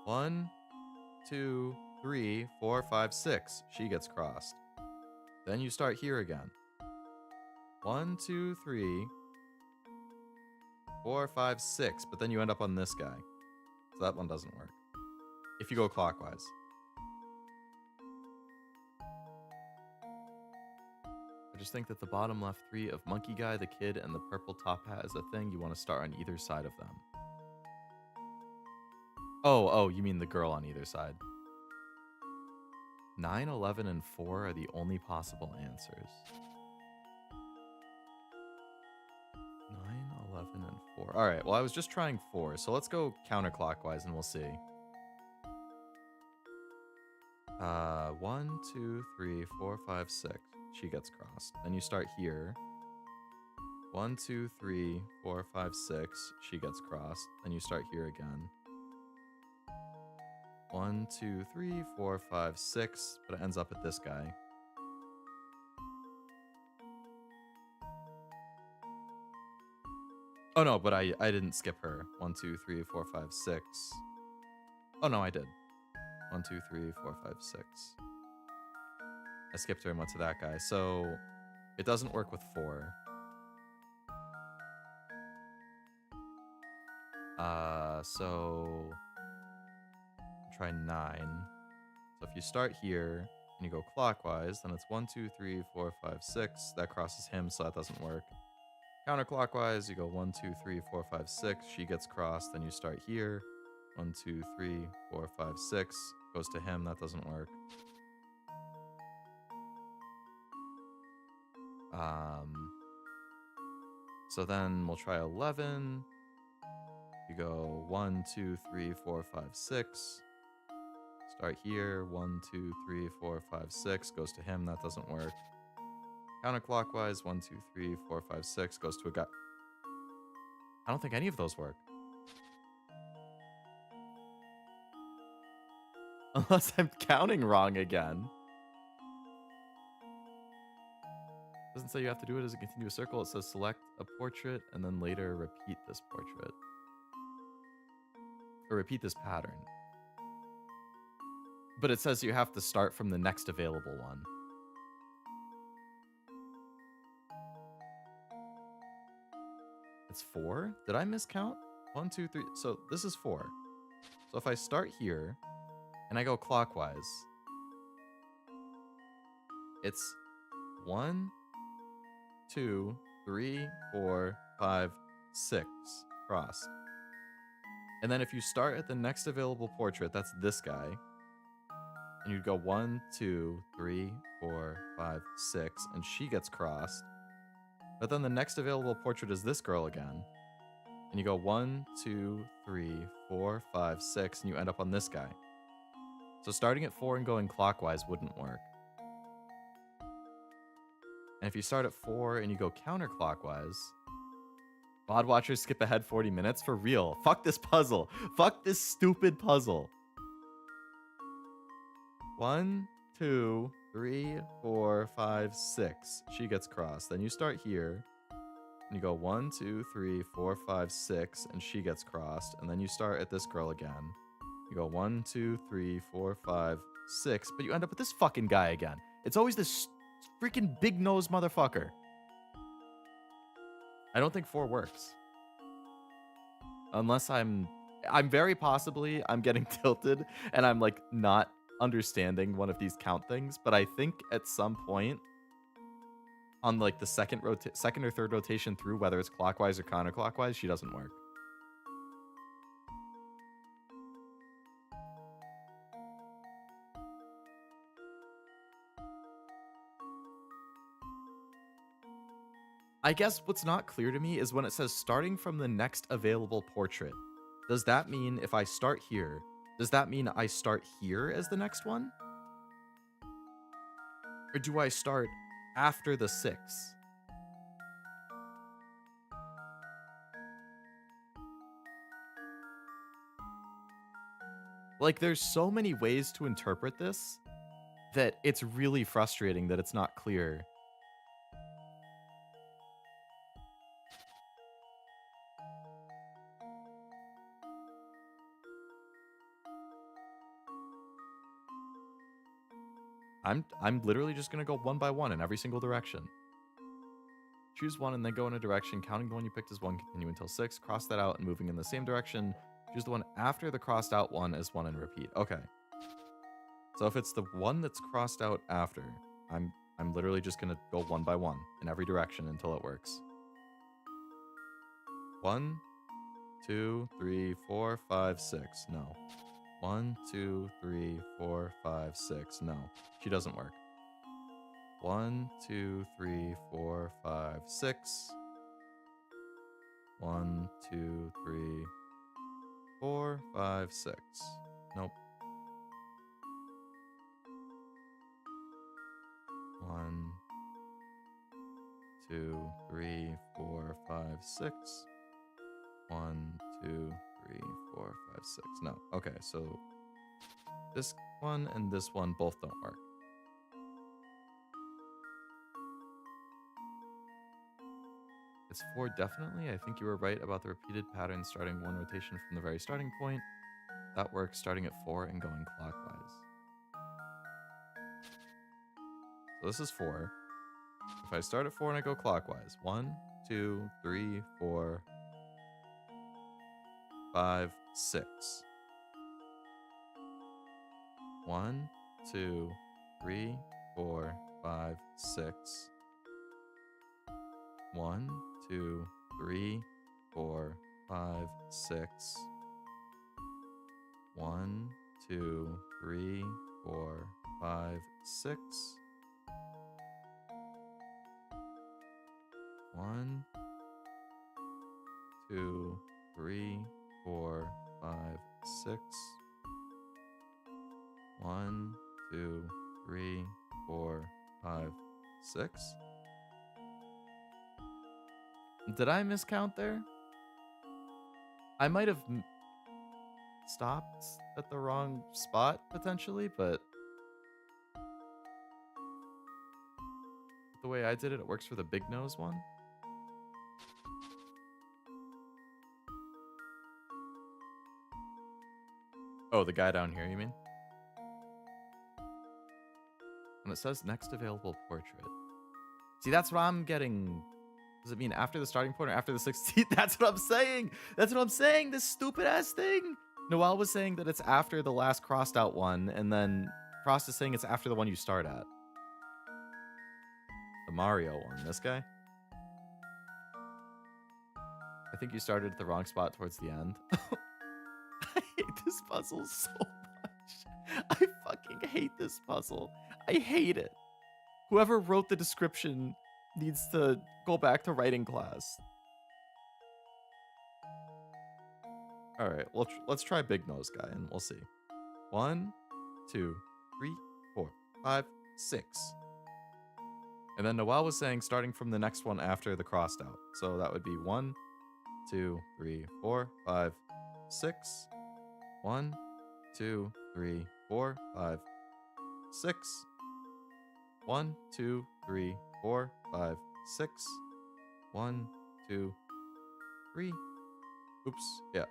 1, 2, 3, 4, 5, 6. She gets crossed. Then you start here again. 1, 2, 3, 4, 5, 6. But then you end up on this guy. So that one doesn't work. If you go clockwise. I just think that the bottom left 3 of Monkey Guy, the Kid, and the purple top hat is a thing you want to start on either side of them. Oh, you mean the girl on either side. 9, 11, and 4 are the only possible answers. 9, 11, and 4. All right, well, I was just trying 4, so let's go counterclockwise and we'll see. 1, 2, 3, 4, 5, 6. She gets crossed. Then you start here. 1, 2, 3, 4, 5, 6. She gets crossed. Then you start here again. 1, 2, 3, 4, 5, 6. But it ends up at this guy. Oh no, but I didn't skip her. 1, 2, 3, 4, 5, 6. Oh no, I did. 1, 2, 3, 4, 5, 6. I skipped her and went to that guy. So it doesn't work with 4. So try 9. So if you start here and you go clockwise, then it's 1, 2, 3, 4, 5, 6. That crosses him, so that doesn't work. Counterclockwise, you go 1, 2, 3, 4, 5, 6. She gets crossed, then you start here. 1, 2, 3, 4, 5, 6. Goes to him, that doesn't work. So then we'll try 11. You go 1, 2, 3, 4, 5, 6. Start here. 1, 2, 3, 4, 5, 6. Goes to him, that doesn't work. Counterclockwise, 1, 2, 3, 4, 5, 6. Goes to a guy. I don't think any of those work. Unless I'm counting wrong again. Doesn't say you have to do it as a continuous circle. It says select a portrait and then later repeat this portrait. Or repeat this pattern. But it says you have to start from the next available one. It's 4? Did I miscount? 1, 2, 3. So this is 4. So if I start here and I go clockwise, it's 1, 2, 3, 4, 5, 6 crossed. And then if you start at the next available portrait, that's this guy. And you'd go 1, 2, 3, 4, 5, 6, and she gets crossed. But then the next available portrait is this girl again. And you go 1, 2, 3, 4, 5, 6, and you end up on this guy. So starting at 4 and going clockwise wouldn't work. And if you start at 4 and you go counterclockwise, VOD watchers skip ahead 40 minutes for real. Fuck this puzzle. Fuck this stupid puzzle. 1, 2, 3, 4, 5, 6. She gets crossed. Then you start here. And you go 1, 2, 3, 4, 5, 6. And she gets crossed. And then you start at this girl again. You go 1, 2, 3, 4, 5, 6. But you end up with this fucking guy again. It's always this freaking big nose motherfucker. I don't think 4 works. Unless I'm very possibly I'm getting tilted and I'm like not understanding one of these count things, but I think at some point on like the second or third rotation through, whether it's clockwise or counterclockwise, she doesn't work. I guess what's not clear to me is when it says starting from the next available portrait. Does that mean if I start here, does that mean I start here as the next one? Or do I start after the 6? Like, there's so many ways to interpret this that it's really frustrating that it's not clear. I'm literally just gonna go one by one in every single direction. Choose one and then go in a direction, counting the one you picked as 1, continue until 6, cross that out and moving in the same direction. Choose the one after the crossed out one as 1 and repeat. Okay. So if it's the one that's crossed out after, I'm literally just gonna go one by one in every direction until it works. 1, 2, 3, 4, 5, 6. No. 1, 2, 3, 4, 5, 6. No. She doesn't work. 1, 2, 3, 4, 5, 6. 1, 2, 3, 4, 5, 6. Nope. 1, 2, 3, 4, 5, 6. 1, 2, 3, 4, 5, 6. No. Okay, so this one and this one both don't work. It's 4 definitely. I think you were right about the repeated pattern starting 1 rotation from the very starting point. That works starting at 4 and going clockwise. So this is 4. If I start at 4 and I go clockwise, 1, 2, 3, 4, 5, 6. 1, 2, 3, 4, 5, 6. 1, 2, 3, 4, 5, 6. 1, 2, 3, 4, 5, 6. 1, 2, 3, 4, 5, 6. 1, 2, 3, 4, 5, 6. Did I miscount there? I might have stopped at the wrong spot potentially, but the way I did it, it works for the big nose one. Oh, the guy down here, you mean? And it says next available portrait. See, that's what I'm getting. Does it mean after the starting point or after the 16th? That's what I'm saying. That's what I'm saying. This stupid ass thing. Noelle was saying that it's after the last crossed out one, and then Frost is saying it's after the one you start at. The Mario one. This guy? I think you started at the wrong spot towards the end. I hate this puzzle so much. I fucking hate this puzzle. I hate it. Whoever wrote the description needs to go back to writing class. All right, let's try Big Nose Guy and we'll see. 1, 2, 3, 4, 5, 6. And then Noelle was saying starting from the next one after the crossed out. So that would be 1, 2, 3, 4, 5, 6. 1, 2, 3, 4, 5, 6. 1, 2, 3, 4, 5, 6. 1, 2, 3. Oops. Yeah.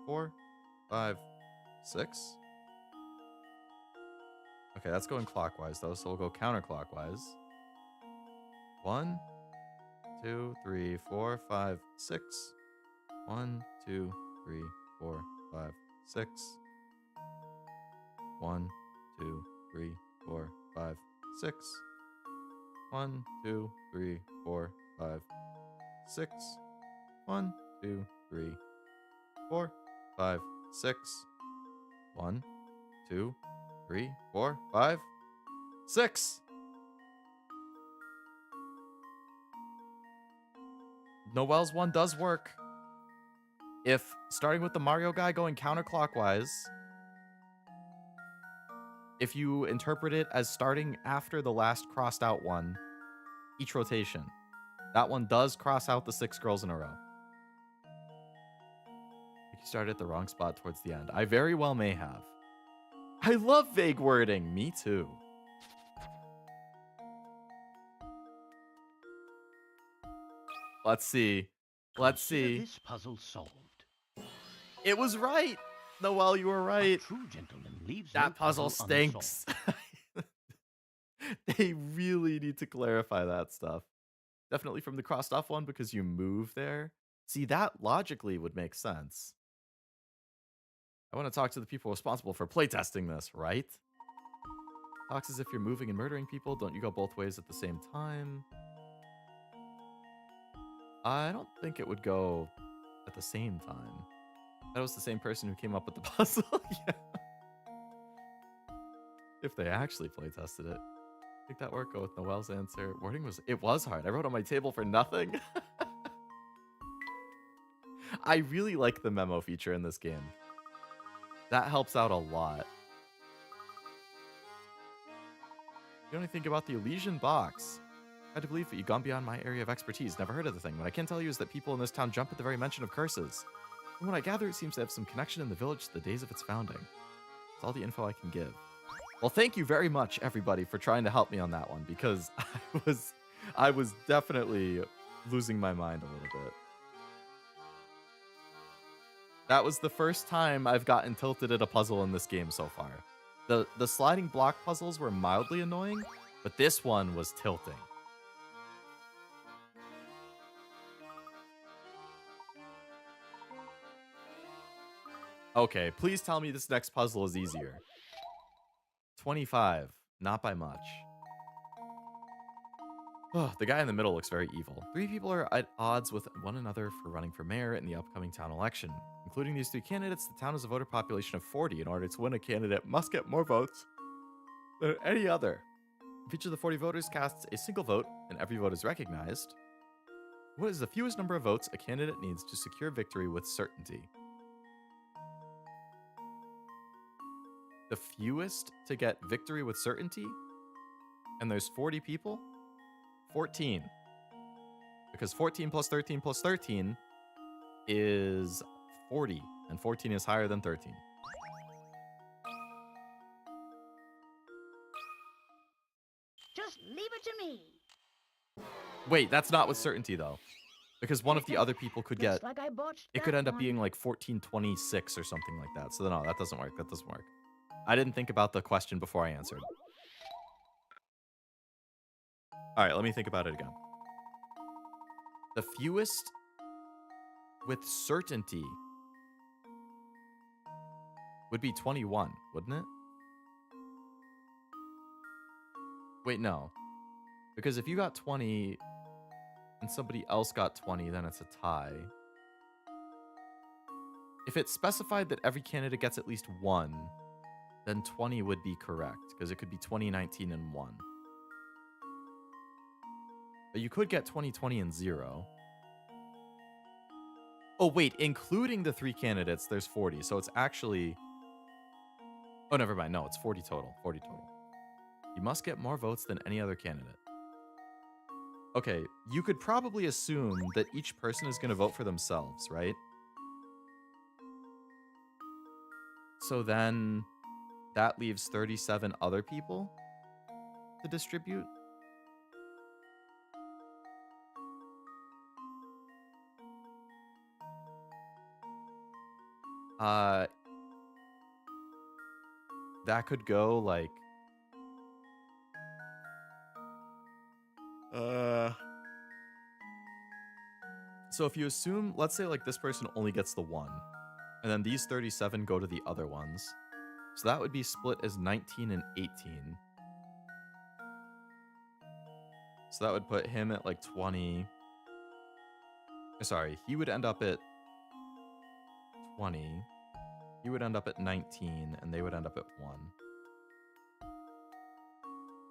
4, 5, 6. Okay, that's going clockwise though, so we'll go counterclockwise. 1, 2, 3, 4, 5, 6. 1, 2, 3, 4, 5, 6. 1, 2, 3, 4, 5, 6. 1, 2, 3, 4, 5, 6. 1, 2, 3, 4, 5, 6. 1, 2, 3, 4, 5, 6. Noelle's one does work. If starting with the Mario guy going counterclockwise, if you interpret it as starting after the last crossed out one, each rotation, that one does cross out the 6 girls in a row. You started at the wrong spot towards the end. I very well may have. I love vague wording. Me too. Let's see. Let's see. This puzzle solved. It was right. Noelle, you were right. A true gentleman leaves That no puzzle unsolved. stinks. They really need to clarify that stuff. Definitely from the crossed off one because you move there. See, that logically would make sense. I want to talk to the people responsible for playtesting this, right? Talks as if you're moving and murdering people. Don't you go both ways at the same time? I don't think it would go at the same time. That was the same person who came up with the puzzle. Yeah. If they actually playtested it. Make that work. Go with Noelle's answer. Wording was... It was hard. I wrote on my table for nothing. I really like the memo feature in this game. That helps out a lot. You know anything about the Elysian Box? Hard to believe that you've gone beyond my area of expertise. Never heard of the thing. What I can tell you is that people in this town jump at the very mention of curses. From what I gather, it seems to have some connection in the village to the days of its founding. That's all the info I can give. Well, thank you very much, everybody, for trying to help me on that one, because I was definitely losing my mind a little bit. That was the first time I've gotten tilted at a puzzle in this game so far. The sliding block puzzles were mildly annoying, but this one was tilting. Okay, please tell me this next puzzle is easier. 25, not by much. Oh, the guy in the middle looks very evil. 3 people are at odds with one another for running for mayor in the upcoming town election. Including these 3 candidates, the town has a voter population of 40. In order to win, a candidate must get more votes than any other. If each of the 40 voters casts a single vote and every vote is recognized, what is the fewest number of votes a candidate needs to secure victory with certainty? The fewest to get victory with certainty? And there's 40 people? 14. Because 14 plus 13 plus 13 is 40. And 14 is higher than 13. Just leave it to me. Wait, that's not with certainty, though. Because one of the other people could get... Looks like I botched It could that end up one. being like 1426 or something like that. So no, that doesn't work. That doesn't work. I didn't think about the question before I answered. All right, let me think about it again. The fewest with certainty would be 21, wouldn't it? Wait, no. Because if you got 20 and somebody else got 20, then it's a tie. If it's specified that every candidate gets at least 1, then 20 would be correct, because it could be 2019 and 1. But you could get 2020 and 0. Oh, wait, including the 3 candidates, there's 40. So it's actually... Oh, never mind. No, it's 40 total. 40 total. You must get more votes than any other candidate. Okay, you could probably assume that each person is going to vote for themselves, right? So then that leaves 37 other people to distribute. That could go like so if you assume, let's say like this person only gets the 1, and then these 37 go to the other ones. So that would be split as 19 and 18. So that would put him at like 20. Sorry, he would end up at 20. He would end up at 19, and they would end up at 1.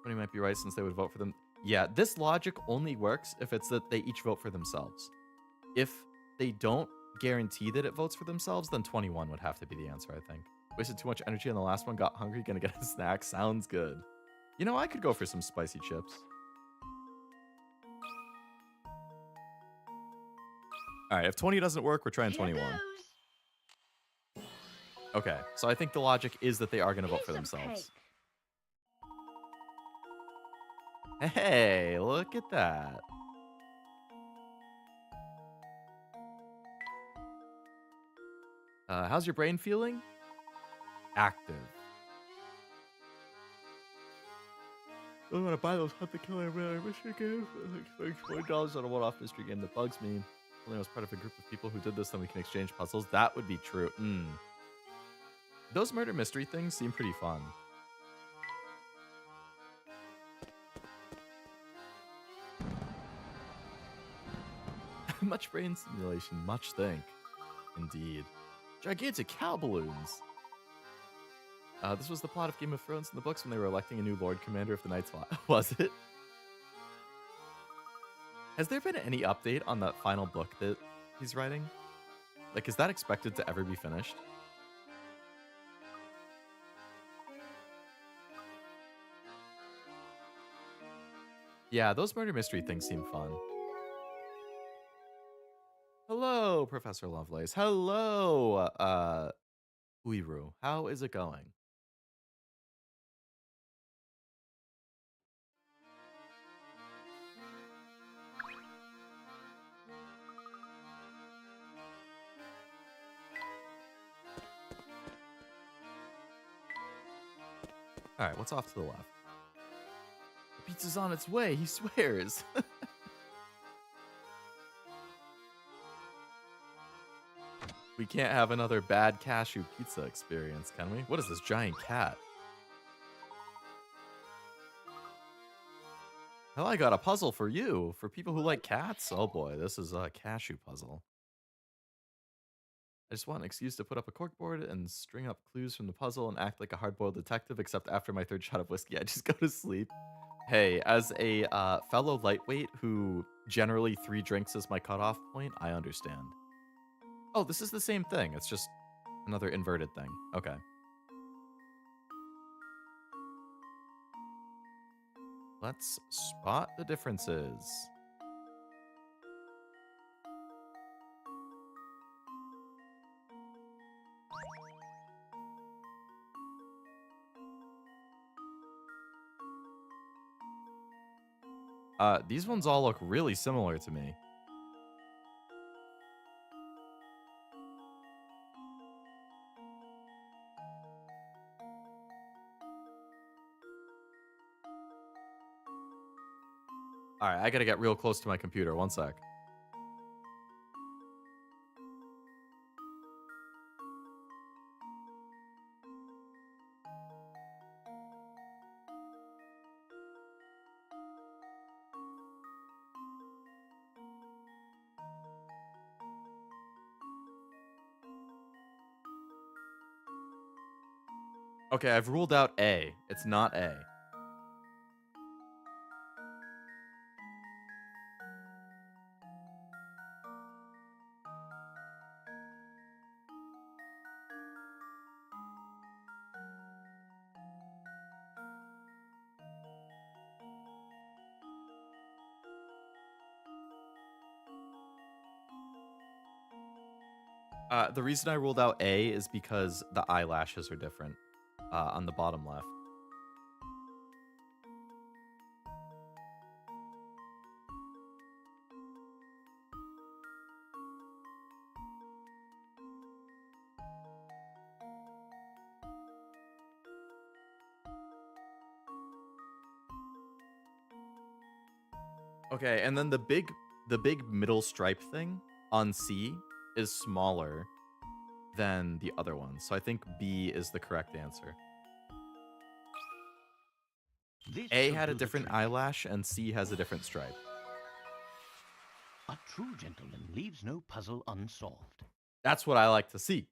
20 might be right since they would vote for them. Yeah, this logic only works if it's that they each vote for themselves. If they don't guarantee that it votes for themselves, then 21 would have to be the answer, I think. Wasted too much energy on the last one, got hungry, gonna get a snack. Sounds good. You know, I could go for some spicy chips. All right, if 20 doesn't work, we're trying 21. Okay, so I think the logic is that they are going to vote for themselves. Hey, look at that. How's your brain feeling? Active. I'm gonna buy those Hunt the Killer mystery games. Like $40 on a one-off mystery game that bugs me. Only I was part of a group of people who did this, then we can exchange puzzles. That would be true. Those murder mystery things seem pretty fun. Much brain stimulation, much think. Indeed. Gigantic cow balloons. This was the plot of Game of Thrones in the books when they were electing a new Lord Commander of the Night's Watch. Was it? Has there been any update on that final book that he's writing? Like, is that expected to ever be finished? Yeah, those murder mystery things seem fun. Hello, Professor Lovelace. Hello, Uiru. How is it going? All right, what's off to the left? The pizza's on its way, he swears. We can't have another bad cashew pizza experience, can we? What is this giant cat? Hell, I got a puzzle for you. For people who like cats. Oh boy, this is a cashew puzzle. I just want an excuse to put up a corkboard and string up clues from the puzzle and act like a hard-boiled detective, except after my third shot of whiskey, I just go to sleep. Hey, as a fellow lightweight who generally 3 drinks is my cutoff point, I understand. Oh, this is the same thing. It's just another inverted thing. Okay. Let's spot the differences. These ones all look really similar to me. All right, I gotta get real close to my computer. One sec. Okay, I've ruled out A. It's not A. The reason I ruled out A is because the eyelashes are different on the bottom left. Okay, and then the big middle stripe thing on C is smaller than the other one. So I think B is the correct answer. This A will had a do the different trick. eyelash and C has a different stripe. A true gentleman leaves no puzzle unsolved. That's what I like to see.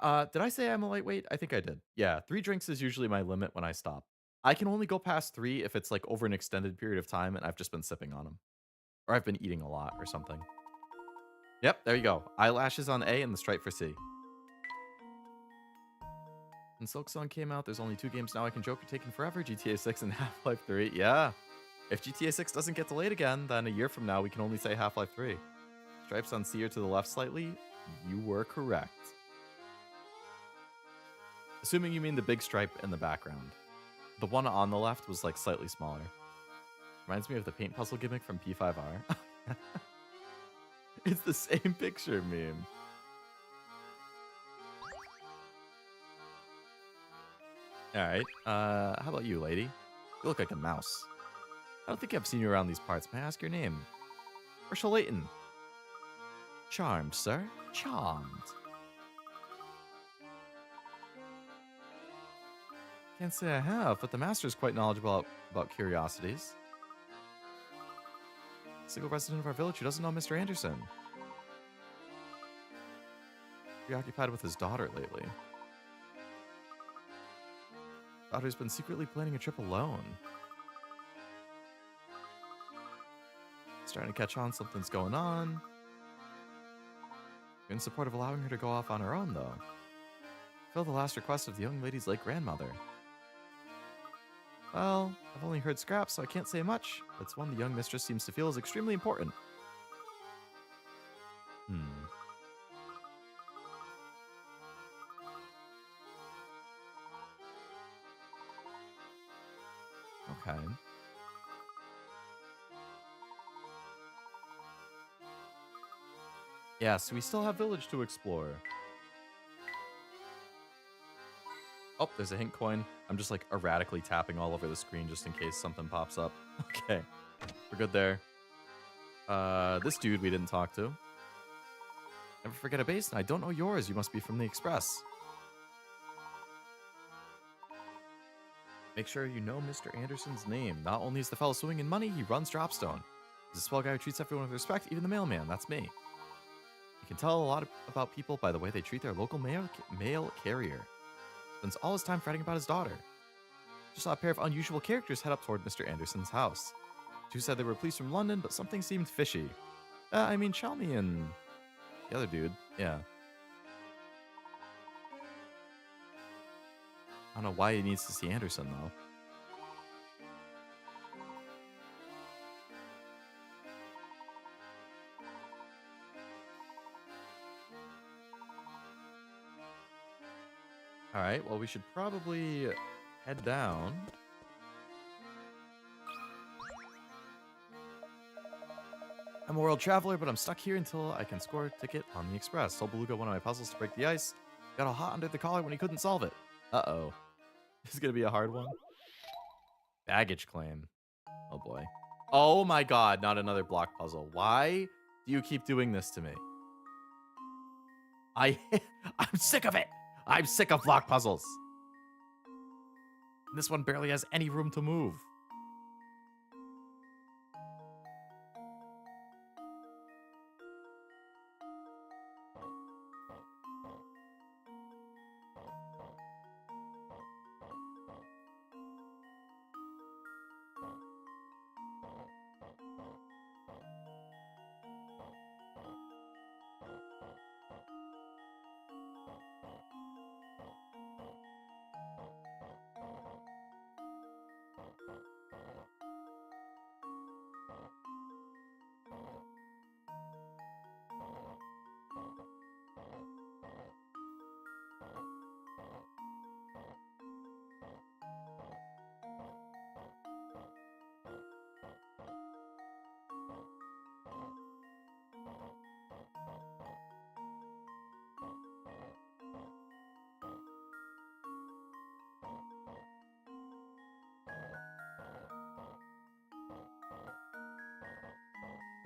Did I say I'm a lightweight? I think I did. Yeah, 3 drinks is usually my limit when I stop. I can only go past 3 if it's like over an extended period of time and I've just been sipping on them. Or I've been eating a lot or something. Yep, there you go. Eyelashes on A and the stripe for C. When Silk Song came out, there's only 2 games now I can joke are taking forever. GTA 6 and Half-Life 3. Yeah. If GTA 6 doesn't get delayed again, then a year from now we can only say Half-Life 3. Stripes on C are to the left slightly. You were correct. Assuming you mean the big stripe in the background. The one on the left was like slightly smaller. Reminds me of the paint puzzle gimmick from P5R. It's the same picture meme. Alright, how about you, lady? You look like a mouse. I don't think I've seen you around these parts. May I ask your name? Marshall Layton. Charmed, sir. Charmed. Can't say I have, but the master is quite knowledgeable about curiosities. Single resident of our village who doesn't know Mr. Anderson. Preoccupied with his daughter lately. Daughter's been secretly planning a trip alone. Starting to catch on something's going on. In support of allowing her to go off on her own, though. Fulfill the last request of the young lady's late grandmother. Well, I've only heard scraps, so I can't say much. It's one the young mistress seems to feel is extremely important. Okay. Yeah, so we still have village to explore. Oh, there's a hint coin. I'm just like erratically tapping all over the screen just in case something pops up. Okay, we're good there. This dude we didn't talk to. Never forget a basin. I don't know yours. You must be from the Express. Make sure you know Mr. Anderson's name. Not only is the fellow swinging money, he runs Dropstone. He's a swell guy who treats everyone with respect, even the mailman. That's me. You can tell a lot about people by the way they treat their local mail carrier. Spends all his time fretting about his daughter. Just saw a pair of unusual characters head up toward Mr. Anderson's house. Two said they were police from London, but something seemed fishy. I mean, Chalmy and the other dude. Yeah. I don't know why he needs to see Anderson, though. Alright, well, we should probably head down. I'm a world traveler, but I'm stuck here until I can score a ticket on the Express. Told Beluga one of my puzzles to break the ice. Got all hot under the collar when he couldn't solve it. Uh-oh. This is going to be a hard one. Baggage claim. Oh, boy. Oh, my God. Not another block puzzle. Why do you keep doing this to me? I'm sick of it. I'm sick of block puzzles. This one barely has any room to move.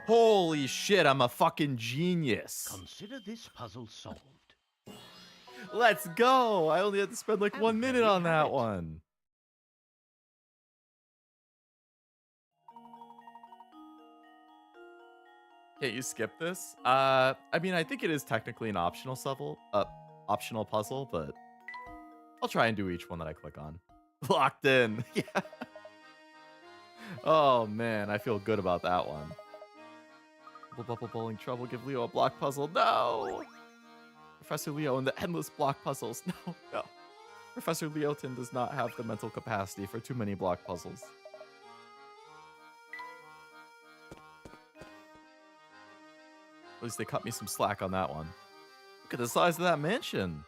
Holy shit, I'm a fucking genius. Consider this puzzle solved. Let's go. I only had to spend like And 1 there minute we on have that it. one. Can't you skip this? I mean, I think it is technically an optional puzzle, but I'll try and do each one that I click on. Locked in. Yeah. Oh man, I feel good about that one. Bubble bowling trouble. Give Leo a block puzzle. No. Professor Leo and the endless block puzzles. No, no. Professor Leoton does not have the mental capacity for too many block puzzles. At least they cut me some slack on that one. Look at the size of that mansion.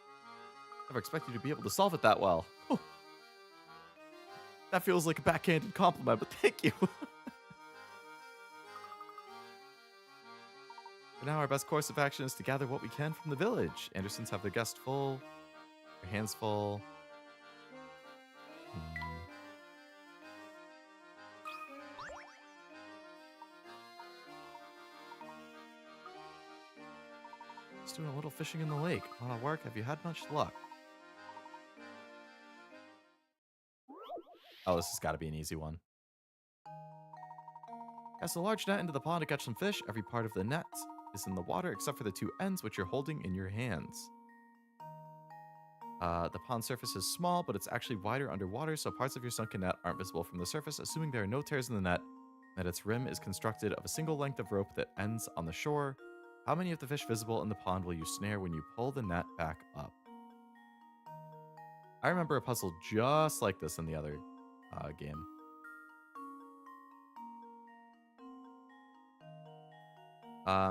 Never expected you to be able to solve it that well. Whew. That feels like a backhanded compliment, but thank you. For now, our best course of action is to gather what we can from the village. Andersons have their guests full, their hands full. Just doing a little fishing in the lake. A lot of work. Have you had much luck? Oh, this has got to be an easy one. Cast a large net into the pond to catch some fish. Every part of the net is in the water except for the two ends, which you're holding in your hands. The pond surface is small, but it's actually wider underwater, so parts of your sunken net aren't visible from the surface, assuming there are no tears in the net, that its rim is constructed of a single length of rope that ends on the shore. How many of the fish visible in the pond will you snare when you pull the net back up? I remember a puzzle just like this in the other game.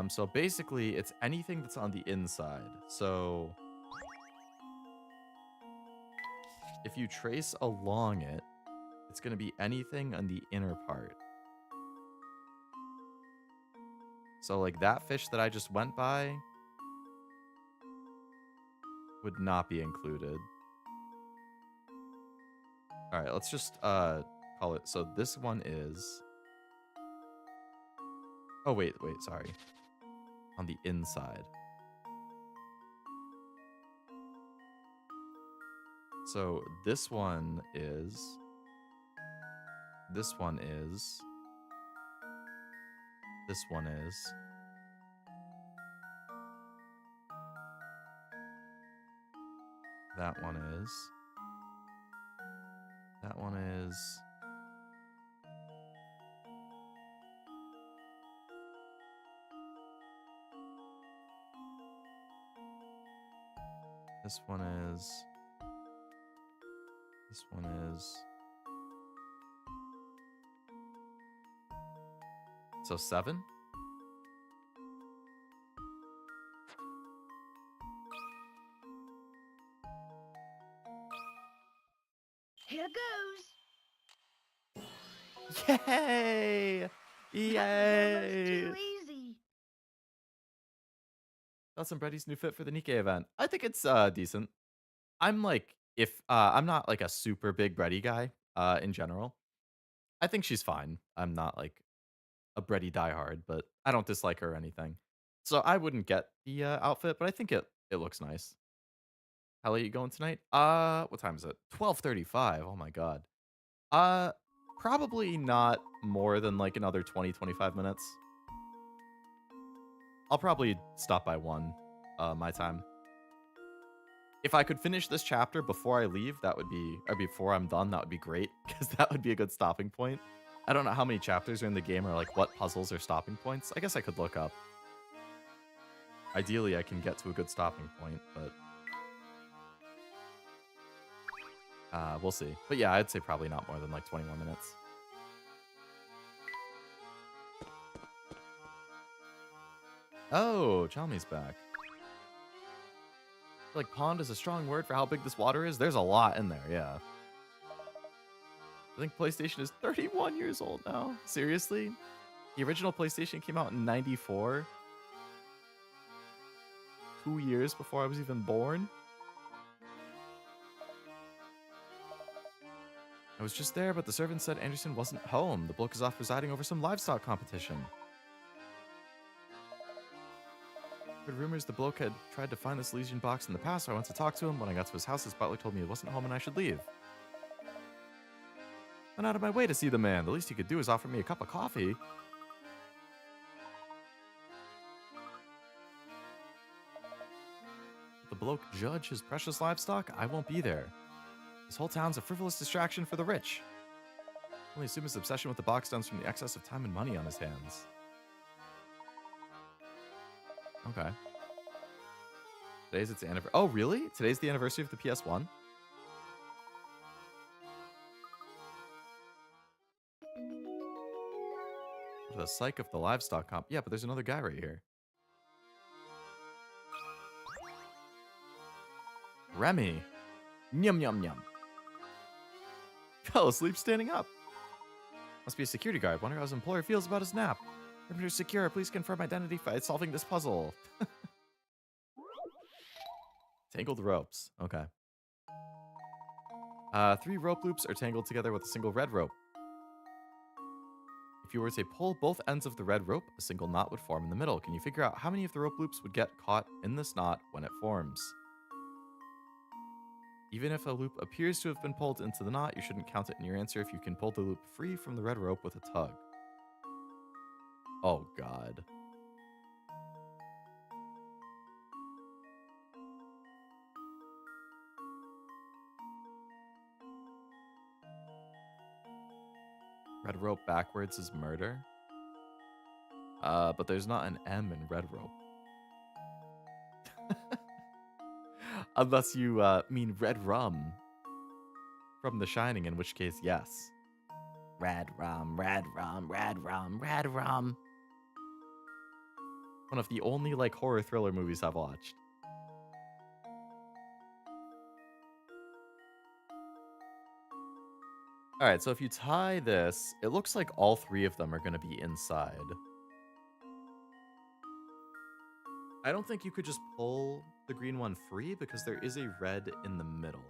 So basically, it's anything that's on the inside. So if you trace along it, it's going to be anything on the inner part. So like that fish that I just went by would not be included. All right, let's just call it. So this one is. Oh wait, sorry. On the inside. So this one is. This one is. This one is. That one is. That one is. This one is. This one is. So 7? Here goes. Yay! That Yay! was too easy. That's some Brady's new fit for the Nikkei event. I think it's decent. I'm like, if I'm not like a super big Brady guy in general. I think she's fine. I'm not like a Brady diehard, but I don't dislike her or anything. So I wouldn't get the outfit, but I think it looks nice. How late are you going tonight? What time is it? 12:35. Oh my god. Uh Probably not more than like another 20-25 minutes. I'll probably stop by 1 my time. If I could finish this chapter before I leave, that would be, or before I'm done, that would be great, because that would be a good stopping point. I don't know how many chapters are in the game or like what puzzles are stopping points. I guess I could look up. Ideally, I can get to a good stopping point, but we'll see. But yeah, I'd say probably not more than like 20 more minutes. Oh, Chalmy's back. Like, pond is a strong word for how big this water is. There's a lot in there, yeah. I think PlayStation is 31 years old now. Seriously? The original PlayStation came out in 94. 2 years before I was even born. I was just there, but the servant said Anderson wasn't home. The bloke is off presiding over some livestock competition. Heard rumors the bloke had tried to find this Legion box in the past, so I went to talk to him. When I got to his house, his butler told me he wasn't home and I should leave. Went out of my way to see the man. The least he could do is offer me a cup of coffee. If the bloke judge his precious livestock, I won't be there. This whole town's a frivolous distraction for the rich. Only assume his obsession with the box stems from the excess of time and money on his hands. Okay. Today's its anniversary. Oh, really? Today's the anniversary of the PS1? The psych of the livestock comp. Yeah, but there's another guy right here. Remy. Nyum, nyum, nyum. Fell asleep standing up. Must be a security guard. Wonder how his employer feels about his nap. Perimeter secure. Please confirm identity by solving this puzzle. Tangled ropes. Okay. 3 rope loops are tangled together with a single red rope. If you were to pull both ends of the red rope, a single knot would form in the middle. Can you figure out how many of the rope loops would get caught in this knot when it forms? Even if a loop appears to have been pulled into the knot, you shouldn't count it in your answer if you can pull the loop free from the red rope with a tug. Oh, God. Red rope backwards is murder. But there's not an M in red rope. Unless you mean red rum from The Shining, in which case, yes. Red rum, red rum, red rum, red rum. One of the only like horror thriller movies I've watched. All right, so if you tie this, it looks like all 3 of them are going to be inside. I don't think you could just pull the green one free because there is a red in the middle.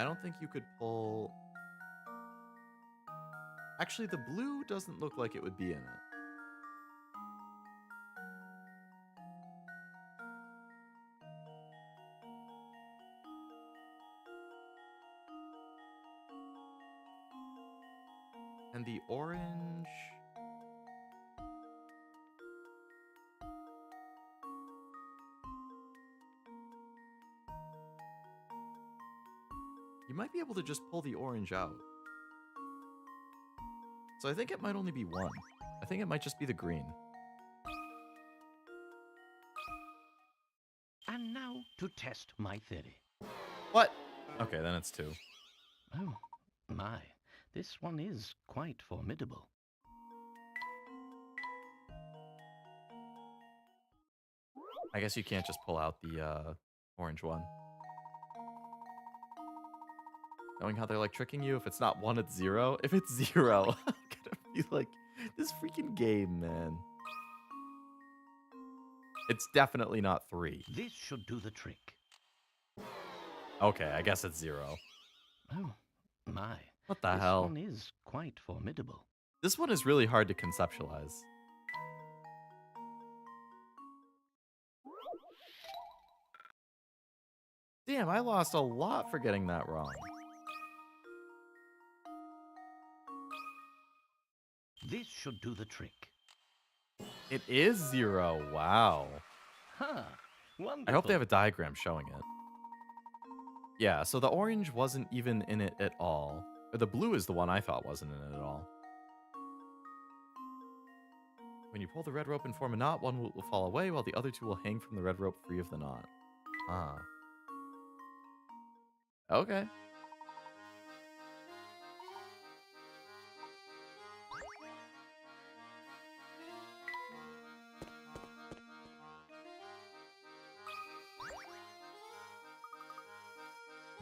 I don't think you could pull... Actually, the blue doesn't look like it would be in it. And the orange... You might be able to just pull the orange out. So I think it might only be one. I think it might just be the green. And now to test my theory. What? Okay, then it's two. Oh, my. This one is quite formidable. I guess you can't just pull out the orange one. Knowing how they're like tricking you, if it's not one, it's zero. If it's zero, I'm gonna be like, this freaking game, man. It's definitely not three. This should do the trick. Okay, I guess it's zero. Oh, my. What the This hell? one is quite formidable. This one is really hard to conceptualize. Damn, I lost a lot for getting that wrong. This should do the trick. It is zero. Wow. Ha! Wonderful. I hope they have a diagram showing it. Yeah, so the orange wasn't even in it at all. Or the blue is the one I thought wasn't in it at all. When you pull the red rope and form a knot, one will fall away, while the other two will hang from the red rope free of the knot. Ah. Okay.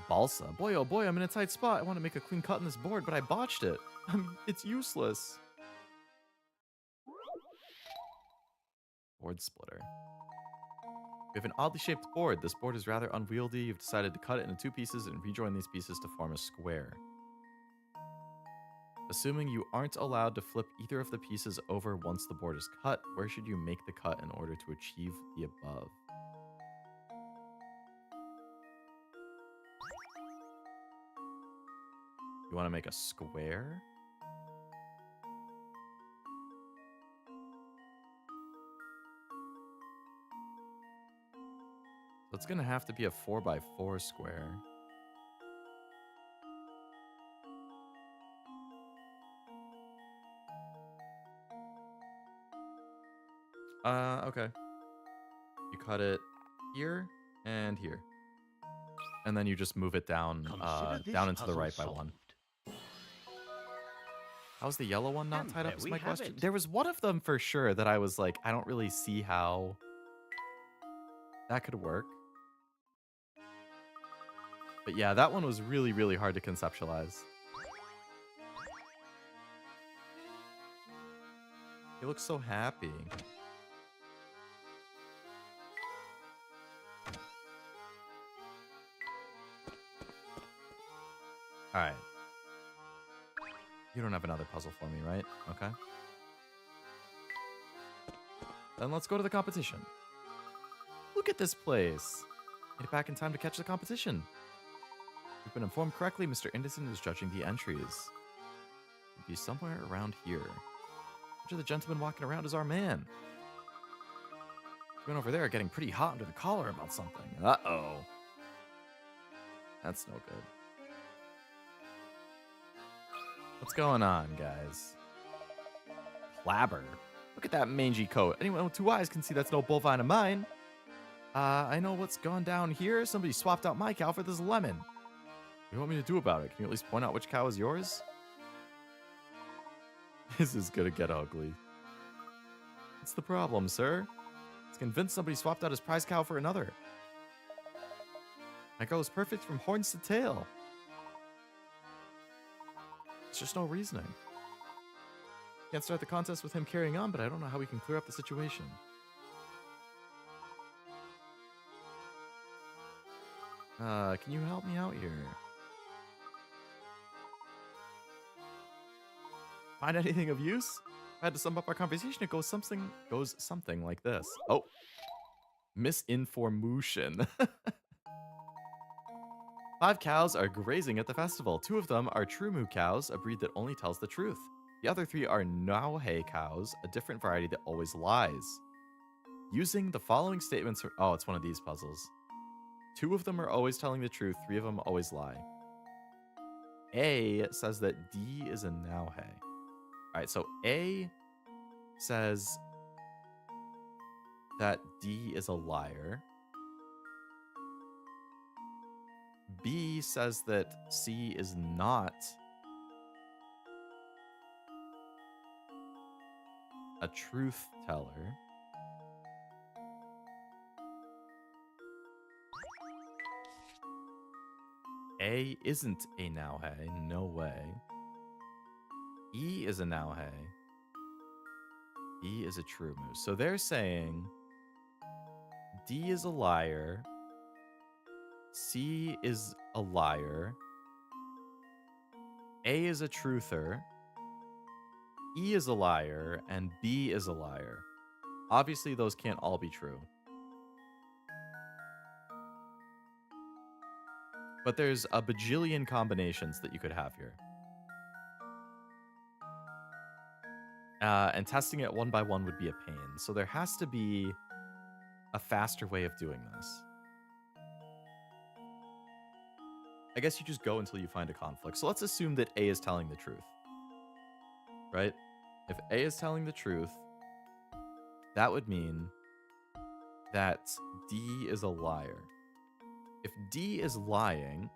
Balsa. Boy, oh boy, I'm in a tight spot. I want to make a clean cut in this board, but I botched it. It's useless. Board splitter. We have an oddly shaped board. This board is rather unwieldy. You've decided to cut it into two pieces and rejoin these pieces to form a square. Assuming you aren't allowed to flip either of the pieces over once the board is cut, where should you make the cut in order to achieve the above? You want to make a square? So it's going to have to be a 4x4 square. Okay. You cut it here and here. And then you just move it down down into the right by one. How's the yellow one not And tied up there is we my have question. it. There was one of them for sure that I was like, I don't really see how that could work. But yeah, that one was really, really hard to conceptualize. He looks so happy. Alright. You don't have another puzzle for me, right? Okay. Then let's go to the competition. Look at this place. Made it back in time to catch the competition. We've been informed correctly. Mr. Anderson is judging the entries. He'll be somewhere around here. Which of the gentlemen walking around is our man? Going over there getting pretty hot under the collar about something. Uh-oh. That's no good. What's going on, guys? Clabber. Look at that mangy coat. Anyone with two eyes can see that's no bovine of mine. I know what's gone down here. Somebody swapped out my cow for this lemon. What do you want me to do about it? Can you at least point out which cow is yours? This is gonna get ugly. What's the problem, sir? It's convinced somebody swapped out his prize cow for another. My girl is perfect from horns to tail. There's just no reasoning. Can't start the contest with him carrying on, but I don't know how we can clear up the situation. Can you help me out here? Find anything of use? If I had to sum up our conversation, it goes something like this. Oh, misinformation. 5 cows are grazing at the festival. 2 of them are true moo cows, a breed that only tells the truth. The other 3 are Nauhe cows, a different variety that always lies. Using the following statements from... Oh, it's one of these puzzles. 2 of them are always telling the truth. 3 of them always lie. A says that D is a Nauhe. Alright, so A says that D is a liar. B says that C is not a truth teller. A isn't a Nauhe, no way. E is a Nauhe. B is a true moose. So they're saying D is a liar. C is a liar. A is a truther. E is a liar. And B is a liar. Obviously, those can't all be true. But there's a bajillion combinations that you could have here. And testing it one by one would be a pain. So there has to be a faster way of doing this. I guess you just go until you find a conflict. So let's assume that A is telling the truth. Right? If A is telling the truth, that would mean that D is a liar. If D is lying,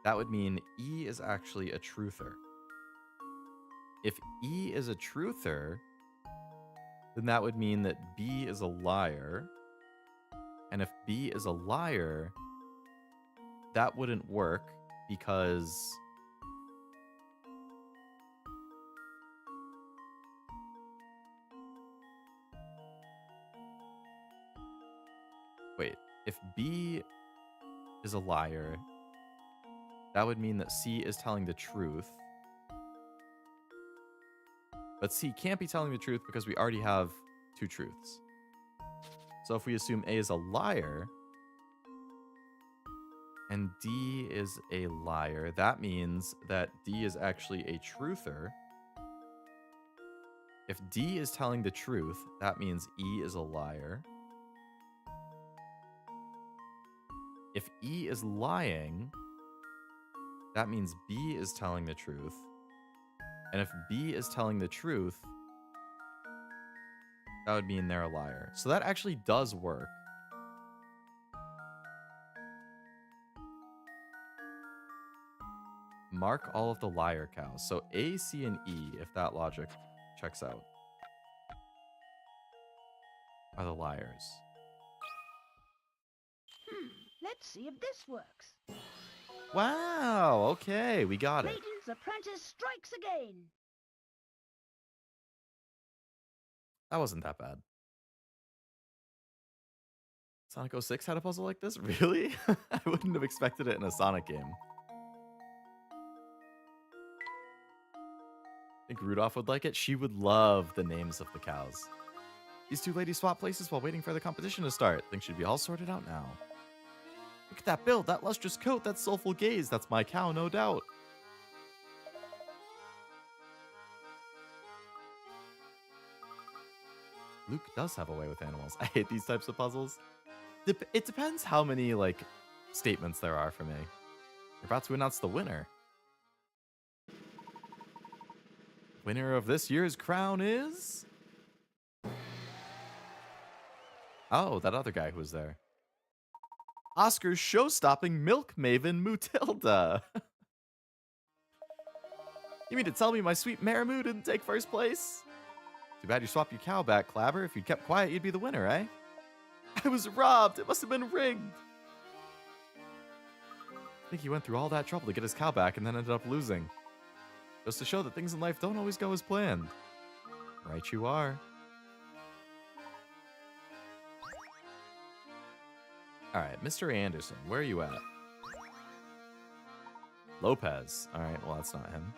that would mean E is actually a truther. If E is a truther, then that would mean that B is a liar. And if B is a liar, that wouldn't work because wait, if B is a liar, that would mean that C is telling the truth. But C can't be telling the truth because we already have 2 truths. So if we assume A is a liar and D is a liar, that means that D is actually a truther. If D is telling the truth, that means E is a liar. If E is lying, that means B is telling the truth. And if B is telling the truth, that would mean they're a liar. So that actually does work. Mark all of the liar cows. So A, C, and E, if that logic checks out, are the liars. Let's see if this works. Wow, okay, we got it. Layton's apprentice strikes again. That wasn't that bad. Sonic 06 had a puzzle like this? Really? I wouldn't have expected it in a Sonic game. Think Rudolph would like it? She would love the names of the cows. These 2 ladies swap places while waiting for the competition to start. Things should be all sorted out now. Look at that build, that lustrous coat, that soulful gaze. That's my cow, no doubt. Luke does have a way with animals. I hate these types of puzzles. It depends how many, like, statements there are for me. We're about to announce the winner. Winner of this year's crown is... Oh, that other guy who was there. Oscar's show-stopping milk maven Mutilda. You mean to tell me my sweet Maramoo didn't take first place? Too bad you swapped your cow back, Clabber. If you'd kept quiet, you'd be the winner, eh? I was robbed. It must have been rigged. I think he went through all that trouble to get his cow back and then ended up losing. Just to show that things in life don't always go as planned. Right you are. Alright, Mr. Anderson, where are you at? Lopez. Alright, well, that's not him.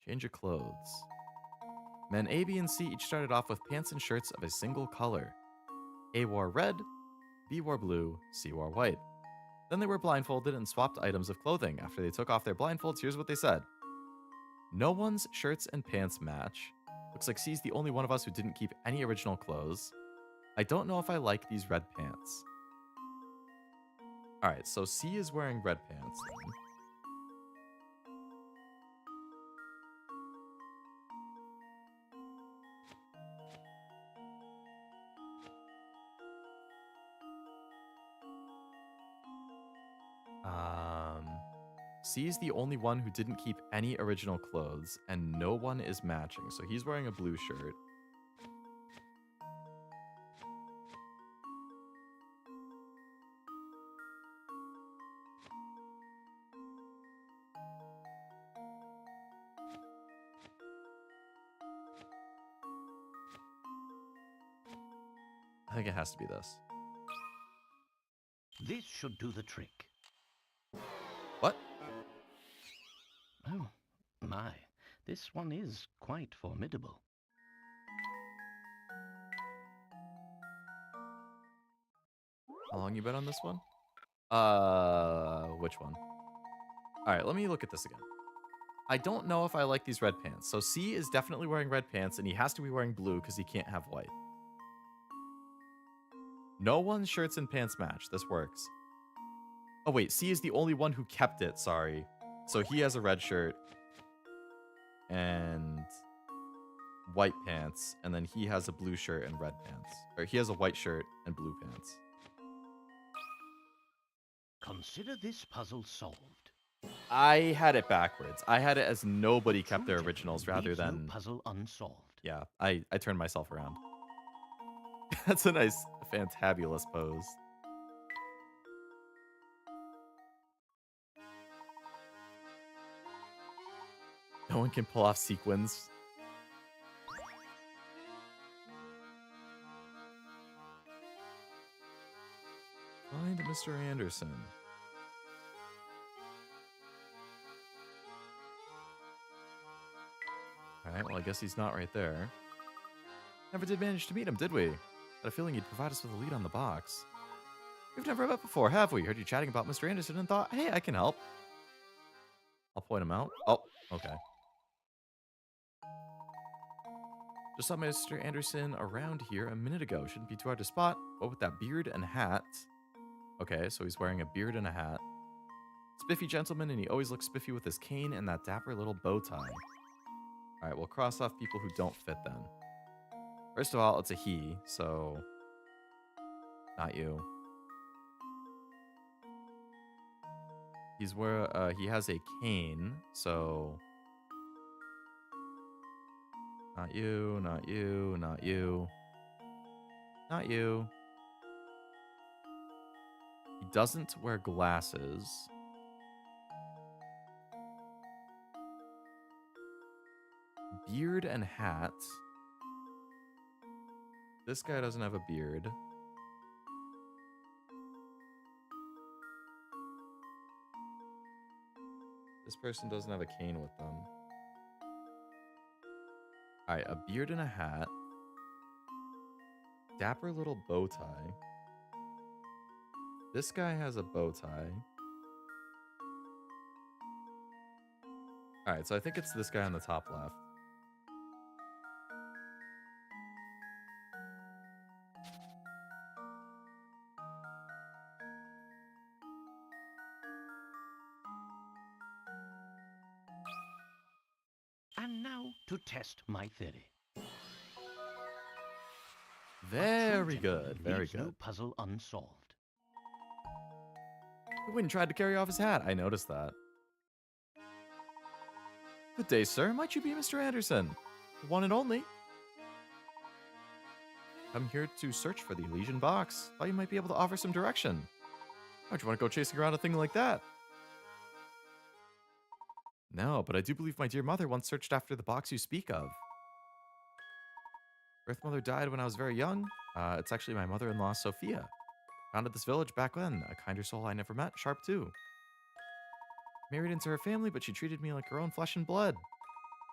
Change your clothes. Men A, B, and C each started off with pants and shirts of a single color. A wore red, B wore blue, C wore white. Then they were blindfolded and swapped items of clothing. After they took off their blindfolds, here's what they said. No one's shirts and pants match. Looks like C's the only one of us who didn't keep any original clothes. I don't know if I like these red pants. Alright, so C is wearing red pants then. C is the only one who didn't keep any original clothes, and no one is matching. So he's wearing a blue shirt. I think it has to be this. This should do the trick. What? Oh, my. This one is quite formidable. How long you been on this one? Which one? Alright, let me look at this again. I don't know if I like these red pants. So C is definitely wearing red pants, and he has to be wearing blue because he can't have white. No one's shirts and pants match. This works. Oh, wait. C is the only one who kept it. Sorry. So he has a red shirt and white pants, and then he has a blue shirt and red pants. Or he has a white shirt and blue pants. Consider this puzzle solved. I had it backwards. I had it as nobody kept their True originals gentleman rather leaves no than... puzzle unsolved. Yeah, I turned myself around. That's a nice, fantabulous pose. No one can pull off sequins. Find Mr. Anderson. Alright, well, I guess he's not right there. Never did manage to meet him, did we? Had a feeling he'd provide us with a lead on the box. We've never met before, have we? Heard you chatting about Mr. Anderson and thought, hey, I can help. I'll point him out. Oh, okay. Just saw Mr. Anderson around here a minute ago. Shouldn't be too hard to spot. What with that beard and hat? Okay, so he's wearing a beard and a hat. Spiffy gentleman, and he always looks spiffy with his cane and that dapper little bow tie. Alright, we'll cross off people who don't fit then. First of all, it's a he, so... Not you. He has a cane, so... Not you, not you, not you. Not you. He doesn't wear glasses. Beard and hat. This guy doesn't have a beard. This person doesn't have a cane with them. Alright, a beard and a hat. Dapper little bow tie. This guy has a bow tie. Alright, so I think it's this guy on the top left. And now to test my theory. Very A true good, gentleman very leaves no good. puzzle unsolved. The wind tried to carry off his hat. I noticed that. Good day, sir. Might you be Mr. Anderson? The one and only. I'm here to search for the Elysian box. Thought you might be able to offer some direction. Why'd you want to go chasing around a thing like that? No, but I do believe my dear mother once searched after the box you speak of. Birth mother died when I was very young. It's actually my mother-in-law, Sophia. Founded this village back then. A kinder soul I never met, sharp too. Married into her family, but she treated me like her own flesh and blood.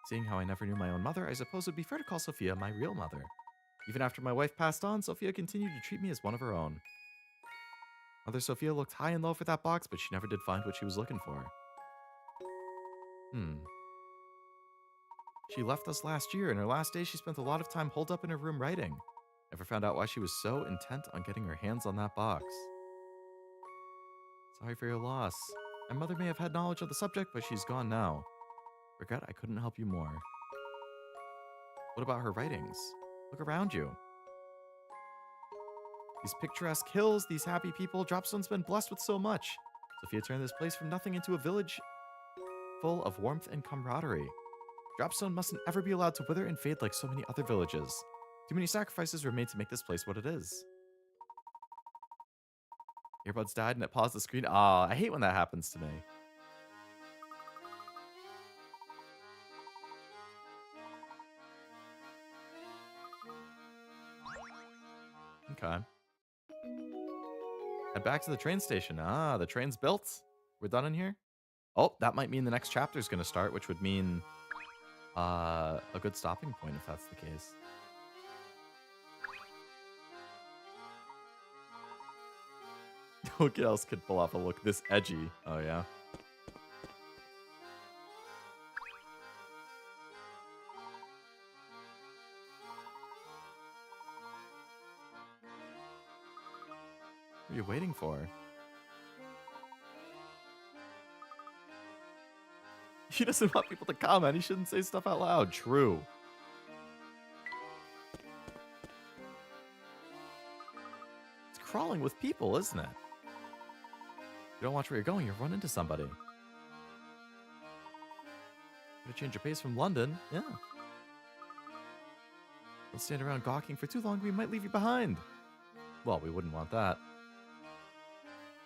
Seeing how I never knew my own mother, I suppose it would be fair to call Sophia my real mother. Even after my wife passed on, Sophia continued to treat me as one of her own. Mother Sophia looked high and low for that box, but she never did find what she was looking for. She left us last year, and her last day she spent a lot of time holed up in her room writing. Never found out why she was so intent on getting her hands on that box. Sorry for your loss. My mother may have had knowledge of the subject, but she's gone now. Regret I couldn't help you more. What about her writings? Look around you. These picturesque hills, these happy people, Dropstone's been blessed with so much. Sophia turned this place from nothing into a village full of warmth and camaraderie. Dropstone mustn't ever be allowed to wither and fade like so many other villages. Too many sacrifices were made to make this place what it is. Earbuds died and it paused the screen. Ah, I hate when that happens to me. Okay. Head back to the train station. Ah, the train's built. We're done in here? Oh, that might mean the next chapter is going to start, which would mean a good stopping point if that's the case. What else could pull off a look this edgy? Oh, yeah. What are you waiting for? He doesn't want people to comment. He shouldn't say stuff out loud. True. It's crawling with people, isn't it? You don't watch where you're going, you'll run into somebody. Gotta change your pace from London. Yeah. Don't stand around gawking for too long, we might leave you behind. Well, we wouldn't want that.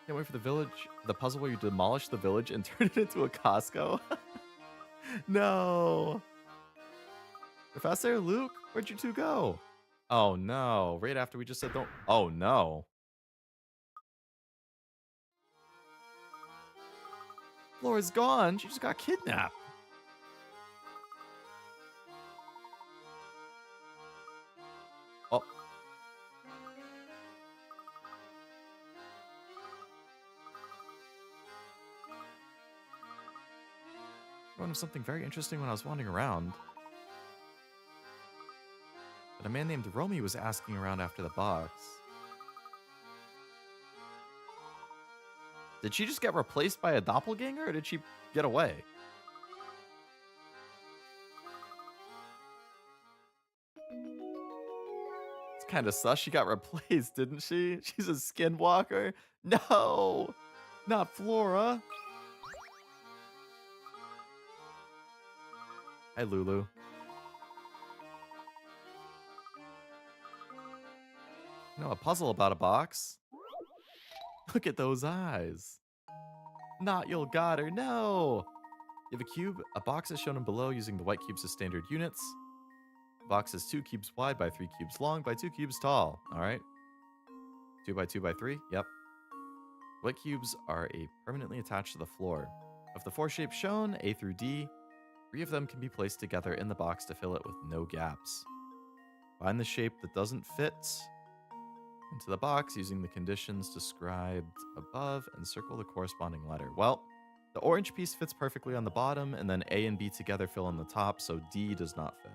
Can't wait for the puzzle where you demolish the village and turn it into a Costco. No. Professor Luke, where'd you two go? Oh no, right after we just said don't. Oh no. Flora's gone, she just got kidnapped. Oh. I learned of something very interesting when I was wandering around. But a man named Romy was asking around after the box. Did she just get replaced by a doppelganger, or did she get away? It's kind of sus. She got replaced, didn't she? She's a skinwalker. No, not Flora. Hi, Lulu. No, a puzzle about a box. Look at those eyes. Not you'll got her, no! You have a cube. A box is shown in below using the white cubes as standard units. The box is 2 cubes wide by 3 cubes long by 2 cubes tall. Alright. 2 by 2 by 3, yep. White cubes are permanently attached to the floor. Of the 4 shapes shown, A through D, 3 of them can be placed together in the box to fill it with no gaps. Find the shape that doesn't fit into the box using the conditions described above and circle the corresponding letter. Well, the orange piece fits perfectly on the bottom, and then A and B together fill in the top, so D does not fit.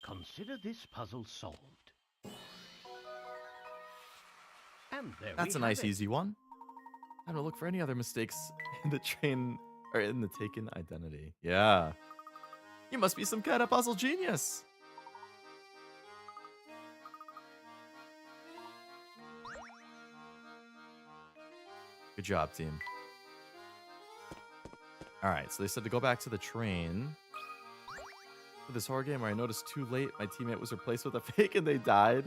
Consider this puzzle solved. And there That's a we nice, have it. easy one. Time to look for any other mistakes in the train or in the taken identity. Yeah. You must be some kind of puzzle genius. Good job, team. Alright, so they said to go back to the train. For this horror game where I noticed too late my teammate was replaced with a fake and they died.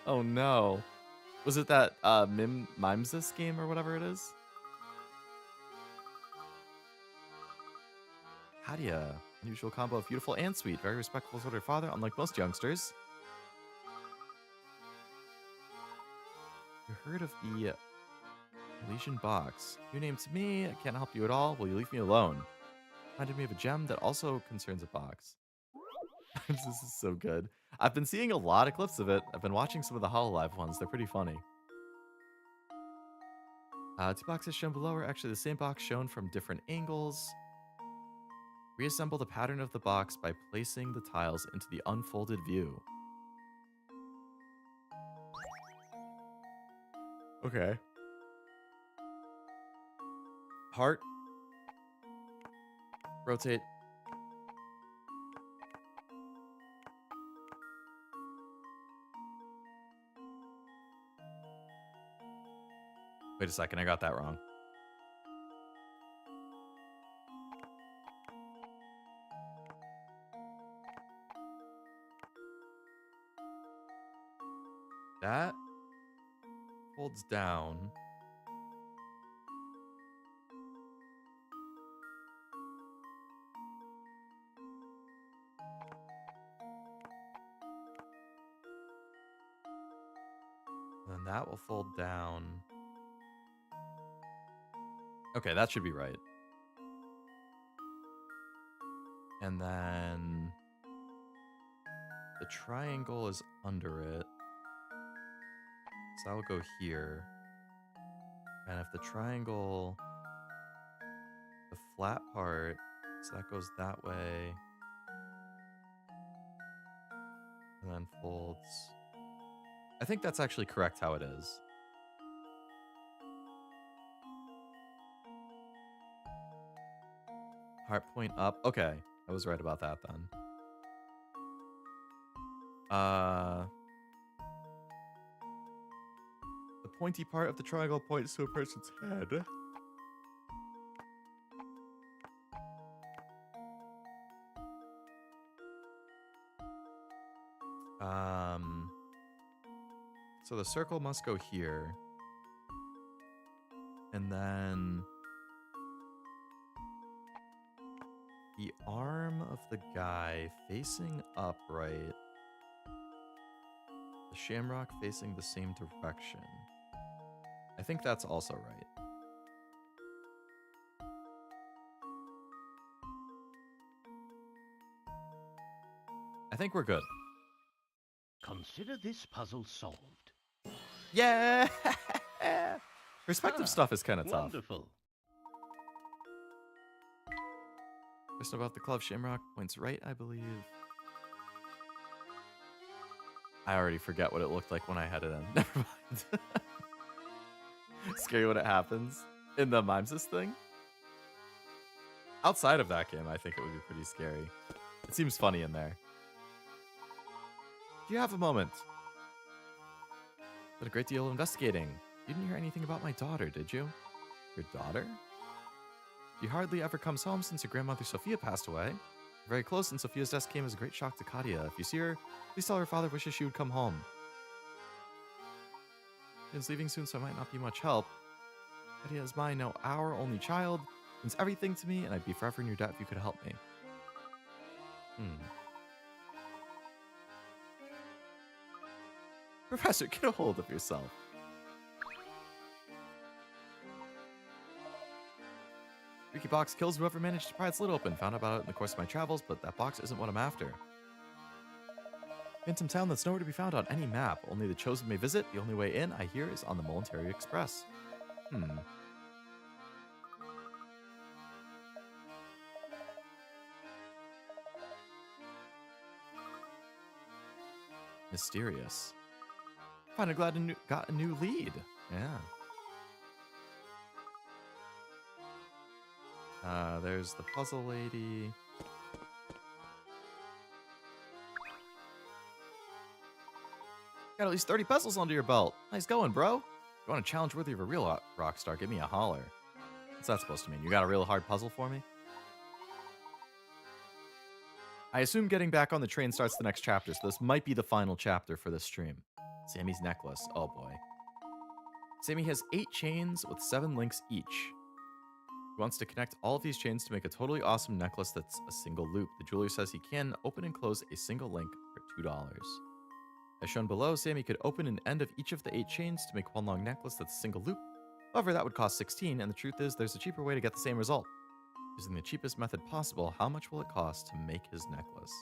Oh no. Was it that Mimesys game or whatever it is? Hadia. Unusual combo of beautiful and sweet. Very respectful toward her father, unlike most youngsters. You heard of the Elysian box. New name to me. I can't help you at all. Will you leave me alone? Reminded me of a gem that also concerns a box. This is so good. I've been seeing a lot of clips of it. I've been watching some of the Hololive ones. They're pretty funny. 2 boxes shown below are actually the same box shown from different angles. Reassemble the pattern of the box by placing the tiles into the unfolded view. Okay. Heart. Rotate. Wait a second, I got that wrong. That folds down. And then that will fold down. Okay, that should be right. And then the triangle is under it. So that will go here. And if the triangle, the flat part, so that goes that way. And then folds. I think that's actually correct how it is. Heart point up. Okay, I was right about that then. The pointy part of the triangle points to a person's head. So the circle must go here. And then the arm of the guy facing upright. The shamrock facing the same direction. I think that's also right. I think we're good. Consider this puzzle solved. Yeah! Perspective stuff is kind of tough. Wonderful. Just about the club shamrock points right, I believe. I already forget what it looked like when I had it in. Never mind. Scary when it happens in the Mimesis thing. Outside of that game, I think it would be pretty scary. It seems funny in there. Do you have a moment? Did a great deal of investigating. You didn't hear anything about my daughter, did you? Your daughter? She hardly ever comes home since her grandmother Sophia passed away. We're very close, and Sophia's death came as a great shock to Katia. If you see her, please tell her father wishes she would come home. She's leaving soon, so I might not be much help. Katia is mine, now our only child. Means everything to me, and I'd be forever in your debt if you could help me. Professor, get a hold of yourself. Freaky box kills whoever managed to pry its lid open. Found out about it in the course of my travels, but that box isn't what I'm after. Phantom town that's nowhere to be found on any map. Only the chosen may visit. The only way in, I hear, is on the Momentary Express. Mysterious. Kinda glad got a new lead. Yeah. There's the puzzle lady. Got at least 30 puzzles under your belt. Nice going, bro. If you want a challenge worthy of a real rock star, give me a holler. What's that supposed to mean? You got a real hard puzzle for me? I assume getting back on the train starts the next chapter, so this might be the final chapter for this stream. Sammy's necklace. Oh boy. Sammy has 8 chains with 7 links each. He wants to connect all of these chains to make a totally awesome necklace that's a single loop. The jeweler says he can open and close a single link for $2. As shown below, Sammy could open an end of each of the 8 chains to make one long necklace that's a single loop. However, that would cost 16, and the truth is there's a cheaper way to get the same result. Using the cheapest method possible, how much will it cost to make his necklace?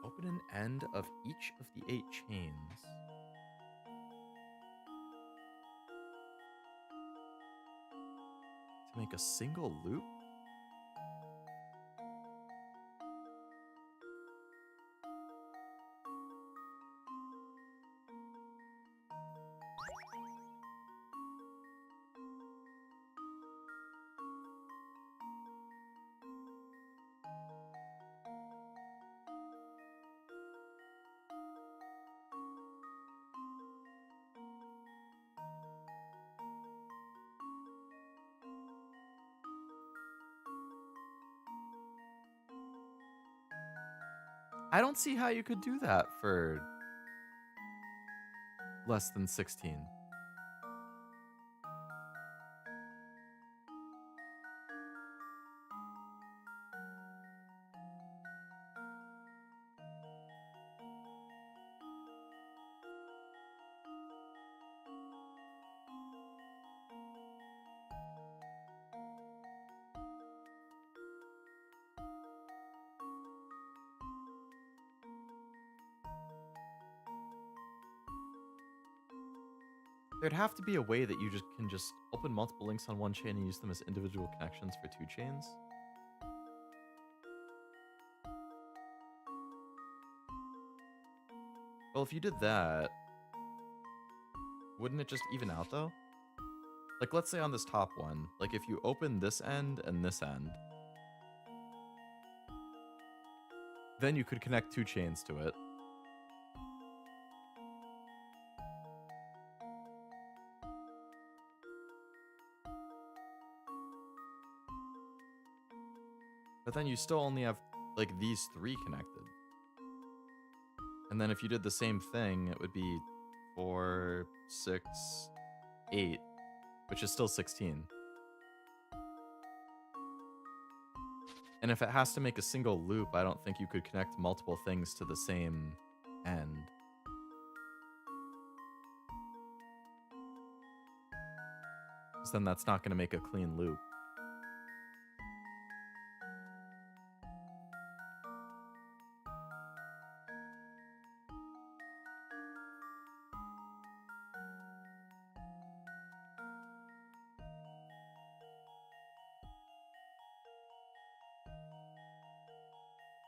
Open an end of each of the 8 chains. To make a single loop? I don't see how you could do that for less than 16. There'd have to be a way that you can just open multiple links on one chain and use them as individual connections for 2 chains. Well, if you did that, wouldn't it just even out though? Like, let's say on this top one, like if you open this end and this end, then you could connect 2 chains to it. But then you still only have, like, these 3 connected. And then if you did the same thing, it would be 4, 6, 8, which is still 16. And if it has to make a single loop, I don't think you could connect multiple things to the same end. Because then that's not going to make a clean loop.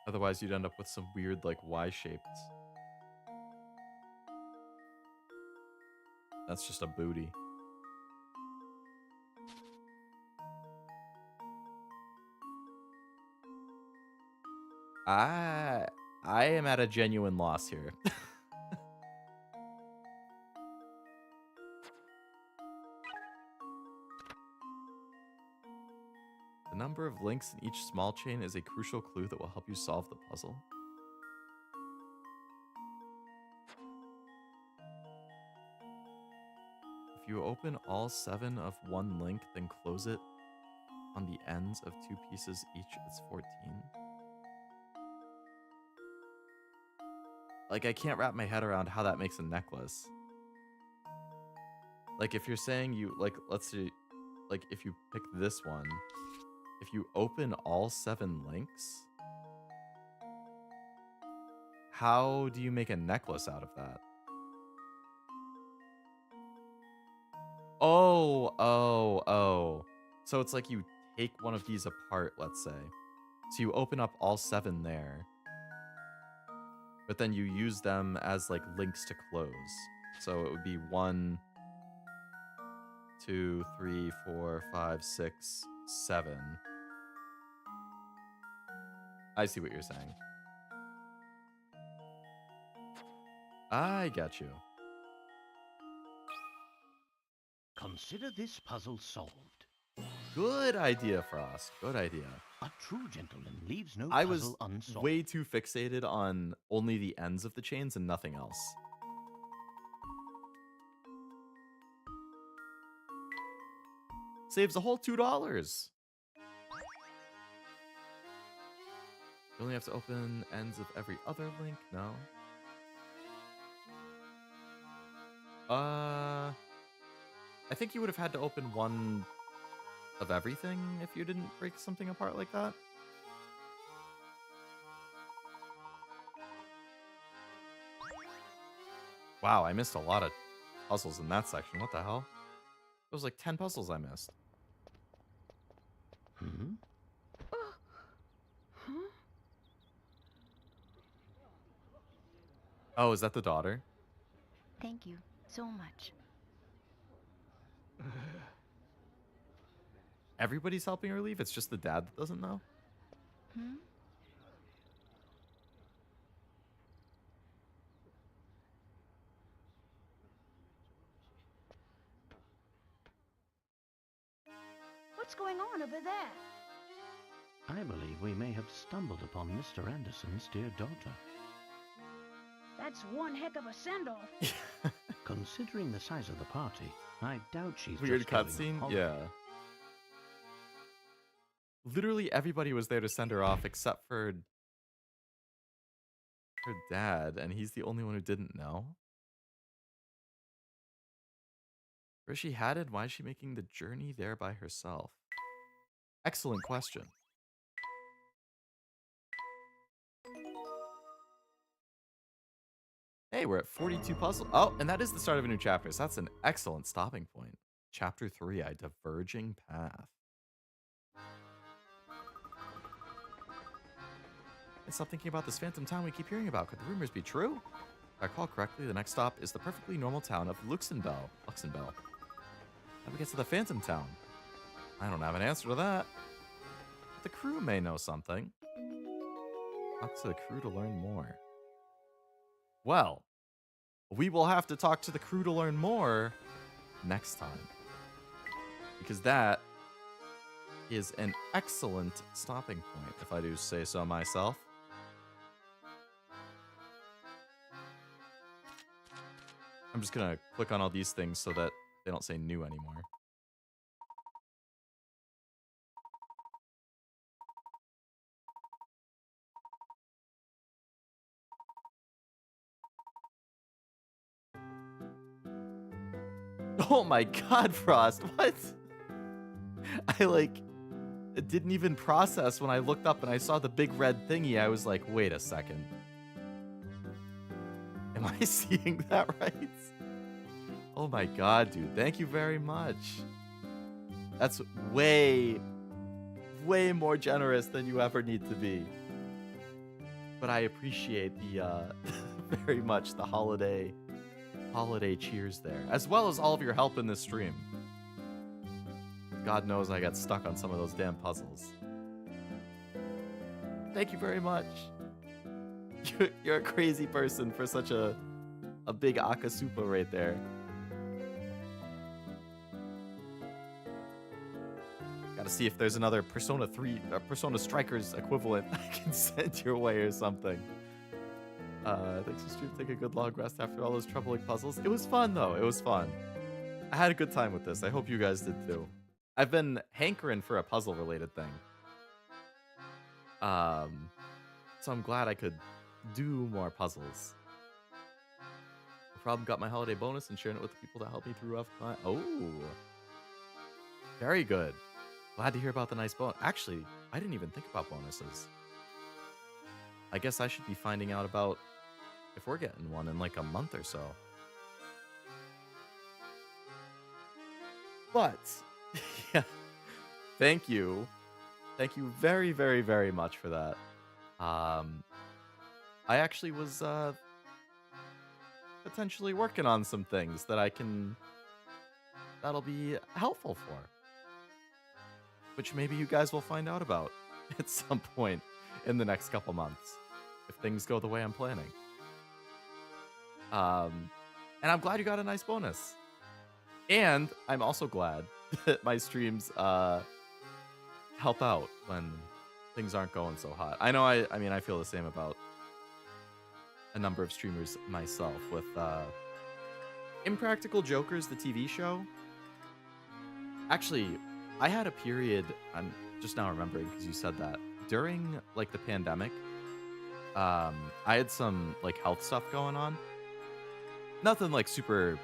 Otherwise, you'd end up with some weird, like, Y-shaped. That's just a booty. I am at a genuine loss here. The number of links in each small chain is a crucial clue that will help you solve the puzzle. If you open all 7 of one link, then close it on the ends of 2 pieces each, it's 14. Like, I can't wrap my head around how that makes a necklace. Like, if you're saying you, like, let's see, like, if you pick this one, if you open all 7 links, how do you make a necklace out of that? Oh. So it's like you take one of these apart, let's say. So you open up all 7 there, but then you use them as, like, links to close. So it would be 1, 2, 3, 4, 5, 6, 7. I see what you're saying. I got you. Consider this puzzle solved. Good idea, Frost. Good idea. A true gentleman leaves no I was puzzle unsolved. way too fixated on only the ends of the chains and nothing else. Saves a whole $2. You only have to open ends of every other link? No. I think you would have had to open one of everything if you didn't break something apart like that. Wow, I missed a lot of puzzles in that section. What the hell? It was like 10 puzzles I missed. Hmm? Oh, is that the daughter? Thank you so much. Everybody's helping her leave? It's just the dad that doesn't know? Hmm? What's going on over there? I believe we may have stumbled upon Mr. Anderson's dear daughter. That's one heck of a send-off. Considering the size of the party, I doubt she's Weird just having a cutscene? holiday. Yeah. Literally everybody was there to send her off except for her dad, and he's the only one who didn't know. Where is she headed? Why is she making the journey there by herself? Excellent question. Hey, we're at 42 puzzles. Oh, and that is the start of a new chapter, so that's an excellent stopping point. Chapter 3, A Diverging Path. And stop thinking about this phantom town we keep hearing about. Could the rumors be true? If I recall correctly, the next stop is the perfectly normal town of Luxembourg. How do we get to the phantom town? I don't have an answer to that. But the crew may know something. Talk to the crew to learn more. Well, we will have to talk to the crew to learn more next time. Because that is an excellent stopping point, if I do say so myself. I'm just going to click on all these things so that they don't say new anymore. Oh my god, Frost, what? I didn't even process when I looked up and I saw the big red thingy. I was like, wait a second. Am I seeing that right? Oh my god, dude. Thank you very much. That's way, way more generous than you ever need to be. But I appreciate the, very much the holiday cheers there, as well as all of your help in this stream. God knows I got stuck on some of those damn puzzles. Thank you very much. You're a crazy person for such a big Akasupa right there. Gotta see if there's another Persona 3, Persona Strikers equivalent I can send your way or something. Thanks for stream. Take a good long rest after all those troubling puzzles. It was fun though. It was fun. I had a good time with this. I hope you guys did too. I've been hankering for a puzzle related thing. So I'm glad I could do more puzzles. The problem got my holiday bonus and sharing it with the people that helped me through rough time. Oh, very good. Glad to hear about the nice bonus. Actually, I didn't even think about bonuses. I guess I should be finding out about if we're getting one in like a month or so. But, yeah, thank you. Thank you very, very, very much for that. I actually was potentially working on some things that that'll be helpful for. Which maybe you guys will find out about at some point in the next couple months, if things go the way I'm planning. And I'm glad you got a nice bonus. And I'm also glad that my streams help out when things aren't going so hot. I know I mean I feel the same about a number of streamers myself with Impractical Jokers, the TV show. Actually, I had a period, I'm just now remembering because you said that, during like the pandemic, I had some like health stuff going on. Nothing like super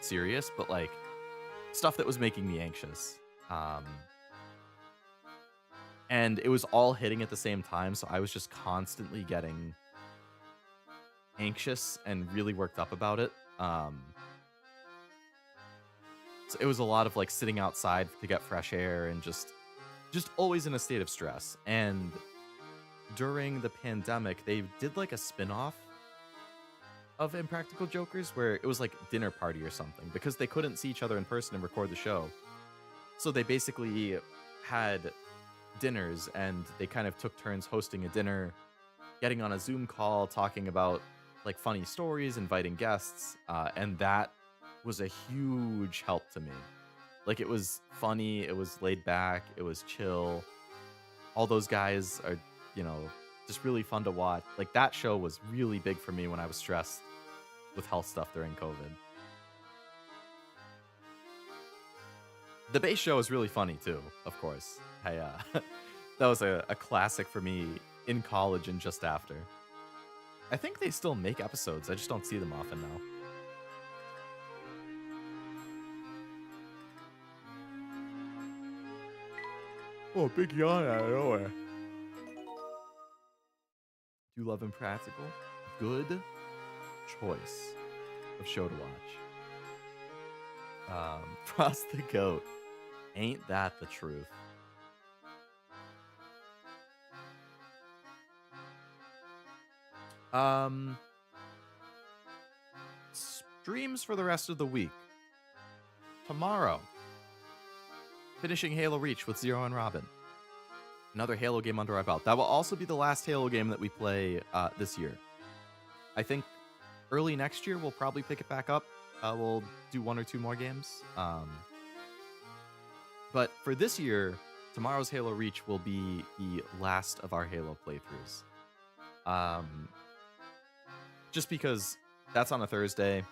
serious, but like stuff that was making me anxious. And it was all hitting at the same time, so I was just constantly getting anxious and really worked up about it. So it was a lot of like sitting outside to get fresh air and just always in a state of stress. And during the pandemic, they did like a spin-off of Impractical Jokers where it was like dinner party or something because they couldn't see each other in person and record the show. So they basically had dinners and they kind of took turns hosting a dinner, getting on a Zoom call, talking about like funny stories, inviting guests, and that was a huge help to me. Like it was funny, it was laid back, it was chill. All those guys are, just really fun to watch. Like that show was really big for me when I was stressed with health stuff during COVID. The base show is really funny too, of course. That was a classic for me in college and just after. I think they still make episodes. I just don't see them often now. Oh, big yawn out of nowhere. Do you love Impractical? Good choice of show to watch. Frost the Goat. Ain't that the truth? Streams for the rest of the week. Tomorrow, finishing Halo Reach with Zero and Robin. Another Halo game under our belt. That will also be the last Halo game that we play this year. I think early next year we'll probably pick it back up. We'll do 1 or 2 more games. But for this year, tomorrow's Halo Reach will be the last of our Halo playthroughs. Just because that's on a Thursday.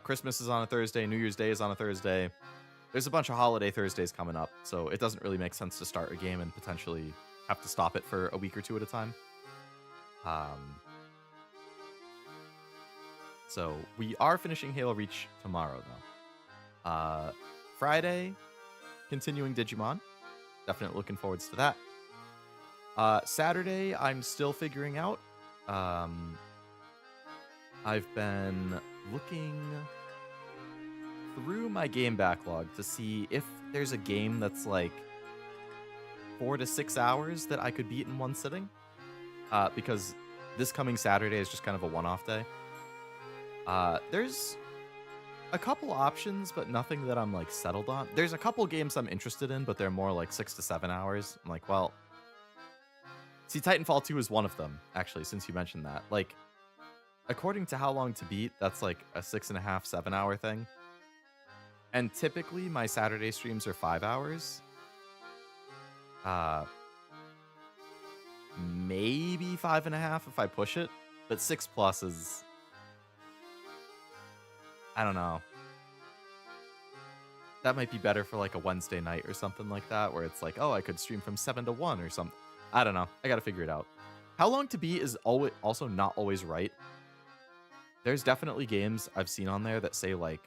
Christmas is on a Thursday. New Year's Day is on a Thursday. There's a bunch of holiday Thursdays coming up, so it doesn't really make sense to start a game and potentially have to stop it for a week or 2 at a time. So we are finishing Halo Reach tomorrow, though. Friday, continuing Digimon. Definitely looking forward to that. Saturday, I'm still figuring out. I've been looking through my game backlog to see if there's a game that's like 4 to 6 hours that I could beat in one sitting. Because this coming Saturday is just kind of a one-off day. There's a couple options, but nothing that I'm like settled on. There's a couple games I'm interested in, but they're more like 6 to 7 hours. I'm like, well, see, Titanfall 2 is one of them, actually, since you mentioned that. Like, according to How Long to Beat, that's like a 6.5, 7 hour thing. And typically my Saturday streams are 5 hours. Maybe 5.5 if I push it, but 6+ is, I don't know. That might be better for like a Wednesday night or something like that, where it's like, oh, I could stream from 7 to 1 or something. I don't know. I gotta figure it out. How Long to Beat is also not always right. There's definitely games I've seen on there that say like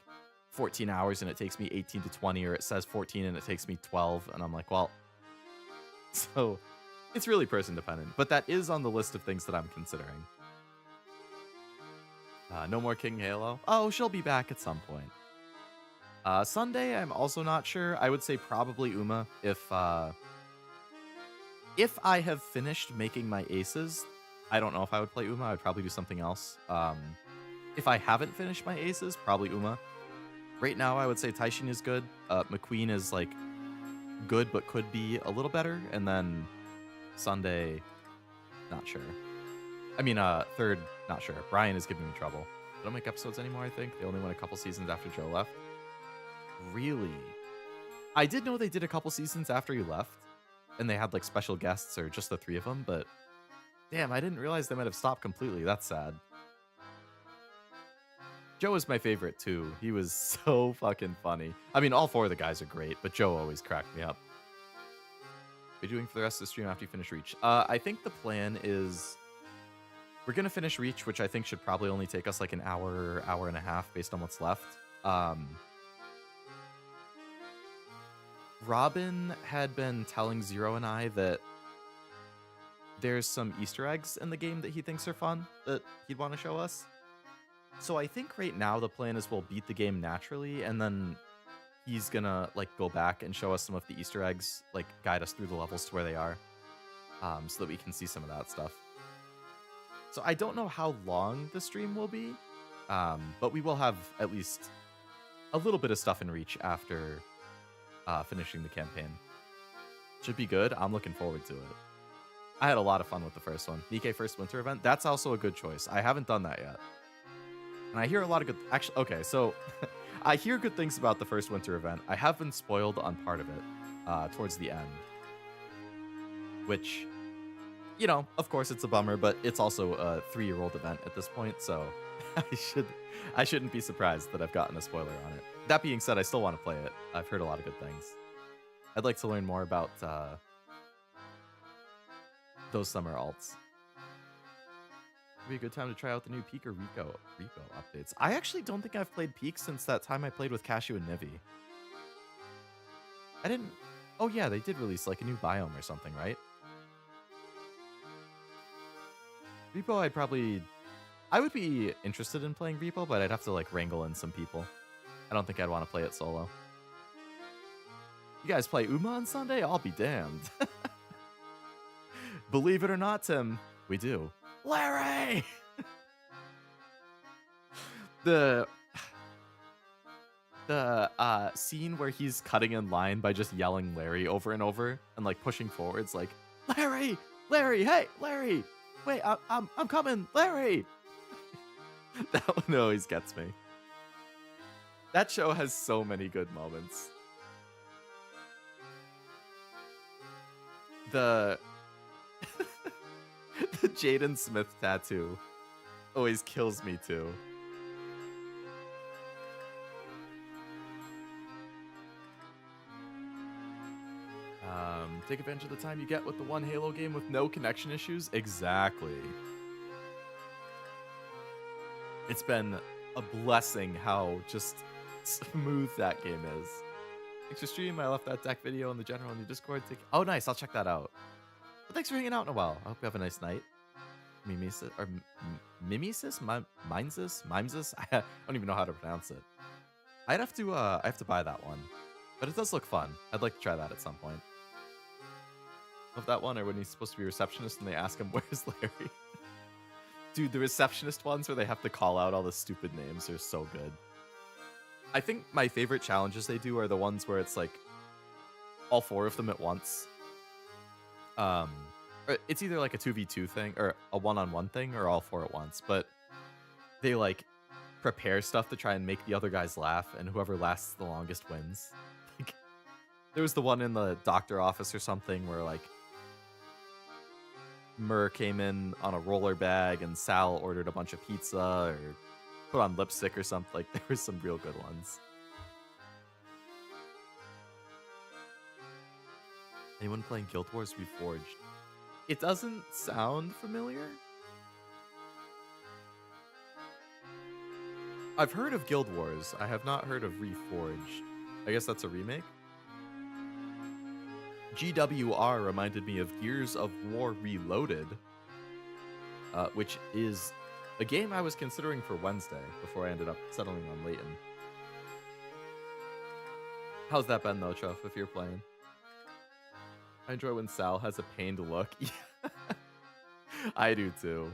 14 hours and it takes me 18 to 20, or it says 14 and it takes me 12, and I'm like, well, so it's really person dependent, but that is on the list of things that I'm considering. No more King Halo. Oh, she'll be back at some point. Sunday, I'm also not sure. I would say probably Uma. If I have finished making my aces, I don't know if I would play Uma. I would probably do something else. If I haven't finished my aces, probably Uma. Right now, I would say Taishin is good. McQueen is like good, but could be a little better. And then Sunday, not sure. I mean, third, not sure. Brian is giving me trouble. They don't make episodes anymore, I think. They only went a couple seasons after Joe left. Really? I did know they did a couple seasons after you left, and they had like special guests or just the 3 of them, but damn, I didn't realize they might have stopped completely. That's sad. Joe is my favorite too. He was so fucking funny. I mean, all 4 of the guys are great, but Joe always cracked me up. What are you doing for the rest of the stream after you finish Reach? I think the plan is we're going to finish Reach, which I think should probably only take us like an hour, hour and a half based on what's left. Robin had been telling Zero and I that there's some Easter eggs in the game that he thinks are fun that he'd want to show us. So I think right now the plan is we'll beat the game naturally, and then he's gonna like go back and show us some of the Easter eggs, like guide us through the levels to where they are, so that we can see some of that stuff. So I don't know how long the stream will be, but we will have at least a little bit of stuff in reach after finishing the campaign. Should be good. I'm looking forward to it. I had a lot of fun with the first one. Nikkei First Winter Event. That's also a good choice. I haven't done that yet. And I hear a lot of good... Actually, okay, so I hear good things about the first Winter Event. I have been spoiled on part of it towards the end. Which, you know, of course it's a bummer, but it's also a 3-year-old event at this point, so I shouldn't be surprised that I've gotten a spoiler on it. That being said, I still want to play it. I've heard a lot of good things. I'd like to learn more about those summer alts. Would be a good time to try out the new Peak or Repo updates. I actually don't think I've played Peak since that time I played with Cashew and Nivi. I didn't... Oh yeah, they did release like a new biome or something, right? Repo, I would be interested in playing Repo, but I'd have to like wrangle in some people. I don't think I'd want to play it solo. You guys play Uma on Sunday? I'll be damned. Believe it or not, Tim, we do. Larry! The scene where he's cutting in line by just yelling Larry over and over and like pushing forwards like, Larry! Larry! Hey! Larry! Wait, I'm coming! Larry! That one always gets me. That show has so many good moments. The Jaden Smith tattoo always kills me too. Take advantage of the time you get with the one Halo game with no connection issues. Exactly. It's been a blessing how just smooth that game is. Thanks for stream. I left that deck video in the general in your Discord. Oh, nice. I'll check that out. But thanks for hanging out in a while. I hope you have a nice night. Mimesis or Mimesis? Mimesis? I don't even know how to pronounce it. I have to buy that one. But it does look fun. I'd like to try that at some point. Love that one, or when he's supposed to be a receptionist and they ask him, where's Larry? Dude, the receptionist ones where they have to call out all the stupid names are so good. I think my favorite challenges they do are the ones where it's like all 4 of them at once. It's either like a 2v2 thing or a 1-on-1 thing or all 4 at once, but they like prepare stuff to try and make the other guys laugh, and whoever lasts the longest wins. Like, there was the one in the doctor office or something where like Murr came in on a roller bag and Sal ordered a bunch of pizza or put on lipstick or something. Like, there were some real good ones. Anyone playing Guild Wars Reforged? It doesn't sound familiar. I've heard of Guild Wars. I have not heard of Reforged. I guess that's a remake? GWR reminded me of Gears of War Reloaded, which is a game I was considering for Wednesday before I ended up settling on Layton. How's that been though, Chuff, if you're playing? I enjoy when Sal has a pained look. I do too.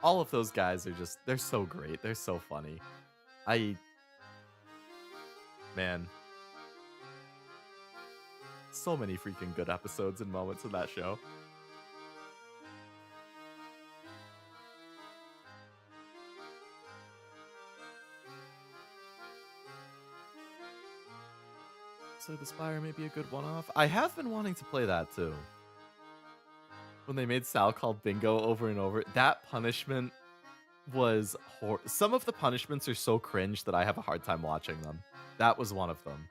All of those guys are just, they're so great. They're so funny. Man. So many freaking good episodes and moments in that show. So the Spire may be a good one-off. I have been wanting to play that too. When they made Sal call bingo over and over, that punishment was some of the punishments are so cringe that I have a hard time watching them. That was one of them.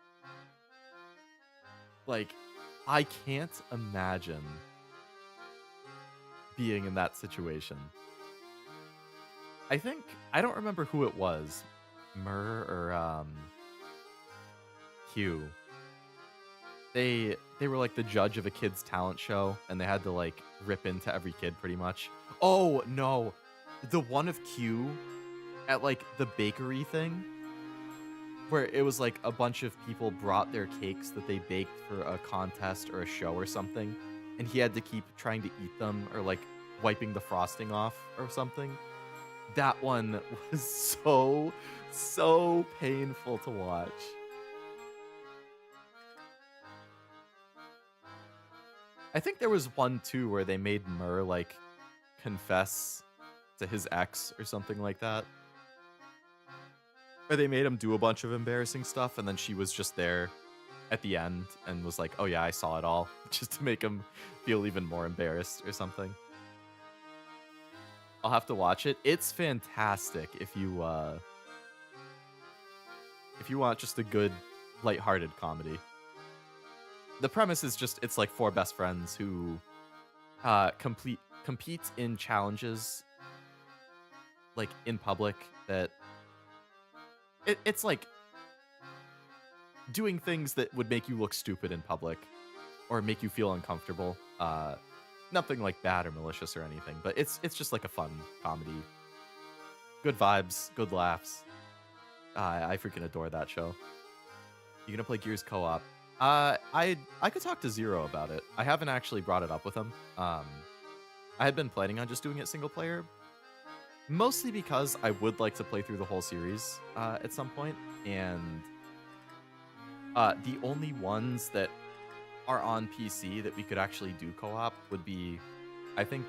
Like, I can't imagine being in that situation. I don't remember who it was, Myrrh or Q. They were like the judge of a kid's talent show, and they had to like rip into every kid pretty much. Oh no, the one of Q at like the bakery thing, where it was like a bunch of people brought their cakes that they baked for a contest or a show or something, and he had to keep trying to eat them or like wiping the frosting off or something. That one was so painful to watch. I think there was one too where they made Myrrh like confess to his ex or something like that. Or they made him do a bunch of embarrassing stuff, and then she was just there at the end and was like, "Oh yeah, I saw it all," just to make him feel even more embarrassed or something. I'll have to watch it. It's fantastic if you want just a good, lighthearted comedy. The premise is just it's like four best friends who compete in challenges like in public that it's like doing things that would make you look stupid in public or make you feel uncomfortable. Nothing like bad or malicious or anything, but it's just like a fun comedy. Good vibes, good laughs. I freaking adore that show. You gonna play Gears co-op? I could talk to Zero about it. I haven't actually brought it up with him. I had been planning on just doing it single player, mostly because I would like to play through the whole series at some point, and the only ones that are on PC that we could actually do co-op would be, I think,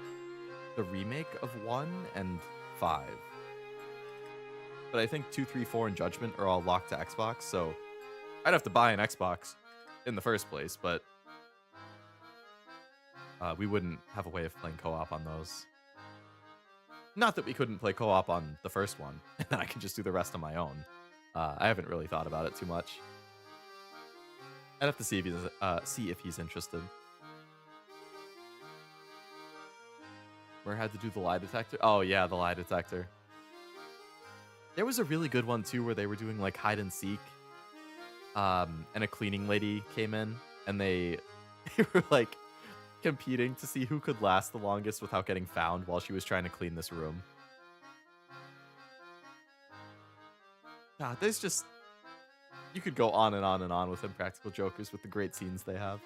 the remake of 1 and 5. But I think 2, 3, 4, and Judgment are all locked to Xbox, so I'd have to buy an Xbox in the first place, but we wouldn't have a way of playing co-op on those. Not that we couldn't play co-op on the first one, and then I could just do the rest on my own. I haven't really thought about it too much. I'd have to see if he's interested. Where I had to do the lie detector? Oh yeah, the lie detector. There was a really good one too where they were doing like hide and seek. And a cleaning lady came in and they were like competing to see who could last the longest without getting found while she was trying to clean this room. God, there's just... You could go on and on and on with Impractical Jokers with the great scenes they have.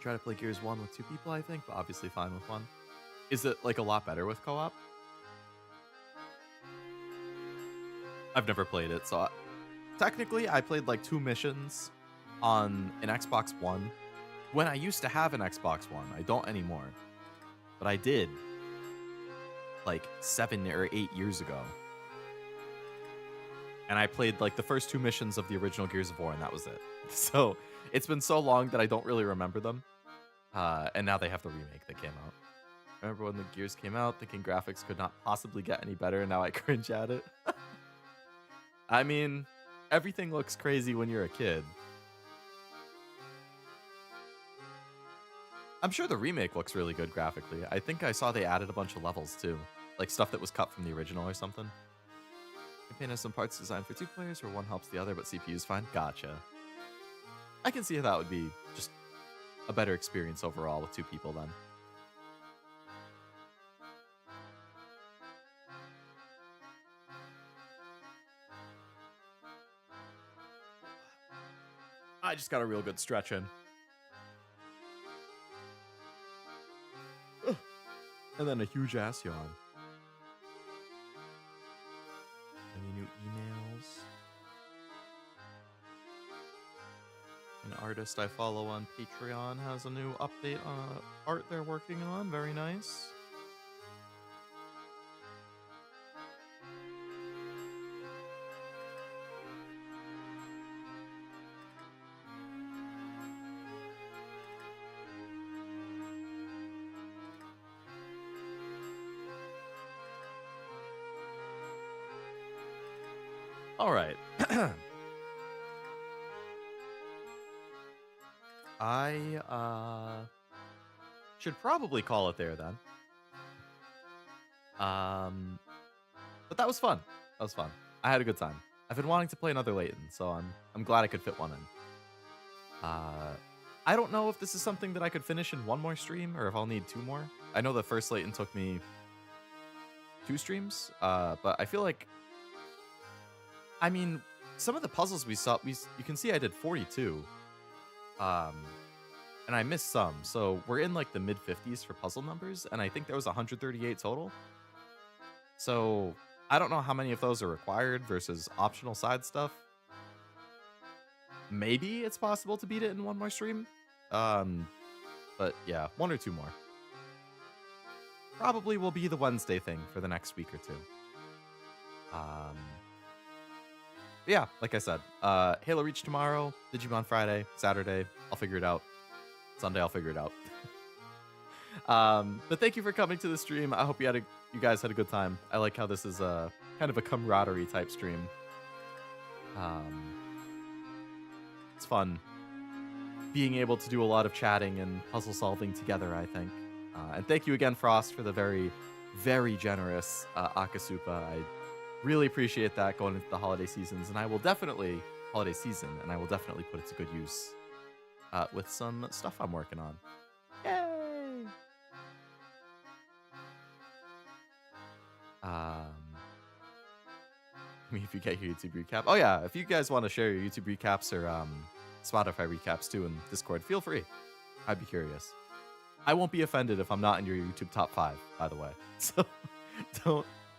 Try to play Gears 1 with 2 people, I think, but obviously fine with 1. Is it like a lot better with co-op? I've never played it, so technically I played like 2 missions on an Xbox One when I used to have an Xbox One. I don't anymore, but I did like 7 or 8 years ago. And I played like the first 2 missions of the original Gears of War, and that was it. So it's been so long that I don't really remember them. And now they have the remake that came out. I remember when the Gears came out, thinking graphics could not possibly get any better, and now I cringe at it. I mean, everything looks crazy when you're a kid. I'm sure the remake looks really good graphically. I think I saw they added a bunch of levels too. Like stuff that was cut from the original or something. Campaign has some parts designed for 2 players where one helps the other, but CPU's fine. Gotcha. I can see how that would be just a better experience overall with 2 people then. I just got a real good stretch in. Ugh. And then a huge ass yawn. Any new emails? An artist I follow on Patreon has a new update on art they're working on. Very nice. All right. I should probably call it there then. But that was fun. That was fun. I had a good time. I've been wanting to play another Layton, so I'm glad I could fit one in. I don't know if this is something that I could finish in one more stream or if I'll need 2 more. I know the first Layton took me 2 streams, but I feel like, I mean, some of the puzzles we saw, you can see I did 42, and I missed some, so we're in like the mid 50s for puzzle numbers, and I think there was 138 total. So I don't know how many of those are required versus optional side stuff. Maybe it's possible to beat it in one more stream. But yeah, 1 or 2 more. Probably will be the Wednesday thing for the next week or 2. Yeah, like I said, Halo Reach tomorrow, Digimon Friday, Saturday, I'll figure it out. Sunday, I'll figure it out. But thank you for coming to the stream. I hope you guys had a good time. I like how this is a kind of a camaraderie type stream. It's fun being able to do a lot of chatting and puzzle solving together, I think. And thank you again, Frost, for the very, very generous Akasupa. I really appreciate that going into the holiday seasons, and I will definitely put it to good use with some stuff I'm working on. Yay! I mean, if you get your YouTube recap. Oh yeah, if you guys want to share your YouTube recaps or Spotify recaps too in Discord, feel free. I'd be curious. I won't be offended if I'm not in your YouTube top 5, by the way. So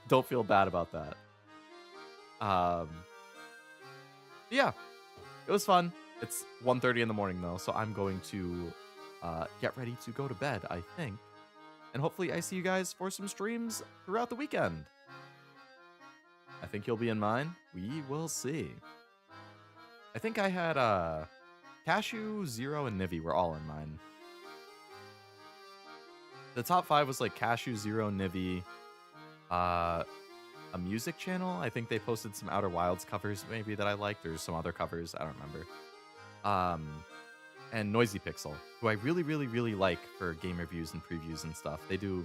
don't feel bad about that. Yeah, it was fun. It's 1:30 in the morning though, so I'm going to get ready to go to bed, I think. And hopefully I see you guys for some streams throughout the weekend. I think you'll be in mine. We will see. I think I had Cashew, Zero, and Nivi were all in mine. The top 5 was like Cashew, Zero, Nivi, a music channel. I think they posted some Outer Wilds covers maybe that I liked. There's some other covers, I don't remember. And Noisy Pixel, who I really, really, really like for game reviews and previews and stuff. They do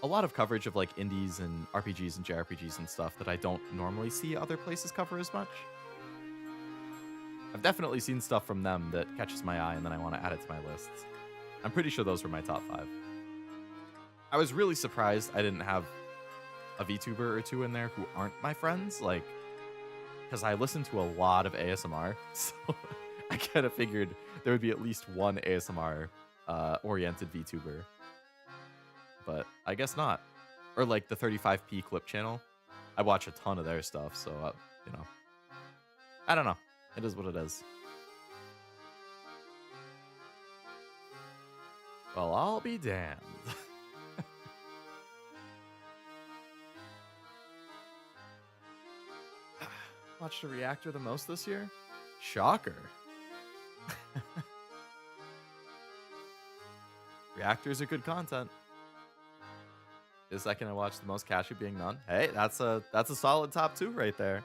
a lot of coverage of like indies and RPGs and JRPGs and stuff that I don't normally see other places cover as much. I've definitely seen stuff from them that catches my eye and then I want to add it to my lists. I'm pretty sure those were my top 5. I was really surprised I didn't have a VTuber or 2 in there who aren't my friends, like, because I listen to a lot of ASMR, so I kind of figured there would be at least one ASMR oriented VTuber. But I guess not. Or like the 35p clip channel. I watch a ton of their stuff, so, you know. I don't know. It is what it is. Well, I'll be damned. Watched a reactor the most this year? Shocker. Reactors are good content. The second I watched the most Cashew being none. Hey, that's a solid top 2 right there.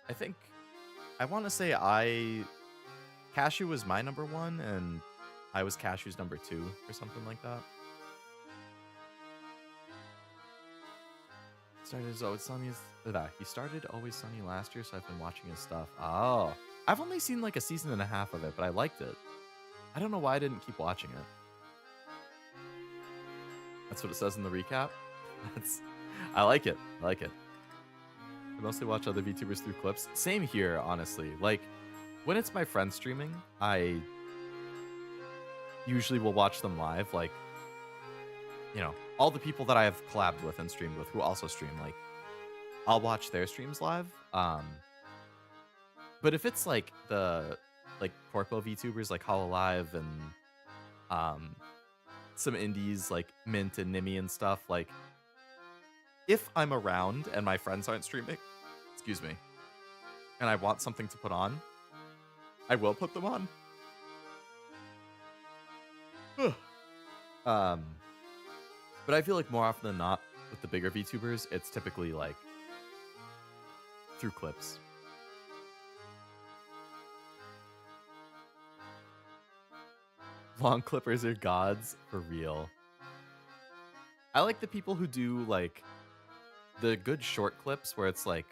I think I want to say Cashew was my number 1 and I was Cashew's number 2 or something like that. He started Always Sunny last year, so I've been watching his stuff. Oh, I've only seen like a season and a half of it, but I liked it. I don't know why I didn't keep watching it. That's what it says in the recap. I like it. I like it. I mostly watch other VTubers through clips. Same here, honestly. Like, when it's my friends streaming, I usually will watch them live. Like, you know, all the people that I have collabed with and streamed with who also stream, like, I'll watch their streams live. But if it's like the Corpo VTubers like Hololive and some indies like Mint and Nimi and stuff, like, if I'm around and my friends aren't streaming, excuse me, and I want something to put on, I will put them on. But I feel like more often than not, with the bigger VTubers, it's typically like through clips. Long clippers are gods for real. I like the people who do like the good short clips where it's like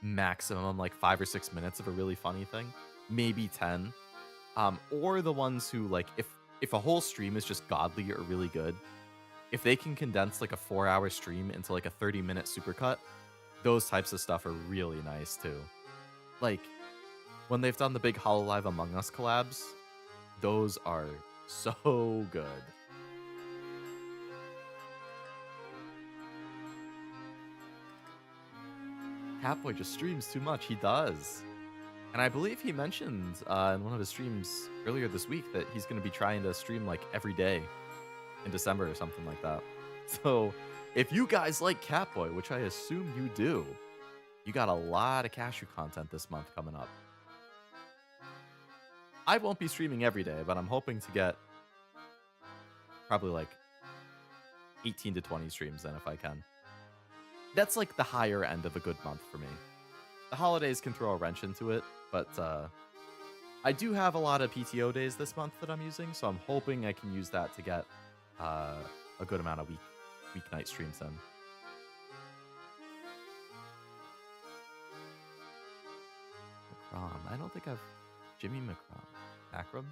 maximum like 5 or 6 minutes of a really funny thing, maybe 10. Or the ones who like if a whole stream is just godly or really good, if they can condense like a 4-hour stream into like a 30-minute supercut, those types of stuff are really nice too. Like when they've done the big Hololive Among Us collabs, those are so good. Catboy just streams too much. He does. And I believe he mentioned in one of his streams earlier this week that he's going to be trying to stream like every day in December or something like that. So if you guys like Catboy, which I assume you do, you got a lot of Cashew content this month coming up. I won't be streaming every day, but I'm hoping to get probably like 18 to 20 streams in if I can. That's like the higher end of a good month for me. The holidays can throw a wrench into it, but I do have a lot of PTO days this month that I'm using, so I'm hoping I can use that to get a good amount of weeknight streams in. Macron. I don't think I've... Jimmy Macron. Akram?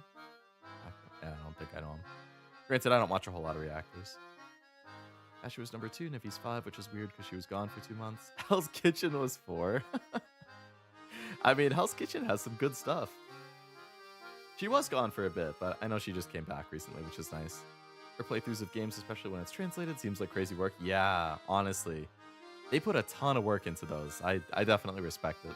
Yeah, I don't think I know him. Granted, I don't watch a whole lot of reactors. Asher was number 2, Niffy's 5, which is weird because she was gone for 2 months. Hell's Kitchen was 4. I mean, Hell's Kitchen has some good stuff. She was gone for a bit, but I know she just came back recently, which is nice. Her playthroughs of games, especially when it's translated, seems like crazy work. Yeah, honestly. They put a ton of work into those. I definitely respect it.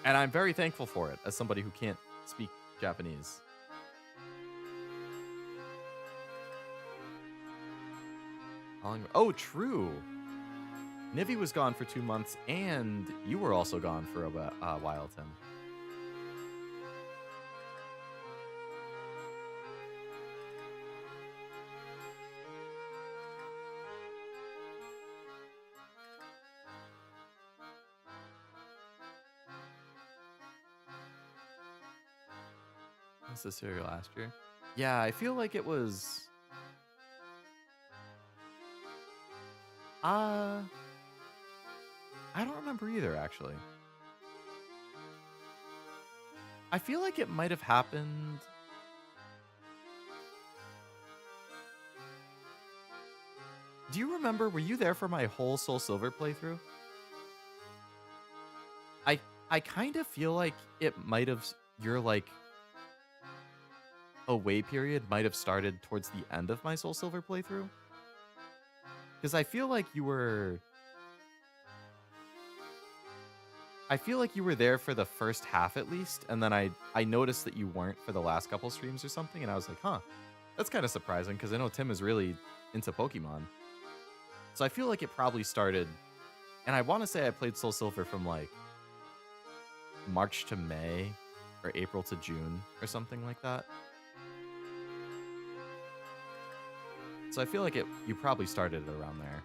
And I'm very thankful for it, as somebody who can't speak Japanese. Oh, true. Nivy was gone for 2 months, and you were also gone for a while, Tim. Was this year or last year? Yeah, I feel like it was... I don't remember either, actually. I feel like it might have happened... Do you remember, were you there for my whole Soul Silver playthrough? I kind of feel like it might have... Your, like... away period might have started towards the end of my Soul Silver playthrough. Because I feel like you were... I feel like you were there for the first half at least, and then I noticed that you weren't for the last couple streams or something, and I was like, huh, that's kind of surprising, because I know Tim is really into Pokemon. So I feel like it probably started... And I want to say I played Soul Silver from, like, March to May, or April to June, or something like that. So I feel like you probably started it around there.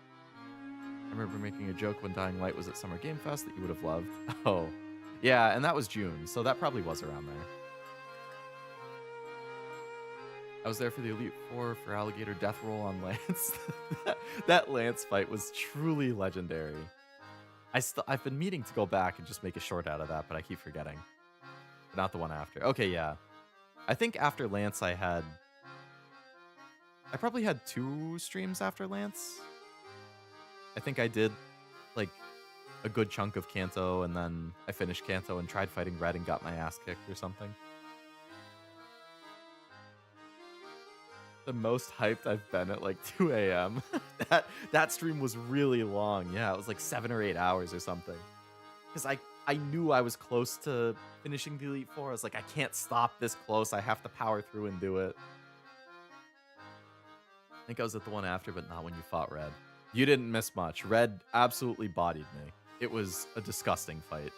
I remember making a joke when Dying Light was at Summer Game Fest that you would have loved. Oh, yeah, and that was June, so that probably was around there. I was there for the Elite Four for Alligator Death Roll on Lance. that Lance fight was truly legendary. I've been meaning to go back and just make a short out of that, but I keep forgetting. But not the one after. Okay, yeah. I think after Lance I probably had 2 streams after Lance. I think I did, like, a good chunk of Kanto, and then I finished Kanto and tried fighting Red and got my ass kicked or something. The most hyped I've been at, like, 2 a.m. that stream was really long. Yeah, it was like 7 or 8 hours or something. Because I knew I was close to finishing the Elite Four. I was like, I can't stop this close. I have to power through and do it. I think I was at the one after, but not when you fought Red. You didn't miss much. Red absolutely bodied me. It was a disgusting fight.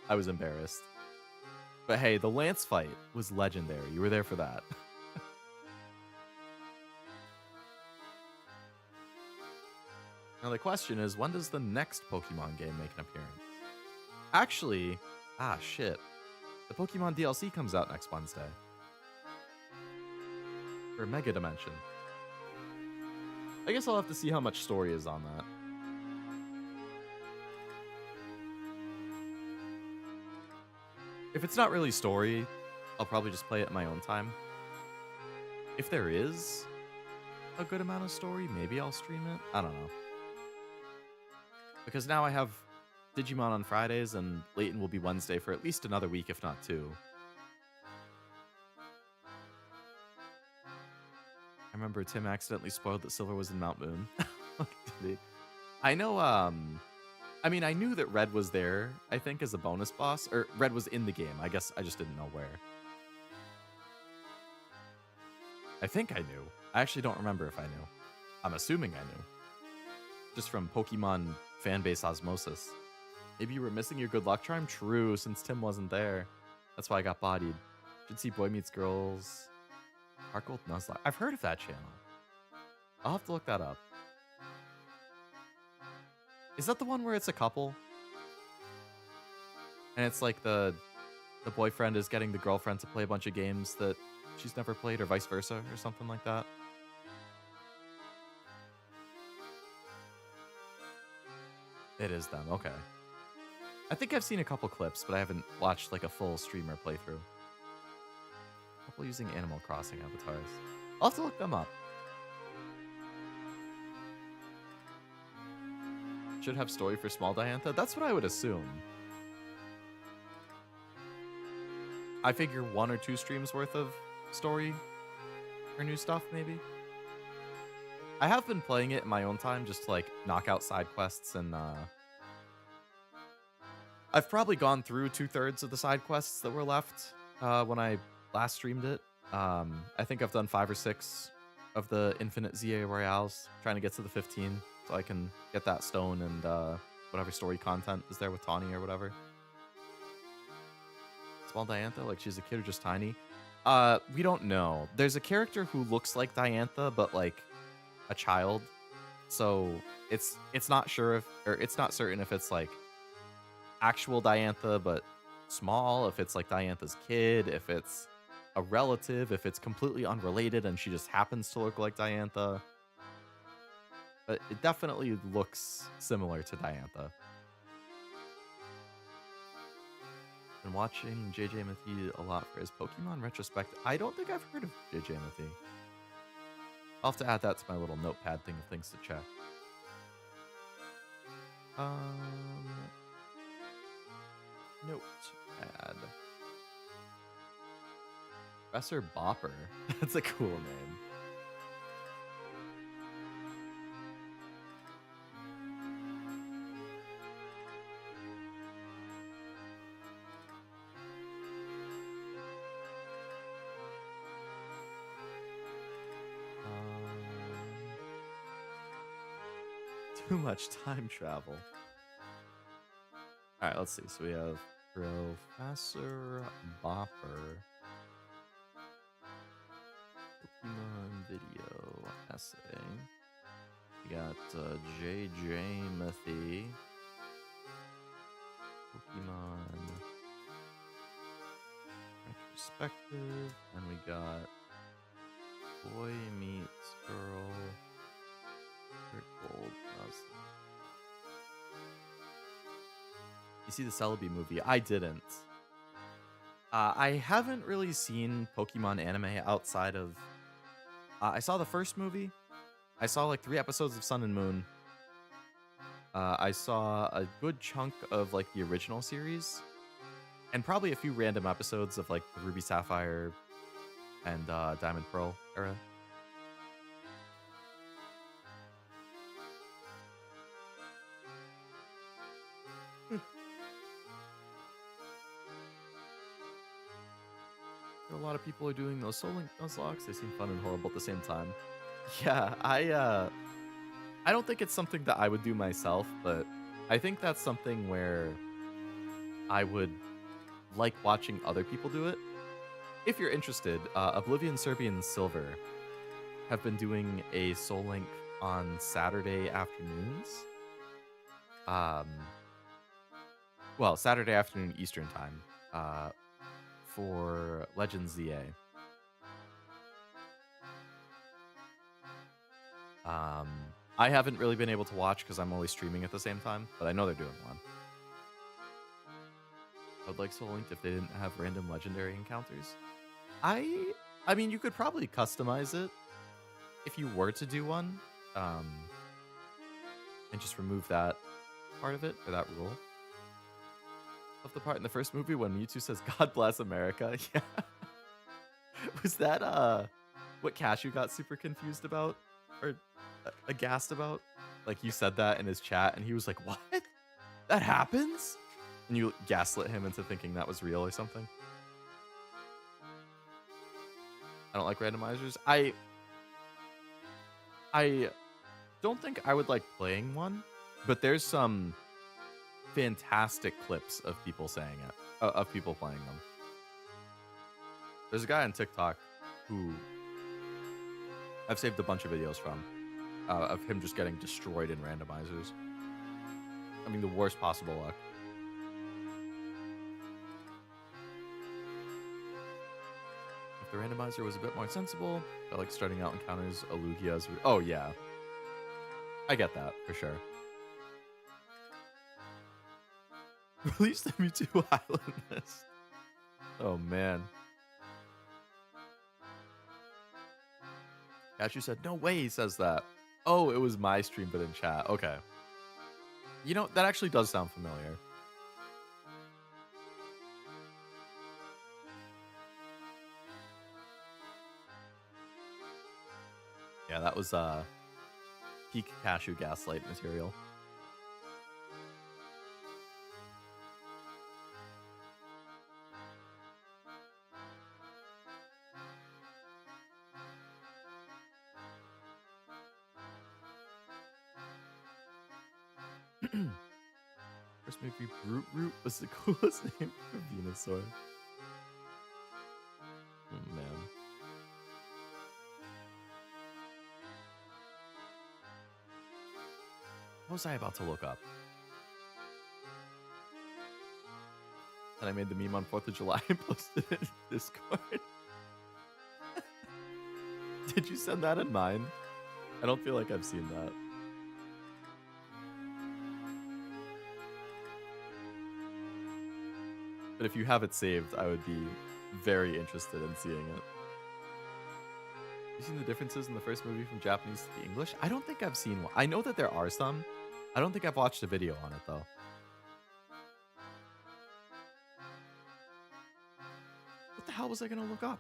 I was embarrassed. But hey, the Lance fight was legendary. You were there for that. Now the question is, when does the next Pokemon game make an appearance? Actually, shit. The Pokemon DLC comes out next Wednesday. For Mega Dimension. I guess I'll have to see how much story is on that. If it's not really story, I'll probably just play it in my own time. If there is a good amount of story, maybe I'll stream it. I don't know. Because now I have Digimon on Fridays, and Layton will be Wednesday for at least another week, if not 2. I remember Tim accidentally spoiled that Silver was in Mount Moon. Did he? I know, I mean, I knew that Red was there, I think, as a bonus boss. Or, Red was in the game. I guess I just didn't know where. I think I knew. I actually don't remember if I knew. I'm assuming I knew. Just from Pokemon fanbase osmosis. Maybe you were missing your good luck charm? True, since Tim wasn't there. That's why I got bodied. Should see Boy Meets Girls. Heart Gold Nuzlocke. I've heard of that channel. I'll have to look that up. Is that the one where it's a couple? And it's like the boyfriend is getting the girlfriend to play a bunch of games that she's never played, or vice versa, or something like that? It is them, okay. I think I've seen a couple clips, but I haven't watched like a full streamer playthrough. Couple using Animal Crossing avatars. I'll have to look them up. Should have story for Small Diantha? That's what I would assume. I figure 1 or 2 streams worth of story or new stuff, maybe. I have been playing it in my own time just to like knock out side quests, and I've probably gone through 2/3 of the side quests that were left when I last streamed it. I think I've done 5 or 6 of the Infinite ZA Royales, trying to get to the 15 so I can get that stone and whatever story content is there with Tawny or whatever. Small Diantha, like she's a kid or just tiny? We don't know. There's a character who looks like Diantha, but like a child. So it's not sure if, or it's not certain if it's like actual Diantha, but small, if it's like Diantha's kid, if it's a relative, if it's completely unrelated and she just happens to look like Diantha. But it definitely looks similar to Diantha. Been watching JJ Mathy a lot for his Pokemon retrospect. I don't think I've heard of JJ Mathy. I'll have to add that to my little notepad thing of things to check. Notepad. Professor Bopper. That's a cool name. Too much time travel. Alright, let's see. So we have Professor Bopper. Pokemon video essay. We got JJ Mathy. Pokemon retrospective. And we got Boy Meets Girl. Gold. You see the Celebi movie? I didn't. I haven't really seen Pokemon anime outside of... I saw the first movie. I saw like 3 episodes of Sun and Moon. I saw a good chunk of like the original series. And probably a few random episodes of like the Ruby Sapphire and Diamond Pearl era. A lot of people are doing those Soul Link Nuzlocke. They seem fun and horrible at the same time. Yeah, I don't think it's something that I would do myself, but I think that's something where I would like watching other people do it. If you're interested, Oblivion Serbian Silver have been doing a Soul Link on Saturday afternoons. Well, Saturday afternoon Eastern time, for Legends ZA. I haven't really been able to watch because I'm always streaming at the same time, but I know they're doing one. I would like Soul Linked if they didn't have random legendary encounters. I mean, you could probably customize it if you were to do one, and just remove that part of it, or that rule. Of the part in the first movie when Mewtwo says, "God bless America." Yeah. Was that what Cashew got super confused about? Or aghast about? Like, you said that in his chat and he was like, "What? That happens?" And you gaslit him into thinking that was real or something. I don't like randomizers. I don't think I would like playing one, but there's some fantastic clips of people saying it, of people playing them. There's a guy on TikTok who I've saved a bunch of videos from, of him just getting destroyed in randomizers. I mean, the worst possible luck. If the randomizer was a bit more sensible, I like starting out encounters, Alugias. Oh, yeah. I get that, for sure. Release the Mewtwo Island list. Oh, man. Cashew said, "No way he says that." Oh, it was my stream, but in chat. Okay. You know, that actually does sound familiar. Yeah, that was peak Cashew gaslight material. First movie, Brute Root was the coolest name for Venusaur. Oh, man. What was I about to look up? And I made the meme on 4th of July and posted it in Discord. Did you send that in mine? I don't feel like I've seen that. But if you have it saved, I would be very interested in seeing it. You seen the differences in the first movie from Japanese to the English? I don't think I've seen one. I know that there are some. I don't think I've watched a video on it, though. What the hell was I going to look up?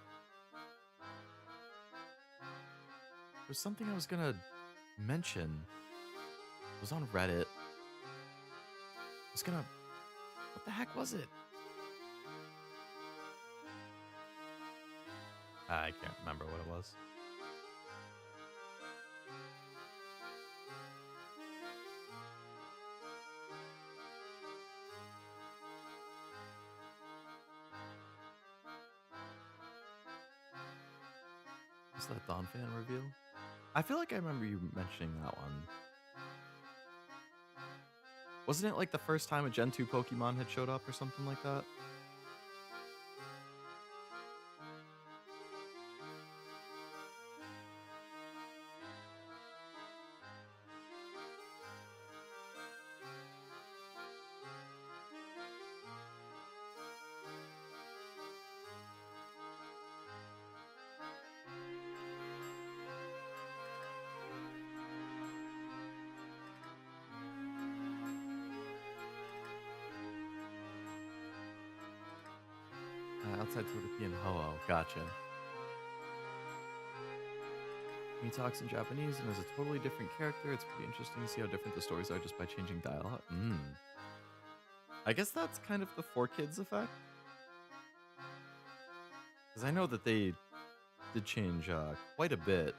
There's something I was going to mention. It was on Reddit. I was going to... What the heck was it? I can't remember what it was. Was that Dawn fan reveal? I feel like I remember you mentioning that one. Wasn't it like the first time a Gen 2 Pokemon had showed up or something like that? Outside Togepi Ho-Oh, gotcha. He talks in Japanese and is a totally different character. It's pretty interesting to see how different the stories are just by changing dialogue. I guess that's kind of the 4Kids effect. Because I know that they did change quite a bit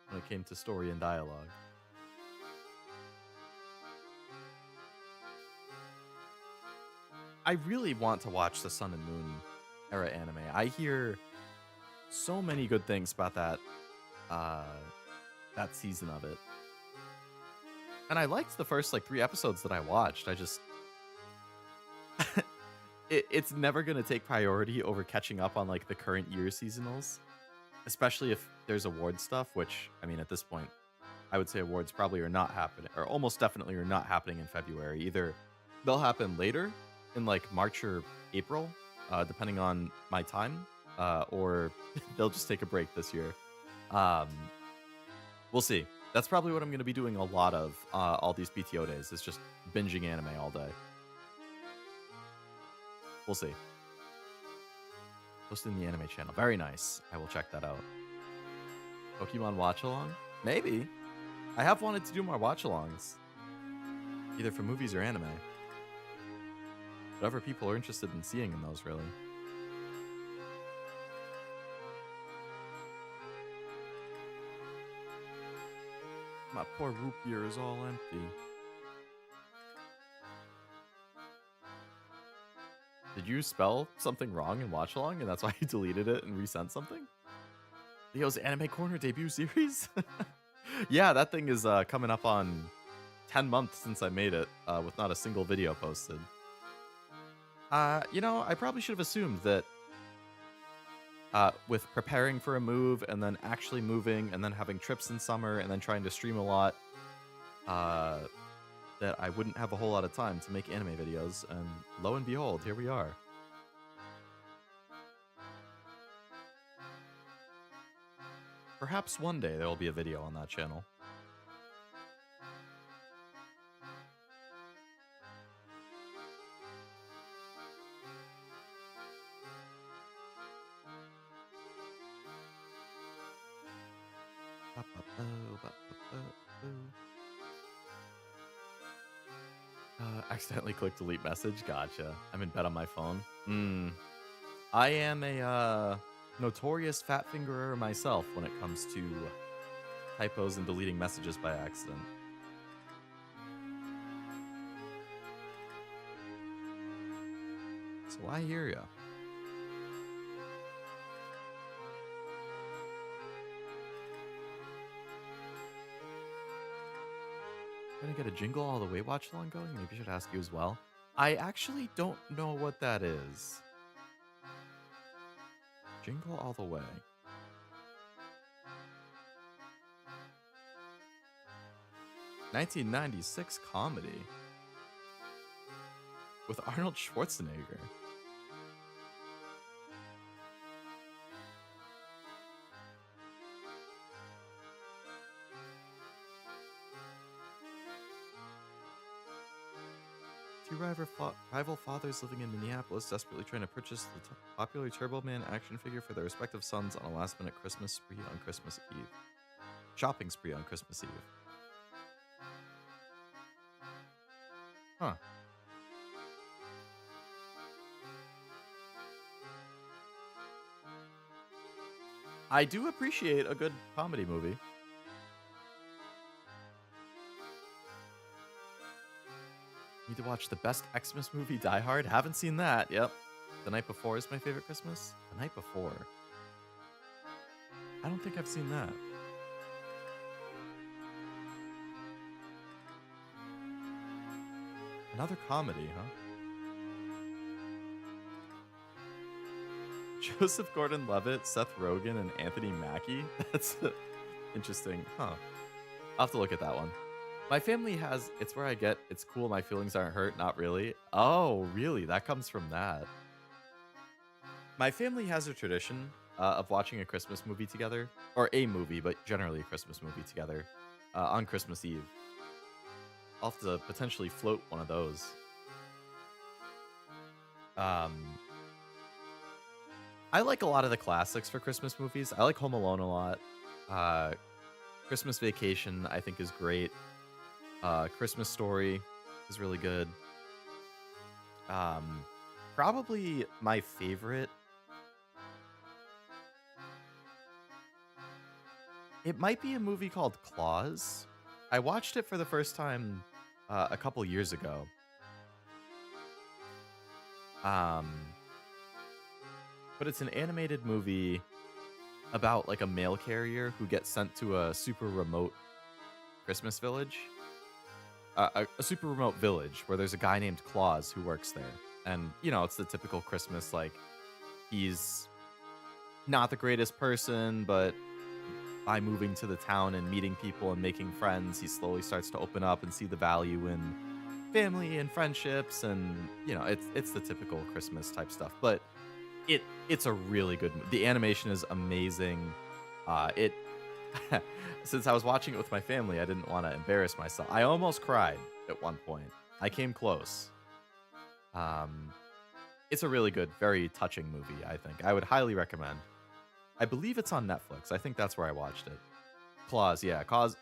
when it came to story and dialogue. I really want to watch the Sun and Moon era anime. I hear so many good things about that that season of it. And I liked the first like 3 episodes that I watched. I just it's never gonna take priority over catching up on like the current year seasonals, especially if there's award stuff. Which I mean, at this point, I would say awards probably are not happening, or almost definitely are not happening in February. Either they'll happen later in like March or April, depending on my time, or they'll just take a break this year. Um, we'll see. That's probably what I'm going to be doing a lot of all these PTO days. Is just binging anime all day. We'll see. Posting the anime channel. Very nice. I will check that out. Pokemon watch along? Maybe. I have wanted to do more watch alongs. Either for movies or anime. Whatever people are interested in seeing in those, really. My poor root beer is all empty. Did you spell something wrong in watch along and that's why you deleted it and resent something? Leo's Anime Corner debut series? Yeah, that thing is coming up on 10 months since I made it, with not a single video posted. You know, I probably should have assumed that with preparing for a move and then actually moving and then having trips in summer and then trying to stream a lot, that I wouldn't have a whole lot of time to make anime videos, and lo and behold, here we are. Perhaps one day there will be a video on that channel. Accidentally clicked delete message. Gotcha. I'm in bed on my phone. I am a notorious fat fingerer myself when it comes to typos and deleting messages by accident. So I hear ya. Gonna get a Jingle All the Way watch along going? Maybe I should ask you as well. I actually don't know what that is. Jingle All the Way. (1996) comedy with Arnold Schwarzenegger. Two rival fathers living in Minneapolis desperately trying to purchase the popular Turbo Man action figure for their respective sons on a last-minute Christmas spree on Christmas Eve. Shopping spree on Christmas Eve. Huh. I do appreciate a good comedy movie. Need to watch the best Xmas movie, Die Hard. Haven't seen that. Yep. The Night Before is my favorite Christmas. The Night Before. I don't think I've seen that. Another comedy, huh? Joseph Gordon-Levitt, Seth Rogen, and Anthony Mackie? That's interesting. Huh. I'll have to look at that one. My family has, it's where I get, it's cool, my feelings aren't hurt, not really. Oh, really? That comes from that. My family has a tradition of watching a Christmas movie together. Or a movie, but generally a Christmas movie together on Christmas Eve. I'll have to potentially float one of those. I like a lot of the classics for Christmas movies. I like Home Alone a lot. Christmas Vacation, I think, is great. Christmas Story is really good. Probably my favorite. It might be a movie called Claus. I watched it for the first time a couple years ago. But it's an animated movie about like a mail carrier who gets sent to a super remote Christmas village. A super remote village where there's a guy named Claus who works there. And, you know, it's the typical Christmas, like, he's not the greatest person, but by moving to the town and meeting people and making friends, he slowly starts to open up and see the value in family and friendships. And, you know, it's the typical Christmas type stuff. But it's a really good the animation is amazing. It Since I was watching it with my family, I didn't want to embarrass myself. I almost cried at one point. I came close. It's a really good, very touching movie, I think. I would highly recommend. I believe it's on Netflix. I think that's where I watched it. Claus, yeah. Claus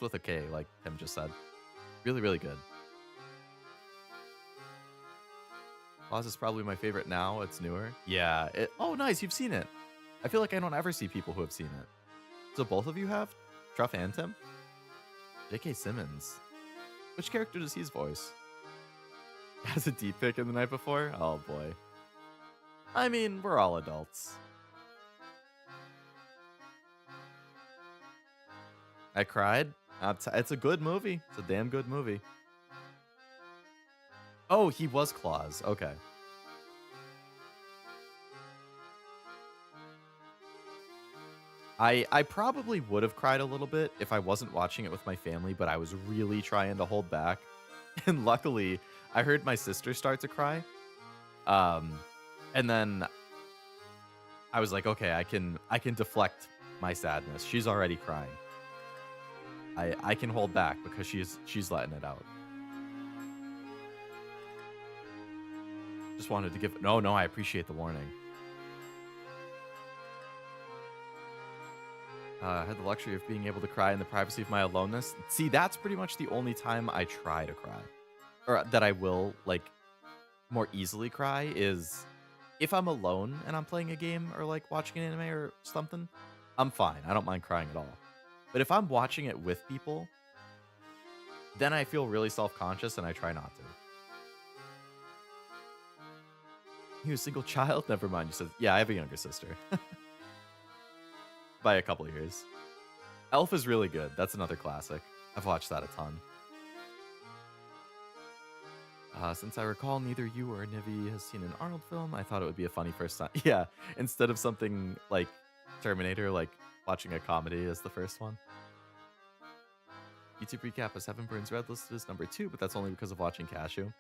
with a K, like Tim just said. Really, really good. Claus is probably my favorite now. It's newer. Yeah. Oh, nice. You've seen it. I feel like I don't ever see people who have seen it. So both of you have? Truff and Tim? J.K. Simmons. Which character does his voice? Has a deep pick in the night before? Oh boy. I mean, we're all adults. I cried. It's a good movie. It's a damn good movie. Oh, he was Claus. Okay. I probably would have cried a little bit if I wasn't watching it with my family, but I was really trying to hold back. And luckily, I heard my sister start to cry. And then I was like, okay, I can deflect my sadness. She's already crying. I can hold back because she's letting it out. Just wanted to give no, I appreciate the warning. I had the luxury of being able to cry in the privacy of my aloneness. See, that's pretty much the only time I try to cry. Or that I will, like, more easily cry is if I'm alone and I'm playing a game or, like, watching an anime or something, I'm fine. I don't mind crying at all. But if I'm watching it with people, then I feel really self-conscious and I try not to. You a single child? Never mind. You said, yeah, I have a younger sister. By a couple of years. Elf is really good. That's another classic. I've watched that a ton. Since I recall neither you or Nivi has seen an Arnold film, I thought it would be a funny first time. Yeah, instead of something like Terminator, like watching a comedy as the first one. YouTube recap has Heaven Burns Red listed as number 2, but that's only because of watching Cashew.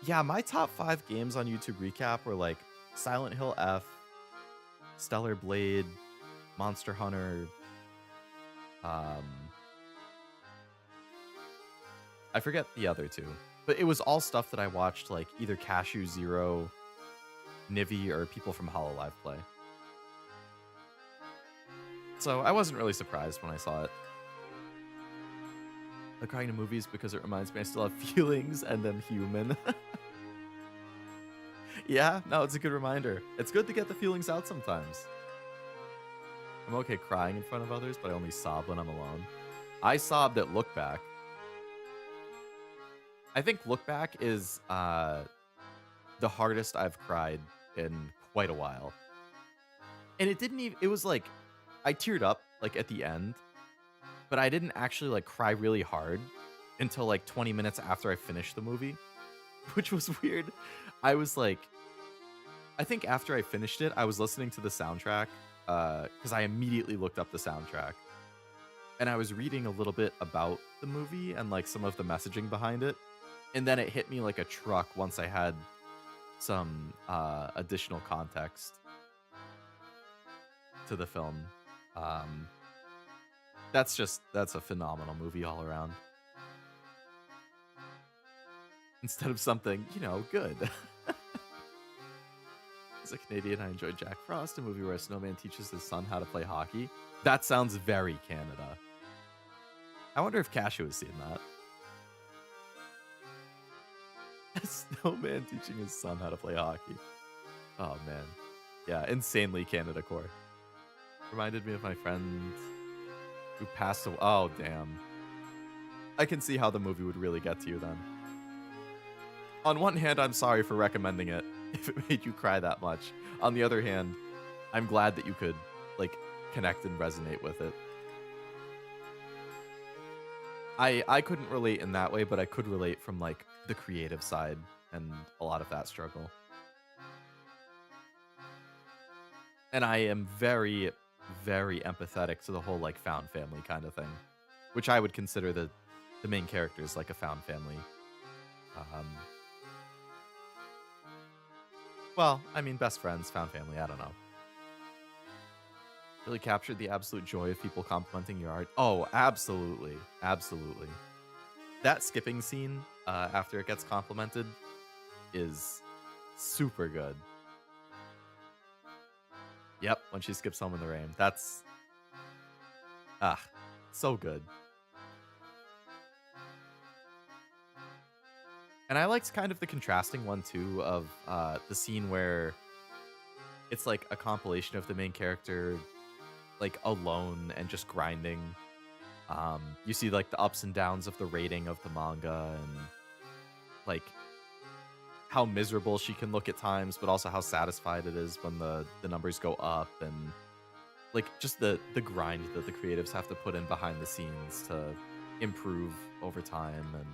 Yeah, my top 5 games on YouTube recap were like Silent Hill F, Stellar Blade, Monster Hunter, I forget the other 2, but it was all stuff that I watched like either Cashew Zero, Nivi, or people from Hololive play. So I wasn't really surprised when I saw it. I'm crying to movies because it reminds me I still have feelings and I'm human. Yeah, no, it's a good reminder. It's good to get the feelings out sometimes. I'm okay crying in front of others, but I only sob when I'm alone. I sobbed at Look Back. I think Look Back is the hardest I've cried in quite a while. And it didn't even, it was like, I teared up like at the end, but I didn't actually like cry really hard until like 20 minutes after I finished the movie, which was weird. I was like, I think after I finished it, I was listening to the soundtrack because I immediately looked up the soundtrack. And I was reading a little bit about the movie and like some of the messaging behind it. And then it hit me like a truck once I had some additional context to the film. That's a phenomenal movie all around. Instead of something, you know, good. As a Canadian, I enjoyed Jack Frost, a movie where a snowman teaches his son how to play hockey. That sounds very Canada. I wonder if Cashew has seen that. A snowman teaching his son how to play hockey. Oh, man. Yeah, insanely Canada core. Reminded me of my friend who passed away. Oh, damn. I can see how the movie would really get to you then. On one hand, I'm sorry for recommending it if it made you cry that much. On the other hand, I'm glad that you could like connect and resonate with it. I couldn't relate in that way, but I could relate from like the creative side and a lot of that struggle. And I am very, very empathetic to the whole like found family kind of thing, which I would consider the main characters like a found family. Um, well, I mean, best friends, found family. I don't know. Really captured the absolute joy of people complimenting your art. Oh, absolutely, absolutely. That skipping scene after it gets complimented is super good. Yep, when she skips home in the rain. That's so good. And I liked kind of the contrasting one too of the scene where it's like a compilation of the main character like alone and just grinding. You see like the ups and downs of the rating of the manga and like how miserable she can look at times, but also how satisfied it is when the numbers go up, and like just the grind that the creatives have to put in behind the scenes to improve over time. And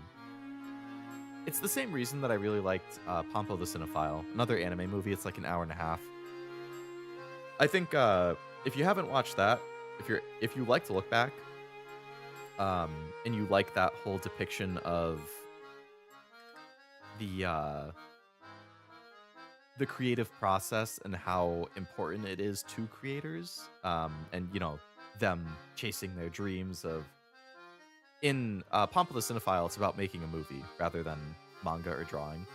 it's the same reason that I really liked Pompo the Cinephile, another anime movie. It's like an hour and a half. I think if you haven't watched that, if you like to look back, and you like that whole depiction of the creative process and how important it is to creators, and you know, them chasing their dreams of in Pompo the Cinephile, it's about making a movie rather than manga or drawing.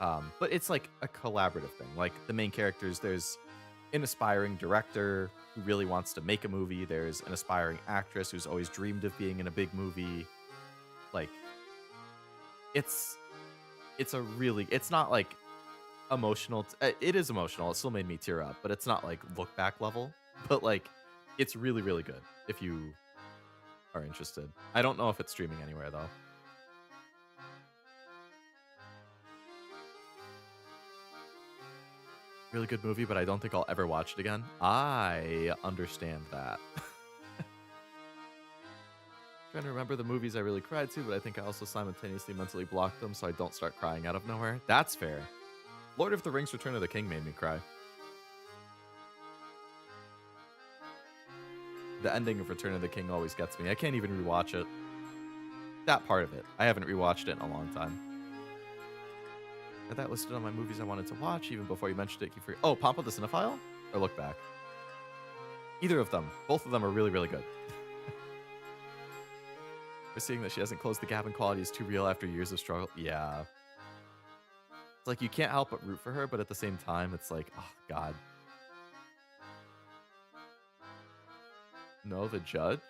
But it's like a collaborative thing. Like the main characters, there's an aspiring director who really wants to make a movie. There's an aspiring actress who's always dreamed of being in a big movie. Like it's not like emotional. It is emotional. It still made me tear up, but it's not like look back level. But like it's really, really good if you are interested. I don't know if it's streaming anywhere though. Really good movie, but I don't think I'll ever watch it again. I understand that. Trying to remember the movies I really cried to, but I think I also simultaneously mentally blocked them so I don't start crying out of nowhere. That's fair. Lord of the Rings Return of the King made me cry. The ending of Return of the King always gets me. I can't even rewatch it. That part of it. I haven't rewatched it in a long time. I had that listed on my movies I wanted to watch even before you mentioned it. Oh, Pompo the Cinephile? Or Look Back? Either of them. Both of them are really, really good. We're seeing that she hasn't closed the gap in quality is too real after years of struggle. Yeah. It's like you can't help but root for her, but at the same time, it's like, oh, God. No, the judge?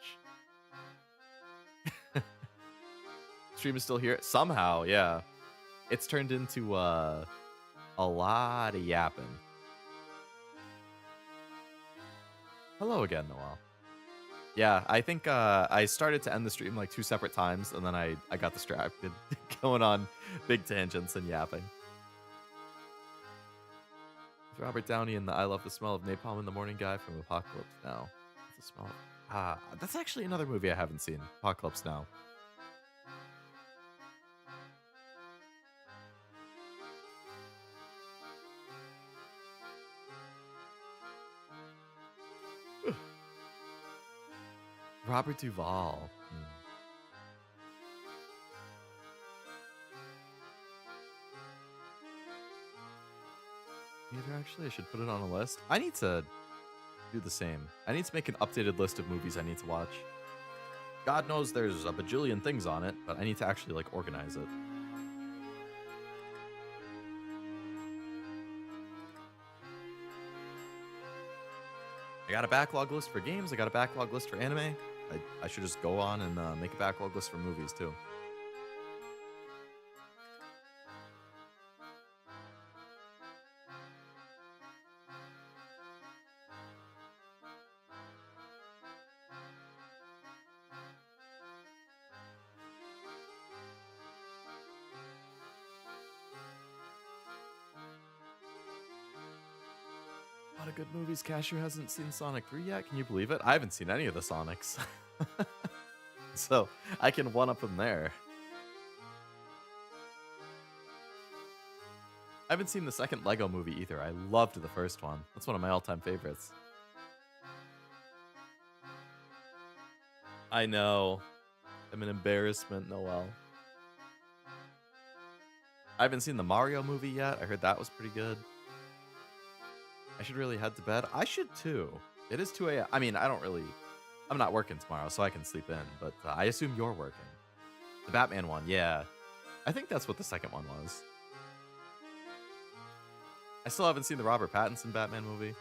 Stream is still here? Somehow, yeah. It's turned into a lot of yapping. Hello again, Noel. Yeah, I think I started to end the stream like 2 separate times, and then I got distracted going on big tangents and yapping. It's Robert Downey and the I Love the Smell of Napalm in the Morning guy from Apocalypse Now. What's the smell of... that's actually another movie I haven't seen. Apocalypse Now. Robert Duvall. Either actually, I should put it on a list. I need to do the same. I need to make an updated list of movies I need to watch. God knows there's a bajillion things on it, but I need to actually like organize it. I got a backlog list for games. I got a backlog list for anime. I should just go on and make a backlog list for movies too. A lot of good movies. Cashew hasn't seen Sonic 3 yet. Can you believe it? I haven't seen any of the Sonics. So I can one-up him there. I haven't seen the second Lego movie either. I loved the first one. That's one of my all-time favorites. I know. I'm an embarrassment, Noel. I haven't seen the Mario movie yet. I heard that was pretty good. I should really head to bed. I should too. It is 2 a.m. I mean, I'm not working tomorrow, so I can sleep in, but I assume you're working. The Batman one, yeah. I think that's what the second one was. I still haven't seen the Robert Pattinson Batman movie.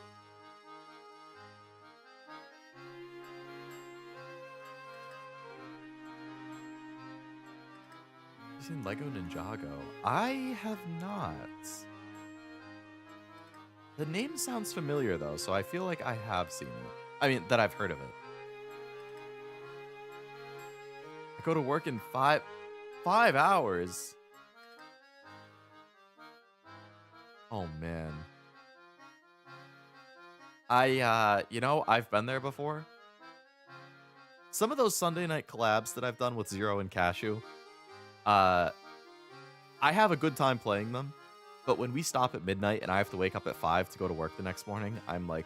Have you seen Lego Ninjago? I have not. The name sounds familiar though, so I feel like I have seen it. I mean, that I've heard of it. I go to work in 5 hours. Oh man. I've been there before. Some of those Sunday night collabs that I've done with Zero and Cashew, I have a good time playing them, but when we stop at midnight and I have to wake up at 5 to go to work the next morning, I'm like,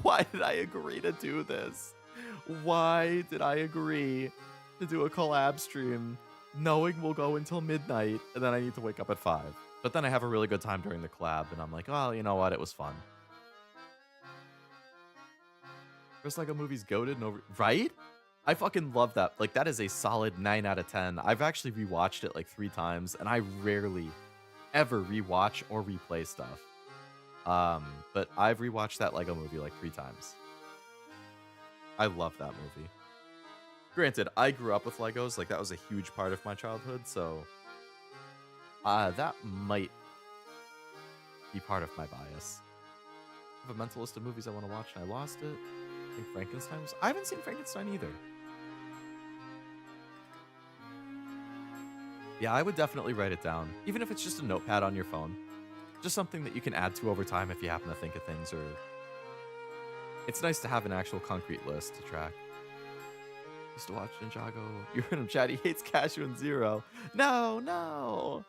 why did I agree to do this? Why did I agree to do a collab stream knowing we'll go until midnight and then I need to wake up at 5? But then I have a really good time during the collab and I'm like, well, you know what? It was fun. First Lego movie's goated and over, right? I fucking love that. Like, that is a solid 9 out of 10. I've actually rewatched it like 3 times and I rarely ever rewatch or replay stuff. But I've rewatched that Lego movie like 3 times. I love that movie. Granted, I grew up with Legos, like that was a huge part of my childhood, so that might be part of my bias. I have a mental list of movies I want to watch and I lost it. I think Frankenstein was... I haven't seen Frankenstein either. Yeah, I would definitely write it down, even if it's just a notepad on your phone. Just something that you can add to over time if you happen to think of things, or... It's nice to have an actual concrete list to track. Used to watch Ninjago. You heard him chat, he hates Cashew and Zero. No!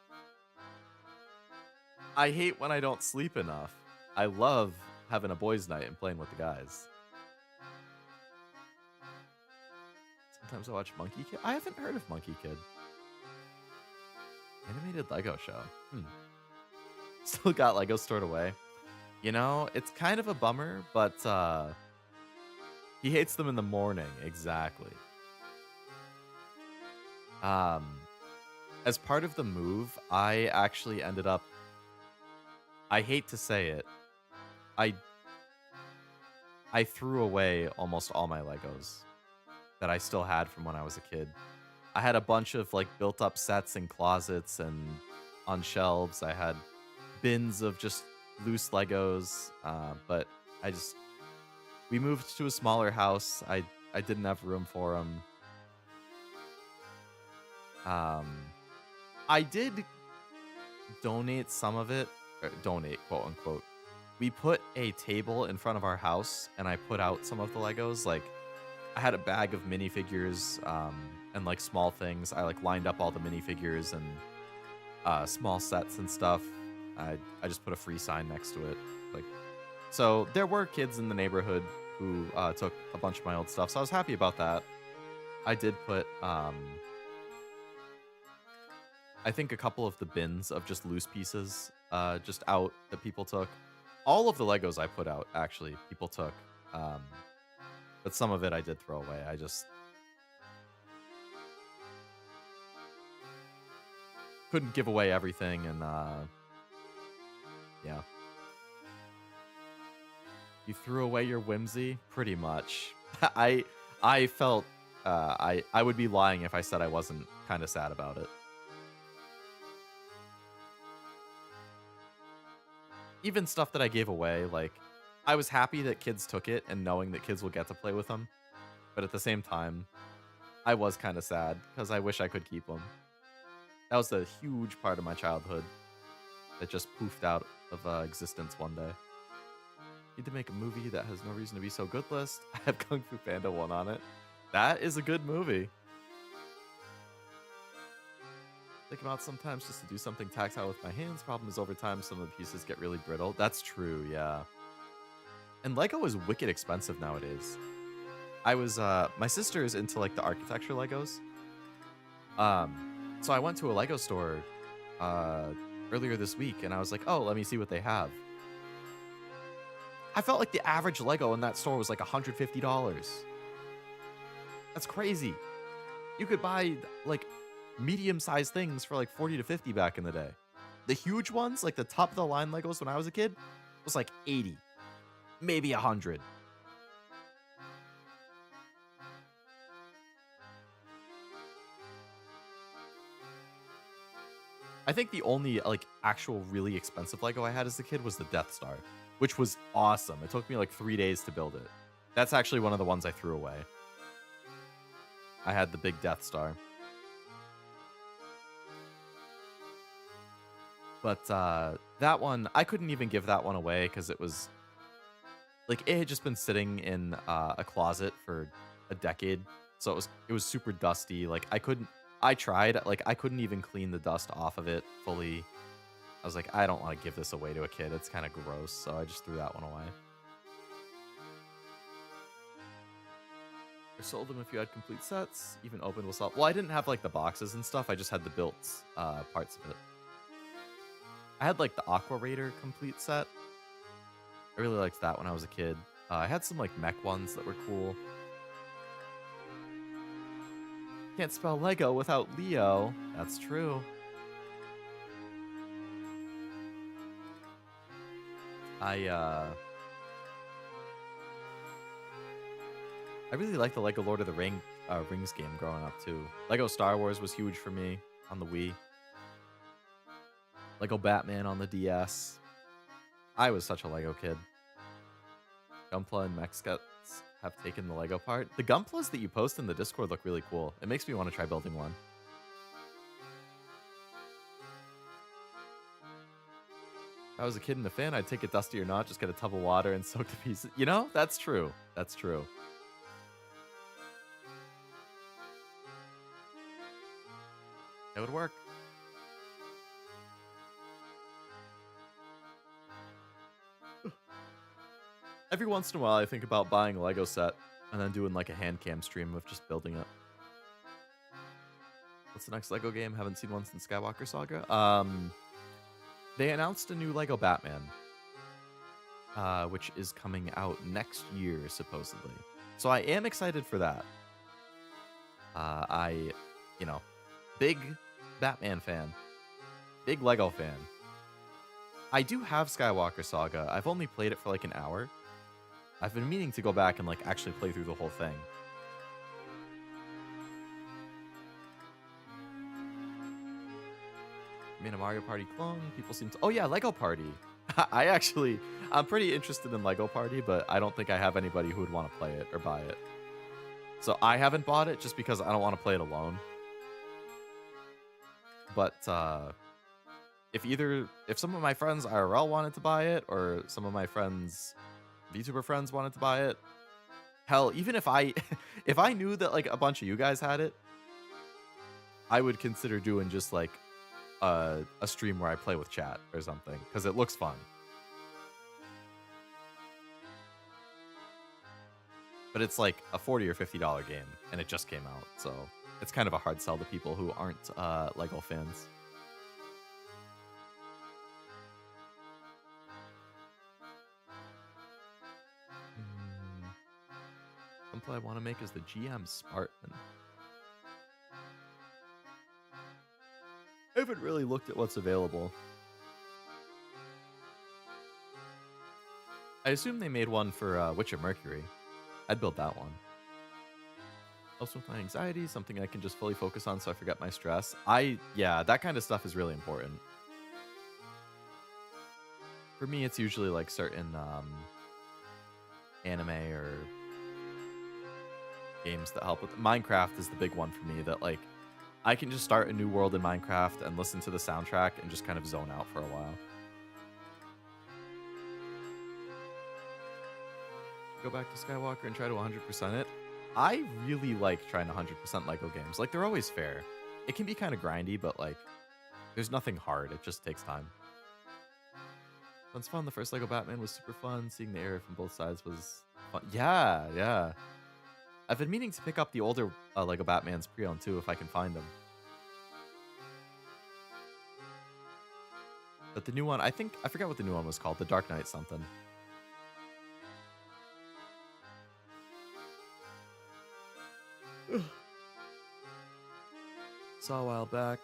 I hate when I don't sleep enough. I love having a boys' night and playing with the guys. Sometimes I watch Monkey Kid. I haven't heard of Monkey Kid. Animated Lego show. Still got Lego stored away. You know, it's kind of a bummer, but he hates them in the morning. Exactly. As part of the move, I actually ended up... I hate to say it. I threw away almost all my Legos that I still had from when I was a kid. I had a bunch of like built up sets in closets and on shelves. I had bins of just loose Legos, but we moved to a smaller house. I didn't have room for them. I did donate some of it, or donate, quote unquote. We put a table in front of our house and I put out some of the Legos. Like, I had a bag of minifigures and like small things. I like lined up all the minifigures and small sets and stuff. I just put a free sign next to it. Like, so there were kids in the neighborhood who took a bunch of my old stuff. So I was happy about that. I did put, I think a couple of the bins of just loose pieces just out that people took. All of the Legos I put out, actually, people took. But some of it I did throw away. I just couldn't give away everything, and yeah. You threw away your whimsy? Pretty much. I felt I would be lying if I said I wasn't kind of sad about it. Even stuff that I gave away, like, I was happy that kids took it and knowing that kids will get to play with them. But at the same time, I was kind of sad because I wish I could keep them. That was a huge part of my childhood. that just poofed out of existence one day. Need to make a movie that has no reason to be so good list. I have Kung Fu Panda 1 on it. That is a good movie. Think about sometimes just to do something tactile with my hands. Problem is over time some of the pieces get really brittle. That's true, yeah. And Lego is wicked expensive nowadays. I was my sister is into like the architecture Legos. So I went to a Lego store earlier this week and I was like, "Oh, let me see what they have." I felt like the average Lego in that store was like $150. That's crazy. You could buy like medium-sized things for like 40 to 50 back in the day. The huge ones, like the top of the line Legos when I was a kid, was like 80, maybe 100. I think the only like actual really expensive Lego I had as a kid was the Death Star, which was awesome. It took me like 3 days to build it. That's actually one of the ones I threw away. I had the big Death Star. But that one, I couldn't even give that one away because it was like it had just been sitting in a closet for a decade, so it was super dusty. Like I tried, like I couldn't even clean the dust off of it fully. I was like, I don't want to give this away to a kid. It's kind of gross, so I just threw that one away. I sold them if you had complete sets, even open will sell. Well, I didn't have like the boxes and stuff. I just had the built parts of it. I had like the Aqua Raider complete set. I really liked that when I was a kid. I had some like mech ones that were cool. Can't spell Lego without Leo. That's true. I really liked the Lego Lord of the Rings game growing up too. Lego Star Wars was huge for me on the Wii. Lego Batman on the DS. I was such a Lego kid. Gunpla and Mexcuts have taken the Lego part. The Gunplas that you post in the Discord look really cool. It makes me want to try building one. If I was a kid and a fan, I'd take it dusty or not, just get a tub of water and soak the pieces. You know, that's true. That's true. It would work. Every once in a while, I think about buying a Lego set and then doing like a hand cam stream of just building it. What's the next Lego game? Haven't seen one since Skywalker Saga. They announced a new Lego Batman, which is coming out next year, supposedly. So I am excited for that. Big Batman fan. Big Lego fan. I do have Skywalker Saga. I've only played it for like an hour. I've been meaning to go back and like actually play through the whole thing. I mean, a Mario Party clone. People seem to... Oh yeah, Lego Party. I'm pretty interested in Lego Party, but I don't think I have anybody who would want to play it or buy it. So I haven't bought it just because I don't want to play it alone. But if some of my friends IRL wanted to buy it, or some of my friends, VTuber friends, wanted to buy it, hell, even if I knew that like a bunch of you guys had it, I would consider doing just like a stream where I play with chat or something, because it looks fun. But it's like a $40 or $50 game, and it just came out, so it's kind of a hard sell to people who aren't Lego fans. Something I want to make is the GM Spartan. I haven't really looked at what's available. I assume they made one for Witch of Mercury. I'd build that one. Also with my anxiety, something I can just fully focus on so I forget my stress. Yeah, that kind of stuff is really important. For me, it's usually like certain anime or games that help with Minecraft is the big one for me, that like I can just start a new world in Minecraft and listen to the soundtrack and just kind of zone out for a while. Go back to Skywalker and try to 100% it. I really like trying to 100% Lego games. Like, they're always fair. It can be kind of grindy, but like, there's nothing hard. It just takes time. It's fun. The first Lego Batman was super fun. Seeing the era from both sides was fun. Yeah, yeah. I've been meaning to pick up the older Lego Batmans pre-owned too, if I can find them. But the new one, I forgot what the new one was called. The Dark Knight something. Saw a while back.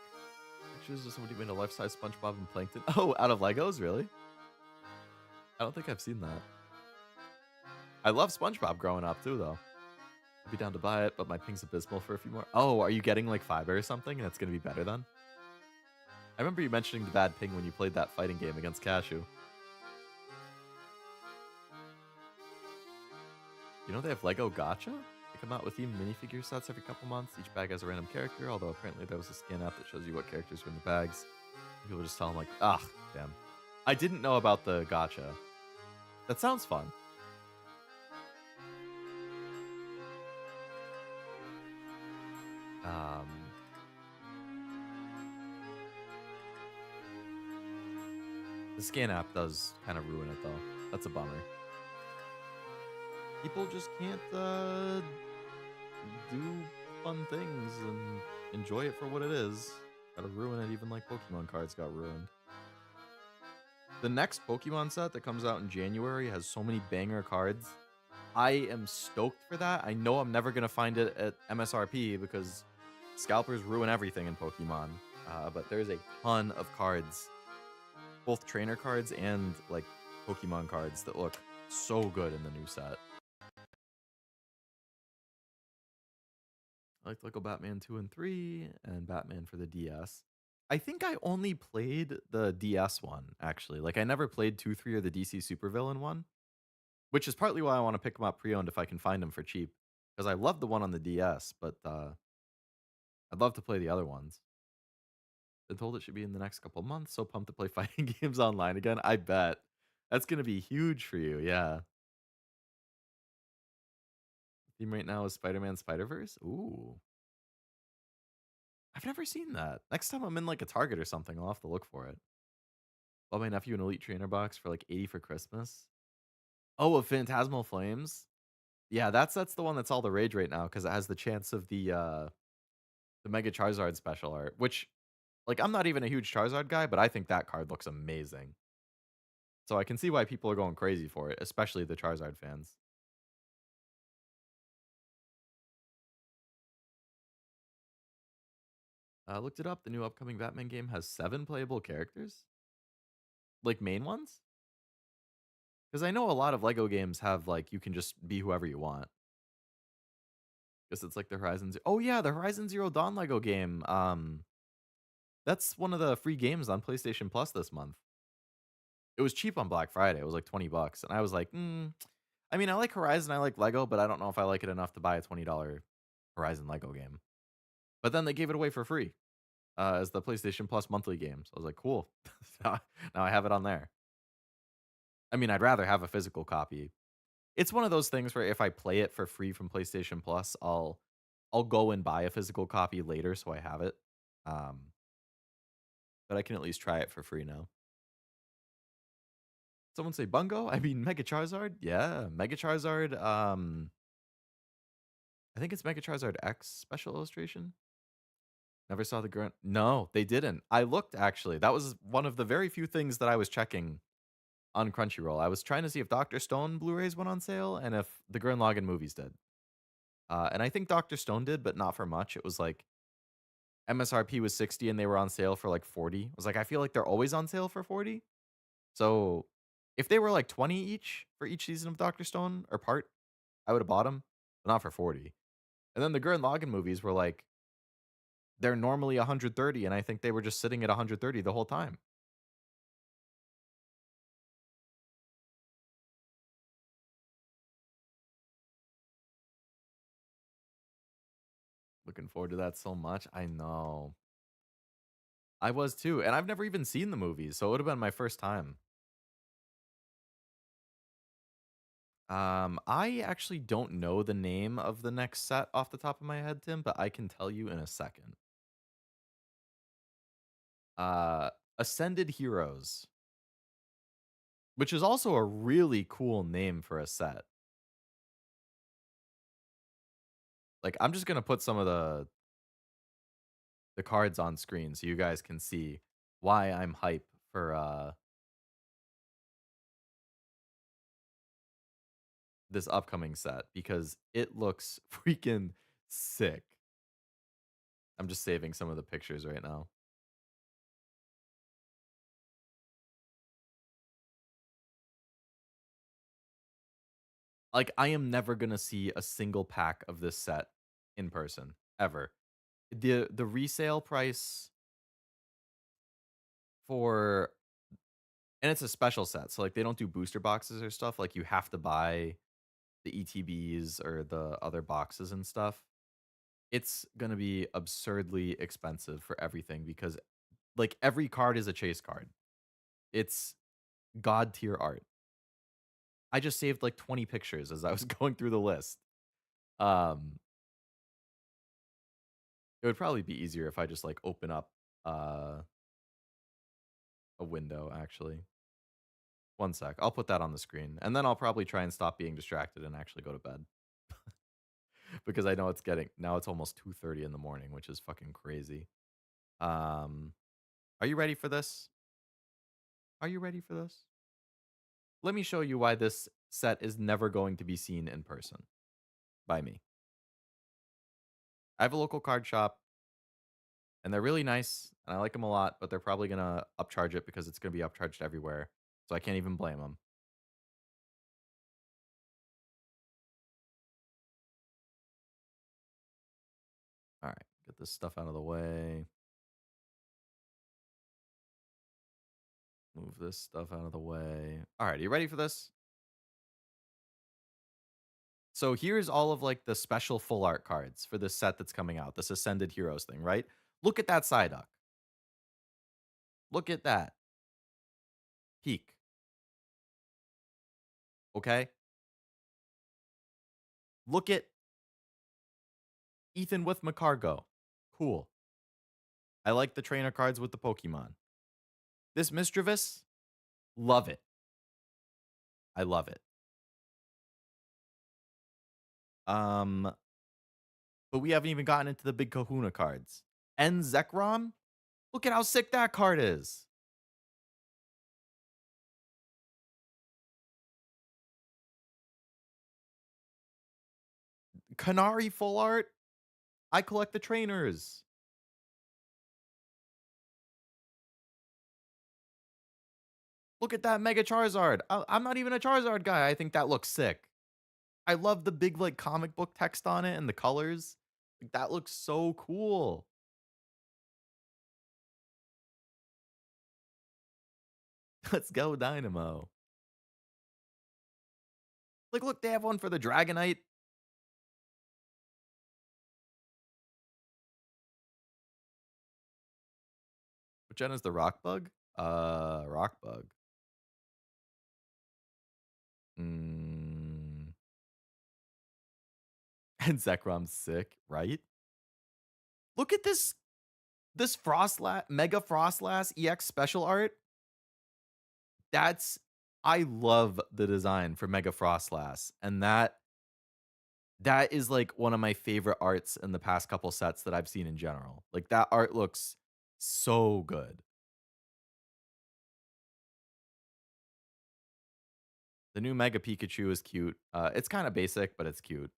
Pictures of somebody made a life-size SpongeBob and Plankton. Oh, out of Legos, really? I don't think I've seen that. I love SpongeBob growing up too, though. I'd be down to buy it, but my ping's abysmal for a few more. Oh, are you getting like fiber or something, and it's gonna be better then? I remember you mentioning the bad ping when you played that fighting game against Cashew. You know they have Lego Gacha? They come out with themed minifigure sets every couple months. Each bag has a random character, although apparently there was a scan app that shows you what characters are in the bags. People just tell them like, ah, damn. I didn't know about the Gacha. That sounds fun. The scan app does kind of ruin it though. That's a bummer. People just can't do fun things and enjoy it for what it is. Gotta ruin it, even like Pokemon cards got ruined. The next Pokemon set that comes out in January has so many banger cards. I am stoked for that. I know I'm never gonna find it at MSRP because scalpers ruin everything in Pokemon. But there's a ton of cards, both trainer cards and like Pokemon cards that look so good in the new set. I like Lego Batman 2 and 3 and Batman for the DS. I think I only played the DS one, actually. Like, I never played 2, 3, or the DC Supervillain one, which is partly why I want to pick them up pre-owned if I can find them for cheap. Because I love the one on the DS, but I'd love to play the other ones. Been told it should be in the next couple months, so pumped to play fighting games online again. I bet. That's going to be huge for you, yeah. Theme right now is Spider-Man Spider-Verse. Ooh. I've never seen that. Next time I'm in like a Target or something, I'll have to look for it. Bought my nephew an Elite Trainer box for like 80 for Christmas. Oh, of Phantasmal Flames. Yeah, that's the one that's all the rage right now because it has the chance of the Mega Charizard special art, which like I'm not even a huge Charizard guy, but I think that card looks amazing. So I can see why people are going crazy for it, especially the Charizard fans. Looked it up. The new upcoming Batman game has 7 playable characters, like main ones. Because I know a lot of Lego games have like you can just be whoever you want. Guess it's like the Horizon Zero. Oh yeah, the Horizon Zero Dawn Lego game. That's one of the free games on PlayStation Plus this month. It was cheap on Black Friday. It was like $20, and I was like, I mean, I like Horizon, I like Lego, but I don't know if I like it enough to buy a $20 Horizon Lego game. But then they gave it away for free as the PlayStation Plus monthly game. So I was like, cool. Now I have it on there. I mean, I'd rather have a physical copy. It's one of those things where if I play it for free from PlayStation Plus, I'll go and buy a physical copy later so I have it. But I can at least try it for free now. Someone say Bungo? I mean Mega Charizard? Yeah, Mega Charizard. I think it's Mega Charizard X special illustration. Never saw the grunt. No, they didn't. I looked actually. That was one of the very few things that I was checking on Crunchyroll. I was trying to see if Dr. Stone Blu-rays went on sale and if the Gurren Lagann movies did. And I think Dr. Stone did, but not for much. It was like MSRP was 60 and they were on sale for like 40. I was like, I feel like they're always on sale for 40. So if they were like 20 each for each season of Dr. Stone or part, I would have bought them, but not for 40. And then the Gurren Lagann movies were like, they're normally 130, and I think they were just sitting at 130 the whole time. Looking forward to that so much. I know. I was too, and I've never even seen the movies, so it would have been my first time. I actually don't know the name of the next set off the top of my head, Tim, but I can tell you in a second. Uh, Ascended Heroes, which is also a really cool name for a set. Like, I'm just gonna put some of the cards on screen so you guys can see why I'm hype for this upcoming set because it looks freaking sick. I'm just saving some of the pictures right now. Like, I am never gonna see a single pack of this set in person ever. The resale price for and it's a special set, so like they don't do booster boxes or stuff. Like you have to buy the ETBs or the other boxes and stuff. It's gonna be absurdly expensive for everything because like every card is a chase card. It's god tier art. I just saved like 20 pictures as I was going through the list. Um, it would probably be easier if I just like open up uh a window actually. One sec. I'll put that on the screen and then I'll probably try and stop being distracted and actually go to bed. Because I know it's getting now it's almost 2:30 in the morning, which is fucking crazy. Um, are you ready for this? Are you ready for this? Let me show you why this set is never going to be seen in person by me. I have a local card shop and they're really nice and I like them a lot, but they're probably going to upcharge it because it's going to be upcharged everywhere. So I can't even blame them. All right, get this stuff out of the way. Move this stuff out of the way. All right, are you ready for this? So here's all of like the special full art cards for this set that's coming out, this Ascended Heroes thing, right? Look at that Psyduck. Look at that. Peak. Okay. Look at Ethan with Macargo. Cool. I like the trainer cards with the Pokemon. This Misdreavus, love it. I love it. But we haven't even gotten into the big Kahuna cards. And Zekrom, look at how sick that card is. Canary full art. I collect the trainers. Look at that Mega Charizard. I'm not even a Charizard guy. I think that looks sick. I love the big like comic book text on it and the colors. Like, that looks so cool. Let's go Dynamo. Like, look, they have one for the Dragonite. Which gen is the Rock Bug? Rock Bug. Mm. And Zekrom's sick, right? Look at this Mega Frostlass EX special art. That's I love the design for Mega Frostlass, and that is like one of my favorite arts in the past couple sets that I've seen in general. Like that art looks so good. The new Mega Pikachu is cute. It's kind of basic, but it's cute.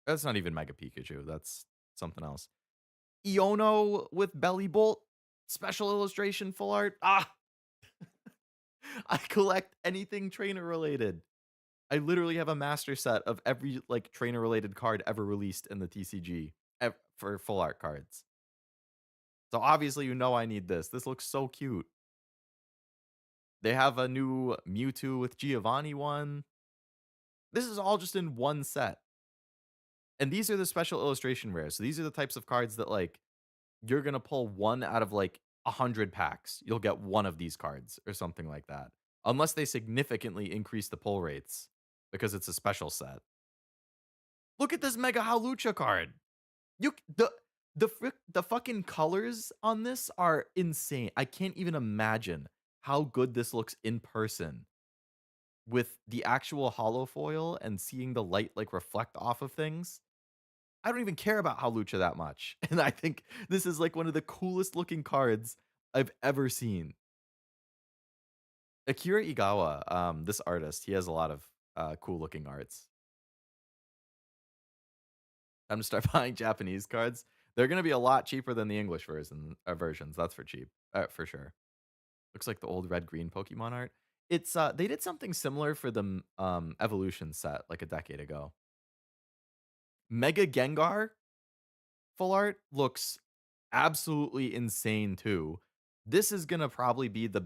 That's not even Mega Pikachu. That's something else. Iono with Belly Bolt, special illustration, full art. Ah, I collect anything trainer related. I literally have a master set of every like trainer related card ever released in the TCG for full art cards. So obviously you know I need this. This looks so cute. They have a new Mewtwo with Giovanni one. This is all just in one set. And these are the special illustration rares. So these are the types of cards that like you're going to pull one out of like 100 packs. You'll get one of these cards or something like that. unless they significantly increase the pull rates because it's a special set. Look at this Mega Halucha card. You the fucking colors on this are insane. I can't even imagine how good this looks in person with the actual holo foil and seeing the light like reflect off of things. I don't even care about Halucha that much. And I think this is like one of the coolest looking cards I've ever seen. Akira Igawa, this artist, he has a lot of cool looking arts. I'm gonna start buying Japanese cards. They're gonna be a lot cheaper than the English versions. That's for sure. Looks like the old red green Pokemon art. It's they did something similar for the evolution set like a decade ago. Mega Gengar full art looks absolutely insane too. This is gonna probably be the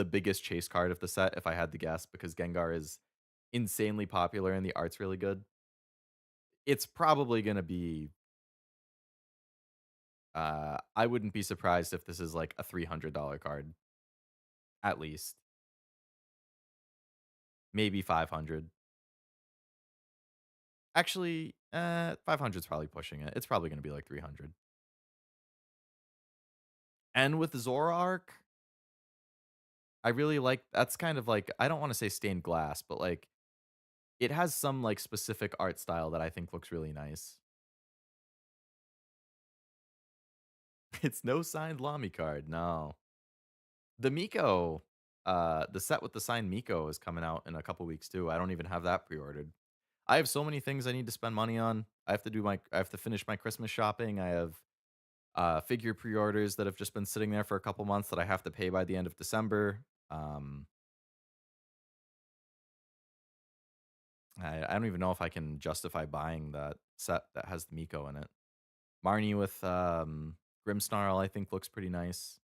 biggest chase card of the set if I had to guess because Gengar is insanely popular and the art's really good. It's probably gonna be I wouldn't be surprised if this is like a $300 card at least. Maybe 500. Actually, 500 is probably pushing it. It's probably going to be like 300. And with Zoroark, I really like that's kind of like I don't want to say stained glass, but like it has some like specific art style that I think looks really nice. It's no signed Lamy card. No. The Miko, the set with the signed Miko is coming out in a couple weeks too. I don't even have that pre-ordered. I have so many things I need to spend money on. I have to finish my Christmas shopping. I have figure pre-orders that have just been sitting there for a couple months that I have to pay by the end of December. Um, I don't even know if I can justify buying that set that has the Miko in it. Marnie with Grimmsnarl, I think looks pretty nice.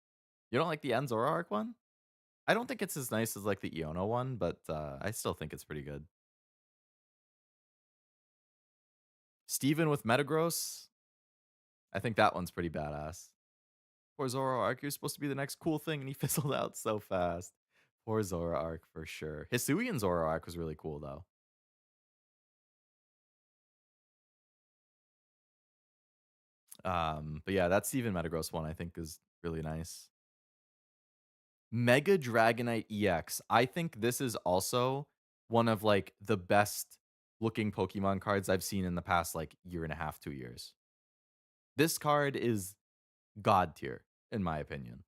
You don't like the Enzora arc one? I don't think it's as nice as like the Iono one, but I still think it's pretty good. Steven with Metagross, I think that one's pretty badass. Poor Zoroark, you're supposed to be the next cool thing, and he fizzled out so fast. Poor Zoroark for sure. Hisuian Zoroark was really cool though. But yeah, that Steven Metagross one I think is really nice. Mega Dragonite EX. I think this is also one of like the best looking Pokemon cards I've seen in the past like year and a half, 2 years. This card is god tier, in my opinion.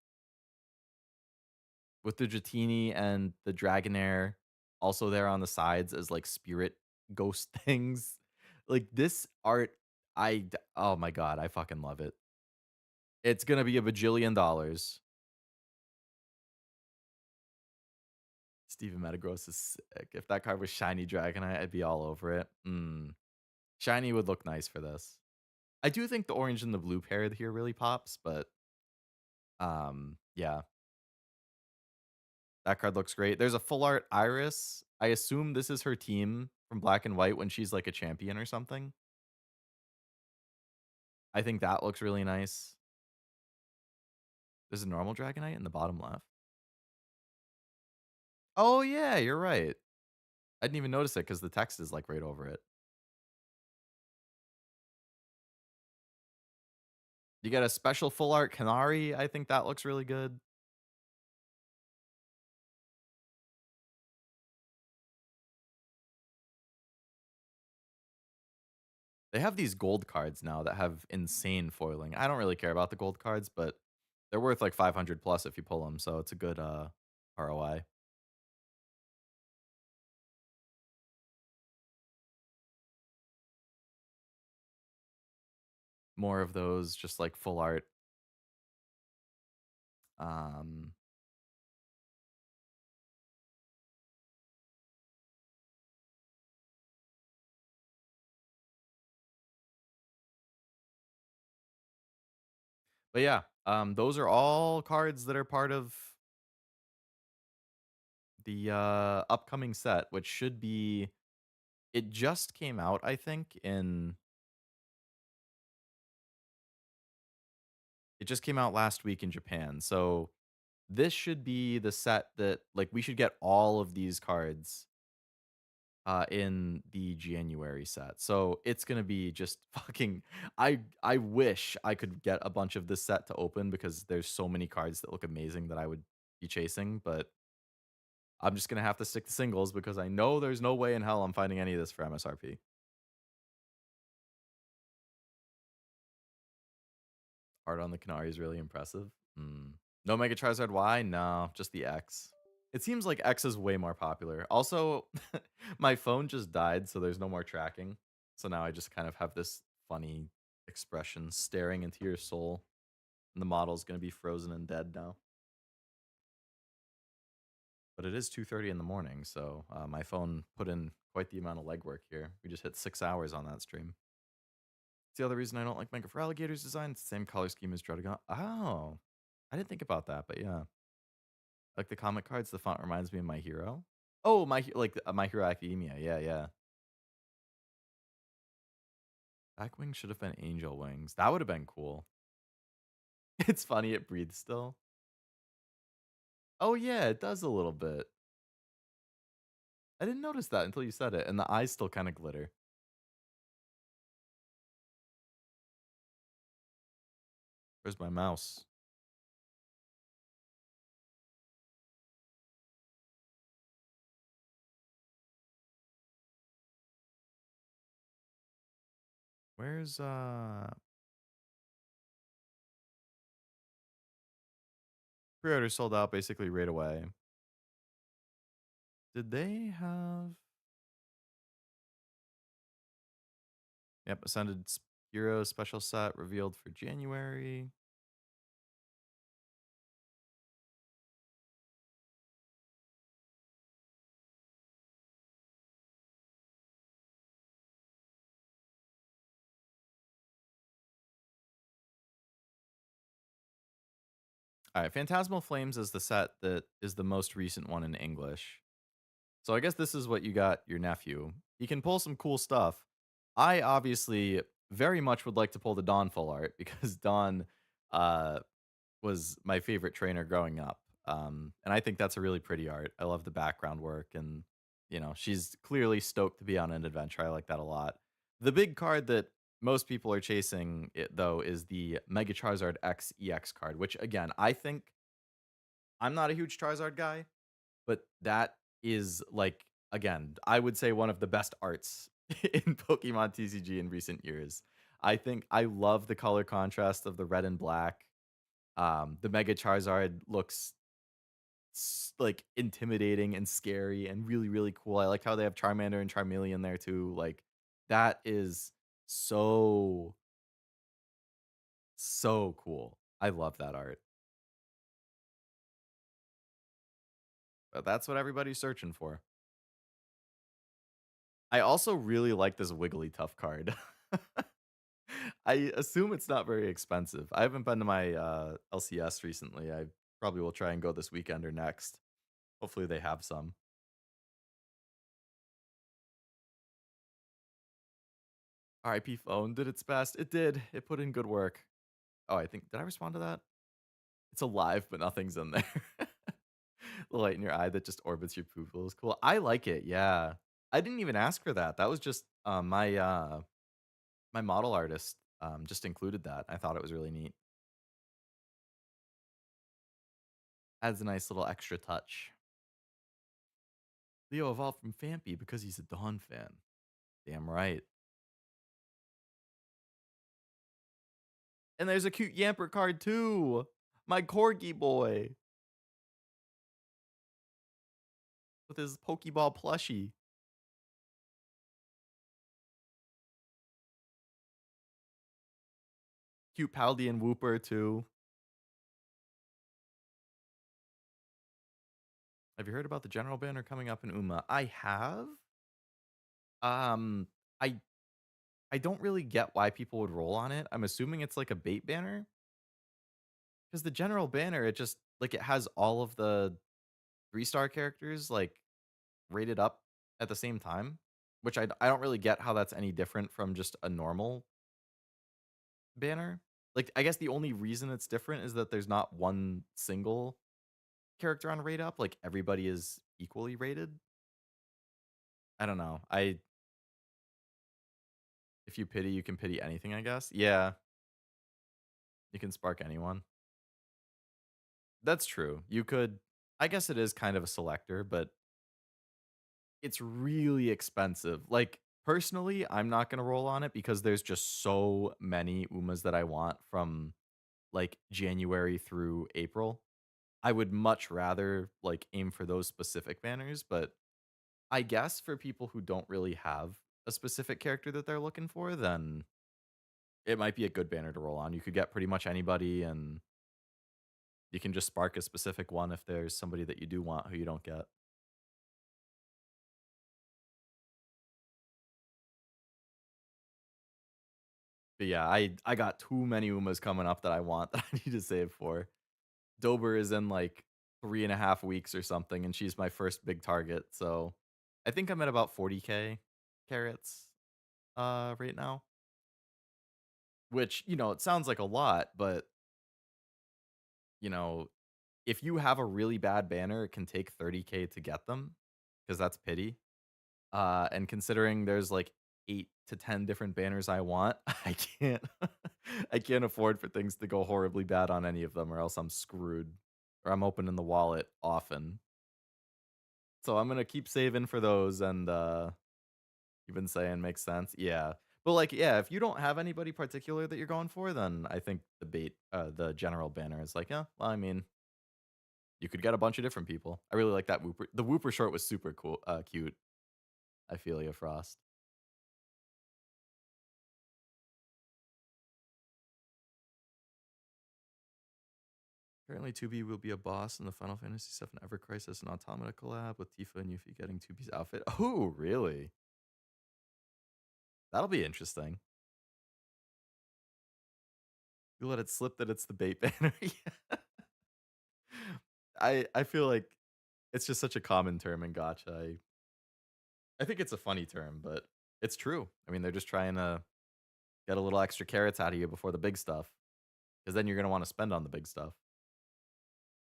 With the Dratini and the Dragonair also there on the sides as like spirit ghost things. Like this art, oh my god, I fucking love it. It's gonna be a bajillion dollars. Steven Metagross is sick. If that card was shiny Dragonite, I'd be all over it. Shiny would look nice for this. I do think the orange and the blue pair here really pops, but yeah. That card looks great. There's a full art Iris. I assume this is her team from Black and White when she's like a champion or something. I think that looks really nice. There's a normal Dragonite in the bottom left. Oh yeah, you're right. I didn't even notice it because the text is like right over it. You get a special full art Canary. I think that looks really good. They have these gold cards now that have insane foiling. I don't really care about the gold cards, but they're worth like 500 plus if you pull them, so it's a good ROI. More of those, just like full art. Um, but yeah, those are all cards that are part of the upcoming set, which should be. It just came out, I think, in. It just came out last week in Japan, so this should be the set that like we should get all of these cards in the January set. So it's gonna be just fucking. I wish I could get a bunch of this set to open because there's so many cards that look amazing that I would be chasing, but I'm just gonna have to stick to singles because I know there's no way in hell I'm finding any of this for MSRP. Art on the Canary is really impressive. No Mega Charizard Y? No, just the X. It seems like X is way more popular. Also, my phone just died, so there's no more tracking. So now I just kind of have this funny expression staring into your soul. And the model's going to be frozen and dead now. But it is 2:30 in the morning, so my phone put in quite the amount of legwork here. We just hit 6 hours on that stream. It's the other reason I don't like Mega for Alligator's design. It's the same color scheme as Dragon. Oh, I didn't think about that, but yeah. Like the comic cards, the font reminds me of My Hero. Oh, My Hero Academia. Yeah, yeah. Back wings should have been angel wings. That would have been cool. It's funny it breathes still. Oh yeah, it does a little bit. I didn't notice that until you said it, and the eyes still kind of glitter. Where's my mouse? Where's pre-order sold out basically right away. Did they have Yep, Ascended Hero special set revealed for January. All right, Phantasmal Flames is the set that is the most recent one in English. So I guess this is what you got your nephew. He can pull some cool stuff. I obviously very much would like to pull the Dawn full art because Dawn uh, was my favorite trainer growing up. And I think that's a really pretty art. I love the background work and she's clearly stoked to be on an adventure. I like that a lot. The big card that most people are chasing it though is the Mega Charizard X EX card, which again, I think I'm not a huge Charizard guy, but that is like again, I would say one of the best arts in Pokemon TCG in recent years. I think I love the color contrast of the red and black. The Mega Charizard looks like intimidating and scary and really really cool. I like how they have Charmander and Charmeleon there too. Like that is so so cool. I love that art. But that's what everybody's searching for. I also really like this Wigglytuff card. I assume it's not very expensive. I haven't been to my LCS recently. I probably will try and go this weekend or next. Hopefully they have some. RIP phone did its best. It did. It put in good work. Oh, I think did I respond to that? It's alive, but nothing's in there. The light in your eye that just orbits your pupil is cool. I like it. Yeah, I didn't even ask for that. That was just my model artist just included that. I thought it was really neat. Adds a nice little extra touch. Leo evolved from Fampy because he's a Dawn fan. Damn right. And there's a cute Yamper card too. My Corgi boy. With his Pokeball plushie. Cute Paldean Wooper too. Have you heard about the general banner coming up in Uma? I have. Um, I I don't really get why people would roll on it. I'm assuming it's like a bait banner. Because the general banner, it just like it has all of the 3-star characters like rated up at the same time, which I don't really get how that's any different from just a normal banner. Like I guess the only reason it's different is that there's not one single character on rate up, like everybody is equally rated. I don't know. If you pity, you can pity anything, I guess. Yeah, you can spark anyone. That's true. You could I guess it is kind of a selector, but it's really expensive. Like, personally, I'm not gonna roll on it because there's just so many Umas that I want from, like, January through April. I would much rather, like, aim for those specific banners, but I guess for people who don't really have a specific character that they're looking for, then it might be a good banner to roll on. You could get pretty much anybody, and you can just spark a specific one if there's somebody that you do want who you don't get. But yeah, I got too many Umas coming up that I want that I need to save for. Dober is in like 3.5 weeks or something, and she's my first big target. So I think I'm at about 40k carrots right now. Which, it sounds like a lot, but you know, if you have a really bad banner, it can take 30k to get them, because that's pity. And considering there's like 8 to 10 different banners I want, I can't I can't afford for things to go horribly bad on any of them, or else I'm screwed. Or I'm opening the wallet often. So I'm gonna keep saving for those, and you've been saying makes sense. Yeah. But like, yeah, if you don't have anybody particular that you're going for, then I think the general banner is like, yeah, well, I mean, you could get a bunch of different people. I really like that Whooper. The Whooper short was super cool, cute. I feel you, Frost. Apparently, 2B will be a boss in the Final Fantasy VII Ever Crisis and Automata collab with Tifa and Yuffie getting 2B's outfit. Oh, really? That'll be interesting. You let it slip that it's the bait banner. Yeah. I feel like it's just such a common term in Gotcha. I think it's a funny term, but it's true. I mean, they're just trying to get a little extra carrots out of you before the big stuff, because then you're gonna want to spend on the big stuff.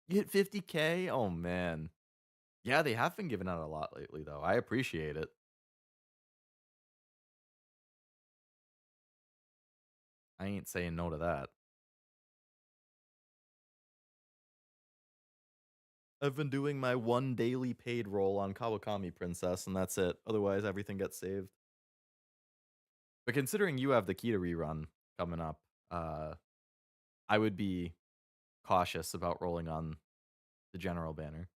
You hit 50k? Oh man. Yeah, they have been giving out a lot lately, though. I appreciate it. I ain't saying no to that. I've been doing my one daily paid roll on Kawakami Princess, and that's it. Otherwise, everything gets saved. But considering you have the Kita rerun coming up, I would be cautious about rolling on the general banner.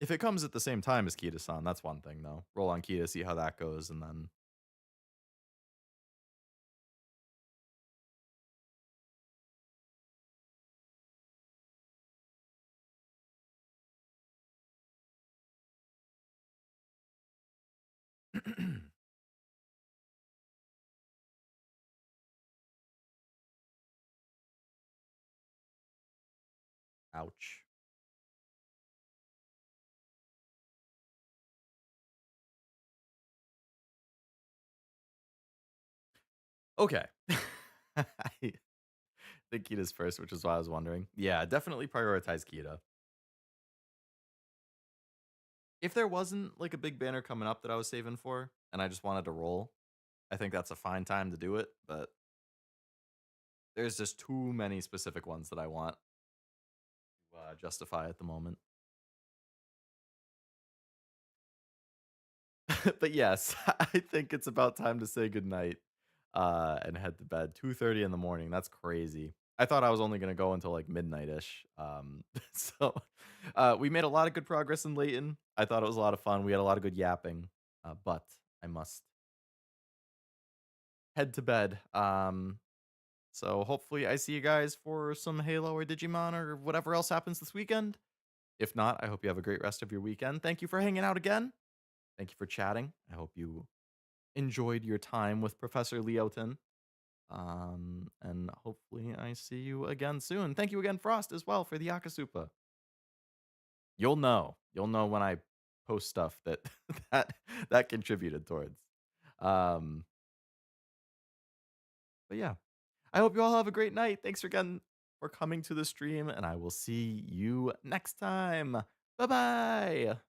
If it comes at the same time as Kita-san, that's one thing, though. Roll on Kita, see how that goes, and then ouch. Okay. I think Kita's first, which is why I was wondering. Yeah, definitely prioritize Kita. If there wasn't like a big banner coming up that I was saving for, and I just wanted to roll, I think that's a fine time to do it. But there's just too many specific ones that I want to justify at the moment. But yes, I think it's about time to say goodnight and head to bed. 2:30 in the morning. That's crazy. I thought I was only gonna go until like midnight-ish. So we made a lot of good progress in Layton. I thought it was a lot of fun. We had a lot of good yapping, but I must head to bed. So hopefully I see you guys for some Halo or Digimon or whatever else happens this weekend. If not, I hope you have a great rest of your weekend. Thank you for hanging out again. Thank you for chatting. I hope you enjoyed your time with Professor Leoton. And hopefully I see you again soon. Thank you again, Frost, as well for the Akasupa. You'll know. You'll know when I post stuff that that contributed towards. Um, but yeah. I hope you all have a great night. Thanks for again for coming to the stream, and I will see you next time. Bye bye.